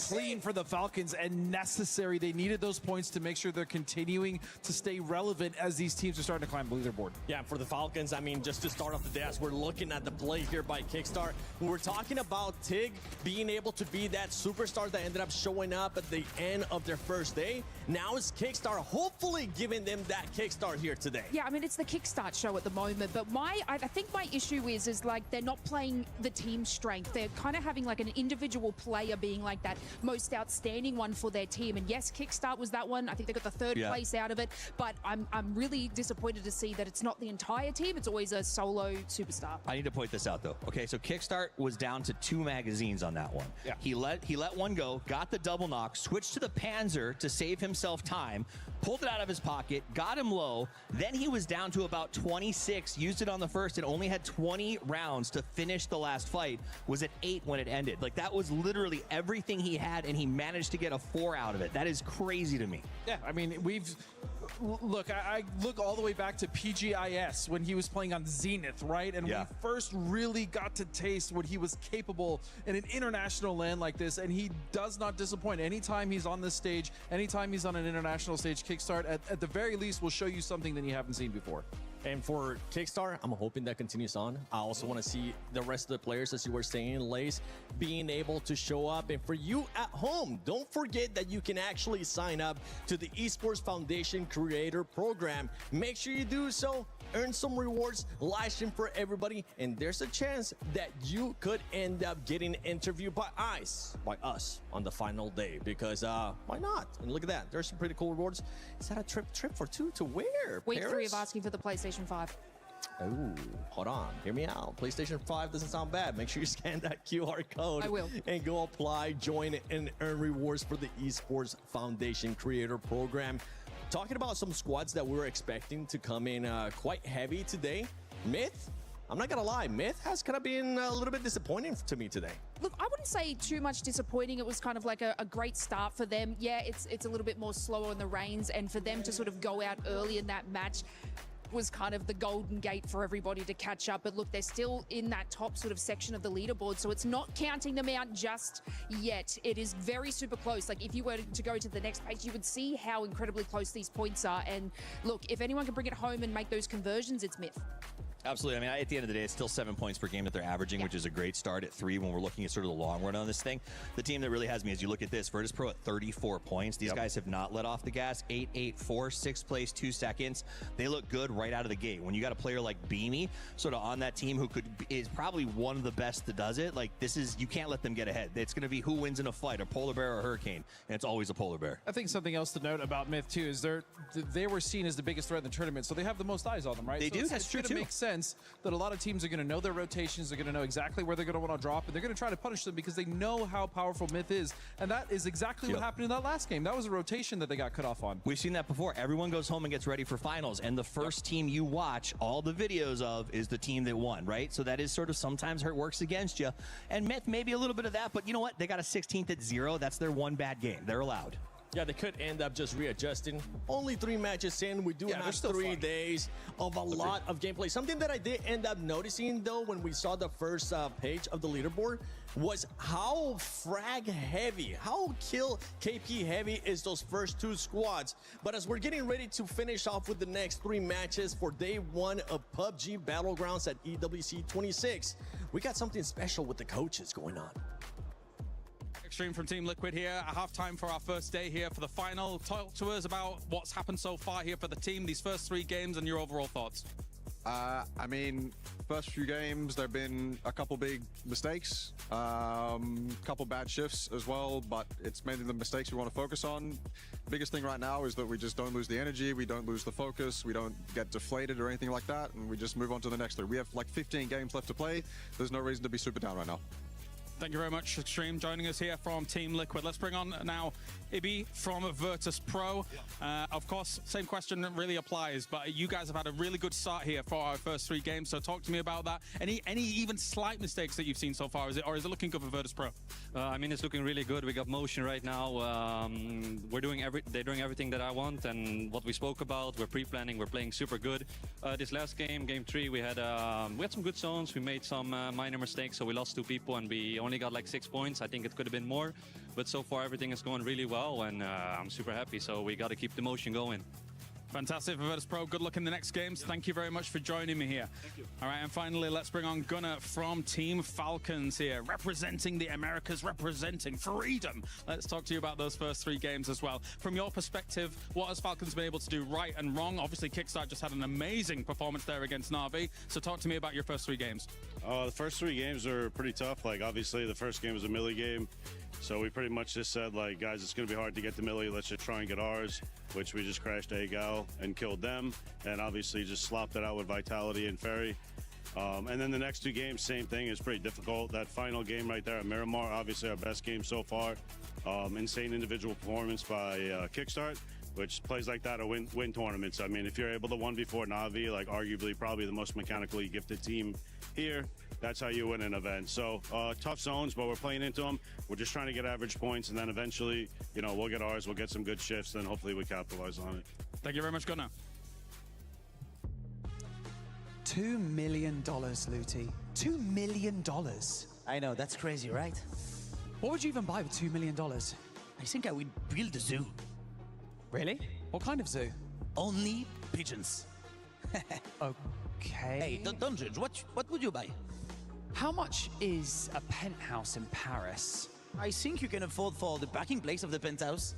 clean for the Falcons and necessary. They needed those points to make sure they're continuing to stay relevant as these teams are starting to climb the leaderboard. Yeah, for the Falcons, I mean, just to start off the day, as we're looking at the play here by Kickstart, we're talking about Tig being able to be that superstar that ended up showing up at the end of their first day. Now it's Kickstart hopefully giving them that kickstart here today. Yeah, I mean, it's the Kickstart show at the moment, but I think my issue is like they're not playing the team strength. They're kind of having like an individual player being like that most outstanding one for their team. And yes, Kickstart was that one. I think they got the third place out of it, but I'm really disappointed to see that it's not the entire team. It's always a solo superstar. I need to point this out though. Okay, so Kickstart was down to 2 magazines on that one. Yeah. He let one go, got the double knock, switched to the Panzer to save himself time, pulled it out of his pocket, got him low, then he was down to about 26, used it on the first, and only had 20 rounds to finish the last fight, was at 8 when it ended. Like, that was literally everything he had, and he managed to get a 4 out of it. That is crazy to me. Yeah, I mean, look, I look all the way back to PGIS when he was playing on Zenith, right? And we first really got to taste what he was capable in an international land like this, and he does not disappoint. Anytime he's on this stage, anytime he's on an international stage, Kickstart, at the very least, will show you something that you haven't seen before. And for Kickstart, I'm hoping that continues on. I also want to see the rest of the players, as you were saying, Lace, being able to show up. And for you at home, don't forget that you can actually sign up to the Esports Foundation Creator Program. Make sure you do so. Earn some rewards, live stream for everybody, and there's a chance that you could end up getting interviewed by us on the final day, because why not? And look at that, there's some pretty cool rewards. Is that a trip for 2 to where? Week Paris? 3 of asking for the PlayStation 5. Oh, hold on. Hear me out. PlayStation 5 doesn't sound bad. Make sure you scan that QR code. I will. And go apply, join, and earn rewards for the Esports Foundation Creator Program. Talking about some squads that we were expecting to come in quite heavy today. Myth, I'm not going to lie, Myth has kind of been a little bit disappointing to me today. Look, I wouldn't say too much disappointing. It was kind of like a great start for them. Yeah, it's a little bit more slower in the reins, and for them to sort of go out early in that match was kind of the golden gate for everybody to catch up. But look, they're still in that top sort of section of the leaderboard, so it's not counting them out just yet. It is very super close. Like, if you were to go to the next page, you would see how incredibly close these points are. And look, if anyone can bring it home and make those conversions, it's Myth. Absolutely. I mean, at the end of the day, it's still 7 points per game that they're averaging, which is a great start at 3 when we're looking at sort of the long run on this thing. The team that really has me, as you look at this, Virtus Pro at 34 points. These guys have not let off the gas. 8-8-4, 6th place, 2 seconds. They look good right out of the gate. When you got a player like Beamy sort of on that team who is probably one of the best that does it, like, this is, you can't let them get ahead. It's going to be who wins in a fight, a polar bear or a hurricane, and it's always a polar bear. I think something else to note about Myth too is they were seen as the biggest threat in the tournament, so they have the most eyes on them, right? They do. That's true too. It makes sense that a lot of teams are going to know their rotations, they're going to know exactly where they're going to want to drop, and they're going to try to punish them because they know how powerful Myth is. And that is exactly what happened in that last game. That was a rotation that they got cut off on. We've seen that before. Everyone goes home and gets ready for finals, and the first team you watch all the videos of is the team that won, right? So that is sort of sometimes works against you. And Myth, maybe a little bit of that, but you know what? They got a 16th at 0. That's their one bad game. They're allowed. Yeah, they could end up just readjusting. Only 3 matches in. We do have 3 days of a lot of gameplay. Something that I did end up noticing, though, when we saw the first page of the leaderboard was how frag heavy, how kill KP heavy is those first 2 squads. But as we're getting ready to finish off with the next 3 matches for day 1 of PUBG Battlegrounds at EWC 26, we got something special with the coaches going on. Extreme from Team Liquid here at halftime for our first day here for the final. Talk to us about what's happened so far here for the team, these first 3 games, and your overall thoughts. I mean, first few games, there have been a couple big mistakes, couple bad shifts as well, but it's mainly the mistakes we want to focus on. Biggest thing right now is that we just don't lose the energy, we don't lose the focus, we don't get deflated or anything like that, and we just move on to the next 3. We have like 15 games left to play. There's no reason to be super down right now. Thank you very much, Extreme, joining us here from Team Liquid. Let's bring on now Ibi from Virtus Pro. Of course, same question really applies, but you guys have had a really good start here for our first 3 games, so talk to me about that. Any even slight mistakes that you've seen so far, is it looking good for Virtus Pro? I mean, it's looking really good. We got motion right now. They're doing everything that I want, and what we spoke about, we're pre-planning, we're playing super good. This last game, game 3, we had some good zones. We made some minor mistakes, so we lost 2 people, and we only got like 6 points. I think it could have been more, but so far everything is going really well, and I'm super happy. So we got to keep the motion going. Fantastic for Virtus Pro. Good luck in the next games. Thank you very much for joining me here. Thank you. All right, and finally, let's bring on Gunnar from Team Falcons here, representing the Americas, representing freedom. Let's talk to you about those first 3 games as well. From your perspective, what has Falcons been able to do right and wrong? Obviously, Kickstart just had an amazing performance there against Na'Vi. So talk to me about your first 3 games. The first 3 games are pretty tough. Like, obviously, the first game was a melee game. So we pretty much just said, like, guys, it's going to be hard to get the melee. Let's just try and get ours, which we just crashed Agal and killed them. And obviously just slopped it out with Vitality and Ferry. And then the next 2 games, same thing. It's pretty difficult. That final game right there at Miramar, obviously our best game so far. Insane individual performance by Kickstart, which plays like that to win tournaments. I mean, if you're able to 1v4 Na'Vi, like arguably probably the most mechanically gifted team here, that's how you win an event. So tough zones, but we're playing into them. We're just trying to get average points, and then eventually, you know, we'll get ours, we'll get some good shifts, then hopefully we capitalize on it. Thank you very much, Gunnar. $2 million, Luti. $2 million. I know, that's crazy, right? What would you even buy with $2 million? I think I would build a zoo. Really? What kind of zoo? Only pigeons. Okay. Hey, don't judge. What would you buy? How much is a penthouse in Paris? I think you can afford for the parking place of the penthouse.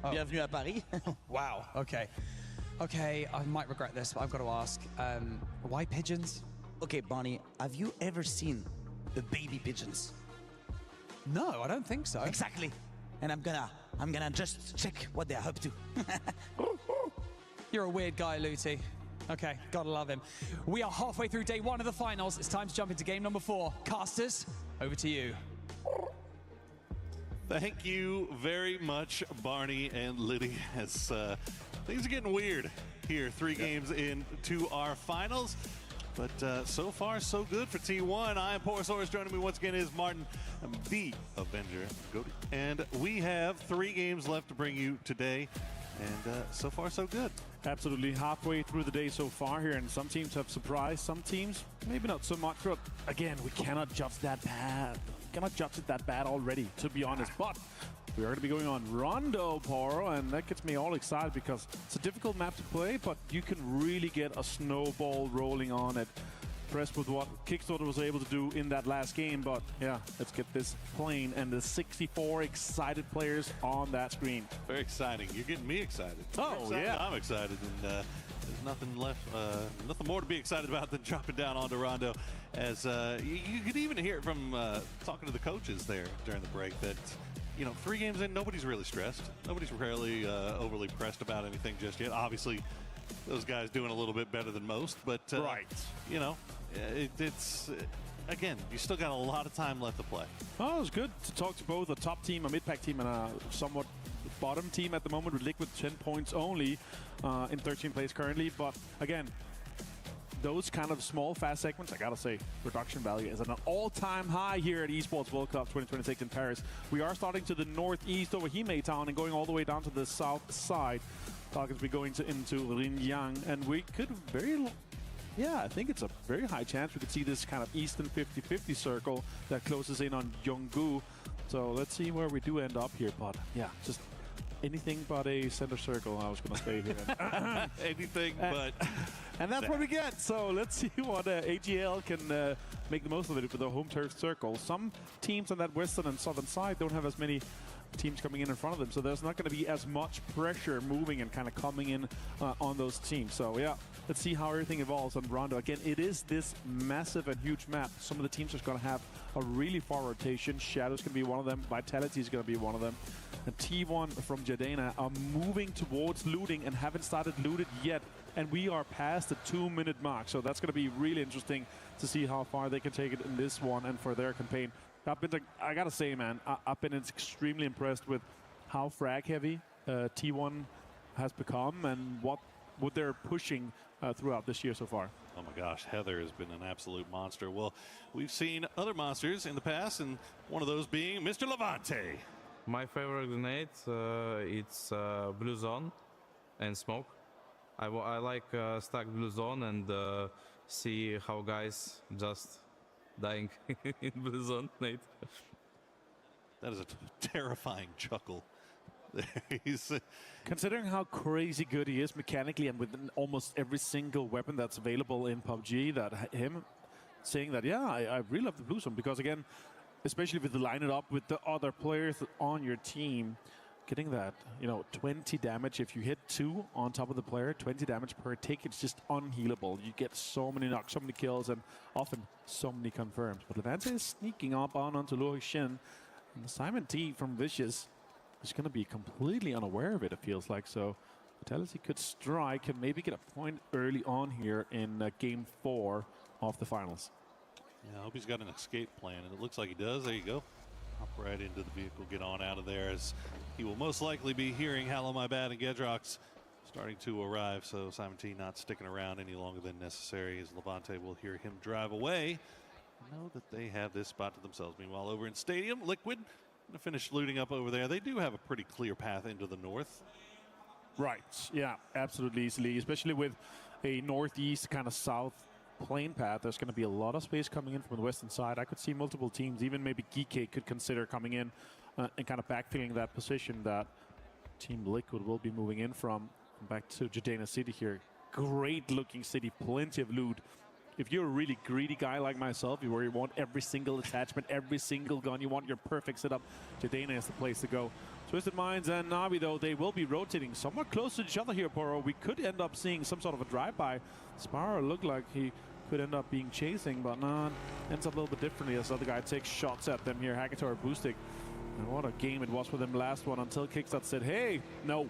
Bienvenue à Paris. Wow, okay. Okay, I might regret this, but I've got to ask, why pigeons? Okay, Bonnie, have you ever seen the baby pigeons? No, I don't think so. Exactly. And I'm gonna just check what they're up to. You're a weird guy, Luti. Okay, gotta love him. We are halfway through day 1 of the finals. It's time to jump into game number 4. Casters, over to you. Thank you very much, Barney and Liddy, as things are getting weird here 3 games into our finals. But so far, so good for T1. I am Porosaurus. Joining me once again is Martin, the Avenger. And we have 3 games left to bring you today. And so far, so good. Absolutely. Halfway through the day so far here, and some teams have surprised, some teams maybe not so much. But again, we cannot judge that bad. Cannot judge it that bad already, to be honest. But we are going to be going on Rondo, Poro, and that gets me all excited because it's a difficult map to play, but you can really get a snowball rolling on it. Impressed with what Kickstarter was able to do in that last game, but yeah, let's get this playing and the 64 excited players on that screen. Very exciting. You're getting me excited. Oh, yeah. I'm excited, and there's nothing left, nothing more to be excited about than dropping down onto Rondo. As you could even hear it from talking to the coaches there during the break that, you know, 3 games in, nobody's really stressed. Nobody's really overly pressed about anything just yet. Obviously, those guys doing a little bit better than most, but right. You know, it's again, you still got a lot of time left to play. Oh, it was good to talk to both a top team, a mid-pack team, and a somewhat bottom team at the moment with Liquid 10 points only in 13 place currently. But again, those kind of small, fast segments, I gotta say, production value is at an all-time high here at Esports World Cup 2026 in Paris. We are starting to the northeast over Hime Town and going all the way down to the south side. Targets we go into Ringyang, and we could I think it's a very high chance we could see this kind of eastern 50-50 circle that closes in on Yonggu. So let's see where we do end up here, but yeah, just anything but a center circle, I was going to say here. Anything but. And that's what we get. So let's see what AGL can make the most of it with the home turf circle. Some teams on that western and southern side don't have as many teams coming in front of them, so there's not going to be as much pressure moving and kind of coming in on those teams. So yeah, let's see how everything evolves on Rondo. Again, it is this massive and huge map. Some of the teams are going to have a really far rotation. Shadow's going to be one of them. Vitality is going to be one of them. And T1 from Jadena are moving towards looting and haven't started looted yet. And we are past the 2-minute mark. So that's going to be really interesting to see how far they can take it in this one and for their campaign. I gotta say, man, I've been extremely impressed with how frag heavy T1 has become and what they're pushing throughout this year so far. Oh my gosh, Heather has been an absolute monster. Well, we've seen other monsters in the past, and one of those being Mr. Levante. My favorite grenade, it's blue zone and smoke. I like stack blue zone and see how guys just dying in blue zone nade. That is a terrifying chuckle. He's considering how crazy good he is mechanically and with almost every single weapon that's available in PUBG, that him saying that, yeah, I really love the blue zone, because again, especially if you line it up with the other players on your team, getting that, 20 damage. If you hit 2 on top of the player, 20 damage per tick, it's just unhealable. You get so many knocks, so many kills, and often so many confirms. But Levante is sneaking up onto Luo Xin, and Simon T from Vicious is going to be completely unaware of it, it feels like. So Vitality could strike and maybe get a point early on here in Game 4 of the finals. Yeah, I hope he's got an escape plan, and it looks like he does. There you go. Hop right into the vehicle, get on out of there, as he will most likely be hearing Hello My Bad and Gedrox starting to arrive. So Simon T not sticking around any longer than necessary, as Levante will hear him drive away. Know that they have this spot to themselves. Meanwhile, over in Stadium, Liquid going to finish looting up over there. They do have a pretty clear path into the north. Right, yeah, absolutely easily, especially with a northeast kind of south plane path. There's going to be a lot of space coming in from the western side. I could see multiple teams, even maybe Geeky could consider coming in and kind of backfilling that position that Team Liquid will be moving in from. Back to Jadena City here. Great looking city, plenty of loot. If you're a really greedy guy like myself, where you want every single attachment, every single gun, you want your perfect setup, Jadena is the place to go. Twisted Minds and Na'Vi, though, they will be rotating somewhat close to each other here, Poro. We could end up seeing some sort of a drive-by. Sparrow looked like he could end up being chasing, but nah, ends up a little bit differently as the other guy takes shots at them here. Hackator boosting. And what a game it was for them last one, until Kickstart said, hey, no.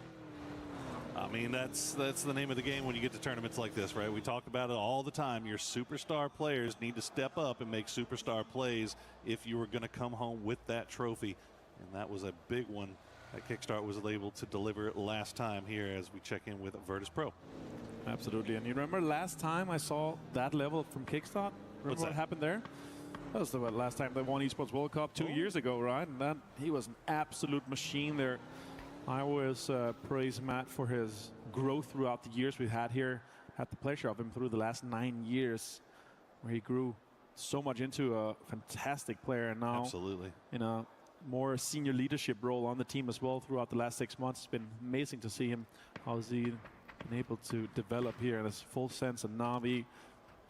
I mean, that's the name of the game when you get to tournaments like this, right? We talk about it all the time. Your superstar players need to step up and make superstar plays if you were going to come home with that trophy. And that was a big one that Kickstart was able to deliver last time here as we check in with Virtus Pro. Absolutely. And you remember last time I saw that level from Kickstart? Remember what happened there? That was the last time they won Esports World Cup 2 years ago, right? And then he was an absolute machine there. I always praise Matt for his growth throughout the years we've had here. Had the pleasure of him through the last 9 years, where he grew so much into a fantastic player, and now absolutely in a more senior leadership role on the team as well throughout the last 6 months. It's been amazing to see him, how he's been able to develop here in his full sense, and Na'Vi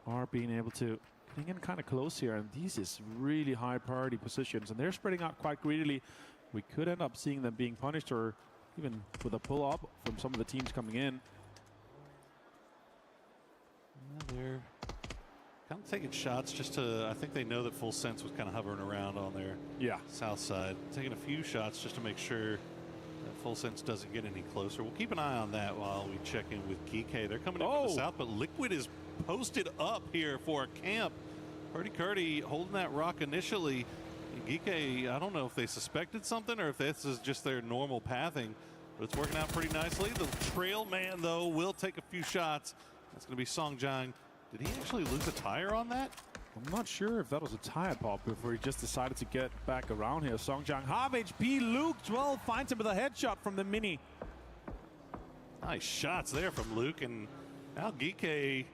are being able to getting in kind of close here, and these is really high priority positions, and they're spreading out quite greedily. We could end up seeing them being punished, or even with a pull-up from some of the teams coming in. Yeah, they're kind of taking shots just to, I think they know that Full Sense was kind of hovering around on their south side. Taking a few shots just to make sure that Full Sense doesn't get any closer. We'll keep an eye on that while we check in with Geeky. They're coming in from the south, but Liquid is posted up here for a camp. Curdy holding that rock initially. Geeky, I don't know if they suspected something or if this is just their normal pathing, but it's working out pretty nicely. The trail man, though, will take a few shots. That's going to be Songjang. Did he actually lose a tire on that? I'm not sure if that was a tire pop before he just decided to get back around here. Songjang, half HP. Luke 12 finds him with a headshot from the mini. Nice shots there from Luke, and now Geeky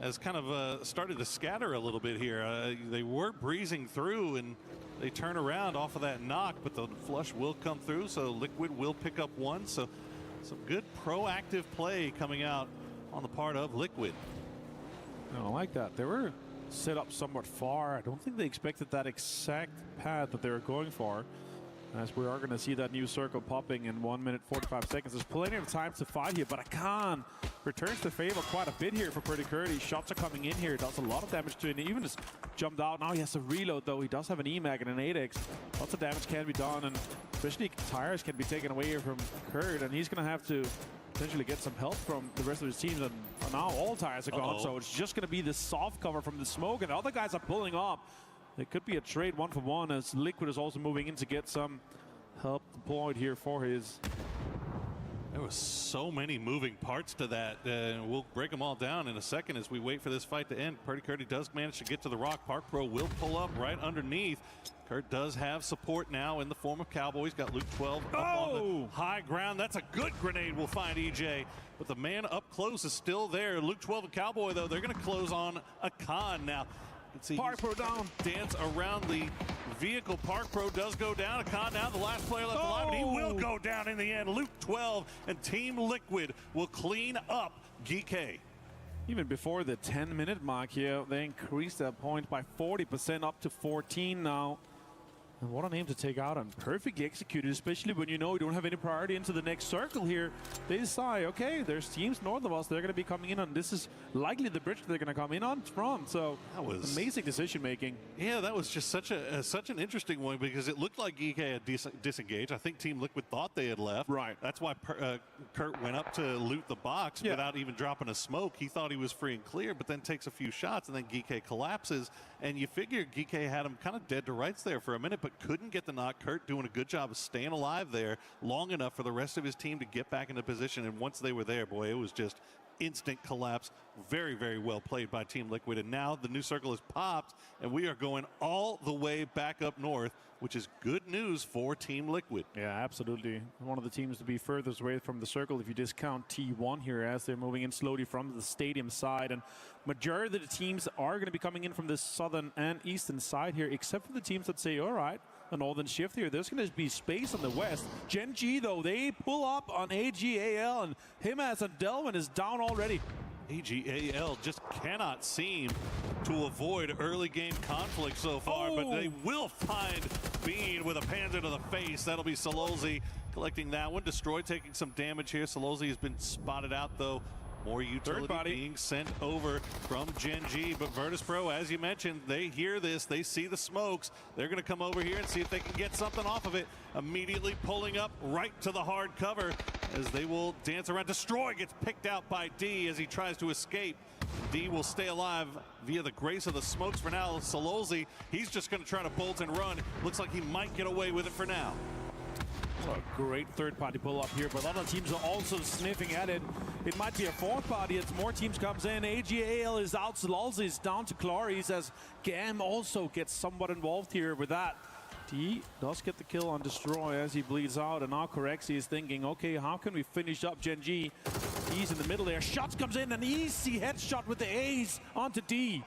has kind of started to scatter a little bit here. They were breezing through, and they turn around off of that knock, but the flush will come through, so Liquid will pick up one. So some good proactive play coming out on the part of Liquid. I like that. They were set up somewhat far. I don't think they expected that exact path that they were going for, as we are going to see that new circle popping in 1 minute 45 seconds. There's plenty of time to fight here, but Akan returns the favor quite a bit here for Pretty Curdy. Shots are coming in here. Does a lot of damage to him. He even just jumped out. Now he has to reload, though. He does have an EMAG and an 8x. Lots of damage can be done, and especially tires can be taken away here from Kurt, and he's going to have to potentially get some help from the rest of his team. And now all tires are gone, so it's just going to be the soft cover from the smoke, and the other guys are pulling up. It could be a trade 1-for-1 as Liquid is also moving in to get some help deployed here for his. There was so many moving parts to that. We'll break them all down in a second as we wait for this fight to end. Purdy does manage to get to the rock. Park Pro will pull up right underneath. Kurt does have support now in the form of Cowboy. He's got Luke 12 up on the high ground. That's a good grenade will find EJ. But the man up close is still there. Luke 12 and Cowboy, though, they're going to close on Akan now. You can see Park Pro down. Dance around the vehicle. Park Pro does go down. Akan now the last player left alive, and he will go down in the end. Luke 12 and Team Liquid will clean up GK. Even before the 10-minute mark here, they increased that point by 40% up to 14 now. And what a name to take out and perfectly executed, especially when you know you don't have any priority into the next circle here. They decide, okay, there's teams north of us. They're going to be coming in on. This is likely the bridge they're going to come in on from. So that was amazing decision making. Yeah, that was just such an interesting one because it looked like GK had disengaged. I think Team Liquid thought they had left. Right. That's why Kurt went up to loot the box without even dropping a smoke. He thought he was free and clear, but then takes a few shots, and then GK collapses. And you figure GK had him kind of dead to rights there for a minute, but couldn't get the knock. Kurt doing a good job of staying alive there long enough for the rest of his team to get back into position. And once they were there, boy, it was just instant collapse. Very, very well played by Team Liquid. And now the new circle is popped, and we are going all the way back up north, which is good news for Team Liquid. Yeah, absolutely. One of the teams to be furthest away from the circle if you discount T1 here as they're moving in slowly from the stadium side. And majority of the teams are going to be coming in from the southern and eastern side here, except for the teams that say, all right, a northern shift here. There's going to be space on the west. Gen G, though, they pull up on AGAL, and Himas and Delvin is down already. AGAL just cannot seem to avoid early game conflict so far, but they will find Bean with a panzer to the face. That'll be Sololzi collecting that one. Destroy taking some damage here. Sololzi has been spotted out, though. More utility being sent over from Gen G, but Virtus Pro, as you mentioned, they hear this, they see the smokes. They're going to come over here and see if they can get something off of it. Immediately pulling up right to the hard cover as they will dance around. Destroy gets picked out by D as he tries to escape. D will stay alive via the grace of the smokes for now. Sololzi, he's just going to try to bolt and run. Looks like he might get away with it for now. A great third-party pull-up here, but a lot of teams are also sniffing at it. It might be a fourth party as more teams comes in. AGAL is out, Sololzi is down to Clarice as Gam also gets somewhat involved here with that. D does get the kill on Destroy as he bleeds out, and now Corexi is thinking, okay, how can we finish up Gen G? He's in the middle there. Shots comes in, an easy headshot with the A's onto D.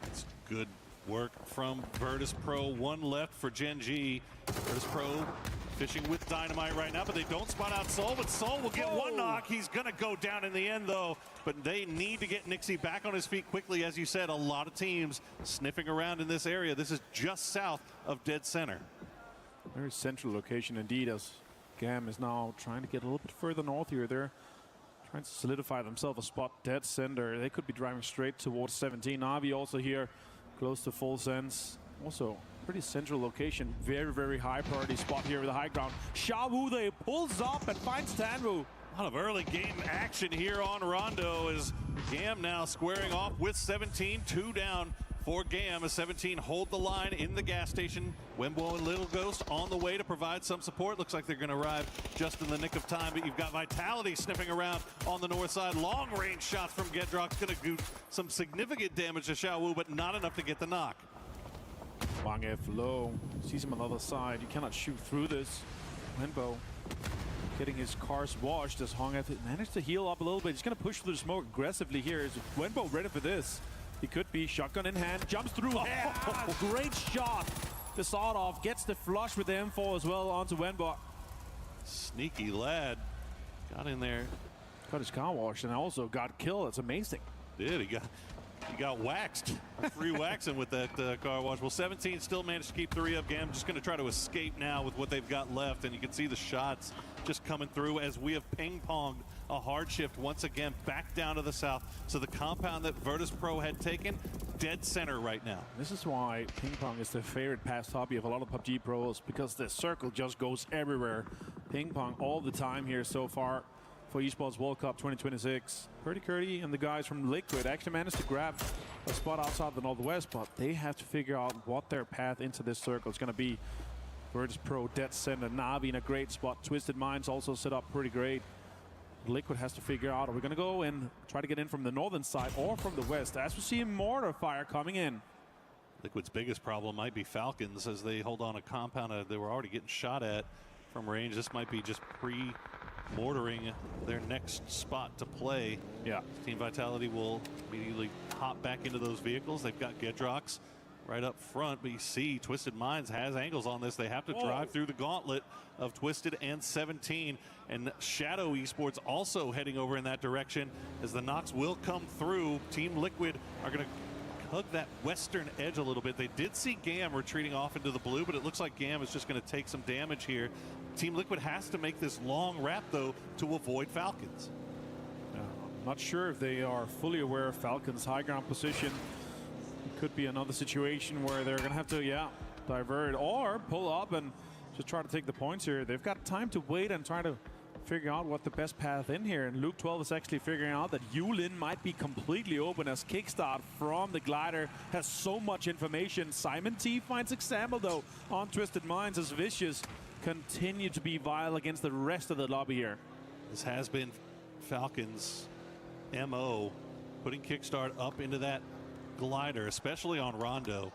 It's good work from Virtus Pro. One left for Gen G. Virtus Pro fishing with dynamite right now, but they don't spot out Sol, but Sol will get one knock. He's going to go down in the end, though, but they need to get Nixie back on his feet quickly. As you said, a lot of teams sniffing around in this area. This is just south of dead center. Very central location indeed, as Gam is now trying to get a little bit further north here. They're trying to solidify themselves a spot dead center. They could be driving straight towards 17. Navi also here close to full sense. Also pretty central location. Very, very high priority spot here with the high ground. Xiaowu, they pulls up and finds Tanwu. A lot of early game action here on Rondo as Gam now squaring off with 17. 2 down for Gam as 17 hold the line in the gas station. Wembo and Little Ghost on the way to provide some support. Looks like they're going to arrive just in the nick of time, but you've got Vitality sniffing around on the north side. Long range shots from Gedrock's going to do some significant damage to Xiaowu, but not enough to get the knock. Wangef low, sees him on the other side. You cannot shoot through this. Wembo getting his cars washed as Hongef managed to heal up a little bit. He's going to push through the smoke aggressively here. Is Wembo ready for this? He could be. Shotgun in hand, jumps through. Great shot. The sawed off gets the flush with the M4 as well onto Wenbo. Sneaky lad. Got in there. Got his car washed and also got killed. It's amazing. Did. He got waxed. Free waxing with that car wash. Well, 17 still managed to keep 3 up. Gam just going to try to escape now with what they've got left. And you can see the shots just coming through as we have ping-ponged a hard shift once again back down to the south. So the compound that Virtus Pro had taken, dead center right now. This is why ping pong is the favorite past hobby of a lot of PUBG pros, because the circle just goes everywhere. Ping pong all the time here so far for Esports World Cup 2026. Curdy and the guys from Liquid actually managed to grab a spot outside the Northwest, but they have to figure out what their path into this circle is going to be. Virtus Pro, dead center, Na'Vi in a great spot. Twisted Minds also set up pretty great. Liquid has to figure out, are we going to go and try to get in from the northern side or from the west? As we see mortar fire coming in. Liquid's biggest problem might be Falcons as they hold on a compound they were already getting shot at from range. This might be just pre-mortaring their next spot to play. Yeah. Team Vitality will immediately hop back into those vehicles. They've got Gedrox right up front, but you see Twisted Minds has angles on this. They have to drive through the gauntlet of Twisted and 17, and Shadow Esports also heading over in that direction as the knocks will come through. Team Liquid are going to hug that western edge a little bit. They did see Gam retreating off into the blue, but it looks like Gam is just going to take some damage here. Team Liquid has to make this long wrap, though, to avoid Falcons. I'm not sure if they are fully aware of Falcons' high ground position. It could be another situation where they're going to have to, divert or pull up and just try to take the points here. They've got time to wait and try to figure out what the best path in here. And Luke 12 is actually figuring out that Yulin might be completely open as Kickstart from the glider has so much information. Simon T finds example though on Twisted Minds as Vicious continue to be vile against the rest of the lobby here. This has been Falcons' MO, putting Kickstart up into that glider, especially on Rondo.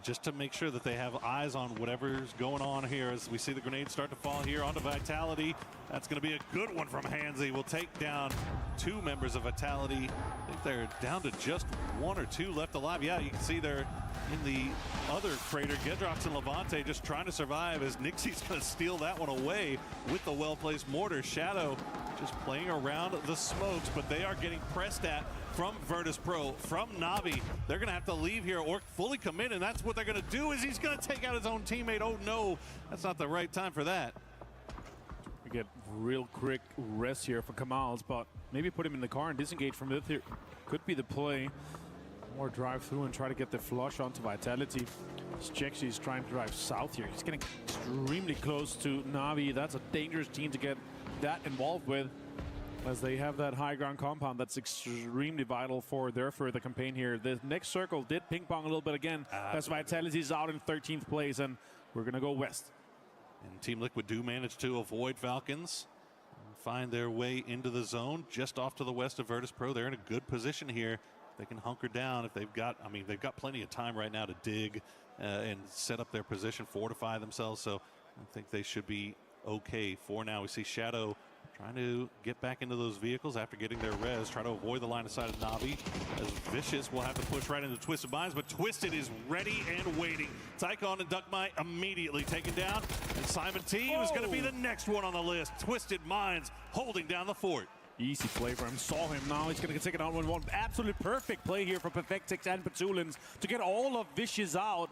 Just to make sure that they have eyes on whatever's going on here as we see the grenades start to fall here onto Vitality. That's going to be a good one from Hansi. Will take down two members of Vitality. I think they're down to just one or two left alive. Yeah, you can see they're in the other crater. Gedrox and Levante just trying to survive as Nixie's going to steal that one away with the well-placed mortar. Shadow just playing around the smokes, but they are getting pressed at from Virtus Pro, from Na'Vi. They're going to have to leave here or fully commit, and that's what they're going to do is he's going to take out his own teammate. Oh no, that's not the right time for that. We get real quick rest here for Kamals, but maybe put him in the car and disengage from it here. Could be the play. Or drive through and try to get the flush onto Vitality. Jexy is trying to drive south here. He's getting extremely close to Na'Vi. That's a dangerous team to get that involved with, as they have that high ground compound that's extremely vital for their further campaign here. The next circle did ping pong a little bit again as Vitality is out in 13th place, and we're going to go west. And Team Liquid do manage to avoid Falcons and find their way into the zone just off to the west of Virtus Pro. They're in a good position here. They can hunker down if they've got, they've got plenty of time right now to dig and set up their position, fortify themselves. So I think they should be okay for now. We see Shadow trying to get back into those vehicles after getting their res, try to avoid the line of sight of Na'Vi, as Vicious will have to push right into Twisted Minds, but Twisted is ready and waiting. Tycon and Duckmite immediately taken down, and Simon T was going to be the next one on the list. Twisted Minds holding down the fort. Easy play for him. Saw him now. He's going to take it out 1-1. Absolutely perfect play here for Perfectix and Petulins to get all of Vicious out.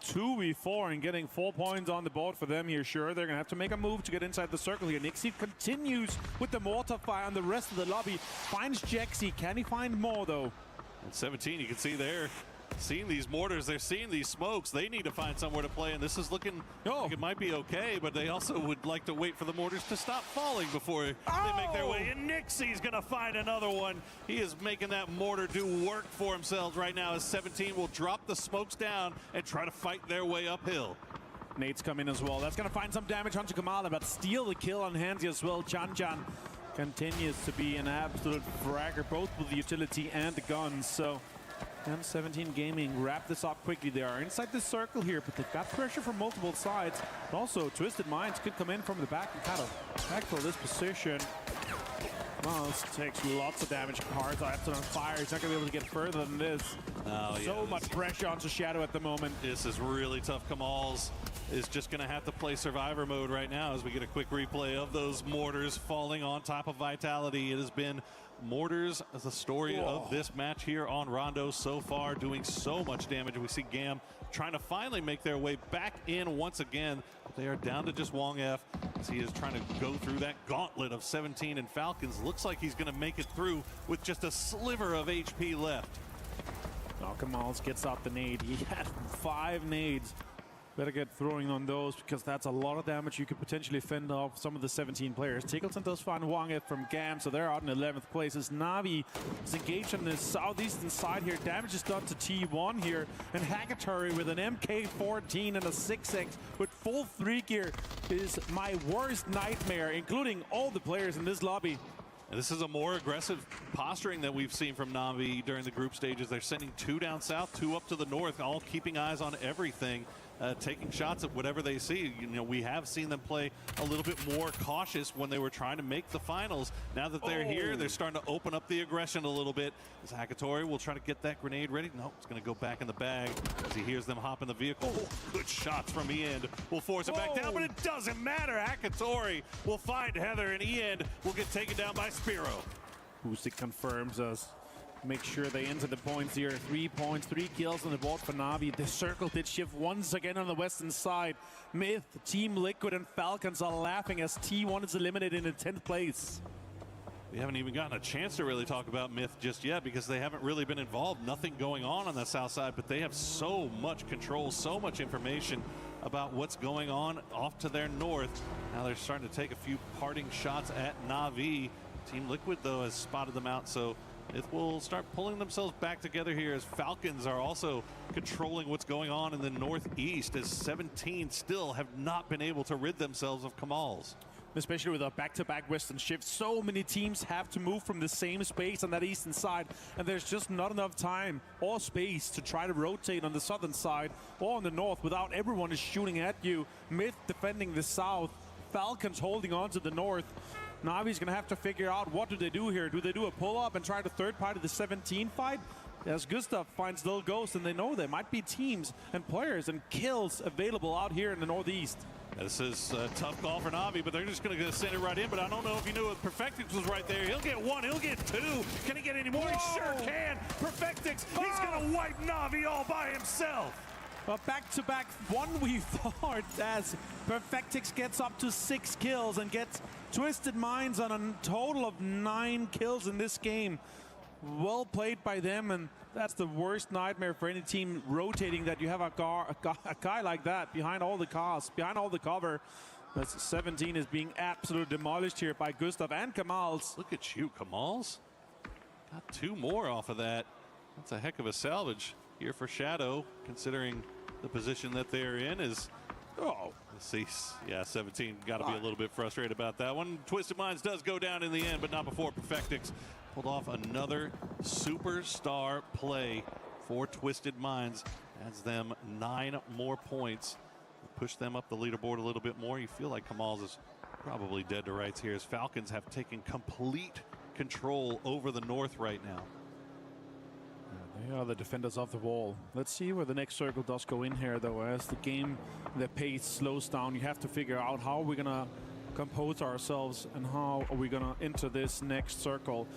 2v4 and getting 4 points on the board for them here. Sure, they're going to have to make a move to get inside the circle here. Nixie continues with the mortar fire on the rest of the lobby. Finds Jexy. Can he find more, though? At 17, you can see they're seeing these mortars. They're seeing these smokes. They need to find somewhere to play, and this is looking like it might be okay, but they also would like to wait for the mortars to stop falling before they make their way. And Nixie's going to find another one. He is making that mortar do work for himself right now as 17 will drop the smokes down and try to fight their way uphill. Nate's come in as well. That's going to find some damage onto Kamala, but steal the kill on Hansi as well. Chan continues to be an absolute fragger, both with the utility and the guns. So M17 Gaming wrap this up quickly. They are inside the circle here, but they've got pressure from multiple sides. But also, Twisted Minds could come in from the back and kind of backfill this position. Miles takes lots of damage. Cards are on fire. He's not going to be able to get further than this. So much pressure onto Shadow at the moment. This is really tough. Kamals is just going to have to play survivor mode right now as we get a quick replay of those mortars falling on top of Vitality. It has been mortars as the story of this match here on Rondo so far, doing so much damage. We see Gam trying to finally make their way back in once again. They are down to just Wong F as he is trying to go through that gauntlet of 17 and Falcons. Looks like he's going to make it through with just a sliver of HP left. Kamals gets out the nade. He had 5 nades Better get throwing on those because that's a lot of damage. You could potentially fend off some of the 17 players. Tickleton does find Wang from GAM, so they're out in 11th place. As Na'Vi is engaged on the southeastern side here. Damage is done to T1 here. And Hackatory with an MK14 and a 6X with full 3 gear is my worst nightmare, including all the players in this lobby. And this is a more aggressive posturing that we've seen from Na'Vi during the group stages. They're sending 2 down south, 2 up to the north, all keeping eyes on everything. Taking shots at whatever they see. You know, we have seen them play a little bit more cautious when they were trying to make the finals. Now that they're here, they're starting to open up the aggression a little bit. As Hackatory will try to get that grenade ready. No, it's going to go back in the bag as he hears them hop in the vehicle. Oh, good shots from Ian. Will force it back down, but it doesn't matter. Hackatory will find Heather, and Ian will get taken down by Spiro. Usyk confirms us. Make sure they enter the points here. 3 points, 3 kills on the board for Na'Vi. The circle did shift once again on the western side. Myth, Team Liquid, and Falcons are laughing as T1 is eliminated in 10th place. We haven't even gotten a chance to really talk about Myth just yet because they haven't really been involved. Nothing going on the south side, but they have so much control, so much information about what's going on off to their north. Now they're starting to take a few parting shots at Na'Vi. Team Liquid, though, has spotted them out, so it will start pulling themselves back together here as Falcons are also controlling what's going on in the northeast, as 17 still have not been able to rid themselves of Kamal's. Especially with a back-to-back western shift, so many teams have to move from the same space on that eastern side, and there's just not enough time or space to try to rotate on the southern side or on the north without everyone is shooting at you. Myth defending the south, Falcons holding on to the north. Na'Vi's going to have to figure out what do they do here. Do they do a pull-up and try to third-party the 17 fight? As Gustav finds Lil Ghost, and they know there might be teams and players and kills available out here in the northeast. This is a tough call for Na'Vi, but they're just going to send it right in. But I don't know if you knew if Perfectix was right there. He'll get 1, he'll get 2. Can he get any more? He sure can. Perfectix, he's going to wipe Na'Vi all by himself. Well, back-to-back one we thought as Perfectix gets up to 6 kills and gets Twisted Minds on a total of 9 kills in this game. Well played by them, and that's the worst nightmare for any team rotating, that you have a guy like that behind all the cars, behind all the cover. As 17 is being absolutely demolished here by Gustav and Kamals. Look at you, Kamals. Got 2 more off of that. That's a heck of a salvage here for Shadow, considering the position that they're in is, yeah, 17 got to be a little bit frustrated about that one. Twisted Minds does go down in the end, but not before Perfectix pulled off another superstar play for Twisted Minds. Adds them 9 more points. Push them up the leaderboard a little bit more. You feel like Kamals is probably dead to rights here as Falcons have taken complete control over the north right now. They are the defenders of the wall. Let's see where the next circle does go in here, though. As the game, the pace slows down, you have to figure out how are we going to compose ourselves and how are we going to enter this next circle.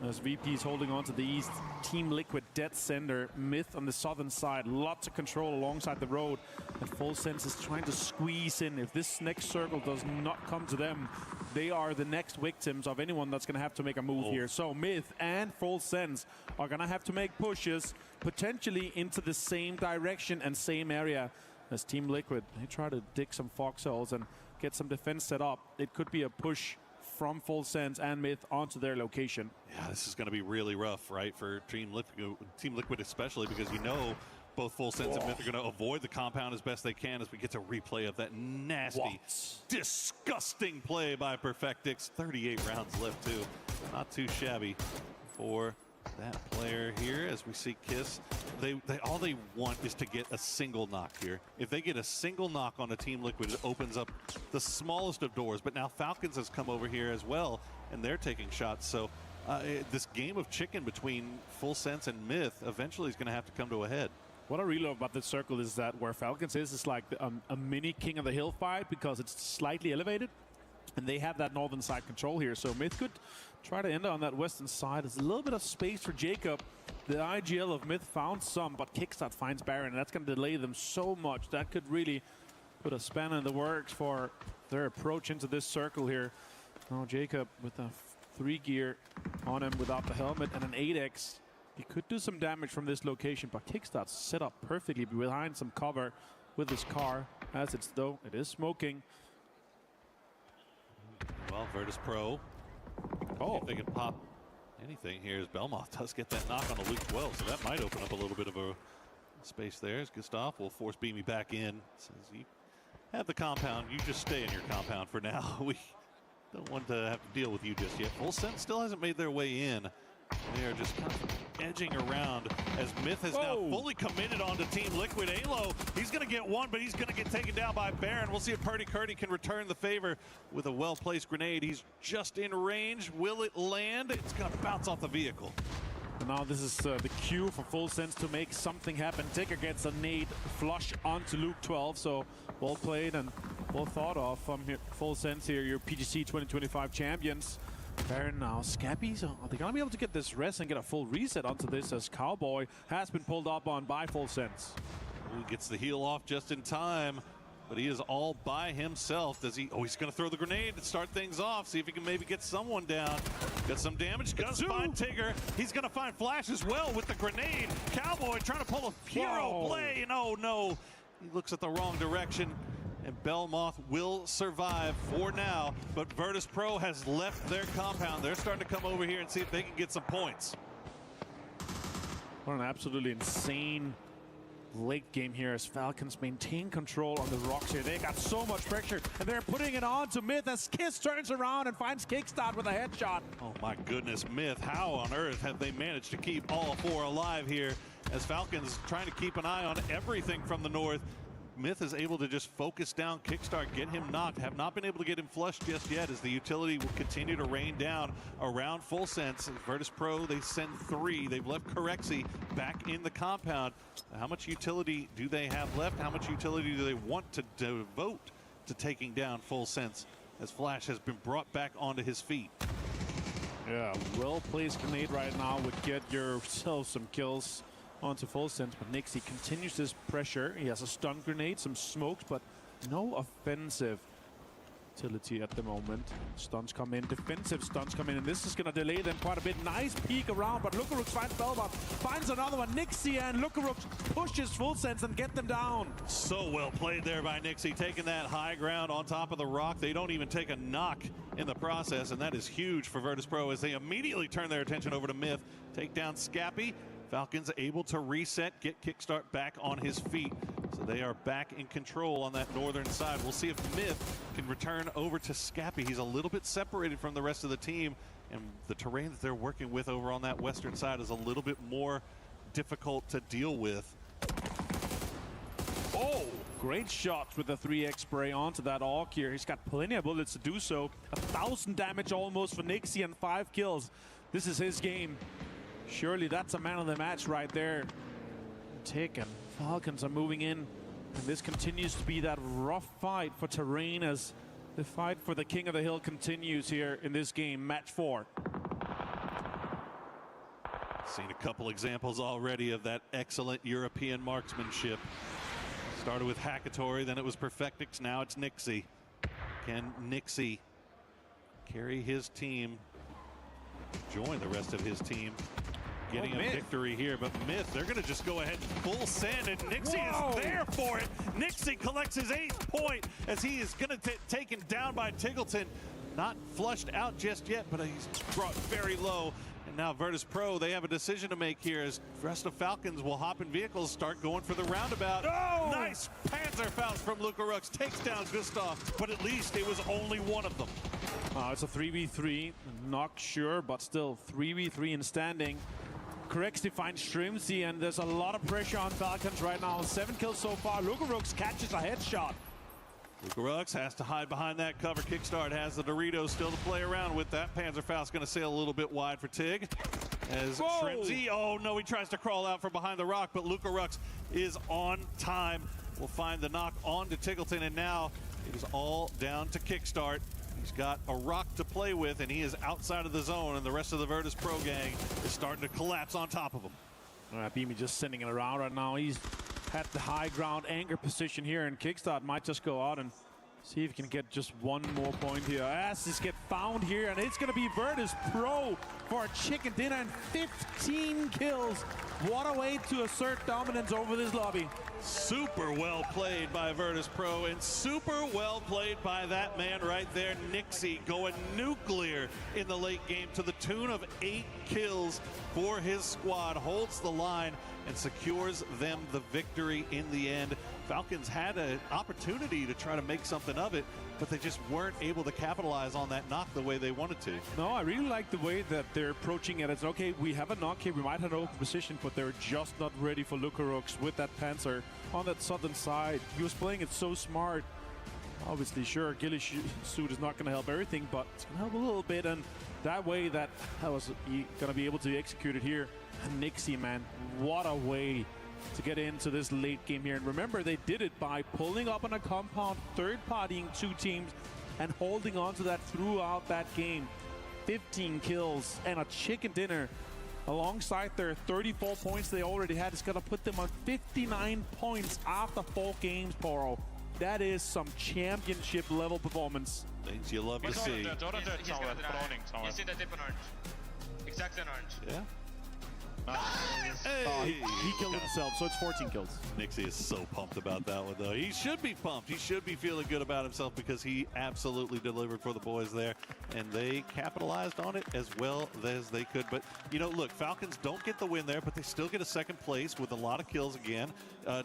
As VP is holding on to the east, Team Liquid dead center, Myth on the southern side, lots of control alongside the road, and Full Sense is trying to squeeze in. If this next circle does not come to them, they are the next victims of anyone that's going to have to make a move here. So Myth and Full Sense are going to have to make pushes, potentially into the same direction and same area as Team Liquid. They try to dig some foxholes and get some defense set up. It could be a push from Full Sense and Myth onto their location. Yeah, this is going to be really rough, right, for Team Liquid especially, because you know both Full Sense and Myth are going to avoid the compound as best they can as we get to replay of that nasty, disgusting play by Perfectix. 38 rounds left, too. Not too shabby for that player here as we see Kiss. All they want is to get a single knock here. If they get a single knock on a Team Liquid, it opens up the smallest of doors. But now Falcons has come over here as well, and they're taking shots. So this game of chicken between Full Sense and Myth eventually is going to have to come to a head. What I really love about this circle is that where Falcons is like a mini King of the Hill fight, because it's slightly elevated. And they have that northern side control here. So Myth could try to enter on that western side. There's a little bit of space for Jacob. The IGL of Myth found some, but Kickstart finds Baron. And that's going to delay them so much. That could really put a spanner in the works for their approach into this circle here. Oh, Jacob with a 3 gear on him without the helmet and an 8x. He could do some damage from this location, but Kickstart's set up perfectly behind some cover. with his car. As it's though, it is smoking. Well, Virtus Pro. Oh, if they can pop anything here as Belmoth does get that knock on the Luke 12, so that might open up a little bit of a space there. As Gustav will force Beamy back in. Says you have the compound, you just stay in your compound for now. We don't want to have to deal with you just yet. Full Sense still hasn't made their way in. They are just kind of edging around as Myth has now fully committed onto Team Liquid. Alo, he's going to get one, but he's going to get taken down by Baron. We'll see if Purdy Curdy can return the favor with a well-placed grenade. He's just in range. Will it land? It's going to bounce off the vehicle. And now this is the cue for Full Sense to make something happen. Tigger gets a nade flush onto Luke 12, so well played and well thought of from here. Full Sense here, your PGC 2025 champions. Baron now, Scappy, so are they going to be able to get this rest and get a full reset onto this as Cowboy has been pulled up on by Full Sense? Ooh, gets the heal off just in time, but he is all by himself. Does he? Oh, he's going to throw the grenade to start things off. See if he can maybe get someone down. Got some damage. Does find Tigger. He's going to find Flash as well with the grenade. Cowboy trying to pull a hero play, and oh no, he looks at the wrong direction. And Belmoth will survive for now, but Virtus Pro has left their compound. They're starting to come over here and see if they can get some points. What an absolutely insane late game here as Falcons maintain control on the rocks here. They got so much pressure, and they're putting it on to Myth as Kiss turns around and finds Kickstart with a headshot. Oh my goodness, Myth, how on earth have they managed to keep all four alive here as Falcons trying to keep an eye on everything from the north. Myth is able to just focus down Kickstart, get him knocked. Have not been able to get him flushed just yet as the utility will continue to rain down around Full Sense. Virtus Pro, they send 3. They've left Corexi back in the compound. How much utility do they have left? How much utility do they want to devote to taking down Full Sense as Flash has been brought back onto his feet? Yeah, well-placed grenade right now would get yourself some kills onto Full Sense, but Nixie continues this pressure. He has a stun grenade, some smokes, but no offensive utility at the moment. Stuns come in, defensive stuns come in, and this is going to delay them quite a bit. Nice peek around, but Lukarux finds Belmoth, finds another one. Nixie and Lukarux pushes Full Sense and get them down. So well played there by Nixie, taking that high ground on top of the rock. They don't even take a knock in the process, and that is huge for Virtus Pro as they immediately turn their attention over to Myth. Take down Scappy. Falcons able to reset, get Kickstart back on his feet. So they are back in control on that northern side. We'll see if Myth can return over to Scappy. He's a little bit separated from the rest of the team, and the terrain that they're working with over on that western side is a little bit more difficult to deal with. Oh, great shots with the 3x spray onto that AUG here. He's got plenty of bullets to do so. 1,000 damage almost for Nixie and 5 kills. This is his game. Surely that's a man of the match right there. Tick and Falcons are moving in, and this continues to be that rough fight for terrain as the fight for the King of the Hill continues here in this game, match 4. Seen a couple examples already of that excellent European marksmanship. Started with Hackatory, then it was Perfectix, now it's Nixie. Can Nixie carry his team, join the rest of his team, getting a victory here? But Myth, they're going to just go ahead and full send, and Nixie is there for it. Nixie collects his 8th point as he is going to taken down by Tiggleton. Not flushed out just yet, but he's brought very low. And now Virtus Pro, they have a decision to make here as the rest of Falcons will hop in vehicles, start going for the roundabout. Oh! Nice Panzerfaust from Lukarux, takes down Gustav, but at least it was only one of them. It's a 3v3, not sure, but still 3v3 in standing. Corexi finds Shrimsy, and there's a lot of pressure on Falcons right now. 7 kills so far. Lukarux catches a headshot. Lukarux has to hide behind that cover. Kickstart has the Doritos still to play around with. That Panzerfaust going to sail a little bit wide for Tig. As Shrimsy, oh no, he tries to crawl out from behind the rock, but Lukarux is on time. We'll find the knock on to Tiggleton, and now it is all down to Kickstart. He's got a rock to play with, and he is outside of the zone, and the rest of the Virtus Pro gang is starting to collapse on top of him. All right, Beamy just sending it around right now. He's at the high ground anchor position here, and Kickstart might just go out and See if he can get just one more point here. Asses get found here, and it's going to be Virtus Pro for a chicken dinner and 15 kills. What a way to assert dominance over this lobby. Super well played by Virtus Pro, and super well played by that man right there, Nixie, going nuclear in the late game to the tune of 8 kills for his squad. Holds the line and secures them the victory in the end. Falcons had an opportunity to try to make something of it, but they just weren't able to capitalize on that knock the way they wanted to. No, I really like the way that they're approaching it. It's okay, we have a knock here, we might have an open position, but they're just not ready for Lucarux with that Panzer on that southern side. He was playing it so smart. Obviously, sure, Ghillie suit is not going to help everything, but it's going to help a little bit, and that way that was going to be able to execute it here. And Nixie, man, what a way to get into this late game here. And remember, they did it by pulling up on a compound, third-partying 2 teams, and holding on to that throughout that game. 15 kills and a chicken dinner alongside their 34 points they already had. It's going to put them on 59 points after 4 games, Poro. That is some championship level performance. Things you love to see. He's gonna dip on orange. Exactly on orange. Yeah. Hey. He killed himself, so it's 14 kills. Nixie is so pumped about that one, though. He should be pumped. He should be feeling good about himself because he absolutely delivered for the boys there, and they capitalized on it as well as they could. But, you know, look, Falcons don't get the win there, but they still get a second place with a lot of kills again.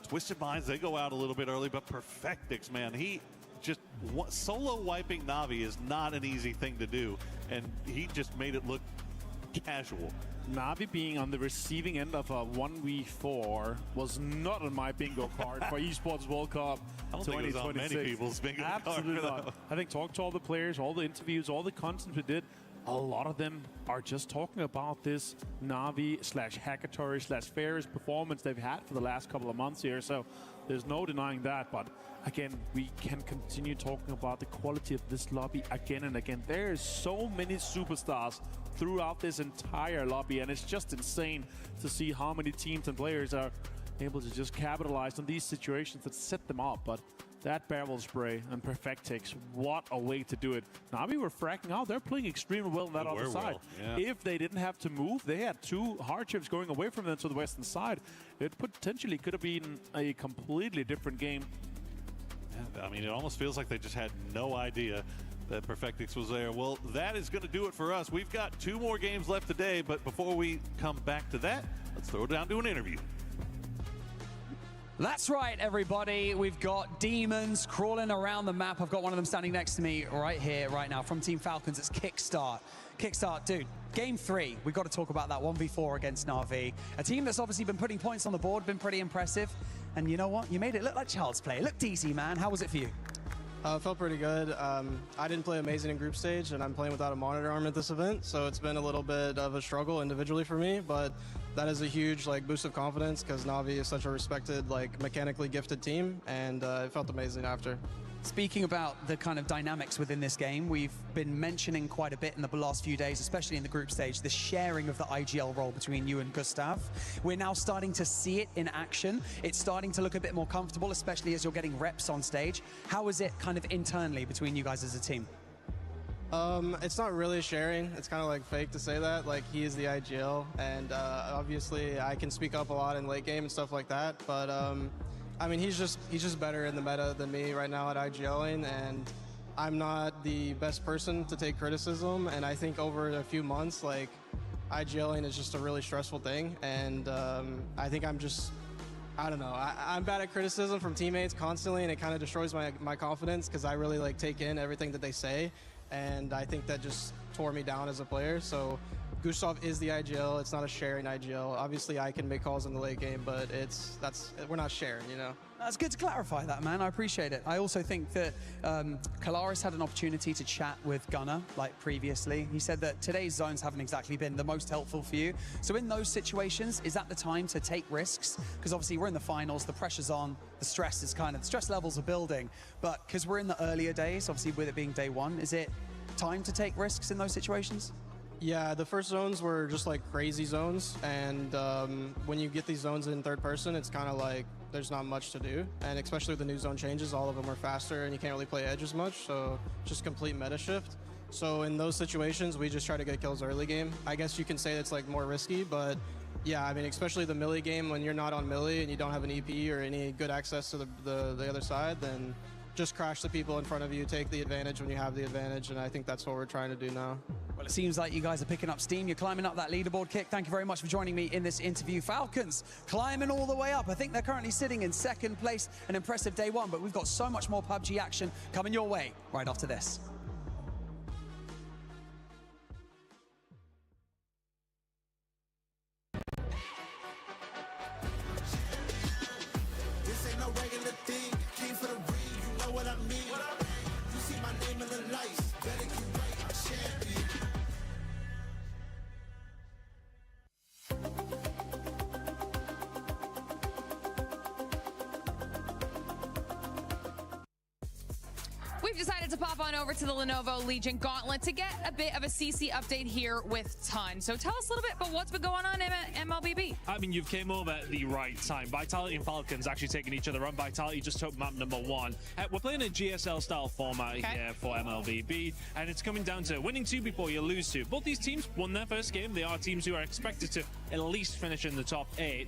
Twisted Minds, they go out a little bit early, but Perfectix, man, he just solo wiping Na'Vi is not an easy thing to do, and he just made it look casual. Na'Vi being on the receiving end of a 1v4 was not on my bingo card for Esports World Cup I don't think it was on many people's bingo card. Absolutely not. I think talk to all the players, all the interviews, all the content we did, a lot of them are just talking about this Na'Vi/Hackatory/Ferris performance they've had for the last couple of months here. So there's no denying that. But again, we can continue talking about the quality of this lobby again and again. There's so many superstars throughout this entire lobby, and it's just insane to see how many teams and players are able to just capitalize on these situations that set them up. But that barrel spray and Perfectix, what a way to do it. Na'Vi were fracking out. They're playing extremely well on that other side. Yeah. If they didn't have to move, they had 2 hardships going away from them to the western side. It potentially could have been a completely different game. I mean, it almost feels like they just had no idea that Perfectix was there. Well, that is going to do it for us. We've got 2 more games left today, but before we come back to that, let's throw it down to an interview. That's right, everybody. We've got demons crawling around the map. I've got one of them standing next to me right here, right now, from Team Falcons. It's Kickstart. Kickstart, dude, game 3. We've got to talk about that 1v4 against Na'Vi. A team that's obviously been putting points on the board, been pretty impressive. And you know what? You made it look like child's play. It looked easy, man. How was it for you? Felt pretty good. I didn't play amazing in group stage, and I'm playing without a monitor arm at this event, so it's been a little bit of a struggle individually for me, but that is a huge boost of confidence because Na'Vi is such a respected, mechanically gifted team, and it felt amazing after. Speaking about the kind of dynamics within this game, we've been mentioning quite a bit in the last few days, especially in the group stage, the sharing of the IGL role between you and Gustav. We're now starting to see it in action. It's starting to look a bit more comfortable, especially as you're getting reps on stage. How is it kind of internally between you guys as a team? It's not really sharing. It's kind of fake to say that. He is the IGL, and obviously I can speak up a lot in late game and stuff like that, but I mean, he's just better in the meta than me right now at IGLing, and I'm not the best person to take criticism, and I think over a few months, IGLing is just a really stressful thing, and I think I don't know, I'm bad at criticism from teammates constantly, and it kind of destroys my confidence because I really take in everything that they say, and I think that just tore me down as a player. So Gustav is the IGL. It's not a sharing IGL. Obviously, I can make calls in the late game, but we're not sharing, you know? That's good to clarify that, man. I appreciate it. I also think that Kalaris had an opportunity to chat with Gunnar, previously. He said that today's zones haven't exactly been the most helpful for you. So in those situations, is that the time to take risks? Because obviously we're in the finals, the pressure's on, the stress levels are building. But because we're in the earlier days, obviously with it being day 1, is it time to take risks in those situations? Yeah, the first zones were just crazy zones, and when you get these zones in third person, it's kind of there's not much to do. And especially with the new zone changes, all of them are faster and you can't really play edge as much. So just complete meta shift. So in those situations, we just try to get kills early game. I guess you can say it's like more risky, but yeah, I mean, especially the melee game, when you're not on melee and you don't have an EP or any good access to the other side, then just crash the people in front of you, take the advantage when you have the advantage, and I think that's what we're trying to do now. Well, it seems like you guys are picking up steam. You're climbing up that leaderboard, Kick. Thank you very much for joining me in this interview. Falcons climbing all the way up. I think they're currently sitting in second place. An impressive day one, but we've got so much more PUBG action coming your way right after this. We've decided to pop on over to the Lenovo Legion Gauntlet to get a bit of a CC update here with Ton. So tell us a little bit about what's been going on in MLBB. I mean, you've came over at the right time. Vitality and Falcons actually taking each other on. Vitality just took map number 1. We're playing a GSL-style format here for MLBB, and it's coming down to winning 2 before you lose 2. Both these teams won their first game. They are teams who are expected to at least finish in the top 8.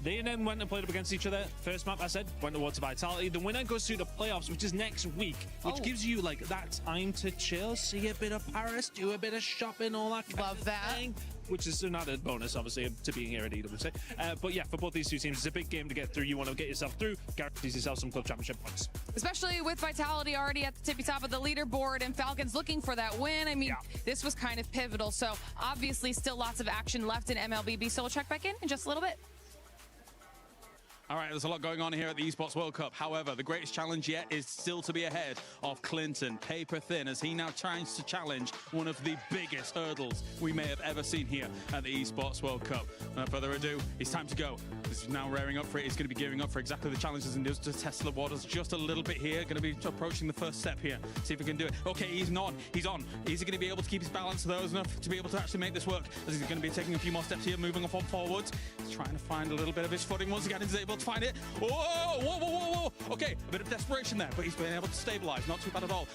They then went and played up against each other. First map, I said, went towards Vitality. The winner goes through the playoffs, which is next week, which gives you like that time to chill, see a bit of Paris, do a bit of shopping, all that kind of thing, which is another bonus, obviously, to being here at EWC. But yeah, for both these two teams, it's a big game to get through. You want to get yourself through, guarantees yourself some club championship points. Especially with Vitality already at the tippy top of the leaderboard and Falcons looking for that win. I mean, this was kind of pivotal. So obviously still lots of action left in MLBB. So we'll check back in just a little bit. All right, there's a lot going on here at the Esports World Cup. However, the greatest challenge yet is still to be ahead of Clinton, paper thin, as he now tries to challenge one of the biggest hurdles we may have ever seen here at the Esports World Cup. Without further ado, it's time to go. This is now rearing up for it. He's going to be gearing up for exactly the challenges and just to test the waters just a little bit here. Going to be approaching the first step here. See if he can do it. Okay, he's on. He's on. Is he going to be able to keep his balance those enough to be able to actually make this work? As he's going to be taking a few more steps here, moving on forwards. He's trying to find a little bit of his footing once again. He's able to find it. Whoa, whoa, whoa, whoa, whoa. Okay, a bit of desperation there, but he's been able to stabilize. Not too bad at all.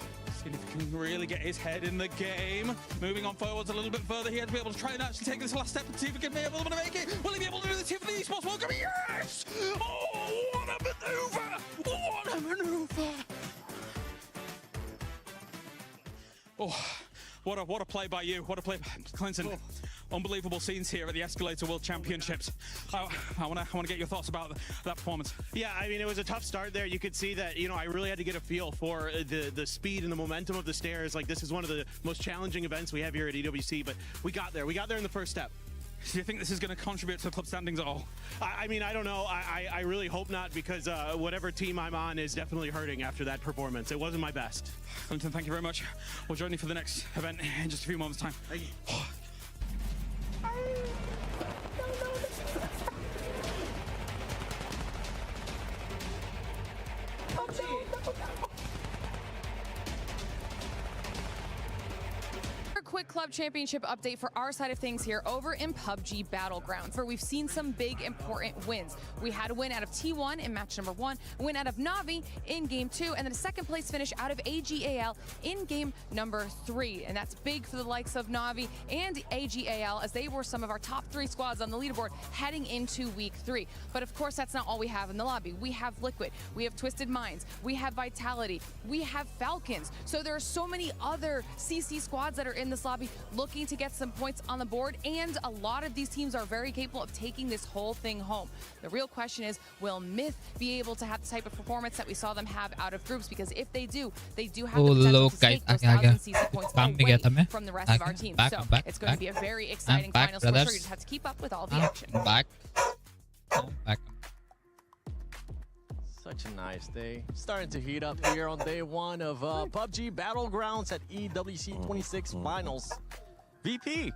Seeing if he can really get his head in the game. Moving on forwards a little bit further here to be able to try and actually take this last step and see if he can be able to make it. Will he be able to do this here for the Esports World Cup? Yes! Oh, what a maneuver! What a maneuver! Oh, what a play by you. What a play by Clinton. Oh. Unbelievable scenes here at the Escalator World Championships. I want to get your thoughts about that performance. Yeah, I mean, it was a tough start there. You could see that, you know, I really had to get a feel for the speed and the momentum of the stairs. Like, this is one of the most challenging events we have here at EWC, but we got there. We got there in the first step. Do you think this is going to contribute to the club standings at all? I mean, I don't know. I really hope not, because whatever team I'm on is definitely hurting after that performance. It wasn't my best. Clinton, thank you very much. We'll join you for the next event in just a few moments' time. Thank you. Quick club championship update for our side of things here over in PUBG Battlegrounds, where we've seen some big important wins. We had a win out of T1 in match number 1, a win out of Navi in game 2, and then a second place finish out of AGAL in game number 3. And that's big for the likes of Navi and AGAL, as they were some of our top 3 squads on the leaderboard heading into week 3. But of course, that's not all we have in the lobby. We have Liquid, we have Twisted Minds, we have Vitality, we have Falcons. So there are so many other CC squads that are in this lobby looking to get some points on the board, and a lot of these teams are very capable of taking this whole thing home. The real question is, will Myth be able to have the type of performance that we saw them have out of groups? Because if they do have the potential to take those 1,000 CC points away from the rest of our team. So it's going to be a very exciting final. So we're sure you just have to keep up with all the action. Such a nice day. Starting to heat up here on day 1 of PUBG Battlegrounds at EWC 26 Finals. VP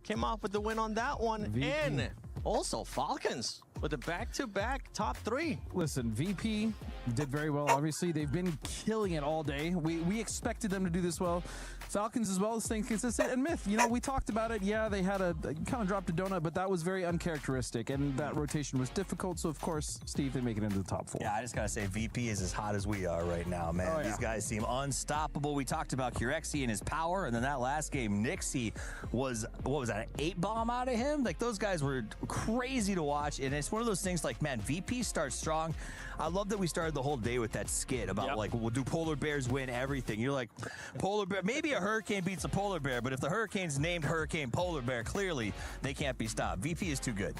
came off with the win on that one. And also Falcons with the back-to-back top 3. Listen, VP did very well, obviously. They've been killing it all day. We expected them to do this well. Falcons as well, staying consistent. And Myth, you know, we talked about it. Yeah, they had kind of dropped a donut, but that was very uncharacteristic, and that rotation was difficult. So, of course, Steve, they make it into the top 4. Yeah, I just got to say, VP is as hot as we are right now, man. Oh, yeah. These guys seem unstoppable. We talked about Ewc and his power, and then that last game, Nixie was, what was that, an 8-bomb out of him? Like, those guys were crazy to watch, and it's one of those things like, man, VP starts strong. I love that we started the whole day with that skit about, like, well, do polar bears win everything? You're like, polar bear, maybe a hurricane beats a polar bear, but if the hurricane's named Hurricane Polar Bear, clearly they can't be stopped. VP is too good.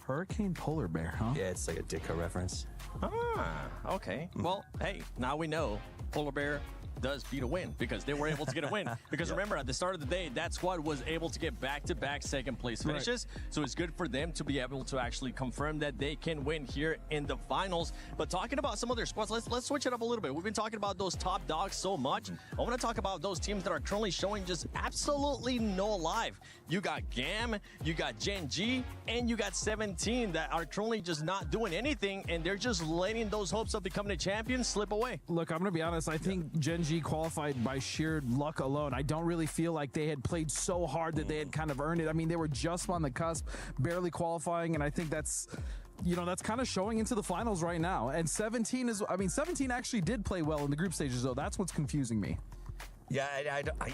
Hurricane Polar Bear, huh? Yeah, it's like a Ditko reference. Okay. Well, hey, now we know Polar Bear does beat a win because they were able to get a win. Because remember, at the start of the day, that squad was able to get back-to-back second-place finishes. Right. So it's good for them to be able to actually confirm that they can win here in the finals. But talking about some other squads, let's switch it up a little bit. We've been talking about those top dogs so much. I want to talk about those teams that are currently showing just absolutely no life. You got GAM, you got Gen G, and you got 17 that are currently just not doing anything, and they're just letting those hopes of becoming a champion slip away. Look, I'm going to be honest. I think Gen G qualified by sheer luck alone. I don't really feel like they had played so hard that they had kind of earned it. I mean, they were just on the cusp, barely qualifying, and I think that's, you know, that's kind of showing into the finals right now. And 17 actually did play well in the group stages, though. That's what's confusing me. Yeah,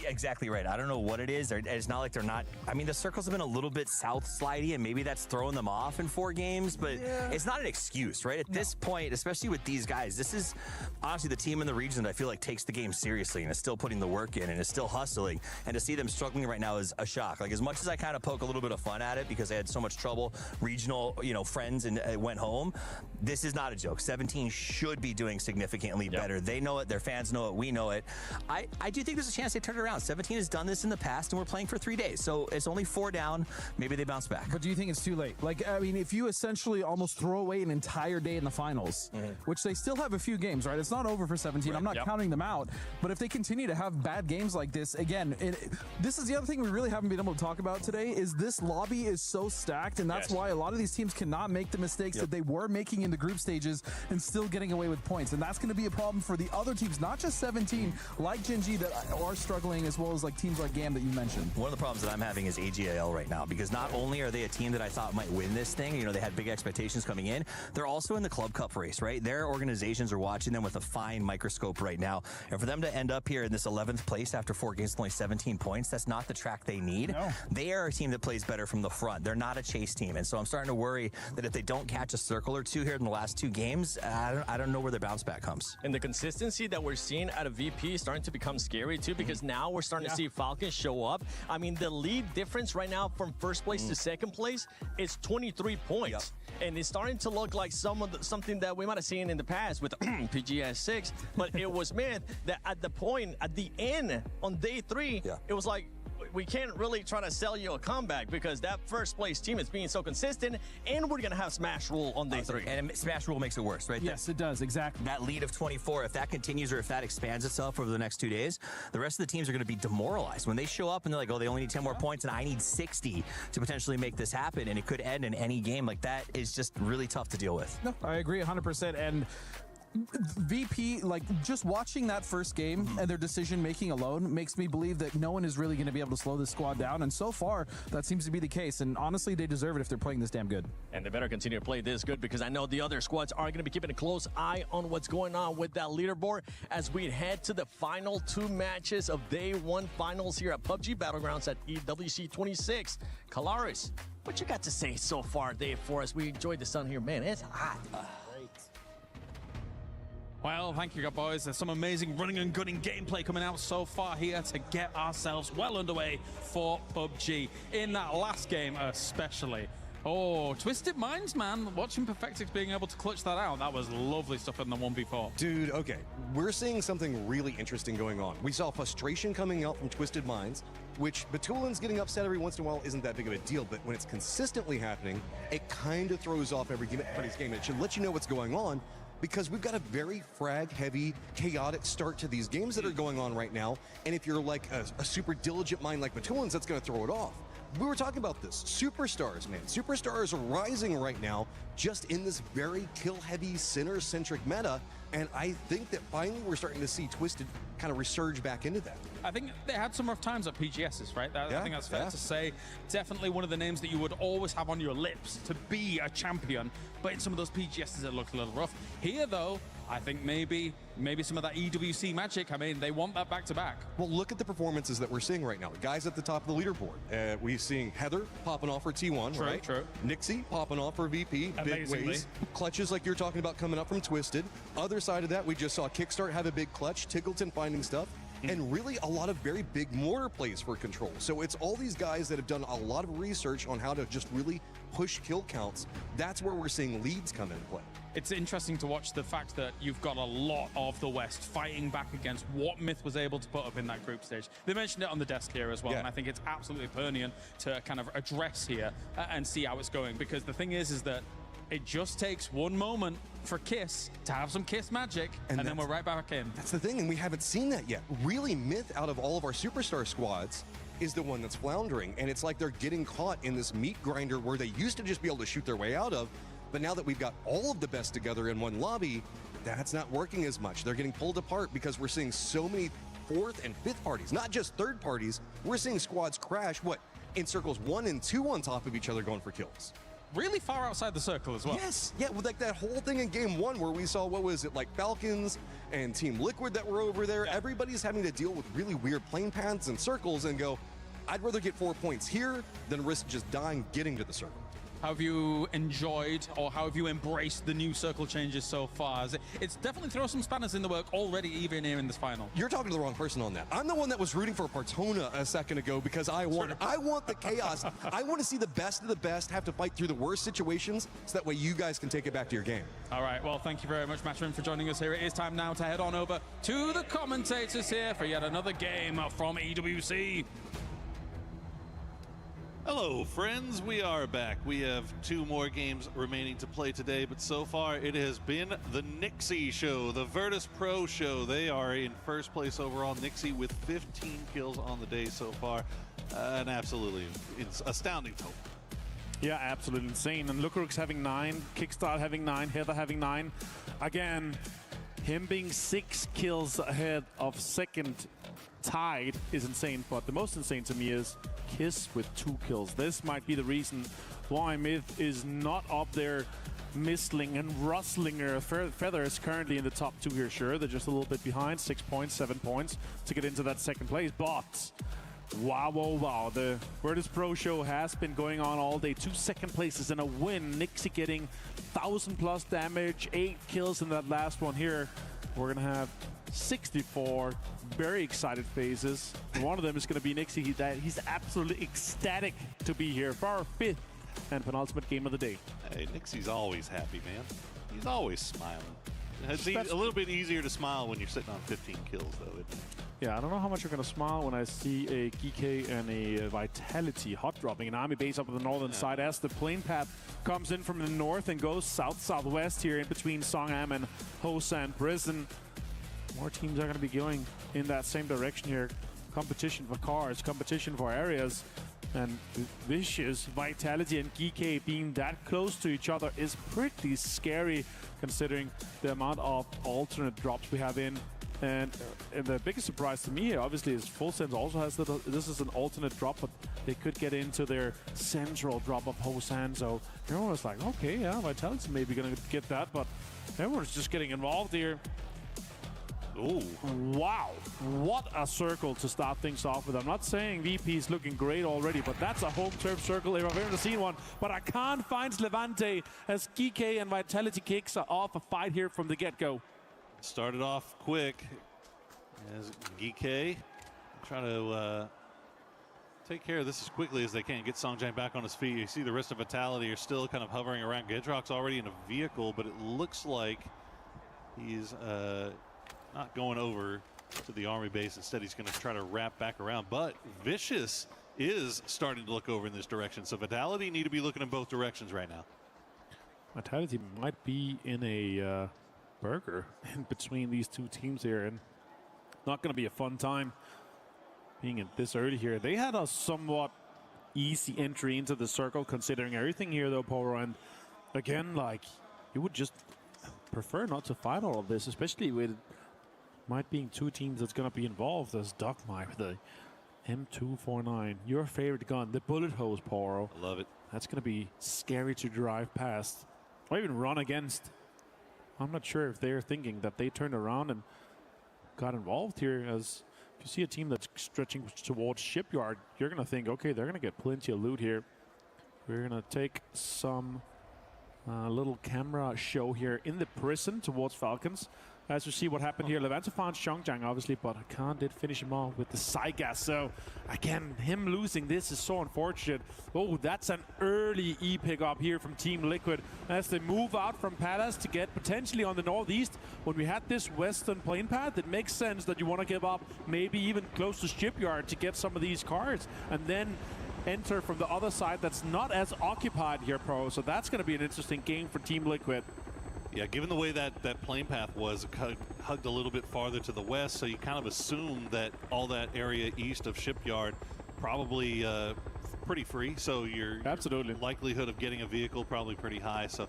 exactly right. I don't know what it is. It's not like they're not. I mean, the circles have been a little bit south slidey, and maybe that's throwing them off in 4 games, but it's not an excuse, right? At this point, especially with these guys, this is honestly the team in the region that I feel like takes the game seriously and is still putting the work in and is still hustling. And to see them struggling right now is a shock. Like, as much as I kind of poke a little bit of fun at it because they had so much trouble, regional, you know, friends, and went home, this is not a joke. 17 should be doing significantly better. They know it. Their fans know it. We know it. I do think there's a chance they turn it around. 17 has done this in the past, and we're playing for 3 days, so it's only 4 down. Maybe they bounce back. But do you think it's too late? Like, I mean, if you essentially almost throw away an entire day in the finals, which they still have a few games, right? It's not over for 17. Right. I'm not counting them out. But if they continue to have bad games like this, again, this is the other thing we really haven't been able to talk about today, is this lobby is so stacked, and that's why a lot of these teams cannot make the mistakes that they were making in the group stages and still getting away with points. And that's going to be a problem for the other teams, not just 17, like Gen G, that are struggling, as well as like teams like GAM that you mentioned. One of the problems that I'm having is AGIL right now, because not only are they a team that I thought might win this thing, you know, they had big expectations coming in, they're also in the Club Cup race, right? Their organizations are watching them with a fine microscope right now. And for them to end up here in this 11th place after 4 games, only 17 points, that's not the track they need. No. They are a team that plays better from the front. They're not a chase team. And so I'm starting to worry that if they don't catch a circle or two here in the last 2 games, I don't know where their bounce back comes. And the consistency that we're seeing out of VP is starting to become scary too, because now we're starting to see Falcons show up. I mean, the lead difference right now from first place to second place is 23 points. And it's starting to look like something that we might have seen in the past with PGS 6. But it was meant that at the end, on day 3, it was like, we can't really try to sell you a comeback because that first place team is being so consistent, and we're going to have Smash Rule on day 3. And Smash Rule makes it worse, right? Yes, it does, exactly. That lead of 24, if that continues or if that expands itself over the next 2 days, the rest of the teams are going to be demoralized. When they show up and they're like, oh, they only need 10 more points and I need 60 to potentially make this happen, and it could end in any game, like that is just really tough to deal with. No, I agree 100%. And VP, like, just watching that first game and their decision making alone makes me believe that no one is really going to be able to slow this squad down, and so far that seems to be the case. And honestly, they deserve it if they're playing this damn good. And they better continue to play this good, because I know the other squads are going to be keeping a close eye on what's going on with that leaderboard as we head to the final 2 matches of day 1 finals here at PUBG Battlegrounds at EWC 26. Kalaris, what you got to say so far, day 4, as we enjoyed the sun here? Man, it's hot. Well, thank you, boys. There's some amazing running and gunning gameplay coming out so far here to get ourselves well underway for PUBG. In that last game especially. Oh, Twisted Minds, man. Watching Perfectix being able to clutch that out, that was lovely stuff in the 1v4. Dude, okay. We're seeing something really interesting going on. We saw frustration coming out from Twisted Minds, which Batulin's getting upset every once in a while isn't that big of a deal, but when it's consistently happening, it kind of throws off everybody's game. It should let you know what's going on, because we've got a very frag-heavy, chaotic start to these games that are going on right now. And if you're like a super diligent mind like Batulin's, that's going to throw it off. We were talking about this. Superstars, man. Superstars are rising right now just in this very kill-heavy, center-centric meta. And I think that finally we're starting to see Twisted kind of resurge back into that. I think they had some rough times at PGSs, right? I think that's fair to say. Definitely one of the names that you would always have on your lips to be a champion. But in some of those PGSs, it looked a little rough. Here, though, I think maybe some of that EWC magic. I mean, they want that back-to-back. Well, look at the performances that we're seeing right now. The guys at the top of the leaderboard. We're seeing Heather popping off for T1, True, right? true. Nixie popping off for VP. Big Amazingly. ways. Clutches like you're talking about coming up from Twisted. Other side of that, we just saw Kickstart have a big clutch. Tickleton finding stuff. And really a lot of very big mortar plays for Control. So it's all these guys that have done a lot of research on how to just really push kill counts. That's where we're seeing leads come into play. It's interesting to watch the fact that you've got a lot of the West fighting back against what Myth was able to put up in that group stage. They mentioned it on the desk here as well, and I think it's absolutely Pernian to kind of address here and see how it's going. Because the thing is that it just takes one moment for Kiss to have some Kiss magic, and then we're right back in. That's the thing, and we haven't seen that yet. Really, Myth, out of all of our superstar squads, is the one that's floundering, and it's like they're getting caught in this meat grinder where they used to just be able to shoot their way out of, but now that we've got all of the best together in one lobby, that's not working as much. They're getting pulled apart because we're seeing so many fourth and fifth parties, not just third parties. We're seeing squads crash, in circles 1 and 2 on top of each other going for kills. Really far outside the circle as well. Yes, yeah, like that whole thing in game 1 where we saw, what was it, like Falcons and Team Liquid that were over there. Everybody's having to deal with really weird plane paths and circles and go, I'd rather get 4 points here than risk just dying getting to the circle. How have you enjoyed or how have you embraced the new circle changes so far? It's definitely thrown some spanners in the work already, even here in this final. You're talking to the wrong person on that. I'm the one that was rooting for Partona a second ago because I want the chaos. I want to see the best of the best have to fight through the worst situations so that way you guys can take it back to your game. All right, well, thank you very much, Matchman, for joining us here. It is time now to head on over to the commentators here for yet another game from EWC. Hello, friends. We are back. We have 2 more games remaining to play today, but so far it has been the Nixie show, the Virtus Pro show. They are in first place overall. Nixie with 15 kills on the day so far. An absolutely astounding total. Yeah, absolutely insane. And Lucarux having 9, Kickstart having 9, Heather having 9. Again, him being 6 kills ahead of second tied is insane, but the most insane to me is Kiss with 2 kills. This might be the reason why Myth is not up there mistling and rustling their feathers currently in the top 2 here. Sure, they're just a little bit behind, 6 points, 7 points to get into that second place, but wow. The Virtus Pro show has been going on all day. 2 second places and a win. Nixie getting 1,000+ damage, 8 kills in that last one here. We're gonna have 64 very excited faces. One of them is going to be Nixie. He's absolutely ecstatic to be here for our 5th and penultimate game of the day. Hey, Nixie's always happy, man. He's always smiling. It's a little bit easier to smile when you're sitting on 15 kills, though, isn't it? Yeah, I don't know how much you're going to smile when I see a GK and a Vitality hot dropping an army base up on the northern side as the plane path comes in from the north and goes south-southwest here in between Songam and Hosan Prison. More teams are going to be going in that same direction here. Competition for cars, competition for areas, and Vicious, Vitality, and GK being that close to each other is pretty scary considering the amount of alternate drops we have in. And the biggest surprise to me here, obviously, is Full Sense also has this is an alternate drop, but they could get into their central drop of Hosan. So everyone was like, okay, yeah, Vitality maybe going to get that, but everyone's just getting involved here. Ooh. Wow, what a circle to start things off with. I'm not saying VP is looking great already, but that's a home turf circle if I've ever seen one. But I can't find Levante as GK and Vitality kicks off a fight here from the get-go. Started off quick as GK trying to take care of this as quickly as they can. Get Songjang back on his feet. You see the rest of Vitality are still kind of hovering around. Gedrock's already in a vehicle, but it looks like he's not going over to the army base. Instead, he's going to try to wrap back around. But Vicious is starting to look over in this direction. So Vitality need to be looking in both directions right now. Vitality might be in a burger in between these 2 teams here, and not going to be a fun time being in this early here. They had a somewhat easy entry into the circle considering everything here, though, Poro, and again, like, you would just prefer not to fight all of this, especially with might being two teams that's going to be involved as Dogmai with the M249. Your favorite gun, the bullet hose, Poro. I love it. That's going to be scary to drive past or even run against. I'm not sure if they're thinking that they turned around and got involved here. As if you see a team that's stretching towards Shipyard, you're going to think, okay, they're going to get plenty of loot here. We're going to take some little camera show here in the prison towards Falcons. As you see what happened here, Levante found Xiongjiang, obviously, but Khan did finish him off with the Saigas. So, again, him losing this is so unfortunate. Oh, that's an early E-pick up here from Team Liquid as they move out from Palace to get potentially on the northeast. When we had this western plane path, it makes sense that you want to give up maybe even close to Shipyard to get some of these cars and then enter from the other side that's not as occupied here, Pro. So that's going to be an interesting game for Team Liquid. Yeah, given the way that plane path was, hugged a little bit farther to the west, so you kind of assume that all that area east of Shipyard probably pretty free, so your likelihood of getting a vehicle probably pretty high. So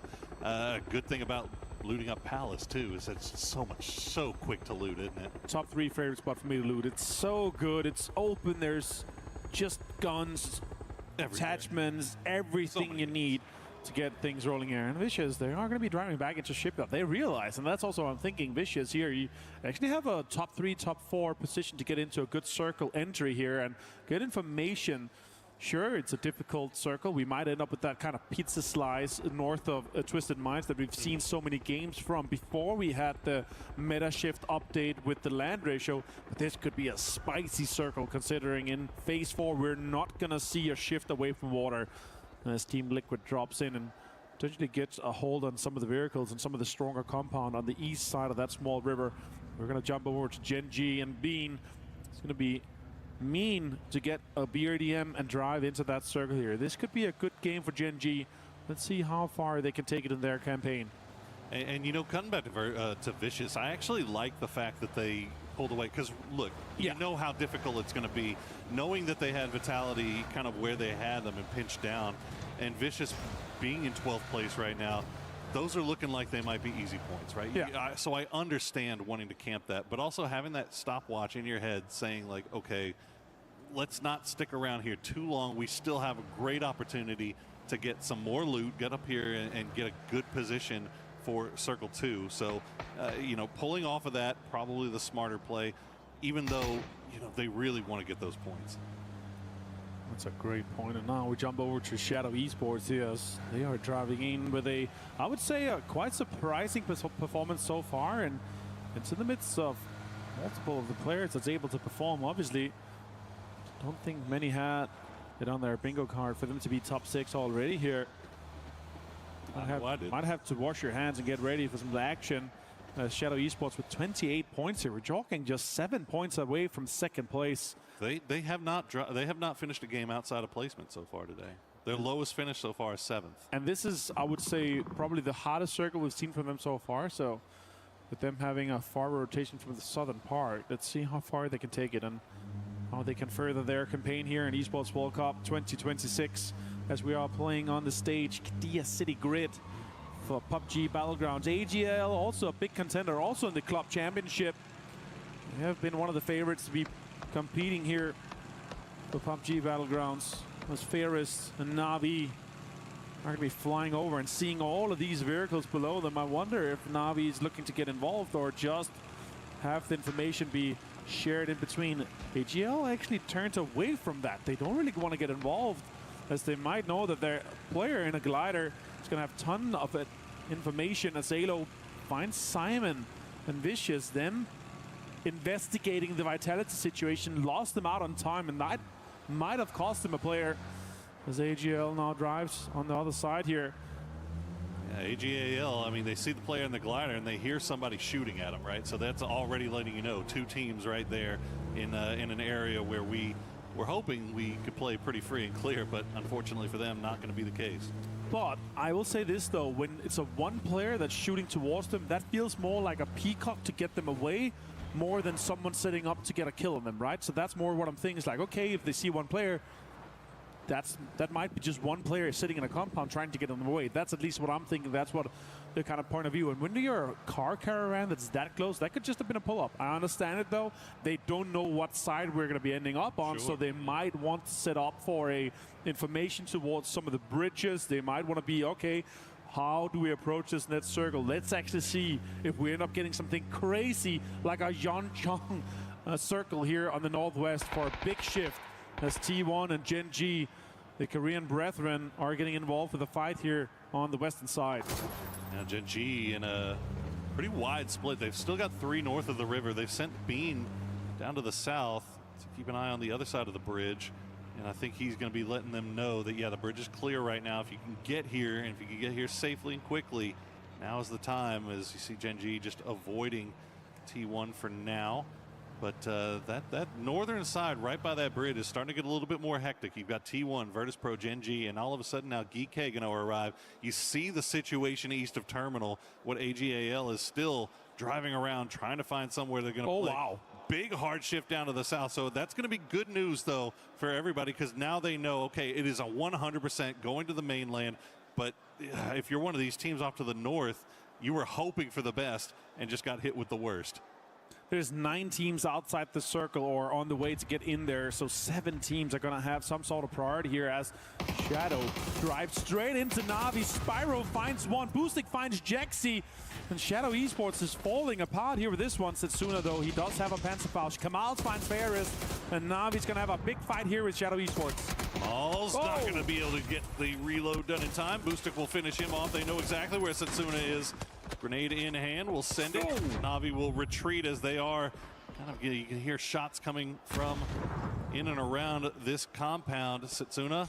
good thing about looting up Palace too is it's so quick to loot, isn't it? Top 3 favorite spot for me to loot. It's so good. It's open. There's just guns, attachments, everything you need to get things rolling here. And Vicious, they are going to be driving back into Shipyard. They realize, and that's also what I'm thinking, Vicious here, you actually have a top 3, top 4 position to get into a good circle entry here and get information. Sure, it's a difficult circle. We might end up with that kind of pizza slice north of Twisted Minds that we've seen so many games from before we had the meta shift update with the land ratio. But this could be a spicy circle considering in Phase 4 we're not going to see a shift away from water as Team Liquid drops in and potentially gets a hold on some of the vehicles and some of the stronger compound on the east side of that small river. We're going to jump over to Gen G and Bean. It's going to be mean to get a BRDM and drive into that circle here. This could be a good game for Gen G. Let's see how far they can take it in their campaign. And you know, coming back to Vicious, I actually like the fact that they pulled away, because look, you know how difficult it's going to be knowing that they had Vitality kind of where they had them and pinched down, and Vicious being in 12th place right now, those are looking like they might be easy points, right? Yeah. So I understand wanting to camp that, but also having that stopwatch in your head saying like, okay, let's not stick around here too long. We still have a great opportunity to get some more loot, get up here and get a good position for Circle 2. So, you know, pulling off of that, probably the smarter play, even though, you know, they really want to get those points. That's a great point. And now we jump over to Shadow Esports here as they are driving in with a, I would say, a quite surprising performance so far. And it's in the midst of multiple of the players that's able to perform. Obviously, don't think many had it on their bingo card for them to be top 6 already here. Might have to wash your hands and get ready for some action. Shadow Esports with 28 points here. We're jogging just 7 points away from second place. They have not finished a game outside of placement so far today. Their lowest finish so far is 7th. And this is, I would say, probably the hardest circle we've seen from them so far. So with them having a far rotation from the southern part, let's see how far they can take it and how they can further their campaign here in Esports World Cup 2026 as we are playing on the stage Qiddiya City Grid for PUBG Battlegrounds. AGL also a big contender, also in the club championship. They have been one of the favorites to be competing here for PUBG Battlegrounds as Ferris and Navi are going to be flying over and seeing all of these vehicles below them. I wonder if Navi is looking to get involved or just have the information be shared in between. AGL actually turns away from that. They don't really want to get involved as they might know that their player in a glider is going to have a ton of information as Alo finds Simon and Vicious. Them investigating the Vitality situation lost them out on time, and that might have cost them a player as AGL now drives on the other side here. Yeah, AGAL, I mean, they see the player in the glider and they hear somebody shooting at them, right? So that's already letting you know 2 teams right there in an area where we're hoping we could play pretty free and clear, but unfortunately for them, not going to be the case. But I will say this though, when it's a one player that's shooting towards them, that feels more like a peacock to get them away more than someone setting up to get a kill on them, right? So that's more what I'm thinking. It's like, okay, if they see one player, that might be just one player sitting in a compound trying to get on the way. That's at least what I'm thinking. That's what the kind of point of view. And when you're a car caravan that's that close, that could just have been a pull-up. I understand it, though. They don't know what side we're going to be ending up on, so they might want to set up for a information towards some of the bridges. They might want to be, okay, how do we approach this net circle? Let's actually see if we end up getting something crazy like a Yeoncheon circle here on the northwest for a big shift as T1 and Gen G, the Korean brethren, are getting involved with the fight here on the western side. Now Gen G in a pretty wide split. They've still got 3 north of the river. They've sent Bean down to the south to keep an eye on the other side of the bridge. And I think he's going to be letting them know that, yeah, the bridge is clear right now. If you can get here, and if you can get here safely and quickly, now is the time, as you see Gen G just avoiding T1 for now. But that northern side right by that bridge is starting to get a little bit more hectic. You've got T1, Virtus Pro, Gen G, and all of a sudden now Geek going to arrive. You see the situation east of Terminal. What AGAL is still driving around trying to find somewhere they're going to play. Wow. Big hard shift down to the south. So that's going to be good news, though, for everybody, because now they know, okay, it is a 100% going to the mainland. But if you're one of these teams off to the north, you were hoping for the best and just got hit with the worst. There's 9 teams outside the circle or on the way to get in there, so 7 teams are going to have some sort of priority here as Shadow drives straight into Navi. Spyro finds one, Boostic finds Jexy, and Shadow Esports is falling apart here with this one. Setsuna, though, he does have a Panzerfaust. Kamals finds Ferris, and Navi's going to have a big fight here with Shadow Esports. Maul's not going to be able to get the reload done in time. Boostic will finish him off. They know exactly where Setsuna is. Grenade in hand, will send it. Navi will retreat as they are kind of, you can hear shots coming from in and around this compound. Setsuna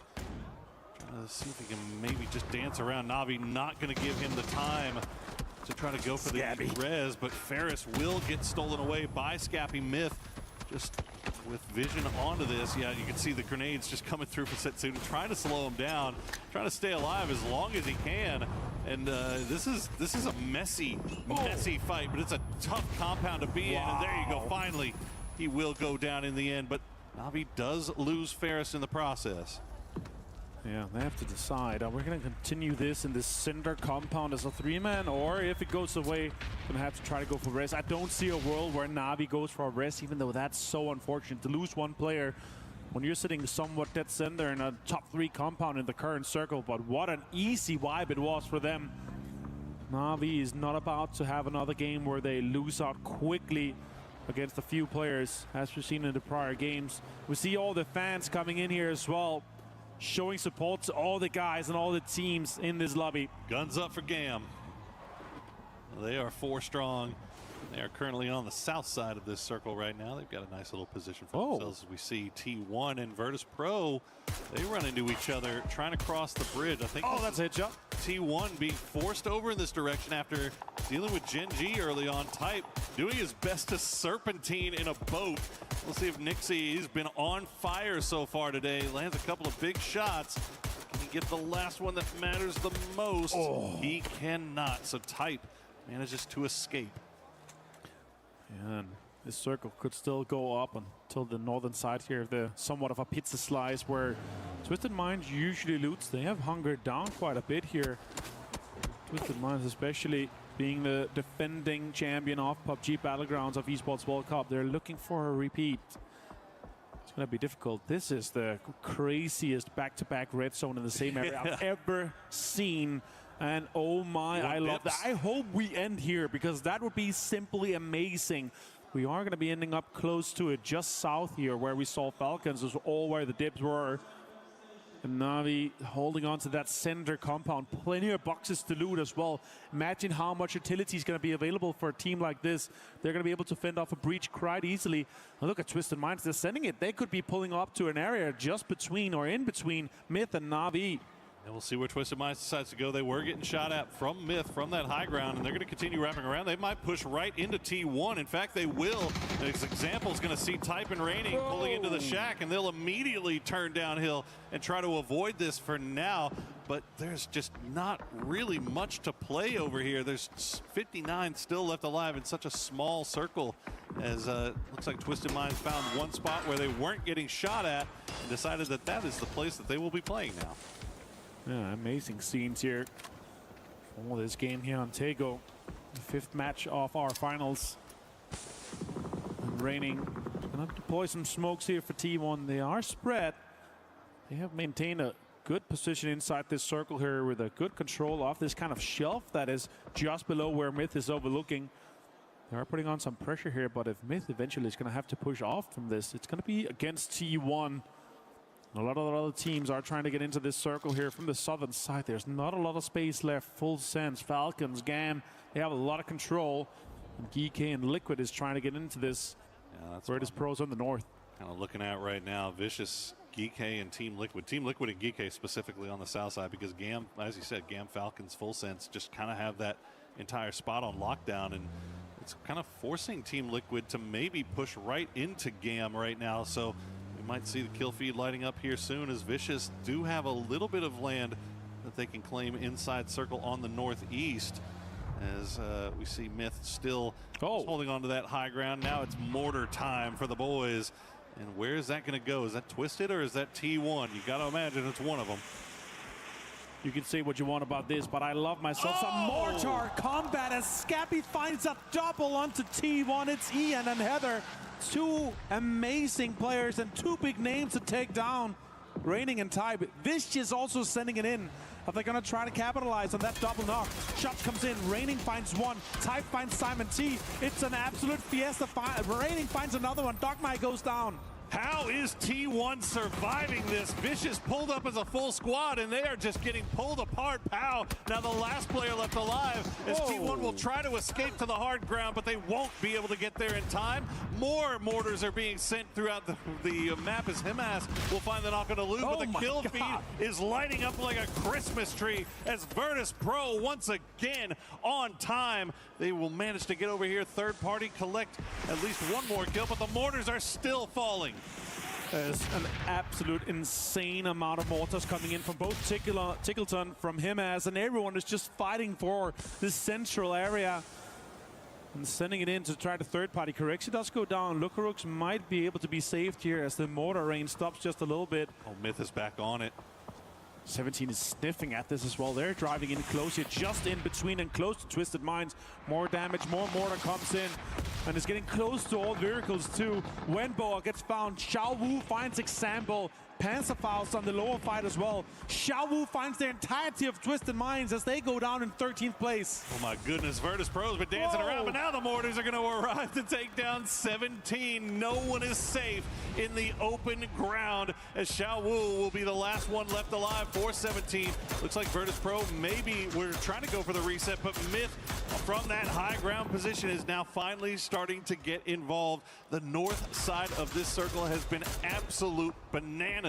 trying to see if he can maybe just dance around. Navi not going to give him the time to try to go for the res, but Ferris will get stolen away by Scappy Myth. Just with vision onto this, yeah, you can see the grenades just coming through for Setsuna, trying to slow him down, trying to stay alive as long as he can. And this is a messy fight, but it's a tough compound to be in. And there you go, finally, he will go down in the end. But Navi does lose Ferris in the process. Yeah, they have to decide. Are we going to continue this in this cinder compound as a 3-man? Or if it goes away, going to have to try to go for res. I don't see a world where Navi goes for a res, even though that's so unfortunate to lose one player when you're sitting somewhat dead center in a top 3 compound in the current circle. But what an easy wipe it was for them. Navi is not about to have another game where they lose out quickly against a few players, as we've seen in the prior games. We see all the fans coming in here as well, showing support to all the guys and all the teams in this lobby. Guns up for GAM. They are 4 strong. They are currently on the south side of this circle right now. They've got a nice little position for themselves as we see T1 and Virtus Pro. They run into each other trying to cross the bridge. I think that's a hit shot. T1 being forced over in this direction after dealing with Gen G early on. Type doing his best to serpentine in a boat. We'll see if Nixie has been on fire so far today. Lands a couple of big shots. Can he get the last one that matters the most? He cannot. So Type manages to escape. And this circle could still go up until the northern side here, the somewhat of a pizza slice where Twisted Minds usually loots. They have hungered down quite a bit here. Twisted Minds, especially being the defending champion of PUBG Battlegrounds of Esports World Cup, they're looking for a repeat. It's going to be difficult. This is the craziest back-to-back red zone in the same area I've ever seen. And oh my, I love that. I hope we end here because that would be simply amazing. We are going to be ending up close to it, just south here where we saw Falcons, is all where the dips were. And Navi holding on to that center compound. Plenty of boxes to loot as well. Imagine how much utility is going to be available for a team like this. They're going to be able to fend off a breach quite easily. And look at Twisted Minds, they're sending it. They could be pulling up to an area just between or in between Myth and Navi. And we'll see where Twisted Minds decides to go. They were getting shot at from Myth, from that high ground, and they're going to continue wrapping around. They might push right into T1. In fact, they will. This example is going to see Type and Raining pulling into the shack, and they'll immediately turn downhill and try to avoid this for now. But there's just not really much to play over here. There's 59 still left alive in such a small circle, as looks like Twisted Minds found one spot where they weren't getting shot at and decided that that is the place that they will be playing now. Yeah, amazing scenes here. For this game here on Tego. The 5th match of our finals. And Raining gonna deploy some smokes here for T1. They are spread. They have maintained a good position inside this circle here with a good control of this kind of shelf that is just below where Myth is overlooking. They are putting on some pressure here, but if Myth eventually is going to have to push off from this, it's going to be against T1. A lot of the other teams are trying to get into this circle here from the southern side. There's not a lot of space left. Full sense. Falcons, GAM, they have a lot of control. And GK and Liquid is trying to get into this. Yeah, that's Virtus Pros on the north. Kind of looking at right now, Vicious, GK, and Team Liquid. Team Liquid and GK specifically on the south side, because GAM, as you said, GAM, Falcons, Full Sense just kind of have that entire spot on lockdown, and it's kind of forcing Team Liquid to maybe push right into GAM right now. So we might see the kill feed lighting up here soon, as Vicious do have a little bit of land that they can claim inside circle on the northeast, as we see Myth still holding on to that high ground. Now it's mortar time for the boys. And where is that going to go? Is that Twisted or is that T1? You got to imagine it's one of them. You can say what you want about this, but I love myself some mortar combat as Scappy finds a double onto T1. It's Ian and Heather. 2 amazing players and 2 big names to take down. Raining and Type. Vicious also sending it in. Are they going to try to capitalize on that double knock? Shot comes in. Raining finds one. Type finds Simon T. It's an absolute fiesta. Raining finds another one. Dogmai goes down. How is T1 surviving this? Vicious pulled up as a full squad, and they are just getting pulled apart. Pow! Now the last player left alive, as T1 will try to escape to the hard ground, but they won't be able to get there in time. More mortars are being sent throughout the map, as Himas will find the knock on the loop, but the kill feed is lighting up like a Christmas tree, as Virtus Pro once again on time. They will manage to get over here, third party, collect at least one more kill, but the mortars are still falling. There's an absolute insane amount of mortars coming in from both Tickleton, from Himas, and everyone is just fighting for this central area and sending it in to try the third-party correction. Does go down. Lucarux might be able to be saved here as the mortar rain stops just a little bit. Oh, Myth is back on it. 17 is sniffing at this as well. They're driving in close here, just in between and close to Twisted Minds. More damage, more mortar comes in, and is getting close to all vehicles too. Wenboa gets found. Xiao Wu finds Example. Panzerfaust on the lower fight as well. Xiao Wu finds the entirety of Twisted Minds as they go down in 13th place. Oh my goodness, Virtus Pro's been dancing around, but now the mortars are going to arrive to take down 17. No one is safe in the open ground, as Xiao Wu will be the last one left alive for 17. Looks like Virtus Pro, maybe we're trying to go for the reset, but Myth from that high ground position is now finally starting to get involved. The north side of this circle has been absolute bananas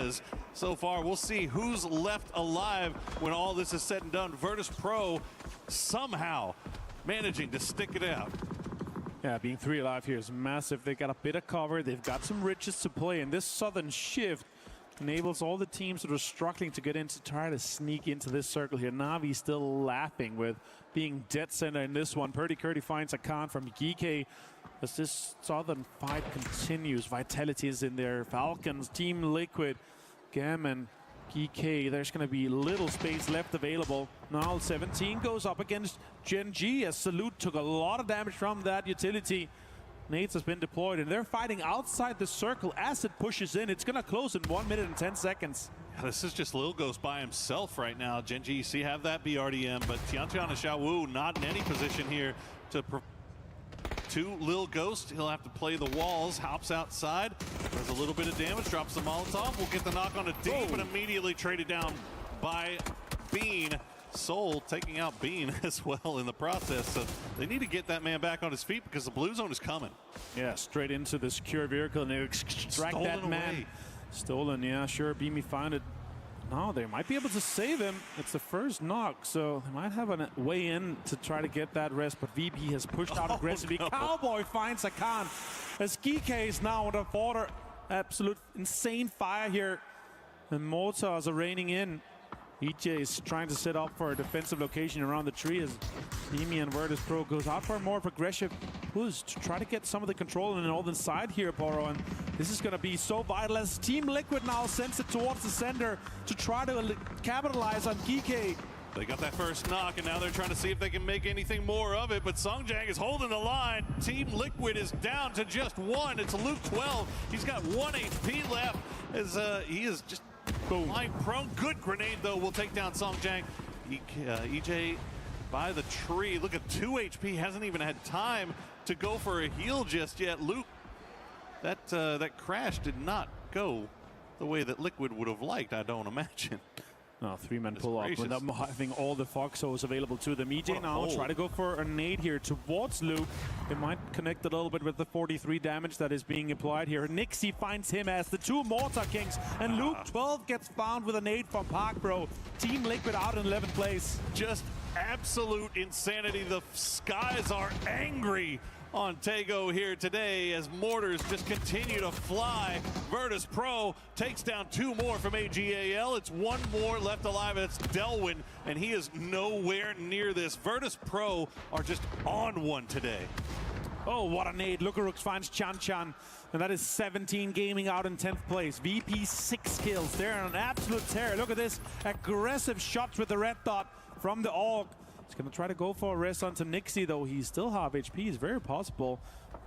so far. We'll see who's left alive when all this is said and done. Virtus Pro somehow managing to stick it out. Yeah, being 3 alive here is massive. They got a bit of cover. They've got some riches to play, and this southern shift enables all the teams that are struggling to get in to try to sneak into this circle here. Na'Vi still laughing with being dead center in this one. Purdy Curdy finds a con from GK as this southern fight continues. Vitality is in there. Falcons, Team Liquid, GAM, and GK. There's going to be little space left available. Now 17 goes up against Gen G as Salute took a lot of damage from that utility. Nades has been deployed, and they're fighting outside the circle as it pushes in. It's going to close in 1 minute and 10 seconds. Yeah, this is just Lil Ghost by himself right now. Gen G, see, have that BRDM, but Tiantian and Xiao Wu not in any position here to Lil Ghost. He'll have to play the walls, hops outside, does a little bit of damage, drops the Molotov. We'll get the knock on a D, but immediately traded down by Bean. Soul taking out Bean as well in the process. So they need to get that man back on his feet because the blue zone is coming. Yeah, straight into the secure vehicle and they extract that man. Away. Stolen, yeah, sure. Beamy found it. no, they might be able to save him. It's the first knock, so they might have a way in to try to get that rest, but VP has pushed out aggressively. No. Cowboy finds Akan as GK is now under border. Absolute insane fire here. And mortars are raining in. EJ is trying to set up for a defensive location around the tree as Demi and Virtus Pro goes out for a more aggressive push to try to get some of the control on the northern side here, Poro. And this is going to be so vital as Team Liquid now sends it towards the center to try to capitalize on GK. They got that first knock, and now they're trying to see if they can make anything more of it, but Songjang is holding the line. Team Liquid is down to just one. It's Luke 12. He's got 1 HP left as he is just lying prone. Good grenade, though, will take down Songjang. EJ by the tree. Look at 2 HP. Hasn't even had time to go for a heal just yet. Luke, that crash did not go the way that Liquid would have liked, I don't imagine. No, 3-man pull up with them having all the Foxos available to them. EJ now try to go for a nade here towards Luke. It might connect a little bit with the 43 damage that is being applied here. Nixie finds him as the 2 Mortar Kings, and Luke 12 gets found with a nade from Pubg, bro. Team Liquid out in 11th place. Just absolute insanity. The skies are angry on Tago here today as mortars just continue to fly. Virtus Pro takes down 2 more from AGAL. It's 1 more left alive. It's Delwyn, and he is nowhere near this. Virtus Pro are just on one today. Oh, what a nade. Lucarux finds Chan Chan, and that is 17 Gaming out in 10th place. VP 6 kills. They're on an absolute tear. Look at this. Aggressive shots with the red dot from the AUG. He's going to try to go for a rest onto Nixie, though. He's still half HP. It's very possible.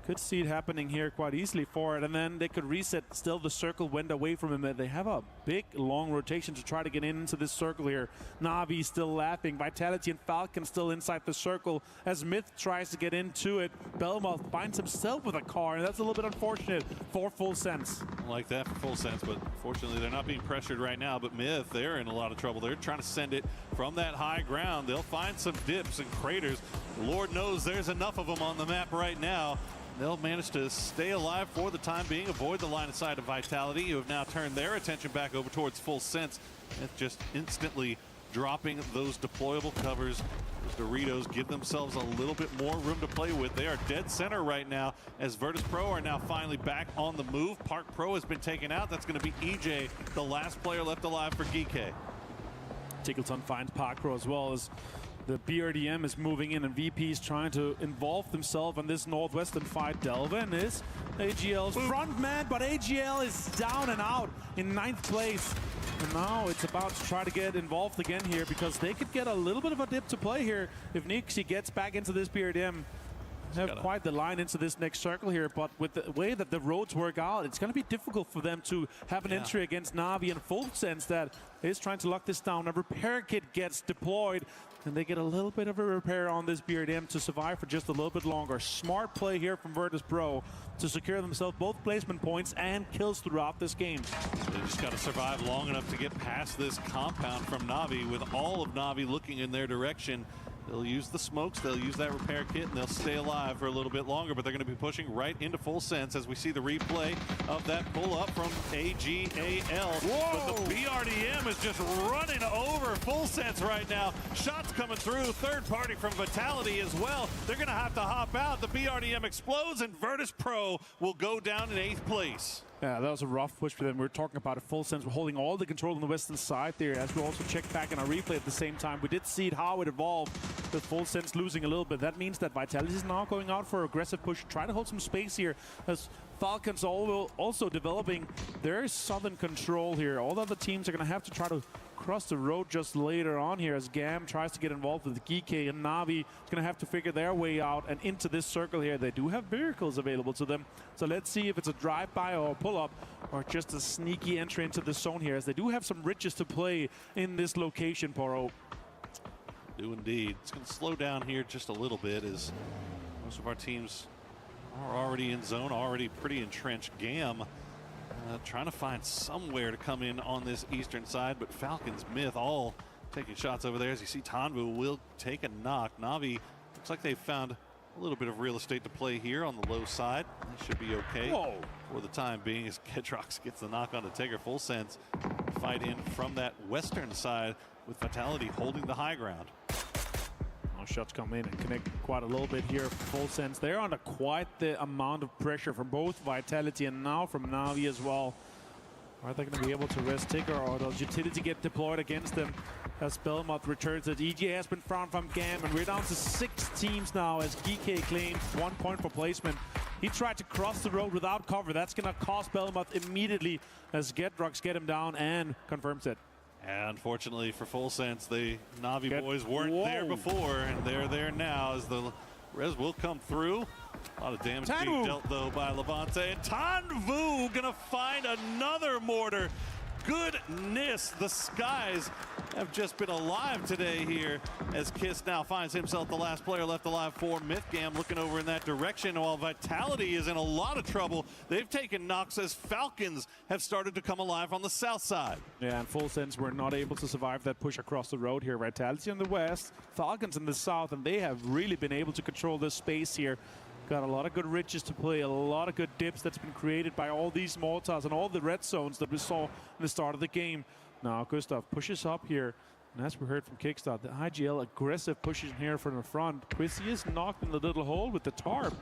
Could see it happening here quite easily for it. And then they could reset. Still, the circle went away from him. They have a big, long rotation to try to get into this circle here. Na'Vi still laughing. Vitality and Falcon still inside the circle as Myth tries to get into it. Belmoth finds himself with a car, and that's a little bit unfortunate for Full Sense. Like that for Full Sense, but fortunately they're not being pressured right now. But Myth, they're in a lot of trouble. They're trying to send it from that high ground. They'll find some dips and craters. Lord knows there's enough of them on the map right now. They'll manage to stay alive for the time being, avoid the line of sight of Vitality, who have now turned their attention back over towards Full Sense. It's just instantly dropping those deployable covers. Those Doritos give themselves a little bit more room to play with. They are dead center right now as Virtus Pro are now finally back on the move. Park Pro has been taken out. That's going to be EJ, the last player left alive for GK. Tickleton finds Park Pro as well as the BRDM is moving in, and VP is trying to involve themselves in this northwestern fight. Delvin is AGL's front man, but AGL is down and out in 9th place. And now it's about to try to get involved again here because they could get a little bit of a dip to play here if Nixie gets back into this BRDM. Have quite the line into this next circle here, but with the way that the roads work out, it's going to be difficult for them to have an entry against Na'Vi and Full Sense that is trying to lock this down. A repair kit gets deployed, and they get a little bit of a repair on this BRDM to survive for just a little bit longer. Smart play here from Virtus Pro to secure themselves both placement points and kills throughout this game. They just got to survive long enough to get past this compound from Na'Vi, with all of Na'Vi looking in their direction. They'll use the smokes, they'll use that repair kit, and they'll stay alive for a little bit longer, but they're going to be pushing right into Full Sense as we see the replay of that pull-up from AGAL. Whoa! But the BRDM is just running over Full Sense right now. Shots coming through, third party from Vitality as well. They're going to have to hop out. The BRDM explodes, and Virtus Pro will go down in 8th place. Yeah, that was a rough push for them. We were talking about a Full Sense. We're holding all the control on the western side there. As we also checked back in our replay at the same time, we did see how it evolved with Full Sense losing a little bit. That means that Vitality is now going out for aggressive push, try to hold some space here as Falcons also developing their southern control here. All the other teams are going to have to try to cross the road just later on here as GAM tries to get involved with GK, and Na'Vi is going to have to figure their way out and into this circle here. They do have vehicles available to them, so let's see if it's a drive-by or a pull-up or just a sneaky entry into the zone here, as they do have some riches to play in this location, Poro. Do indeed. It's going to slow down here just a little bit as most of our teams are already in zone, already pretty entrenched. GAM trying to find somewhere to come in on this eastern side, but Falcons, Myth, all taking shots over there. As you see, Tanvu will take a knock. Na'Vi looks like they found A little bit of real estate to play here on the low side. They should be okay for the time being as Kedrox gets the knock on to Tigger. Full Sense fight in from that western side with Vitality holding the high ground. Shots come in and connect quite a little bit here. Full Sense. They're under quite the amount of pressure from both Vitality and now from Na'Vi as well. Are they going to be able to rest Tigger, or does Utility get deployed against them as Belmont returns it? EG has been found from GAM, and we're down to 6 teams now as GK claims 1 point for placement. He tried to cross the road without cover. That's going to cost Belmont immediately as Gedrox get him down and confirms it. And unfortunately for Full Sense, the Na'Vi boys weren't there before, and they're there now as the res will come through. A lot of damage being dealt, though, by Levante. And Tanvu gonna find another mortar. Goodness, the skies have just been alive today here as Kiss now finds himself the last player left alive for Mythgam, looking over in that direction while Vitality is in a lot of trouble. They've taken knocks as Falcons have started to come alive on the south side. Yeah, and Full Sense were not able to survive that push across the road here. Vitality in the west, Falcons in the south, and they have really been able to control this space here. Got a lot of good riches to play, a lot of good dips that's been created by all these mortars and all the red zones that we saw in the start of the game. Now Gustav pushes up here, and as we heard from Kickstart, the IGL aggressive pushes here from the front. Quizzy is knocked in the little hole with the tarp.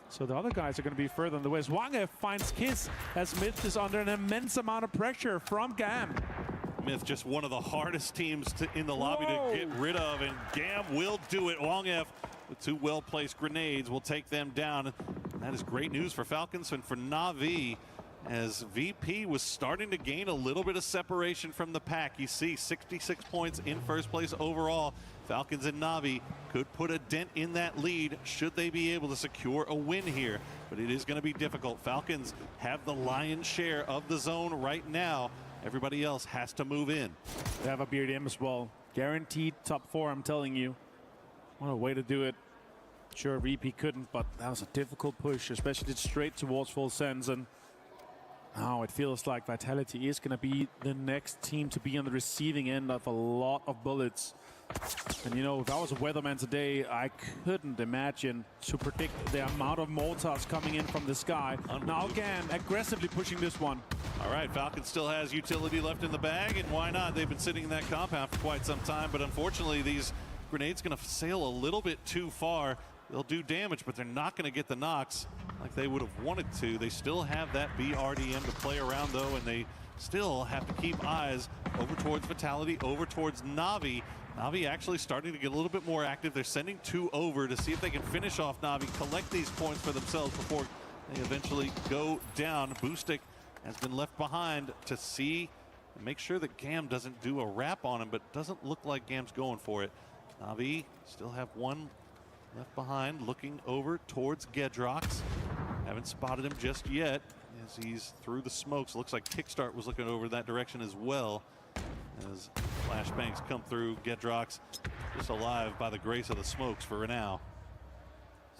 So the other guys are going to be further in the west. Wange finds Kiss as Myth is under an immense amount of pressure from GAM. Myth just one of the hardest teams in the lobby to get rid of, and GAM will do it. Wongef with 2 well-placed grenades will take them down. And that is great news for Falcons and for Na'Vi, as VP was starting to gain a little bit of separation from the pack. You see 66 points in first place overall. Falcons and Na'Vi could put a dent in that lead should they be able to secure a win here, but it is going to be difficult. Falcons have the lion's share of the zone right now. Everybody else has to move in. They have a BRDM as well. Guaranteed top 4, I'm telling you. What a way to do it. Sure, VP couldn't, but that was a difficult push, especially straight towards Full Sense. And now it feels like Vitality is going to be the next team to be on the receiving end of a lot of bullets. And you know, if I was a weatherman today, I couldn't imagine to predict the amount of mortars coming in from the sky. Now GAM aggressively pushing this one. All right, Falcon still has Utility left in the bag, and why not? They've been sitting in that compound for quite some time, but unfortunately these grenades going to sail a little bit too far. They'll do damage, but they're not going to get the knocks like they would have wanted to. They still have that BRDM to play around, though, and they still have to keep eyes over towards Vitality, over towards Na'Vi. Na'Vi actually starting to get a little bit more active. They're sending 2 over to see if they can finish off Na'Vi, collect these points for themselves before they eventually go down. Boostic has been left behind to see and make sure that GAM doesn't do a wrap on him, but doesn't look like GAM's going for it. Na'Vi still have 1 left behind, looking over towards Gedrox. Haven't spotted him just yet as he's through the smokes. Looks like Kickstart was looking over that direction as well. As flashbangs come through, Gedrox just alive by the grace of the smokes for now.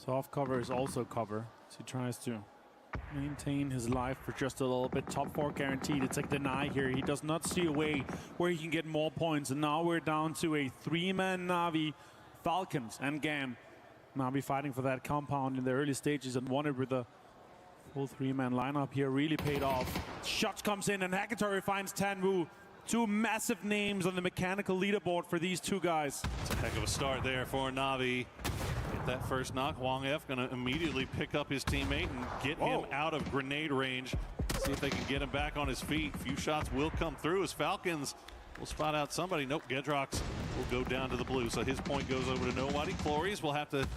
Soft cover is also cover, so he tries to maintain his life for just a little bit. Top 4 guaranteed. It's like deny here. He does not see a way where he can get more points, and now we're down to a 3-man Na'Vi, Falcons and GAM. Na'Vi fighting for that compound in the early stages and wanted with a full 3-man lineup here. Really paid off. Shots comes in and Hackatory finds Tanwu. 2 massive names on the mechanical leaderboard for these 2 guys. It's a heck of a start there for Na'Vi. Get that first knock. Wongef going to immediately pick up his teammate and get him out of grenade range. See if they can get him back on his feet. A few shots will come through as Falcons will spot out somebody. Nope, Gedrox will go down to the blue. So his point goes over to nobody. Clories will have to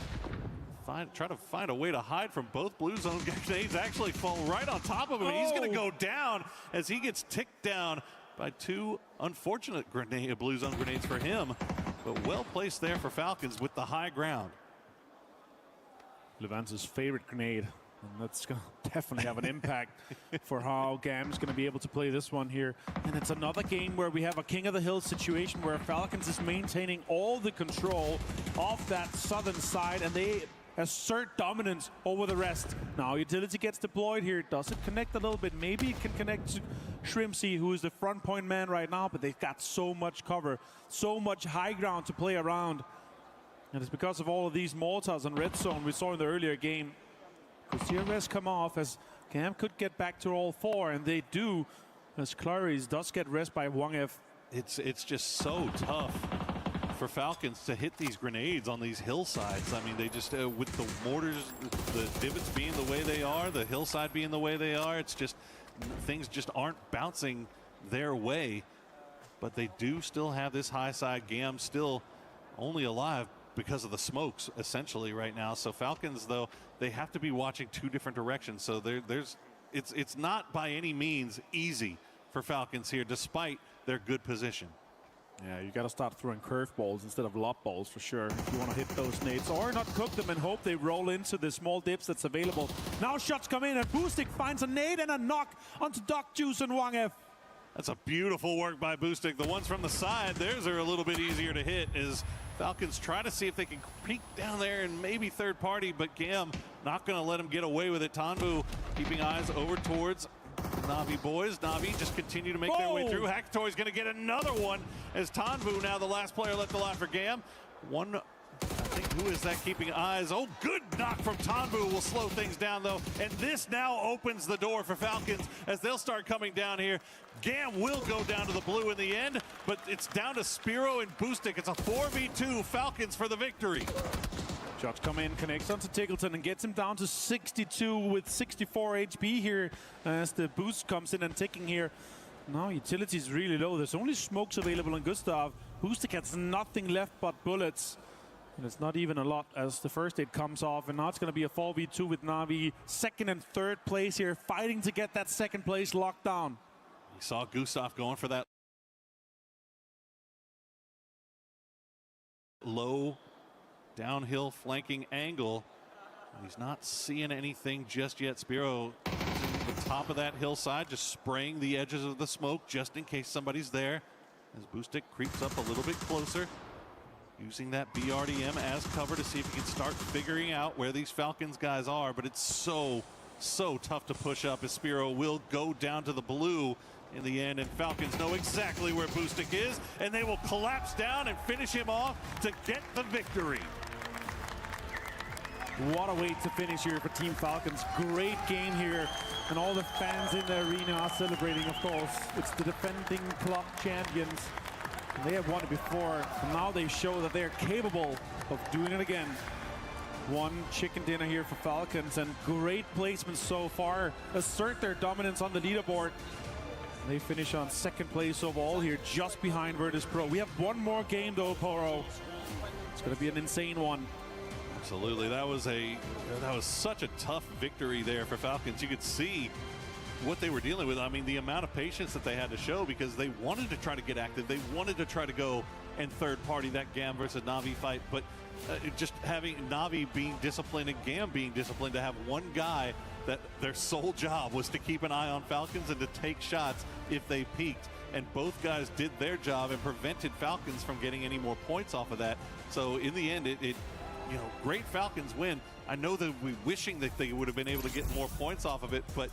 try to find a way to hide from both blue zone grenades. Actually fall right on top of him. And he's going to go down as he gets ticked down by 2 unfortunate blue zone grenades for him, but well placed there for Falcons with the high ground. Levance's favorite grenade, and that's going to definitely have an impact for how GAM's going to be able to play this one here. And it's another game where we have a King of the Hill situation where Falcons is maintaining all the control of that southern side, and they assert dominance over the rest. Now Utility gets deployed here. Does it connect a little bit? Maybe it can connect to Shrimpsy, who is the front point man right now, but they've got so much cover, so much high ground to play around. And it's because of all of these mortars and red zone we saw in the earlier game. Could see a rest come off as Cam could get back to all 4, and they do, as Clarice does get rest by Wang F. It's just so tough for Falcons to hit these grenades on these hillsides. I mean, they just, with the mortars, the divots being the way they are, the hillside being the way they are, it's just, things just aren't bouncing their way. But they do still have this high side. Gam still only alive because of the smokes, essentially, right now. So Falcons, though, they have to be watching 2 different directions. So it's not by any means easy for Falcons here, despite their good position. Yeah, you got to start throwing curveballs instead of lob balls for sure if you want to hit those nades, or not cook them and hope they roll into the small dips that's available. Now shots come in and Boostic finds a nade and a knock onto Doc Juice and Wang F. That's a beautiful work by Boostic. The ones from the side, theirs are a little bit easier to hit as Falcons try to see if they can peek down there and maybe third party, but Gam not going to let him get away with it. Tanvu keeping eyes over towards Na'Vi boys. Na'Vi just continue to make their way through. Hackatoy's going to get another one as Tanvu, now the last player left alive for Gam. One, I think, who is that keeping eyes? Oh, good knock from Tanvu will slow things down, though. And this now opens the door for Falcons as they'll start coming down here. Gam will go down to the blue in the end, but it's down to Spiro and Boostic. It's a 4v2 Falcons for the victory. Shots come in, connects onto Tickleton and gets him down to 62 with 64 HP here as the boost comes in and ticking here. Now utility is really low. There's only smokes available on Gustav. Boostic has nothing left but bullets. And it's not even a lot as the first aid comes off. And now it's going to be a 4v2 with Na'Vi. 2nd and 3rd place here, fighting to get that 2nd place locked down. You saw Gustav going for that low downhill flanking angle. He's not seeing anything just yet. Spiro at the top of that hillside, just spraying the edges of the smoke just in case somebody's there. As Boostic creeps up a little bit closer, using that BRDM as cover to see if he can start figuring out where these Falcons guys are. But it's so tough to push up as Spiro will go down to the blue in the end, and Falcons know exactly where Boostic is, and they will collapse down and finish him off to get the victory. What a way to finish here for Team Falcons. Great game here, and all the fans in the arena are celebrating, of course. It's the defending club champions. They have won it before, and now they show that they are capable of doing it again. One chicken dinner here for Falcons, and great placement so far. Assert their dominance on the leaderboard. They finish on 2nd place overall here, just behind Virtus Pro. We have one more game though, Poro. It's going to be an insane one. Absolutely, that was such a tough victory there for Falcons. You could see what they were dealing with. I mean, the amount of patience that they had to show because they wanted to try to get active. They wanted to try to go and third party that Gam versus Na'Vi fight, but just having Na'Vi being disciplined and Gam being disciplined to have one guy that their sole job was to keep an eye on Falcons and to take shots if they peaked. And both guys did their job and prevented Falcons from getting any more points off of that. So in the end, great Falcons win. I know that we're wishing that they would have been able to get more points off of it, but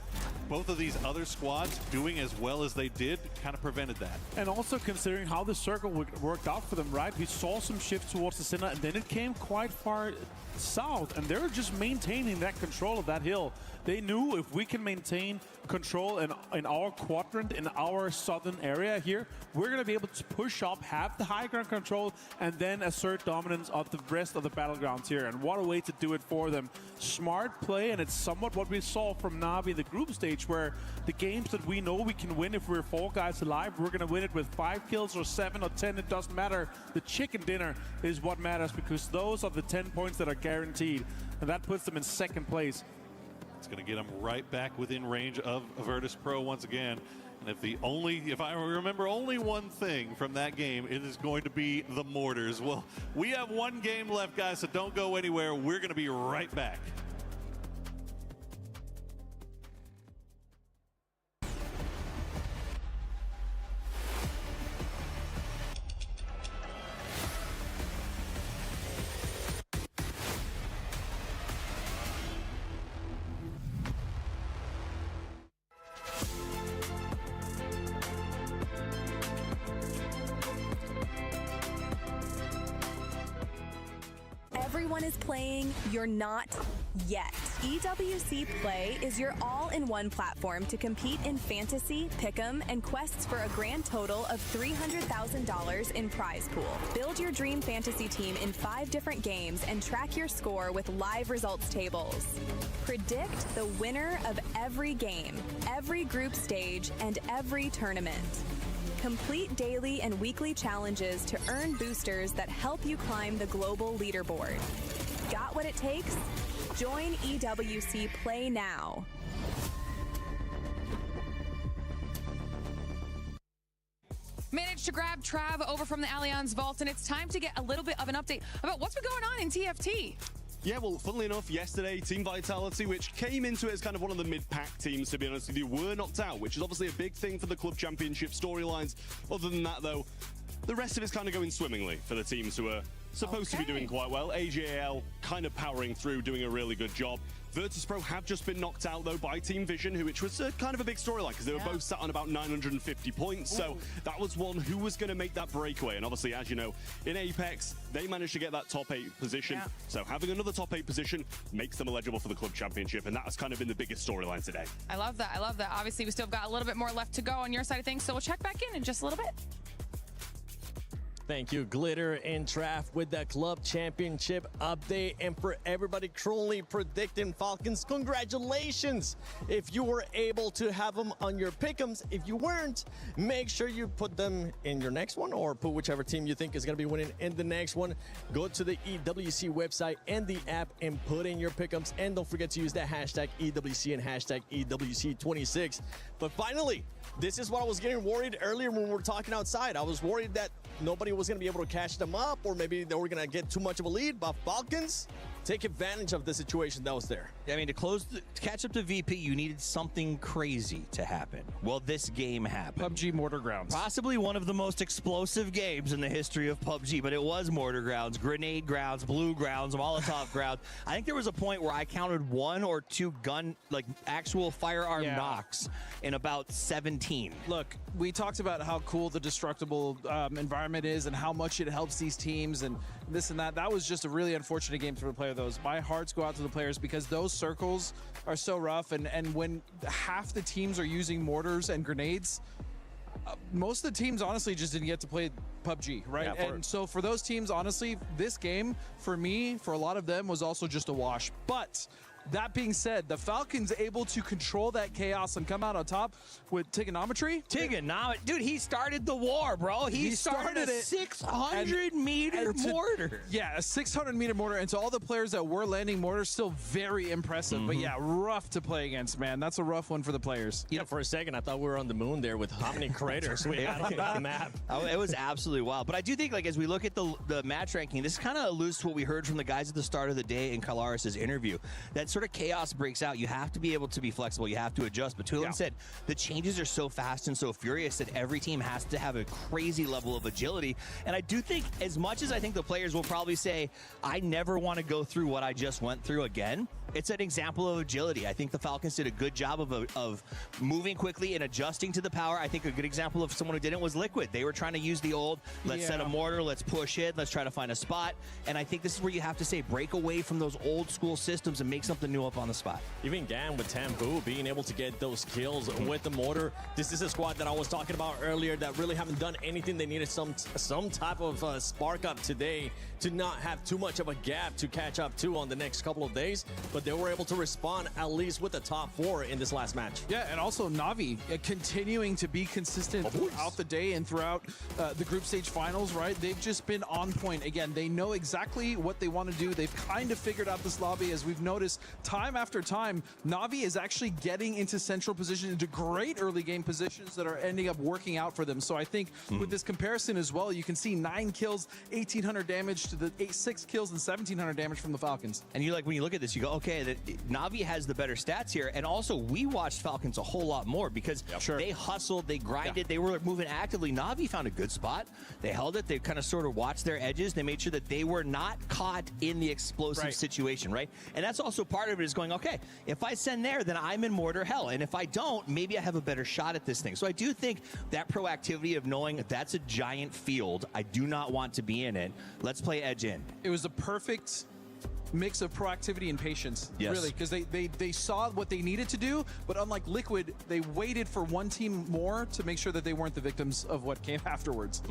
both of these other squads doing as well as they did kind of prevented that. And also considering how the circle worked out for them, right? We saw some shifts towards the center, and then it came quite far south, and they were just maintaining that control of that hill. They knew if we can maintain control in our quadrant, in our southern area here, we're going to be able to push up, have the high ground control, and then assert dominance of the rest of the battlegrounds here. And what a way to do it for them. Smart play, and it's somewhat what we saw from Na'Vi in the group stage, where the games that we know we can win if we're 4 guys alive, we're going to win it with 5 kills or 7 or 10, it doesn't matter. The chicken dinner is what matters, because those are the 10 points that are guaranteed, and that puts them in 2nd place. It's going to get them right back within range of Virtus Pro once again. And if I remember only one thing from that game, it is going to be the mortars. Well, we have one game left, guys, so don't go anywhere. We're going to be right back. everyone is playing, you're not yet. EWC Play is your all-in-one platform to compete in fantasy, pick'em, and quests for a grand total of $300,000 in prize pool. Build your dream fantasy team in 5 different games and track your score with live results tables. Predict the winner of every game, every group stage, and every tournament. Complete daily and weekly challenges to earn boosters that help you climb the global leaderboard. Got what it takes? Join EWC Play now. Managed to grab Trav over from the Allianz Vault, and it's time to get a little bit of an update about what's been going on in TFT. Yeah, well, funnily enough, yesterday, Team Vitality, which came into it as kind of one of the mid-pack teams, to be honest with you, were knocked out, which is obviously a big thing for the club championship storylines. Other than that, though, the rest of it's kind of going swimmingly for the teams who are supposed to be doing quite well. AJL kind of powering through, doing a really good job. Virtus.pro have just been knocked out, though, by Team Vision, which was kind of a big storyline because they were both sat on about 950 points. Ooh. So that was one who was going to make that breakaway. And obviously, as you know, in Apex, they managed to get that top 8 position. Yeah. So having another top 8 position makes them eligible for the club championship. And that has kind of been the biggest storyline today. I love that. I love that. Obviously, we still got a little bit more left to go on your side of things. So we'll check back in just a little bit. Thank you, Glitter and Trav, with the club championship update. And for everybody currently predicting Falcons, congratulations if you were able to have them on your pick'ems. If you weren't, make sure you put them in your next one, or put whichever team you think is going to be winning in the next one. Go to the EWC website and the app and put in your pick'ems. And don't forget to use that hashtag EWC and hashtag EWC26. But finally, this is what I was getting worried earlier when we were talking outside. I was worried that nobody was going to be able to catch them up, or maybe they were going to get too much of a lead. But Falcons take advantage of the situation that was there. I mean, to catch up to VP, you needed something crazy to happen. Well, this game happened. PUBG Mortar Grounds. Possibly one of the most explosive games in the history of PUBG, but it was Mortar Grounds, Grenade Grounds, Blue Grounds, Molotov Grounds. I think there was a point where I counted 1 or 2 actual firearm knocks in about 17. Look, we talked about how cool the destructible environment is and how much it helps these teams and this and that. That was just a really unfortunate game for the player. Those. My hearts go out to the players because those circles are so rough, and when half the teams are using mortars and grenades, most of the teams honestly just didn't get to play PUBG, right? Yeah, and so for those teams, honestly, this game, for me, for a lot of them, was also just a wash. But that being said, the Falcons able to control that chaos and come out on top with Trigonometry. Dude, he started the war, bro. He started a 600-meter mortar. Yeah, a 600-meter mortar. And to all the players that were landing mortars, still very impressive. But yeah, rough to play against, man. That's a rough one for the players. Yeah, for a second, I thought we were on the moon there with how many craters we had on the map. It was absolutely wild. But I do think, as we look at the match ranking, this kind of alludes to what we heard from the guys at the start of the day in Kalaris' interview. That sort of chaos breaks out. You have to be able to be flexible. You have to adjust. But Tulin said the changes are so fast and so furious that every team has to have a crazy level of agility. And I do think, as much as I think the players will probably say, I never want to go through what I just went through again, it's an example of agility. I think the Falcons did a good job of moving quickly and adjusting to the power. I think a good example of someone who didn't was Liquid. They were trying to use the old, let's set a mortar, let's push it, let's try to find a spot. And I think this is where you have to say, break away from those old school systems and make something new up on the spot. Even Gan with Tambu being able to get those kills with the mortar. This is a squad that I was talking about earlier that really haven't done anything. They needed some type of spark up today to not have too much of a gap to catch up to on the next couple of days. But they were able to respond at least with the top 4 in this last match. Yeah, and also Na'Vi continuing to be consistent throughout the day and throughout the group stage finals, right? They've just been on point. Again, they know exactly what they want to do. They've kind of figured out this lobby, as we've noticed time after time. Na'Vi is actually getting into central position, into great early game positions that are ending up working out for them. So I think with this comparison as well, you can see 9 kills, 1,800 damage to the 6 kills and 1,700 damage from the Falcons. And when you look at this, you go, okay, Na'Vi has the better stats here. And also, we watched Falcons a whole lot more because they hustled, they grinded, they were moving actively. Na'Vi found a good spot. They held it. They kind of sort of watched their edges. They made sure that they were not caught in the explosive situation, right? And that's also part of it, is going, okay, if I send there, then I'm in mortar hell. And if I don't, maybe I have a better shot at this thing. So I do think that proactivity of knowing that's a giant field. I do not want to be in it. Let's play edge in. It was a perfect mix of proactivity and patience. Yes. Really, because they saw what they needed to do, but unlike Liquid, they waited for one team more to make sure that they weren't the victims of what came afterwards.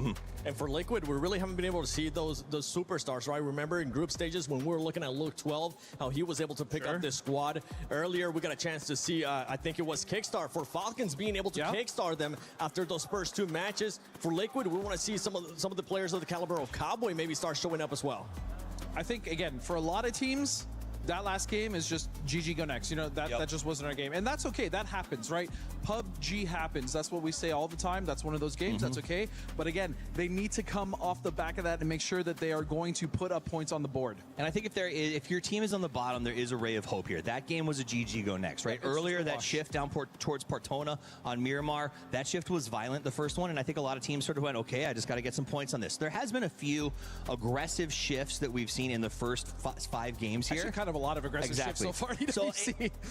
And for Liquid, we really haven't been able to see those superstars, right? Remember in group stages when we were looking at Luke 12, how he was able to pick up this squad. Earlier, we got a chance to see, I think it was Kickstar for Falcons being able to kickstart them after those first 2 matches. For Liquid, we want to see some of the players of the caliber of Cowboy maybe start showing up as well. I think, again, for a lot of teams, that last game is just GG go next. You know, that just wasn't our game. And that's okay. That happens, right? PUBG happens. That's what we say all the time. That's one of those games. That's okay. But again, they need to come off the back of that and make sure that they are going to put up points on the board. And I think if your team is on the bottom, there is a ray of hope here. That game was a GG go next, right? Earlier, that shift down towards Portona on Miramar, that shift was violent, the first one. And I think a lot of teams sort of went, okay, I just got to get some points on this. There has been a few aggressive shifts that we've seen in the first 5 games here. Actually, kind of a lot of aggressive shifts so far. So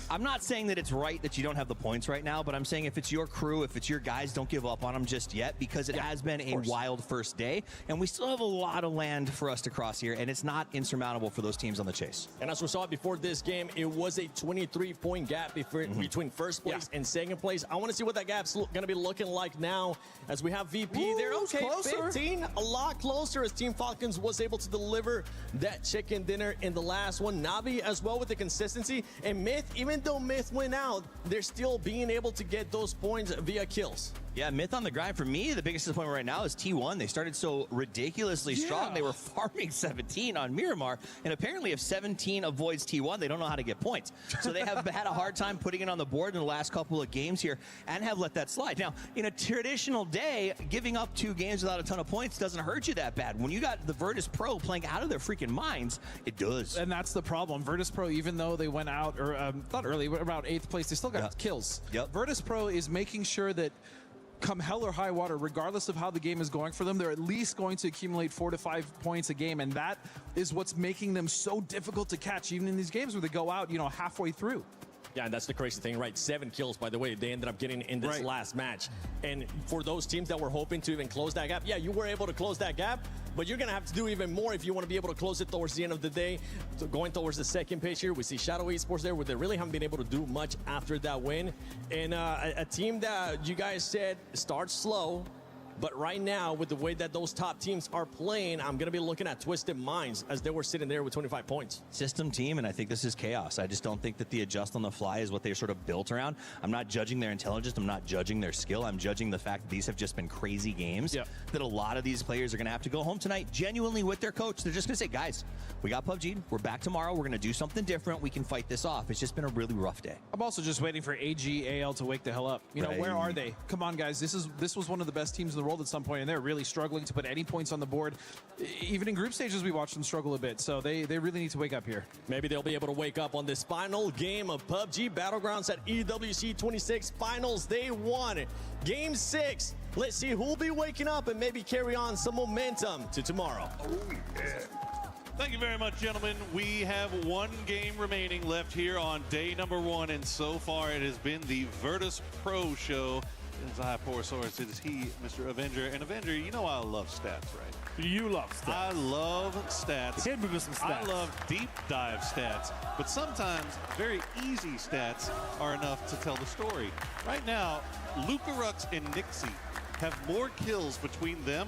I'm not saying that it's right that you don't have the points right now, but I'm saying if it's your crew, if it's your guys, don't give up on them just yet, because it has been a wild first day, and we still have a lot of land for us to cross here, and it's not insurmountable for those teams on the chase. And as we saw before this game, it was a 23-point gap between first place and second place. I want to see what that gap's going to be looking like now as we have VP there. Okay, closer. 15, a lot closer as Team Falcons was able to deliver that chicken dinner in the last one. Navi as well with the consistency, and Myth, even though Myth went out, they're still being able to get those points via kills. Yeah, Myth on the grind. For me, the biggest disappointment right now is T1. They started so ridiculously strong. They were farming 17 on Miramar, and apparently if 17 avoids T1, they don't know how to get points. So they have had a hard time putting it on the board in the last couple of games here and have let that slide. Now, in a traditional day, giving up 2 games without a ton of points doesn't hurt you that bad. When you got the Virtus Pro playing out of their freaking minds, it does. And that's the problem. Virtus Pro, even though they went out, or not early, but about 8th place, they still got kills. Virtus Pro is making sure that come hell or high water, regardless of how the game is going for them, they're at least going to accumulate 4 to 5 points a game, and that is what's making them so difficult to catch, even in these games where they go out, halfway through. Yeah, and that's the crazy thing, right? 7 kills, by the way, they ended up getting in this last match. And for those teams that were hoping to even close that gap, yeah, you were able to close that gap, but you're going to have to do even more if you want to be able to close it towards the end of the day. So going towards the second page here, we see Shadow Esports there, where they really haven't been able to do much after that win. And a team that you guys said starts slow, but right now, with the way that those top teams are playing, I'm going to be looking at Twisted Minds as they were sitting there with 25 points. System team, and I think this is chaos. I just don't think that the adjust on the fly is what they're sort of built around. I'm not judging their intelligence. I'm not judging their skill. I'm judging the fact that these have just been crazy games, that a lot of these players are going to have to go home tonight genuinely with their coach. They're just going to say, guys, we got PUBG. We're back tomorrow. We're going to do something different. We can fight this off. It's just been a really rough day. I'm also just waiting for AL to wake the hell up. You know, where are they? Come on, guys. This was one of the best teams in the world at some point, and they're really struggling to put any points on the board. Even in group stages, we watched them struggle a bit, so they really need to wake up here. Maybe they'll be able to wake up on this final game of PUBG Battlegrounds at EWC 26 Finals Day 1. Game 6. Let's see who'll be waking up and maybe carry on some momentum to tomorrow. Thank you very much, gentlemen. We have 1 game remaining left here on day number 1, and so far it has been the Virtus Pro show. It's a high power source. It is he, Mr. Avenger. And Avenger, you know I love stats, right? You love stats. I love stats. Hit me with some stats. I love deep dive stats. But sometimes very easy stats are enough to tell the story. Right now, Lucarux and Nixie have more kills between them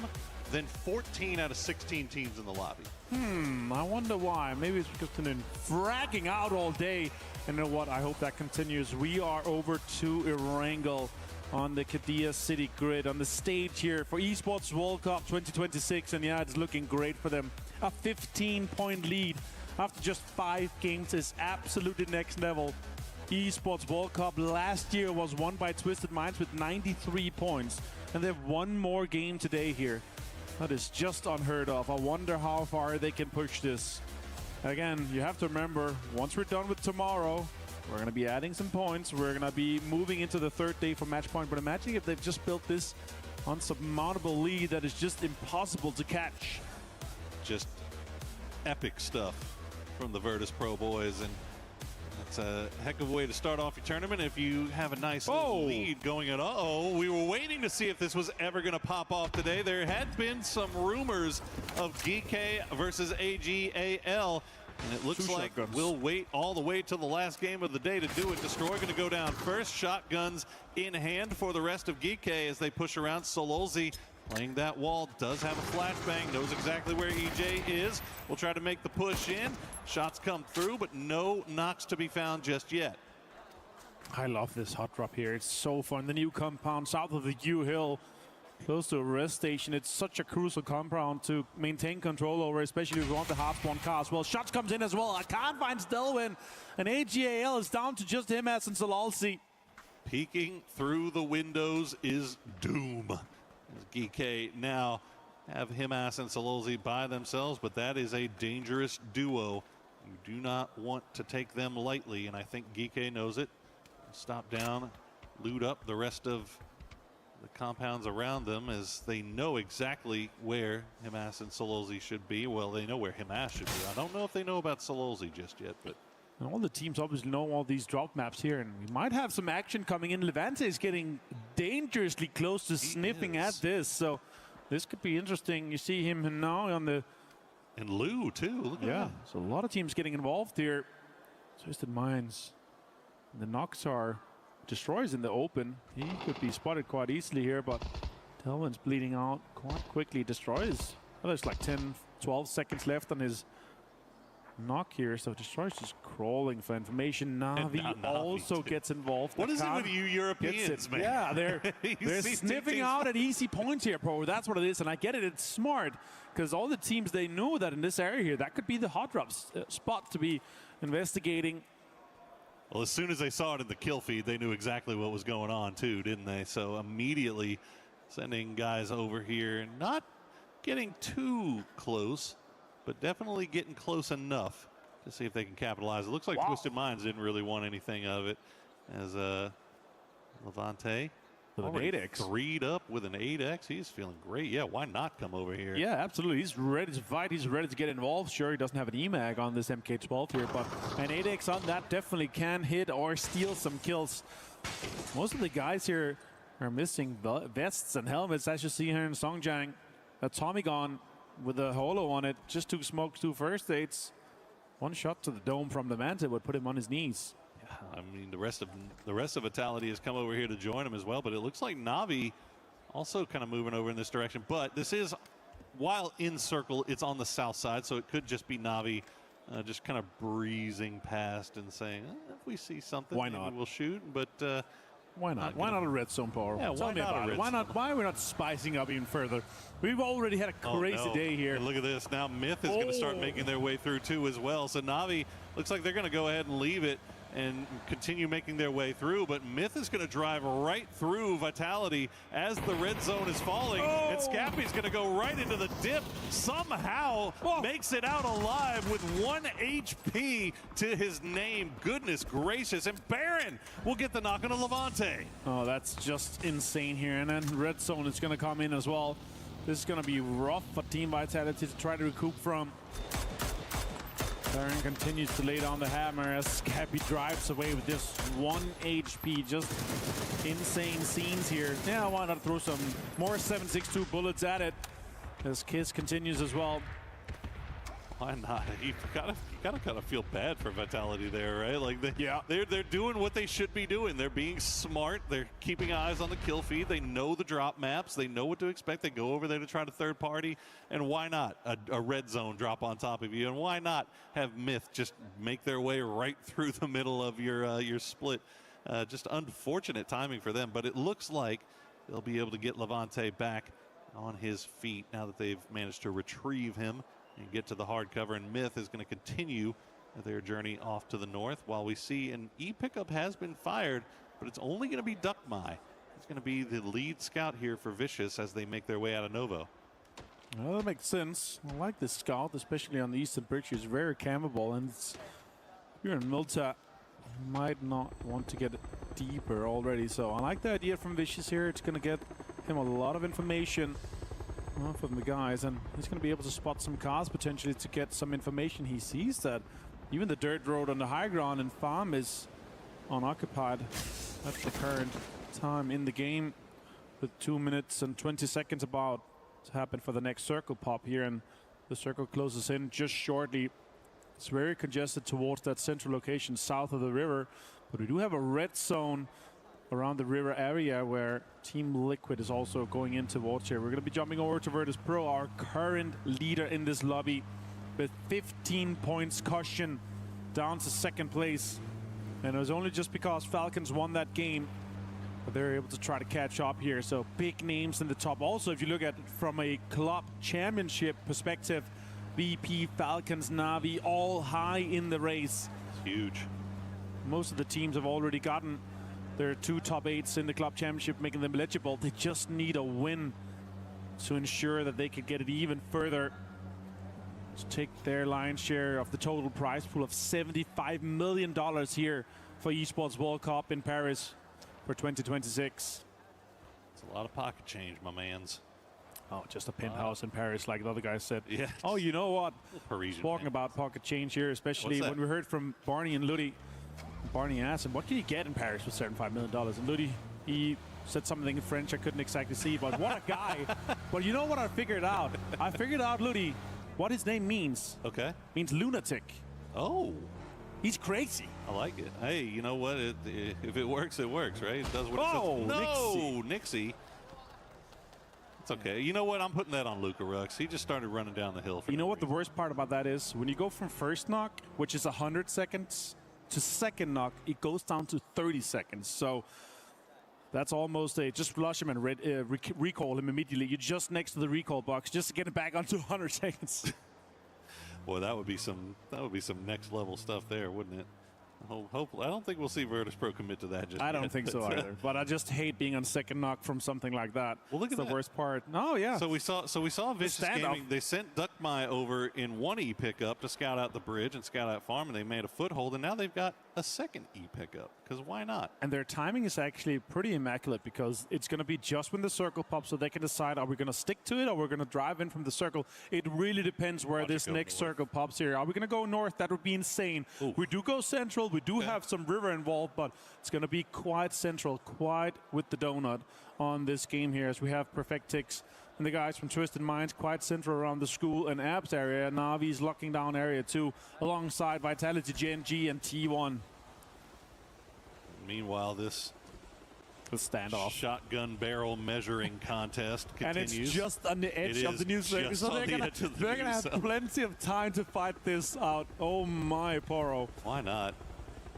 than 14 out of 16 teams in the lobby. I wonder why. Maybe it's because they've been fragging out all day. And you know what? I hope that continues. We are over to Erangel on the Qiddiya City grid, on the stage here for Esports World Cup 2026, and yeah, it's looking great for them. A 15-point lead after just 5 games is absolutely next level. Esports World Cup last year was won by Twisted Minds with 93 points, and they have 1 more game today here. That is just unheard of. I wonder how far they can push this. Again, you have to remember, once we're done with tomorrow, we're going to be adding some points. We're going to be moving into the 3rd day for match point. But imagine if they've just built this unsurmountable lead that is just impossible to catch. Just epic stuff from the Virtus Pro boys. And that's a heck of a way to start off your tournament if you have a nice little lead going at all. We were waiting to see if this was ever going to pop off today. There had been some rumors of GK versus AGAL. And it looks Two like shotguns. we'll wait all the way till the last game of the day to do it. Destroy going to go down first. Shotguns in hand for the rest of Geeke as they push around. Sololzi playing that wall, does have a flashbang, knows exactly where EJ is. Will try to make the push in. Shots come through, but no knocks to be found just yet. I love this hot drop here. It's so fun. The new compound south of the U Hill, close to a rest station. It's such a crucial compound to maintain control over, especially if you want the half-spawn cars. Well, shots comes in as well. I can't find Stelwin. And AGAL is down to just him as in Solalsi. Peeking through the windows is Doom. As Geeke now have Himas and Sololzi by themselves, but that is a dangerous duo. You do not want to take them lightly, and I think Geeke knows it. Stop down, loot up the rest of the compounds around them as they know exactly where Himas and Sololzi should be. Well, they know where Himas should be. I don't know if they know about Sololzi just yet, but And all the teams obviously know all these drop maps here, and we might have some action coming in. Levante is getting dangerously close to sniffing at this, so this could be interesting. You see him now on the... And Lou, too. Look at that. So a lot of teams getting involved here. Twisted Minds. The Noxar destroys in the open. He could be spotted quite easily here, but Telvin's bleeding out quite quickly. Destroys. Well, there's like 10, 12 seconds left on his knock here, so Destroy's just crawling for information. Navi also gets involved. What is it with you Europeans, man? Yeah, they're sniffing out at easy points here, bro. That's what it is, and I get it. It's smart, because all the teams, they know that in this area here, that could be the hot drop spot to be investigating. Well, as soon as they saw it in the kill feed, they knew exactly what was going on, too, didn't they? So immediately sending guys over here, not getting too close, but definitely getting close enough to see if they can capitalize. It looks like Twisted Minds didn't really want anything of it, as Levante with an 8x. 3'd up with an 8x. He's feeling great. Yeah, why not come over here? Yeah, absolutely. He's ready to fight. He's ready to get involved. Sure, he doesn't have an EMAG on this MK12 here, but an 8x on that definitely can hit or steal some kills. Most of the guys here are missing vests and helmets, as you see here in Songjang. A Tommy gun with a holo on it, just 2 smokes, 2 first aids. 1 shot to the dome from the Manta would put him on his knees. I mean, the rest of Vitality has come over here to join him as well, but it looks like Navi also kind of moving over in this direction. But this is, while in circle, it's on the south side, so it could just be Navi just kind of breezing past and saying, if we see something, why maybe not? We'll shoot. But why not? Why not a red zone power? Yeah, Tell why me not about a it. red Why zone? not? Why are we not spicing up even further? We've already had a crazy day here. And look at this. Now Myth is going to start making their way through too as well. So Navi looks like they're going to go ahead and leave it and continue making their way through, but Myth is going to drive right through Vitality as the red zone is falling, and Scappy's going to go right into the dip, somehow makes it out alive with 1 HP to his name. Goodness gracious, and Baron will get the knock on a Levante. Oh, that's just insane here, and then red zone is going to come in as well. This is going to be rough for Team Vitality to try to recoup from. Baron continues to lay down the hammer as Scappy drives away with just 1 HP. Just insane scenes here. Yeah, why not throw some more 7.62 bullets at it as Kiss continues as well. Why not? You gotta kind of feel bad for Vitality there, right? Like they're doing what they should be doing. They're being smart. They're keeping eyes on the kill feed. They know the drop maps. They know what to expect. They go over there to try to third party. And why not a red zone drop on top of you? And why not have Myth just make their way right through the middle of your split? Just unfortunate timing for them. But it looks like they'll be able to get Levante back on his feet now that they've managed to retrieve him and get to the hard cover, and Myth is going to continue their journey off to the north while we see an E-pickup has been fired, but it's only going to be Duckmai. He's going to be the lead scout here for Vicious as they make their way out of Novo. Well, that makes sense. I like this scout, especially on the eastern bridge. He's very campable, and if you're in Milta, you might not want to get deeper already. So I like the idea from Vicious here. It's going to get him a lot of information from the guys, and he's going to be able to spot some cars potentially to get some information. He sees that even the dirt road on the high ground and farm is unoccupied at the current time in the game, with 2 minutes and 20 seconds about to happen for the next circle pop here, and the circle closes in just shortly. It's very congested towards that central location south of the river. But we do have a red zone around the river area where Team Liquid is also going in towards here. We're going to be jumping over to Virtus Pro, our current leader in this lobby, with 15 points cushion down to second place. And it was only just because Falcons won that game, but they're able to try to catch up here. So big names in the top. Also, if you look at it from a club championship perspective, VP, Falcons, Na'Vi, all high in the race. It's huge. Most of the teams have already gotten their 2 top 8s in the club championship, making them eligible. They just need a win to ensure that they could get it even further, to take their lion's share of the total prize pool of $75 million here for Esports World Cup in Paris for 2026. It's a lot of pocket change, my mans. Oh, just a penthouse in Paris, like the other guy said. Yeah. Oh, you know what? Parisian. Talking about pocket change here, especially when we heard from Barney and Ludi. Barney asked him, what can you get in Paris for $75 million? And Ludi, he said something in French I couldn't exactly see, but what a guy. But you know what I figured out? I figured out, Ludi, what his name means. Okay. Means lunatic. Oh. He's crazy. I like it. Hey, you know what? If it works, it works, right? It does what it says. No, Nixie. It's okay. You know what? I'm putting that on Luka Rux. He just started running down the hill. You know what the worst part about that is? When you go from first knock, which is 100 seconds, to second knock, it goes down to 30 seconds. So that's almost a just flush him and recall him immediately. You're just next to the recall box, just to get it back onto 100 seconds. Boy, that would be some next level stuff there, wouldn't it? Hopefully, I don't think we'll see Virtus Pro commit to that. I don't think so either. But I just hate being on second knock from something like that. Well, look at the worst part. No, yeah. So we saw Vicious Gaming. They sent Duckmai over in one E pickup to scout out the bridge and scout out farm, and they made a foothold. And now they've got a second E pickup, because why not? And their timing is actually pretty immaculate, because it's going to be just when the circle pops, so they can decide, are we going to stick to it or we're going to drive in from the circle. It really depends where this next circle pops here. Are we going to go north? That would be insane. Ooh. We do go central. We do have some river involved, but it's going to be quite central, quite with the donut on this game here, as we have Perfectix and the guys from Twisted Minds quite central around the school and Abs area. Navi's locking down area 2 alongside Vitality, GNG, and T1. Meanwhile, this standoff shotgun barrel measuring contest continues. And it's just on the edge of the news circle, so they're going to have plenty of time to fight this out. Oh my, Poro. Why not?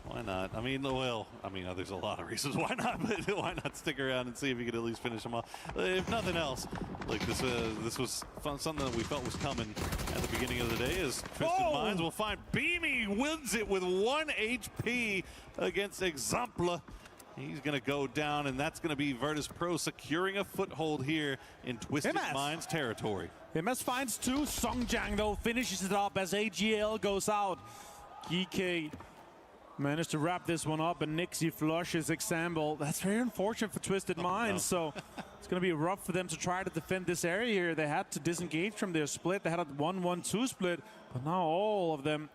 Why not? I mean, there's a lot of reasons why not, but why not stick around and see if you could at least finish them off? If nothing else, like this was fun, something that we felt was coming at the beginning of the day. Is Twisted Minds will find Beamy wins it with 1 HP against Exempla. He's going to go down, and that's going to be Virtus Pro securing a foothold here in Twisted Minds territory. MS finds 2. Songjang, though, finishes it up as AGL goes out. GK managed to wrap this one up, and Nixie flushes Example. That's very unfortunate for Twisted Minds, so it's going to be rough for them to try to defend this area here. They had to disengage from their split. They had a 1-1-2 split, but now all of them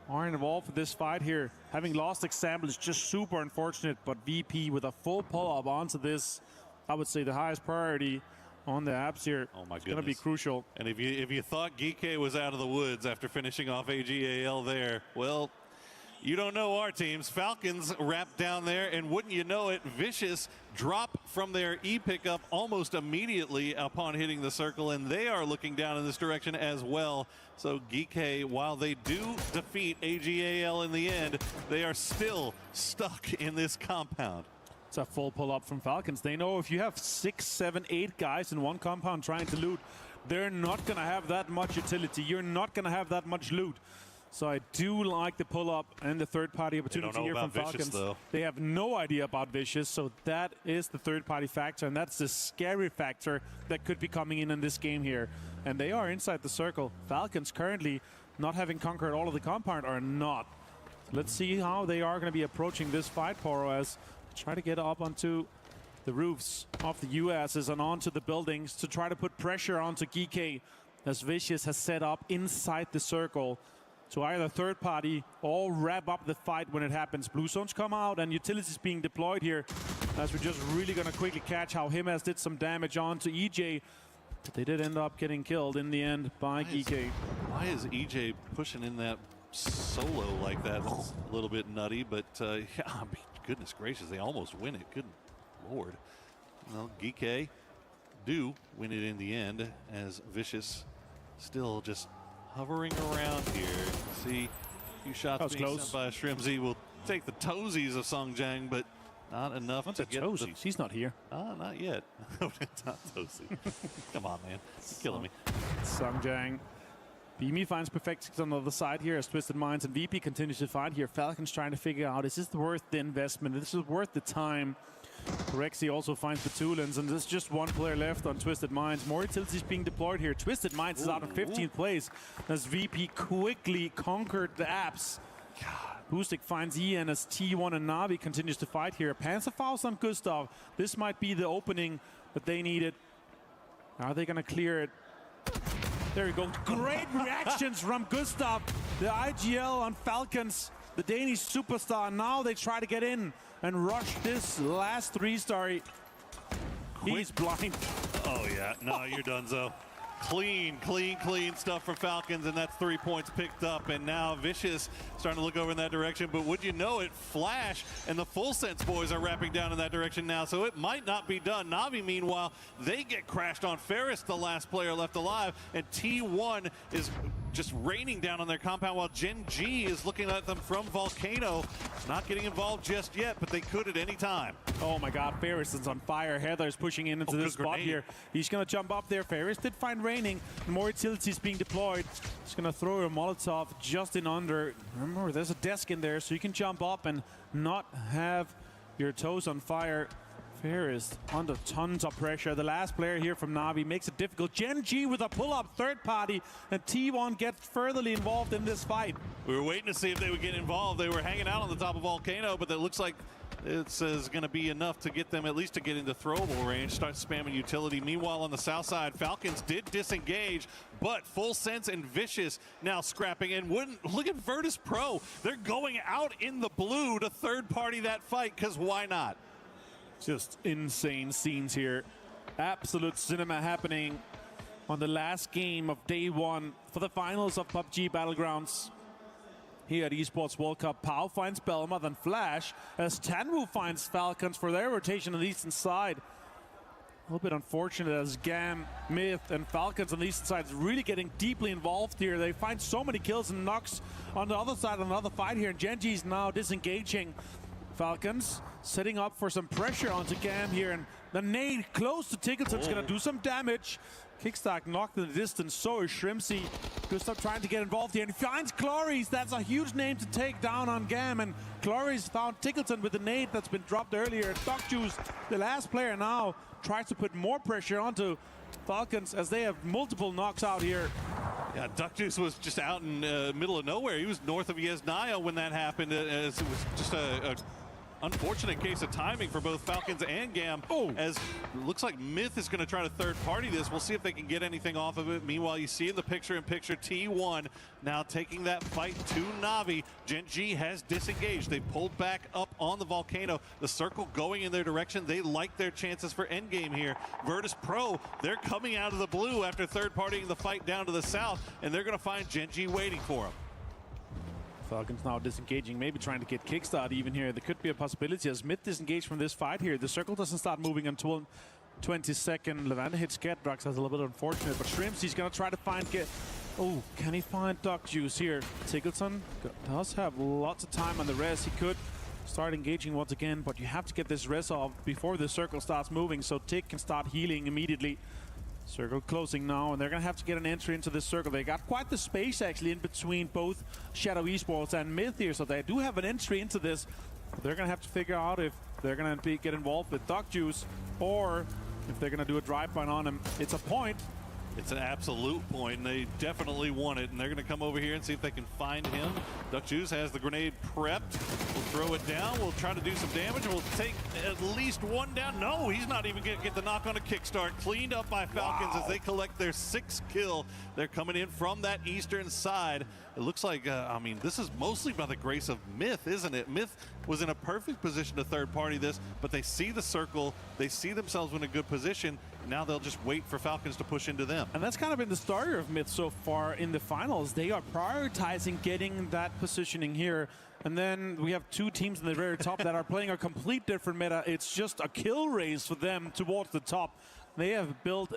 are involved with this fight here. Having lost Example is just super unfortunate, but VP with a full pull-up onto this, I would say the highest priority on the apps here. Oh my goodness. It's going to be crucial. And if you thought Geeke was out of the woods after finishing off AGAL there, well, you don't know our teams. Falcons wrapped down there, and wouldn't you know it, Vicious drop from their E pickup almost immediately upon hitting the circle, and they are looking down in this direction as well. So Geeke, while they do defeat AGAL in the end, they are still stuck in this compound. It's a full pull-up from Falcons. They know if you have 6, 7, 8 guys in one compound trying to loot, they're not going to have that much utility. You're not going to have that much loot. So I do like the pull-up and the third-party opportunity here from Falcons. Vicious, they have no idea about Vicious, so that is the third-party factor, and that's the scary factor that could be coming in this game here. And they are inside the circle. Falcons currently, not having conquered all of the compound, are not. Let's see how they are going to be approaching this fight, Poro, as they try to get up onto the roofs of the USs and onto the buildings to try to put pressure onto Geeke, as Vicious has set up inside the circle to either third party or wrap up the fight when it happens. Blue zones come out and utilities being deployed here, as we're just really going to quickly catch how Himas did some damage onto EJ. But they did end up getting killed in the end by Geeke. Why is EJ pushing in that solo like that. That's a little bit nutty, but yeah, I mean, goodness gracious, they almost win it. Good Lord. Well, Geeke do win it in the end, as Vicious still just hovering around here. See a few shots being sent by Shrimzy. Will take the toesies of Songjang, but not enough to get toesies. He's not here. Not yet. Not toesy. Come on, man. You're killing me. Songjang. Beamy finds perfect on the other side here as Twisted Minds and VP continues to fight here. Falcons trying to figure out, is this worth the investment? Is this worth the time? Rexy also finds the Tulans, and there's just one player left on Twisted Minds. More utilities being deployed here. Twisted Minds is out in 15th place as VP quickly conquered the apps. Boostic finds Ian as T1 and Navi continues to fight here. Panzerfaust on Gustav. This might be the opening that they needed. Are they going to clear it? There we go. Great reactions from Gustav. The IGL on Falcons, the Danish superstar. Now they try to get in and rush this last 3-star. He's blind. Oh, yeah. No, you're done, so. Clean stuff from Falcons, and that's 3 points picked up. And now Vicious starting to look over in that direction. But would you know it, Flash and the Full Sense boys are wrapping down in that direction now, so it might not be done. Navi, meanwhile, they get crashed on. Ferris, the last player left alive, and T1 is just raining down on their compound while Gen G is looking at them from Volcano. Not getting involved just yet, but they could at any time. Oh my God, Ferris is on fire. Heather's pushing in into this spot here. He's gonna jump up there. Ferris did find raining. More utilities being deployed. He's gonna throw a Molotov just in under. Remember, there's a desk in there, so you can jump up and not have your toes on fire. Ferris under tons of pressure. The last player here from Navi makes it difficult. Gen G with a pull-up third party, and T1 gets furtherly involved in this fight. We were waiting to see if they would get involved. They were hanging out on the top of Volcano, but it looks like it's going to be enough to get them at least to get into throwable range, start spamming utility. Meanwhile, on the south side, Falcons did disengage, but Full Sense and Vicious now scrapping. And look at Virtus Pro. They're going out in the blue to third party that fight, because why not? Just insane scenes here. Absolute cinema happening on the last game of day one for the finals of PUBG Battlegrounds here at Esports World Cup. Pau finds Belma, then Flash, as Tanwu finds Falcons for their rotation on the eastern side. A little bit unfortunate as Gam, Myth, and Falcons on the eastern side is really getting deeply involved here. They find so many kills and knocks on the other side of another fight here, and Genji's now disengaging. Falcons setting up for some pressure onto Gam here, and the nade close to Tickleton's gonna do some damage. Kickstack knocked in the distance, so is Shrimzy. Gustav trying to get involved here, and he finds Cloris. That's a huge name to take down on Gam, and Cloris found Tickleton with the nade that's been dropped earlier. Duck Juice, the last player now, tries to put more pressure onto Falcons as they have multiple knocks out here. Yeah, Duck Juice was just out in the middle of nowhere. He was north of Yesnaya when that happened, as it was just a unfortunate case of timing for both Falcons and Gam, as it looks like Myth is going to try to third party this. We'll see if they can get anything off of it. Meanwhile, you see in the picture-in-picture T1 now taking that fight to Navi. Gen G has disengaged. They pulled back up on the Volcano. The circle going in their direction. They like their chances for endgame here. Virtus Pro, they're coming out of the blue after third partying the fight down to the south, and they're going to find Gen G waiting for them. Falcons now disengaging, maybe trying to get kickstart even here. There could be a possibility as Myth disengaged from this fight here. The circle doesn't start moving until 22nd. Levante hits Gedrox. That's a little bit unfortunate, but Shrimps, he's going to try to find Oh, can he find Duck Juice here? Tickleton does have lots of time on the res. He could start engaging once again, but you have to get this res off before the circle starts moving so Tick can start healing immediately. Circle closing now, and they're going to have to get an entry into this circle. They got quite the space, actually, in between both Shadow Esports and Myth here, so they do have an entry into this. They're going to have to figure out if they're going to get involved with Duck Juice or if they're going to do a drive-by on him. It's a point. It's an absolute point, and they definitely want it, and they're going to come over here and see if they can find him. Duck Juice has the grenade prepped. We'll throw it down. We'll try to do some damage. We'll take at least one down. No, he's not even going to get the knock on a kickstart. Cleaned up by Falcons as they collect their 6th kill. They're coming in from that eastern side. It looks like, I mean, this is mostly by the grace of Myth, isn't it? Myth was in a perfect position to third party this, but they see the circle. They see themselves in a good position, now they'll just wait for Falcons to push into them. And that's kind of been the story of Myth so far in the finals. They are prioritizing getting that positioning here. And then we have two teams in the very top that are playing a complete different meta. It's just a kill race for them towards the top. They have built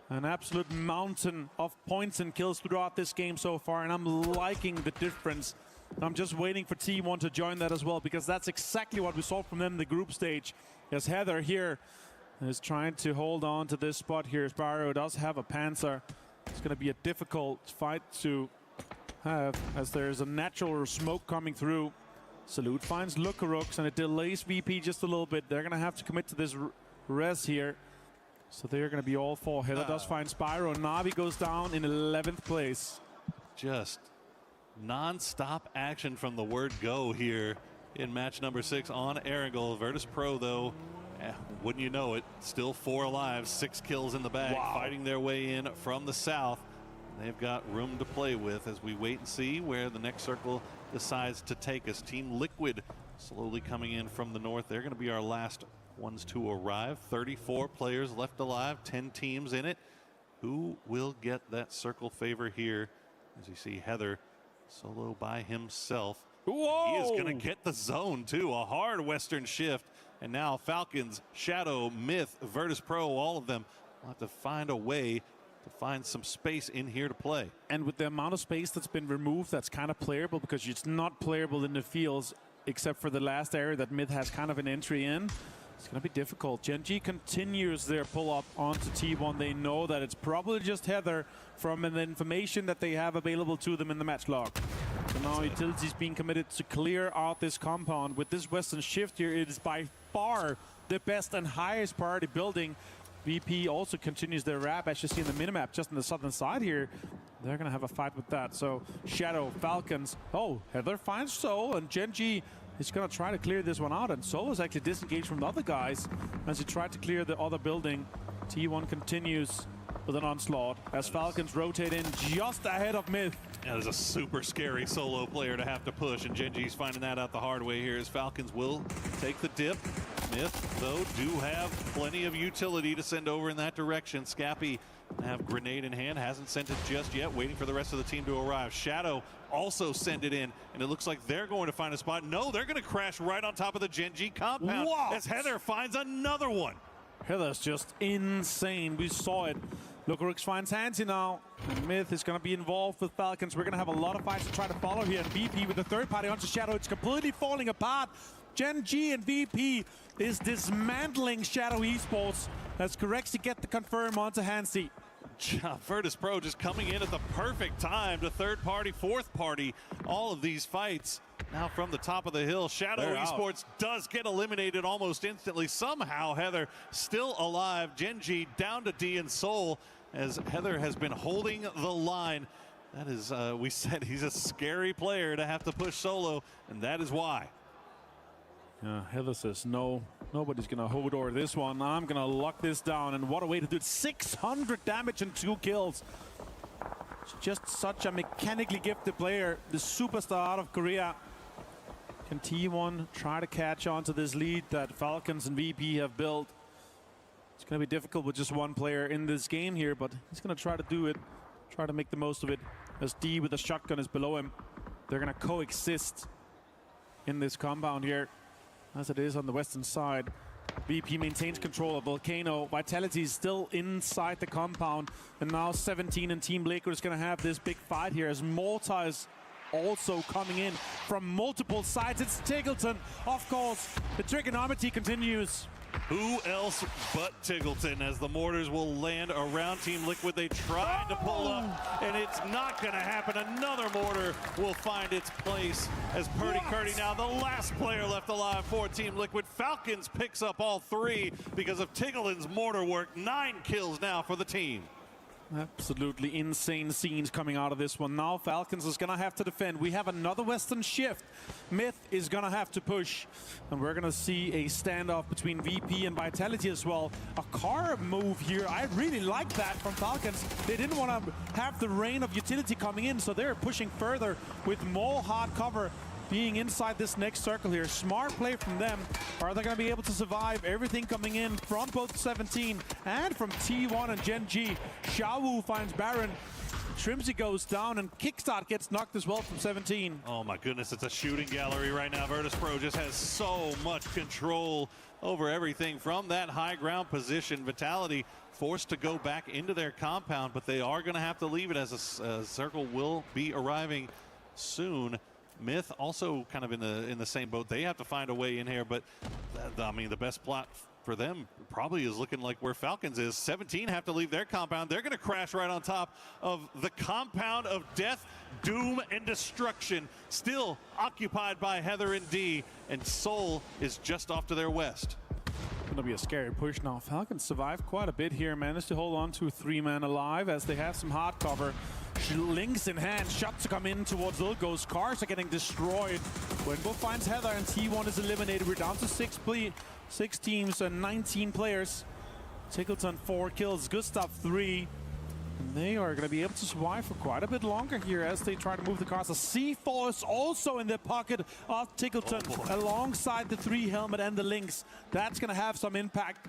an absolute mountain of points and kills throughout this game so far, and I'm liking the difference. I'm just waiting for T1 to join that as well, because that's exactly what we saw from them in the group stage. As Heather here is trying to hold on to this spot here. Spyro does have a Panzer. It's going to be a difficult fight to have, as there's a natural smoke coming through. Salute finds Lukarux, and it delays VP just a little bit. They're going to have to commit to this res here. So they're going to be all four. Heather does find Spyro. Navi goes down in 11th place. Just non-stop action from the word go here in match number 6 on Erangel. Virtus Pro, though, wouldn't you know it, still 4 alive, 6 kills in the bag, fighting their way in from the south. They've got room to play with as we wait and see where the next circle decides to take us. Team Liquid slowly coming in from the north. They're going to be our last ones to arrive. 34 players left alive, 10 teams in it. Who will get that circle favor here? As you see Heather solo by himself. Whoa! He is going to get the zone too. A hard Western shift. And now Falcons, Shadow, Myth, Virtus Pro, all of them will have to find a way to find some space in here to play. And with the amount of space that's been removed, that's kind of playable, because it's not playable in the fields except for the last area that Myth has kind of an entry in. It's going to be difficult. Gen G continues their pull-up onto T1. They know that it's probably just Heather from the information that they have available to them in the match log. So now Utility's being committed to clear out this compound. With this Western shift here, it is by far the best and highest priority building. VP also continues their wrap, as you see in the minimap, just on the southern side here. They're going to have a fight with that. So Shadow, Falcons. Oh, Heather finds Soul, and Gen G is going to try to clear this one out. And Soul is actually disengaged from the other guys as he tried to clear the other building. T1 continues with an onslaught as Falcons rotate in just ahead of Myth. That is a super scary solo player to have to push, and Gen G's finding that out the hard way here as Falcons will take the dip. Myth, though, do have plenty of utility to send over in that direction. Scappy have grenade in hand, hasn't sent it just yet, waiting for the rest of the team to arrive. Shadow also send it in, and it looks like they're going to find a spot. No, they're going to crash right on top of the Gen G compound as Heather finds another one. Heather's just insane. We saw it. Lukarux finds Hansi now. And Myth is going to be involved with Falcons. We're going to have a lot of fights to try to follow here. And VP with the third party onto Shadow. It's completely falling apart. Gen G and VP is dismantling Shadow Esports as corrects to get the confirm onto Hansi. Virtus Pro just coming in at the perfect time to third party, fourth party. All of these fights now from the top of the hill. Shadow Esports does get eliminated almost instantly. Somehow Heather still alive. Gen G down to D and Soul as Heather has been holding the line. That is, we said he's a scary player to have to push solo, and that is why. Heather says, no, nobody's going to hold over this one. I'm going to lock this down. And what a way to do it. 600 damage and 2 kills. Just such a mechanically gifted player. The superstar out of Korea. Can T1 try to catch on to this lead that Falcons and VP have built? It's going to be difficult with just one player in this game here, but he's going to try to do it. Try to make the most of it. As D with a shotgun is below him. They're going to coexist in this compound here, as it is on the western side. VP maintains control of Volcano. Vitality is still inside the compound. And now 17 and Team Liquid is going to have this big fight here as Mortar is also coming in from multiple sides. It's Tiggleton, of course. The trigonometry continues. Who else but Tiggleton as the mortars will land around Team Liquid. They tried to pull up, and it's not going to happen. Another mortar will find its place as Purdy Curdy, now the last player left alive for Team Liquid. Falcons picks up all 3 because of Tiggleton's mortar work. 9 kills now for the team. Absolutely insane scenes coming out of this one. Now Falcons is going to have to defend. We have another Western shift. Myth is going to have to push. And we're going to see a standoff between VP and Vitality as well. A car move here. I really like that from Falcons. They didn't want to have the rain of utility coming in, so they're pushing further with more hard cover. being inside this next circle here. Smart play from them. Are they going to be able to survive everything coming in from both 17 and from T1 and Gen G? Xiaowu finds Baron. Trimsy goes down, and Kickstart gets knocked as well from 17. Oh my goodness, it's a shooting gallery right now. Virtus.pro just has so much control over everything from that high ground position. Vitality forced to go back into their compound, but they are going to have to leave it as a circle will be arriving soon. Myth also kind of in the same boat. They have to find a way in here, but I mean, the best plot for them probably is looking like where Falcons is. 17 have to leave their compound. They're going to crash right on top of the compound of death, doom, and destruction, still occupied by Heather and D, and Seoul is just off to their west. Gonna be a scary push now. Falcons survived quite a bit here, managed to hold on to 3 men alive as they have some hard cover. Links in hand, shots to come in towards Ilgos. Cars are getting destroyed. Wenbo finds Heather and T1 is eliminated. We're down to 6 teams and 19 players. Tickleton 4 kills, Gustav 3. And they are going to be able to survive for quite a bit longer here as they try to move the cars. A C4 is also in the pocket of Tickleton alongside the 3 helmet and the Lynx. That's going to have some impact.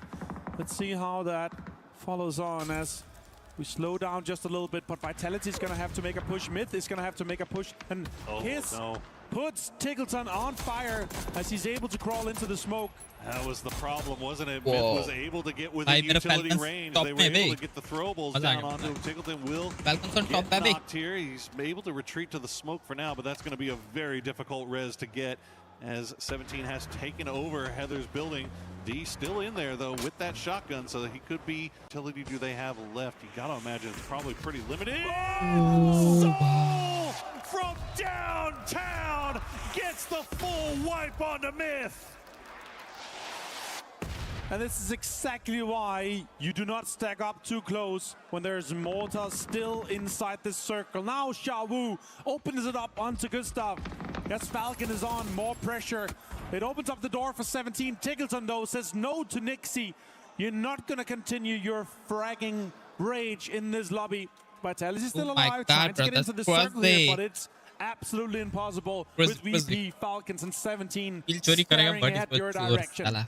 Let's see how that follows on as we slow down just a little bit, but Vitality is going to have to make a push. Myth is going to have to make a push, and Kiss puts Tickleton on fire as he's able to crawl into the smoke. That was the problem, wasn't it? Whoa. Myth was able to get within utility range. They were able to get the throwables down onto him. Tickleton will get knocked here. He's able to retreat to the smoke for now, but that's going to be a very difficult res to get as 17 has taken over Heather's building. D still in there, though, with that shotgun, so he could be. Utility do they have left? You got to imagine it's probably pretty limited. Soul from downtown gets the full wipe onto Myth. And this is exactly why you do not stack up too close when there's mortar still inside this circle. Now Xiaowu opens it up onto Gustav. Yes, Falcon is on, more pressure. It opens up the door for 17. Tickleton, though, says no to Nixie. You're not going to continue your fragging rage in this lobby. Vitality is still alive, trying to get into the circle here, but it's absolutely impossible with VP, Falcons, and 17 staring at your direction.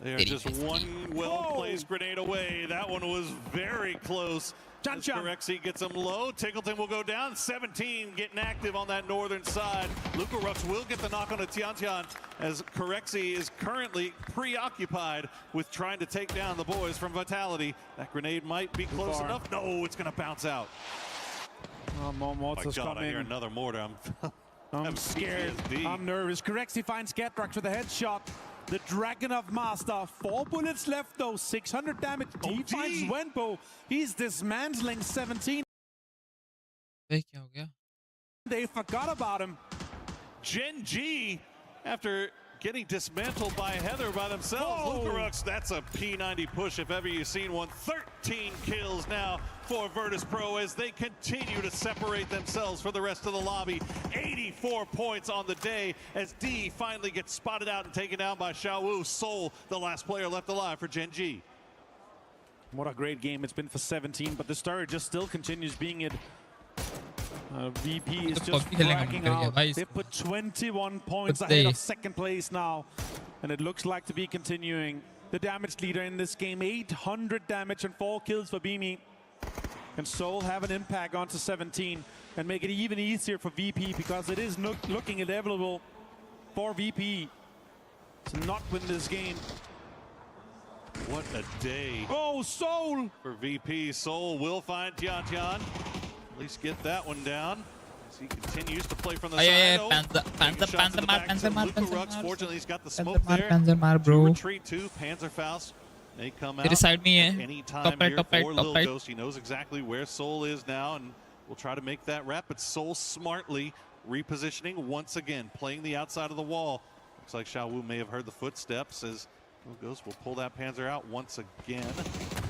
They're just one well-placed grenade away. That one was very close. Corexy gets him low. Tickleton will go down. 17 getting active on that northern side. Luca Rux will get the knock on a Tiantian as Corexy is currently preoccupied with trying to take down the boys from Vitality. That grenade might be close enough. No, it's going to bounce out. Oh, more mortars coming. I hear another mortar. I'm scared. I'm nervous. Corexy finds Gatrax with a headshot. The Dragon of Master, 4 bullets left though, 600 damage. D finds Wenbo. He's dismantling 17. They forgot about him. Gen G, after getting dismantled by Heather by themselves. Lucarux, that's a P90 push if ever you've seen one. 13 kills now for Virtus.pro as they continue to separate themselves for the rest of the lobby. 84 points on the day as D finally gets spotted out and taken down by Xiaowu. Seoul, the last player left alive for Gen G. What a great game it's been for 17, but the story just still continues being it. VP is just bragging out. They put 21 points ahead of second place now, and it looks like to be continuing. The damage leader in this game, 800 damage and 4 kills for Beamy. Can Seoul have an impact onto 17 and make it even easier for VP, because it is looking inevitable for VP to not win this game. What a day. Oh, Seoul! For VP, Seoul will find Tiantian. At least get that one down as he continues to play from the side. Luca Rux, fortunately, he's got the smoke there. To retreat to Panzerfaust. They come out at any time here for Lil Ghost. He knows exactly where Seoul is now, and will try to make that rep. But Seoul smartly repositioning once again, playing the outside of the wall. Looks like Xiaowu may have heard the footsteps as Ghost will pull that Panzer out once again.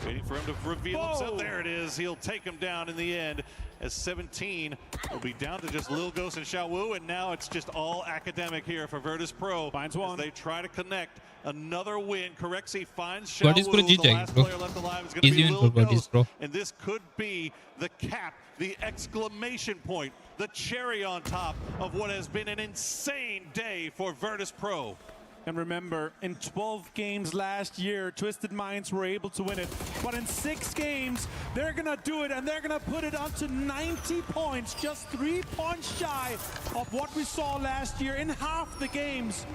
Waiting for him to reveal himself. There it is. He'll take him down in the end as 17 will be down to just Lil Ghost and Xiao Wu, and now it's just all academic here for Virtus Pro. Finds one. As they try to connect. Another win. Correxy finds Xiao Wu. The last player left alive is going to be Lil Ghost. And this could be the cap, the exclamation point, the cherry on top of what has been an insane day for Virtus Pro. And remember, in 12 games last year, Twisted Minds were able to win it. But in 6 games, they're going to do it, and they're going to put it up to 90 points, just 3 points shy of what we saw last year in half the games.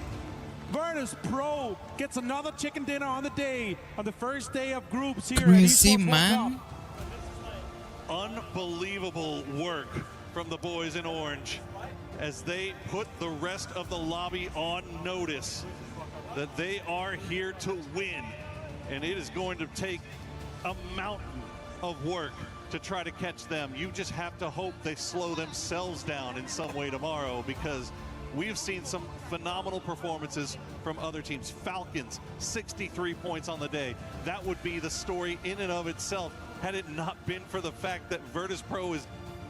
Virtus Pro gets another chicken dinner on the day, on the first day of groups here at Esports World Cup. Unbelievable work from the boys in orange as they put the rest of the lobby on notice that they are here to win. And it is going to take a mountain of work to try to catch them. You just have to hope they slow themselves down in some way tomorrow, because we've seen some phenomenal performances from other teams. Falcons, 63 points on the day. That would be the story in and of itself had it not been for the fact that Virtus Pro is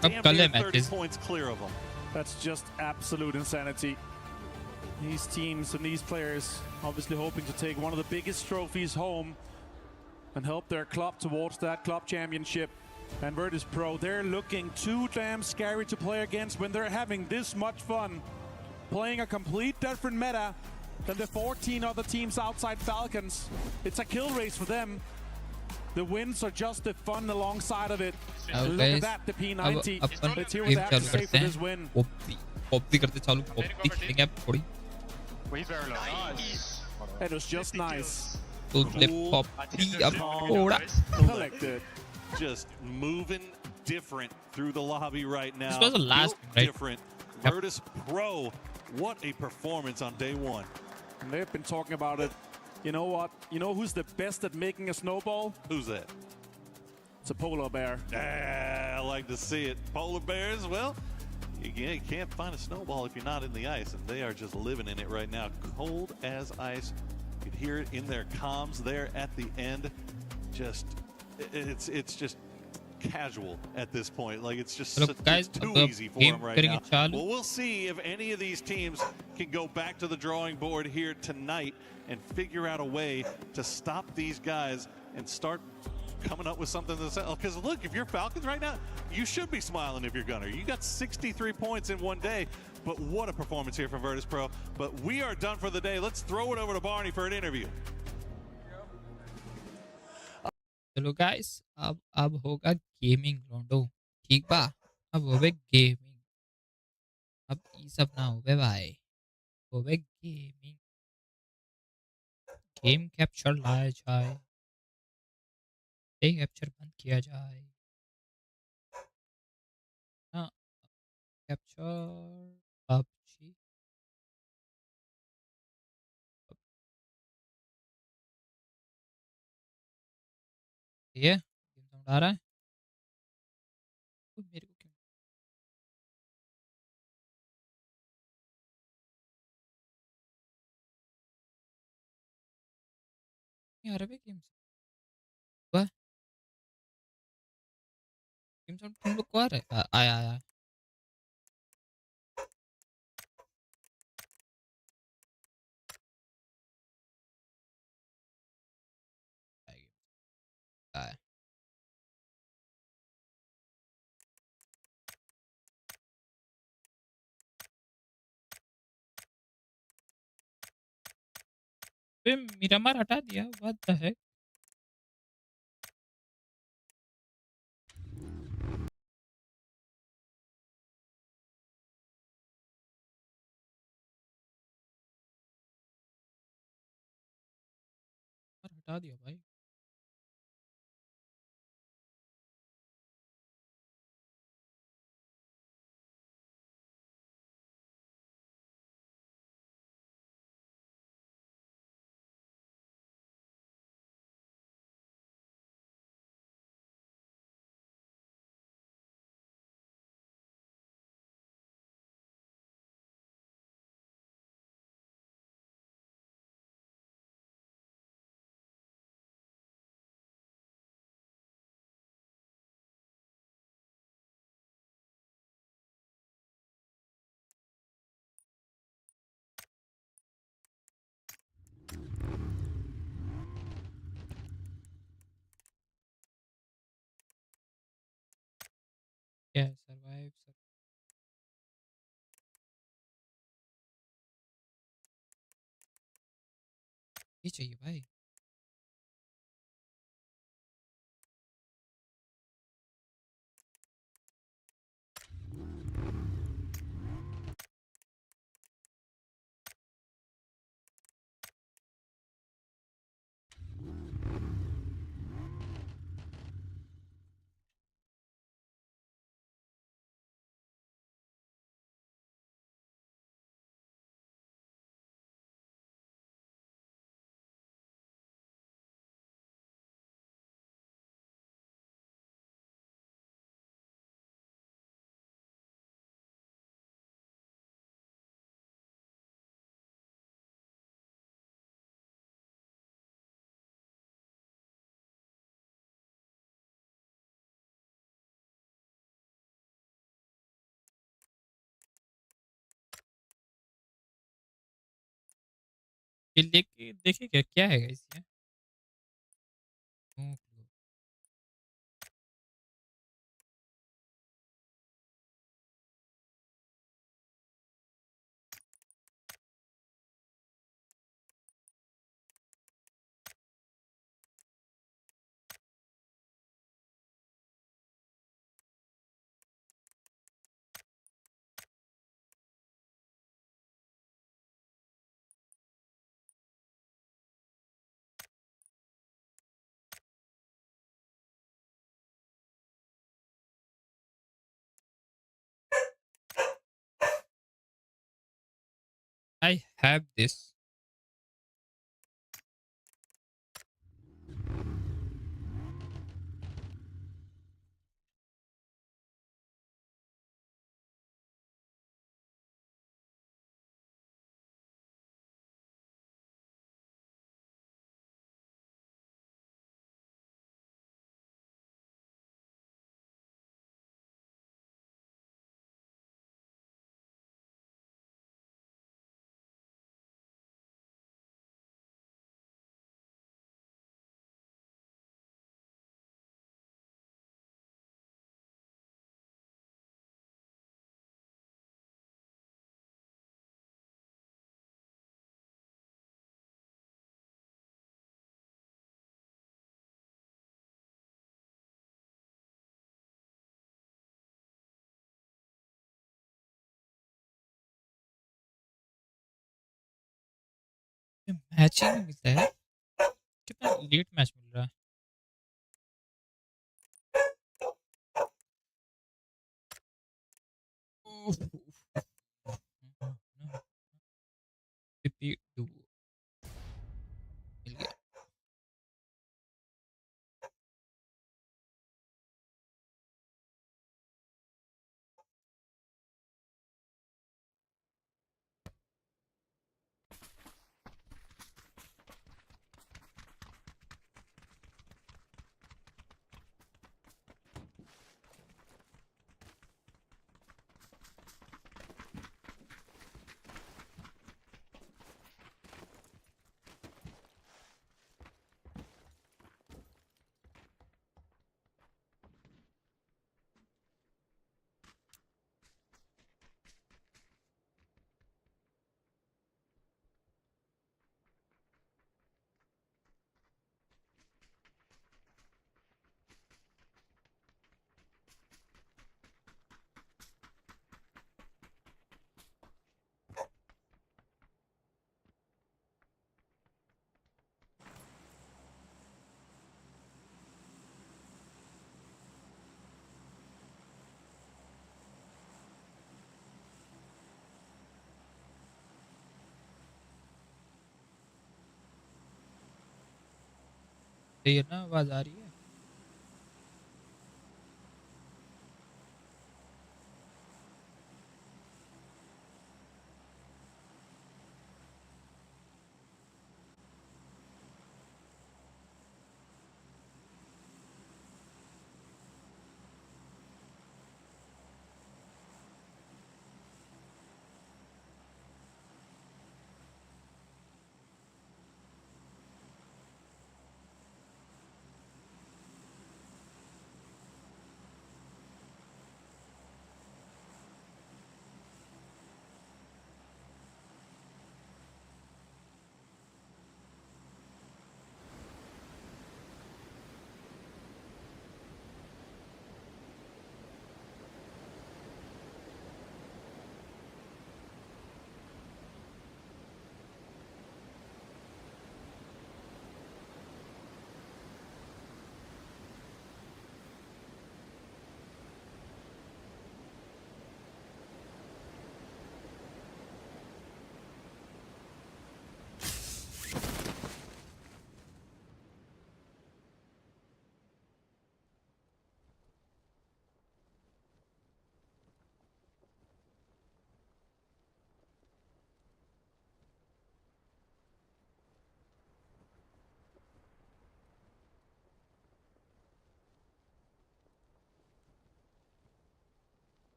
damn near 30 points clear of them. That's just absolute insanity. These teams and these players obviously hoping to take one of the biggest trophies home and help their club towards that club championship. And Virtus Pro, they're looking too damn scary to play against when they're having this much fun, playing a complete different meta than the 14 other teams outside Falcons. It's a kill race for them. The wins are just the fun alongside of it. Look at that, the P90. Let's hear what they have to say for this win. It was just nice. Collected. Just moving different through the lobby right now. This was the last one, right? Different. Virtus Pro, what a performance on day one. And they've been talking about it. You know what? You know who's the best at making a snowball? Who's that? It's a polar bear. I like to see it. Polar bears, well, you can't find a snowball if you're not in the ice, and they are just living in it right now. Cold as ice. You can hear it in their comms there at the end. Just, it's just casual at this point. Like, it's just it's too easy for them right now. Well, we'll see if any of these teams can go back to the drawing board here tonight and figure out a way to stop these guys and start coming up with something to sell. Because look, if you're Falcons right now, you should be smiling if you're Gunner. You got 63 points in one day, but what a performance here from Virtus Pro. But we are done for the day. Let's throw it over to Barney for an interview. चलो guys, अब होगा gaming रोंडो, ठीक बा? अब होवे gaming, अब ये सब ना होवे भाई, होवे गेमिंग, गेम कैप्चर लाया जाए, गेम कैप्चर बंद किया जाए, ना कैप्चर पबजी, ये गेम आ रहा है, मेरे को नहीं आ रहा है गेम वाह गेम साउंड तुम लोग को आ रहा है आया आया आया पे मिरामार हटा दिया व्हाट द हेक हटा दिया भाई एक सर ये चाहिए भाई ये लेके देखिए क्या क्या है इसमें I have this मैचिंग मिलता है कितना लेट मैच मिल रहा है मिल गया ये ना आवाज आ रही है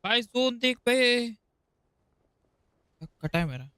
भाई जोन देख पे कटा है मेरा.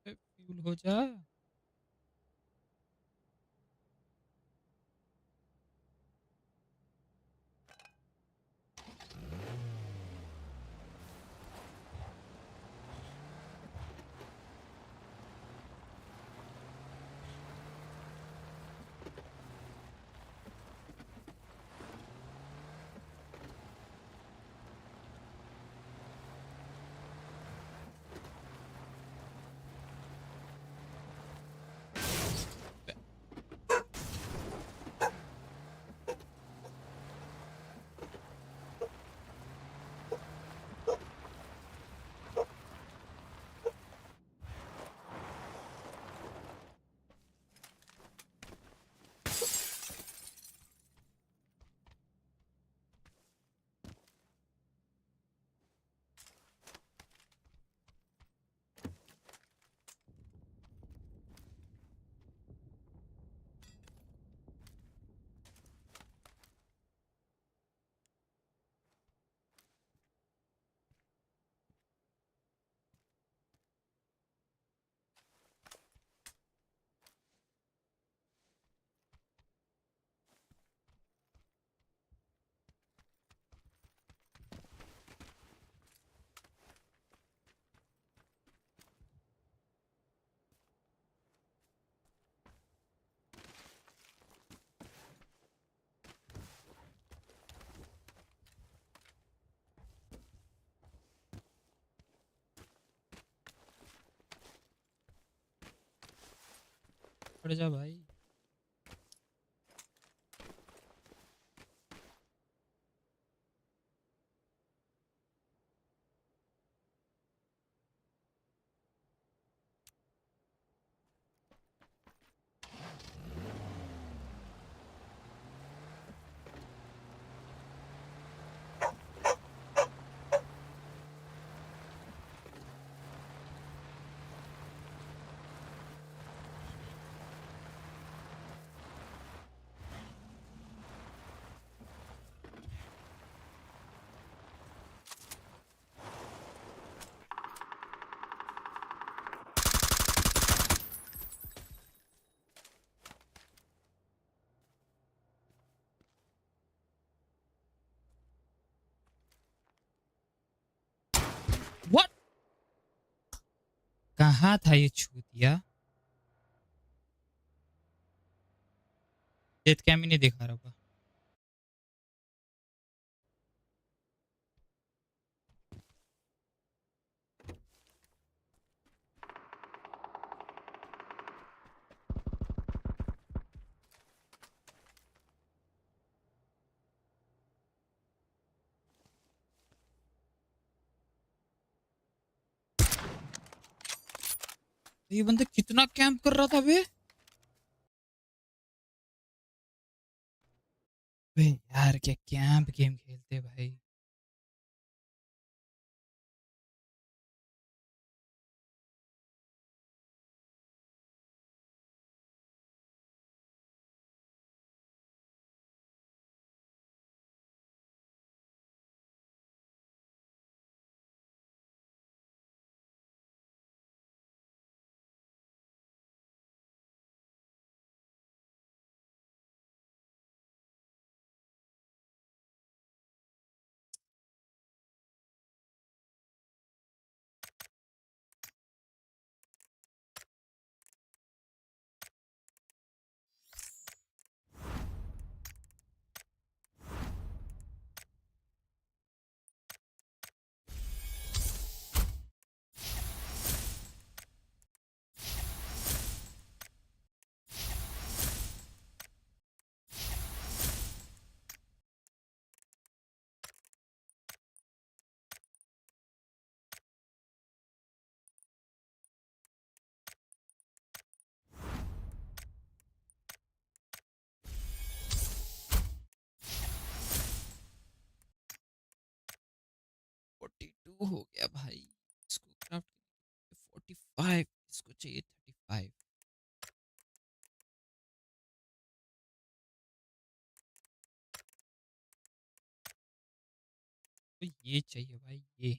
फ्यूल हो जा। पड़ जा भाई। What? कहाँ था ये छूतिया? डेथ कैम ही नहीं दिखा रहा होगा। ये बंदा कितना कैंप कर रहा था बे? बे यार क्या कैंप गेम खेलते भाई। हो गया भाई। इसको क्राफ्ट 45, इसको चाहिए 35। तो ये चाहिए भाई, ये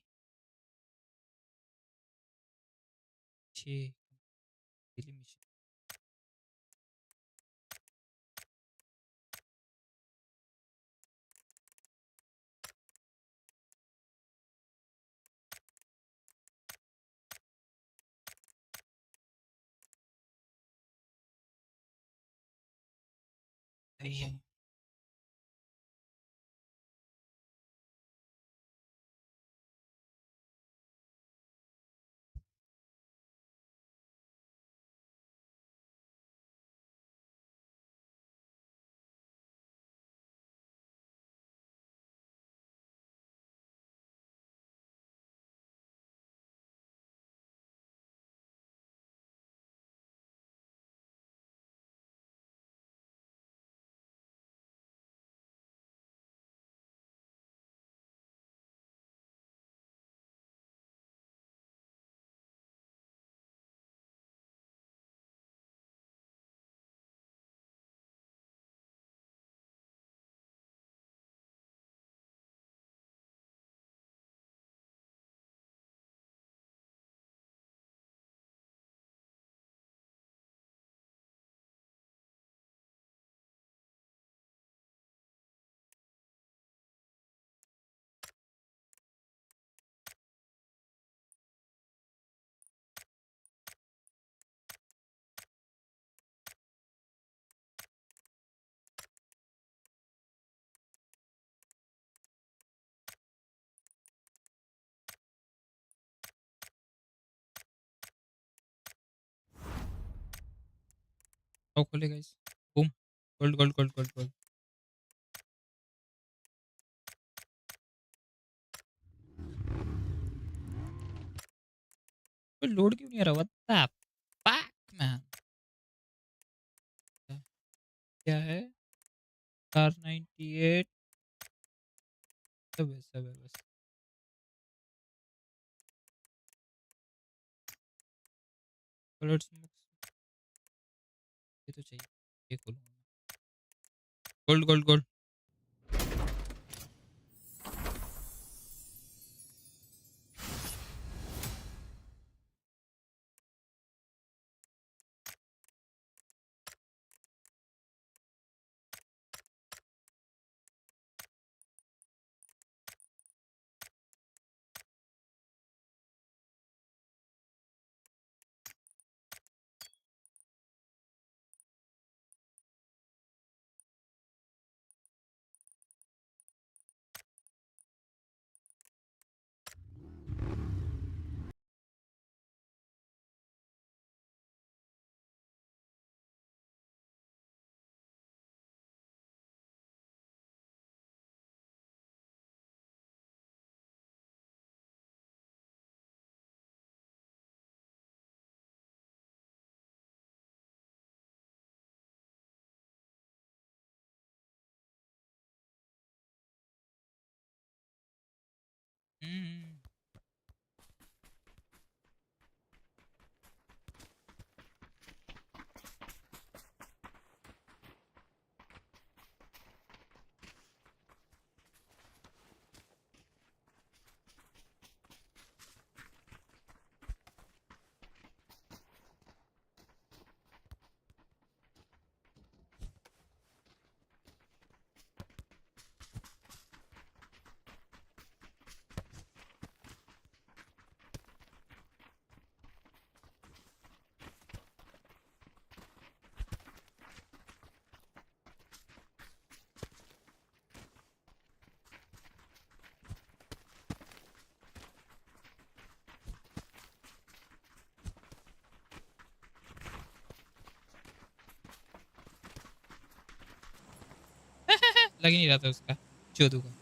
6 डेली मिशन। सही है। How cool, guys. Boom. Gold, gold, gold, gold, gold. कोई लोड क्यों नहीं आ रहा? What the fuck, man? क्या है? Star 98. सब है बस. Colored smokes. ये तो चाहिए. ये खोलूंगा. Gold, gold, gold. लग ही नहीं रहा था उसका. चोदू का.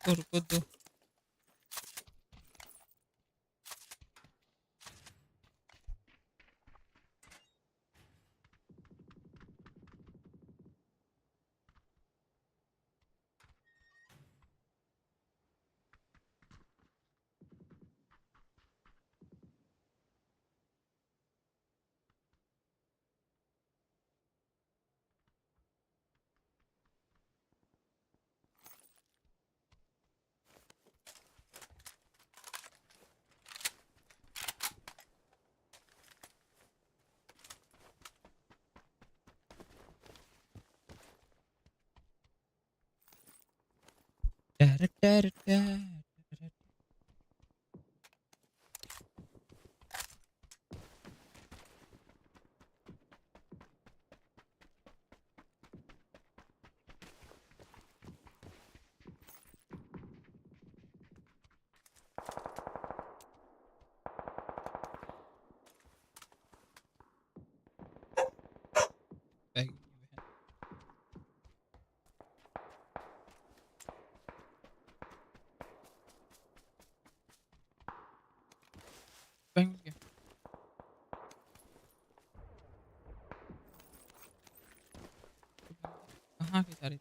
रुको दो. के सारे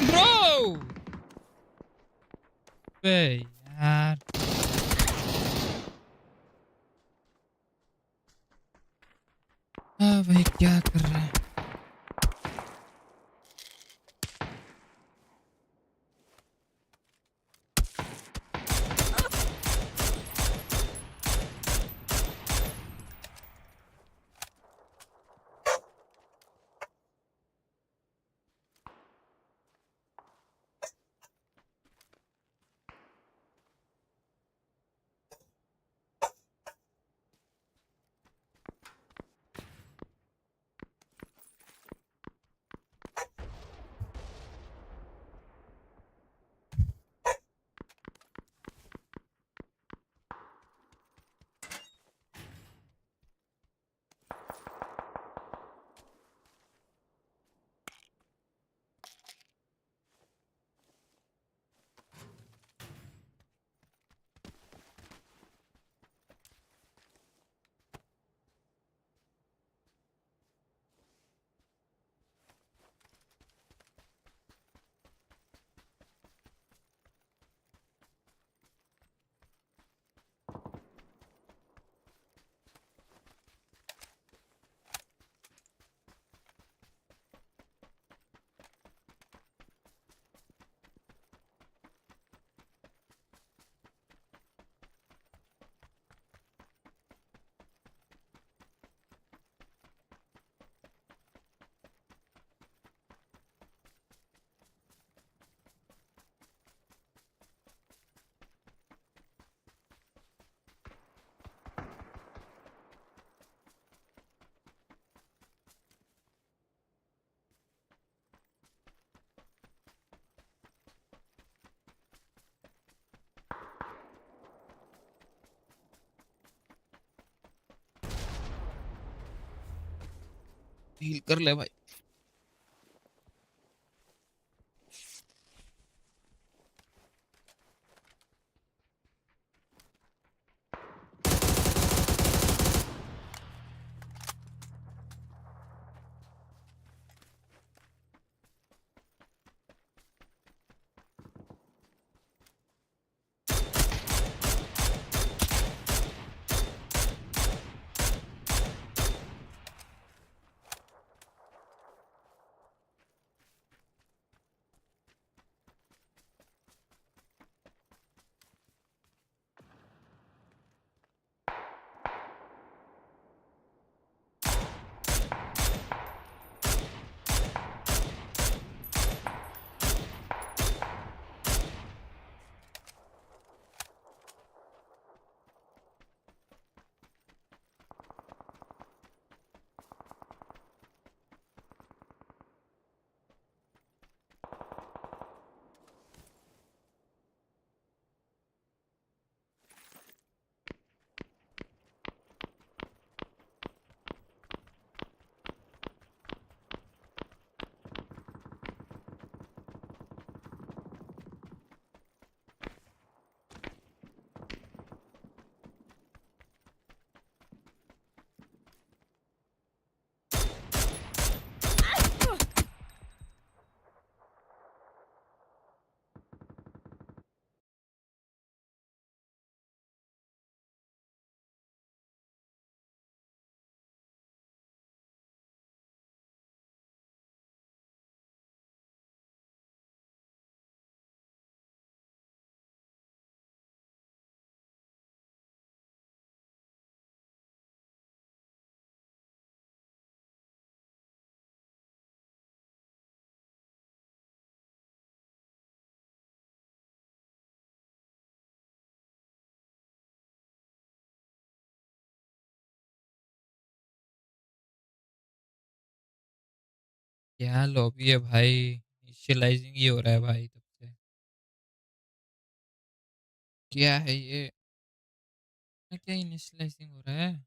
ब्रो बे यार भाई क्या कर रहा है हील कर ले भाई क्या लॉबी है भाई, इनिशियलाइजिंग ही हो रहा है भाई तब से। क्या है ये, क्या इनिशियलाइजिंग हो रहा है?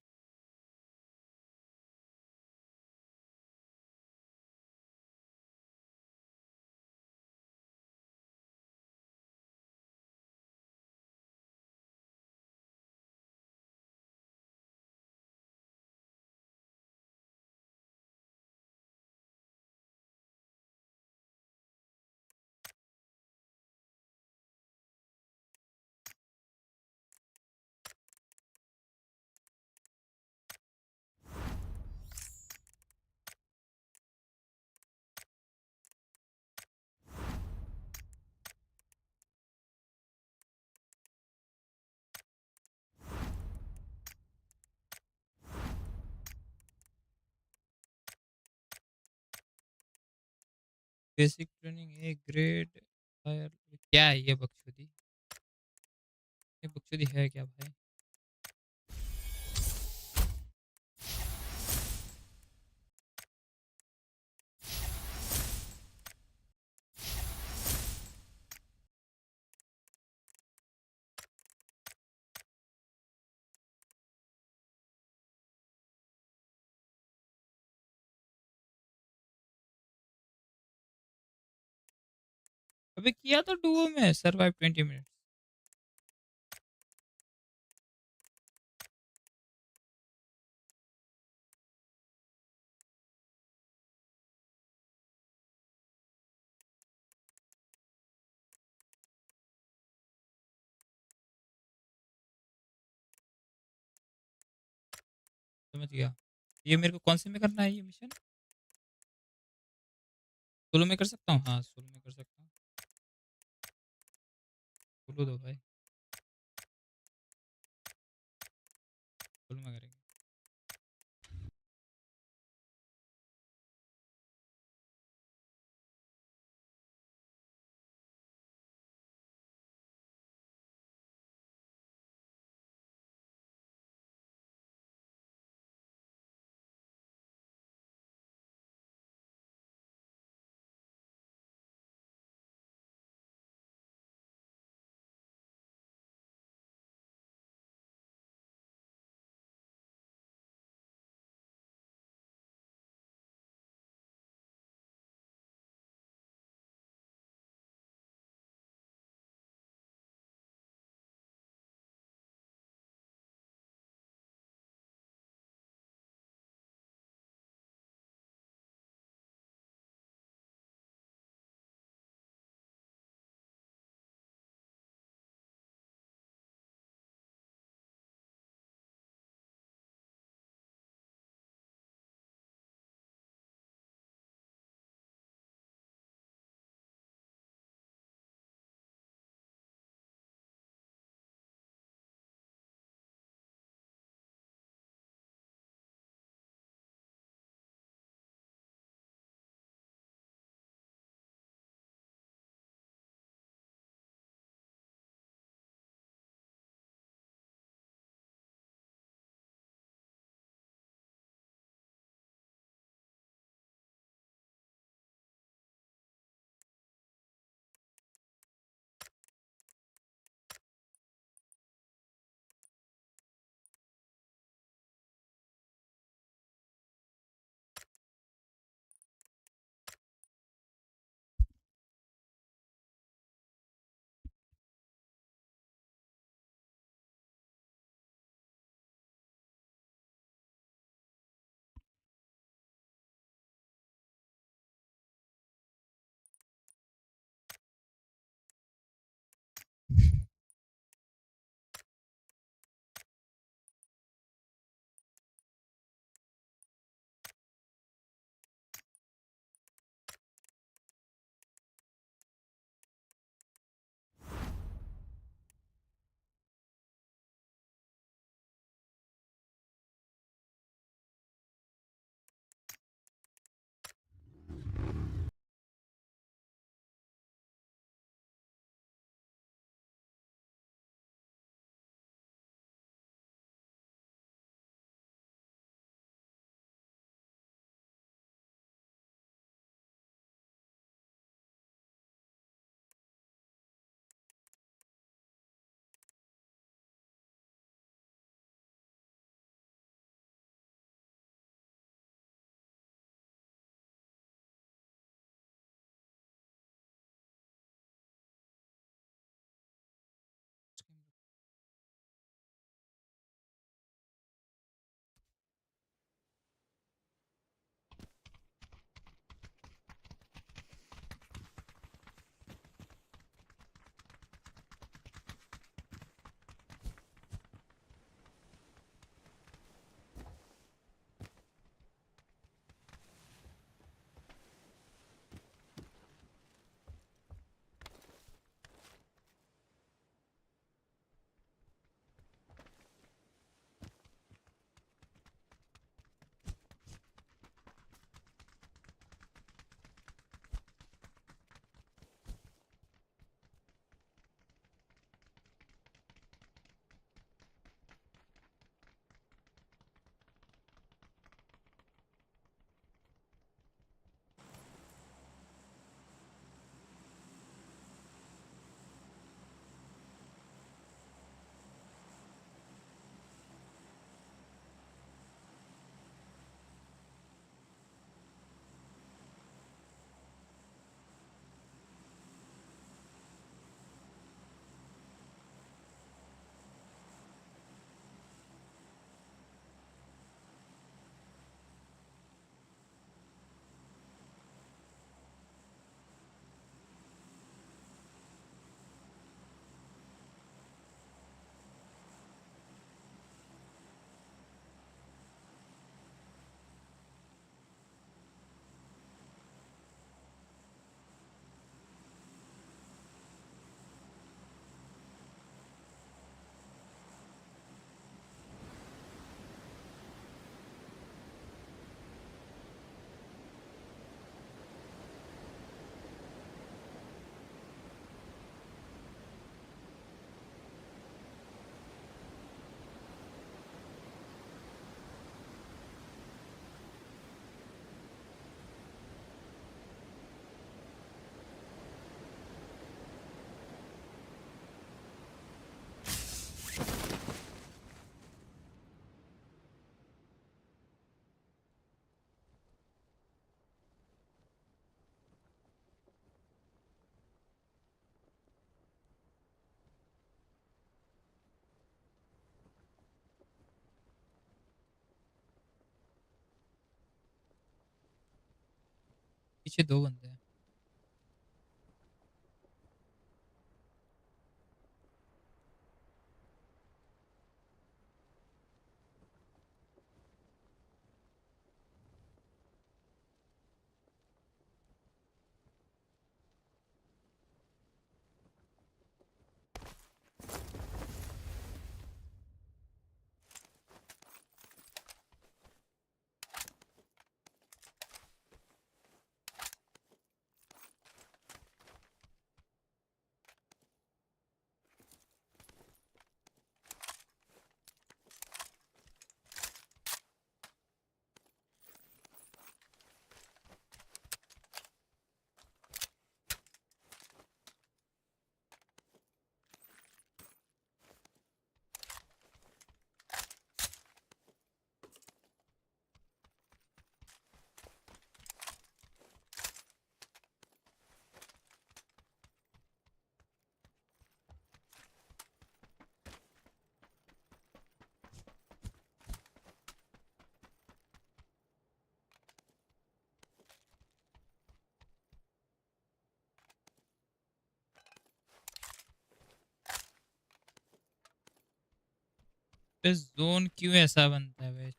Basic training A grade fire, क्या है ये बकचोदी? ये बकचोदी है क्या भाई? अबे किया तो डुओ में सरवाइव 20 मिनट। समझ गया। ये मेरे को कौन से में करना है ये मिशन? सोलो में कर सकता हूँ? हाँ सोलो में कर सकता हूँ। सोलो दो भाई, सोलो में करेंगे। पीछे 2 बंदे हैं। पे जोन क्यों ऐसा बनता है भाई?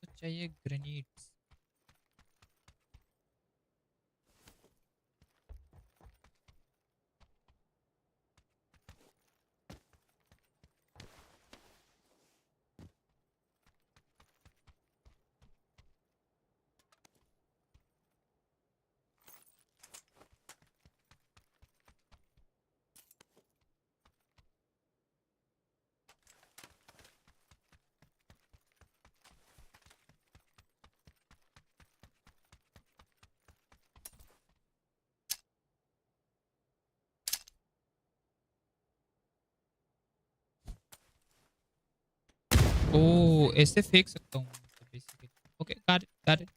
तो चाहिए ग्रेनेड्स। ओह, ऐसे फेंक सकता हूँ basically. Okay, got it.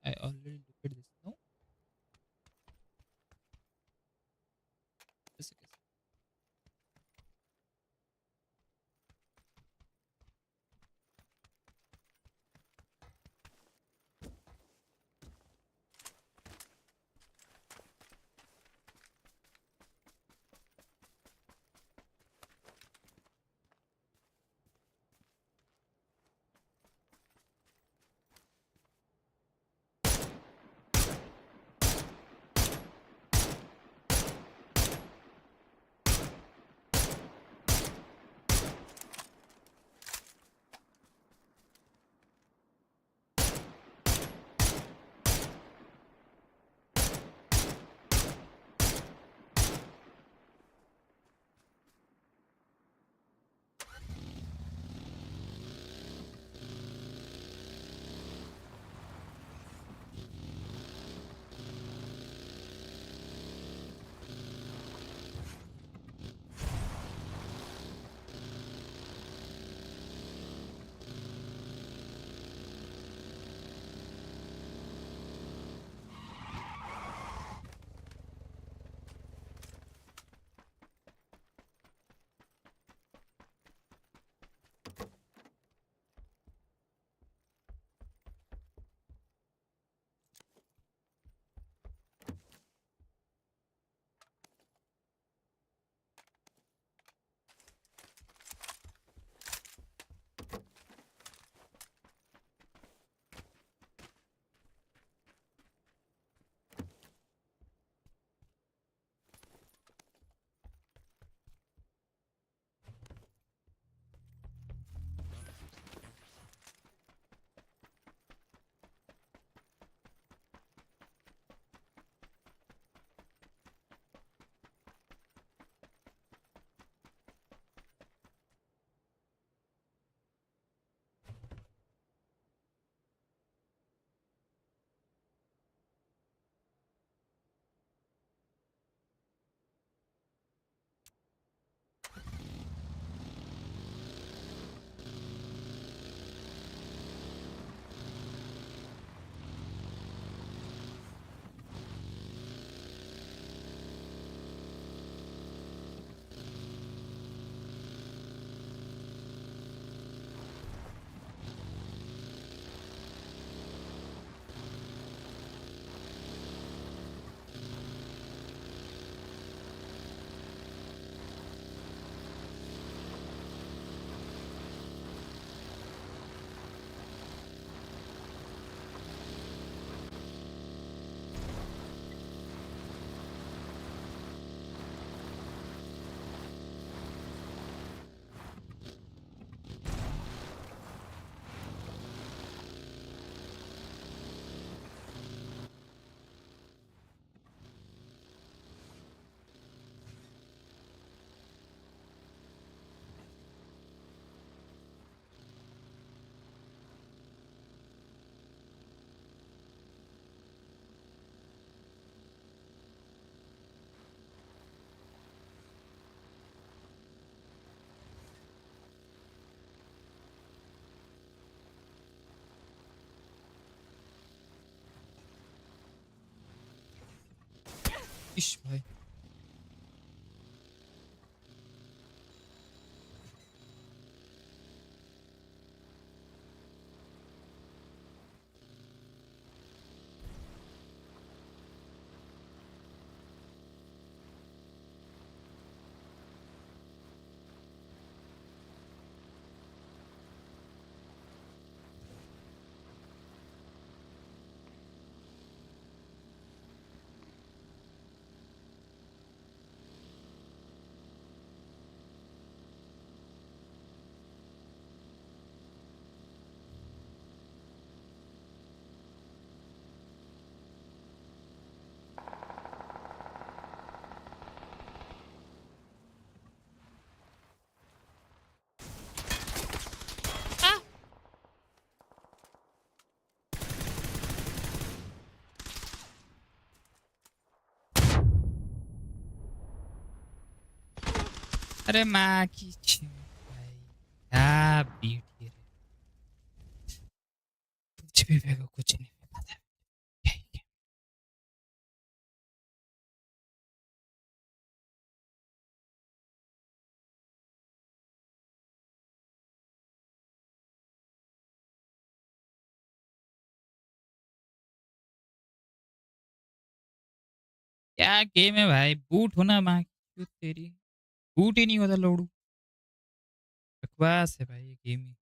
I already looked at this. No? Just a second. इश भाई अरे माँ की भाई क्या बीट ये रे कुछ भी फेंको कुछ नहीं पता क्या ही है। क्या गेम है भाई बूट होना माँ की तेरी बूट ही नहीं होता लोड़ू बकवास है भाई ये गेम ही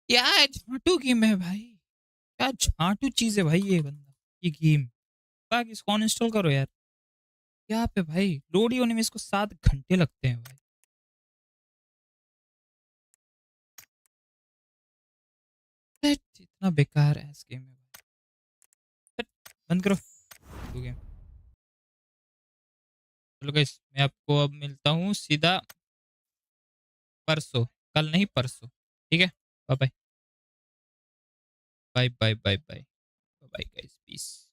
क्या झांटू गेम है भाई क्या झांटू चीज है भाई ये बंदा ये गेम बाकी इसको अनइंस्टॉल करो यार क्या पे भाई लोड ही होने में इसको 7 घंटे लगते हैं भाई धैट, इतना बेकार है इस गेम में धैट, बंद करो गेम चलो गाइस मैं आपको अब मिलता हूँ सीधा परसों कल नहीं परसों ठीक है bye bye bye bye bye bye bye guys piece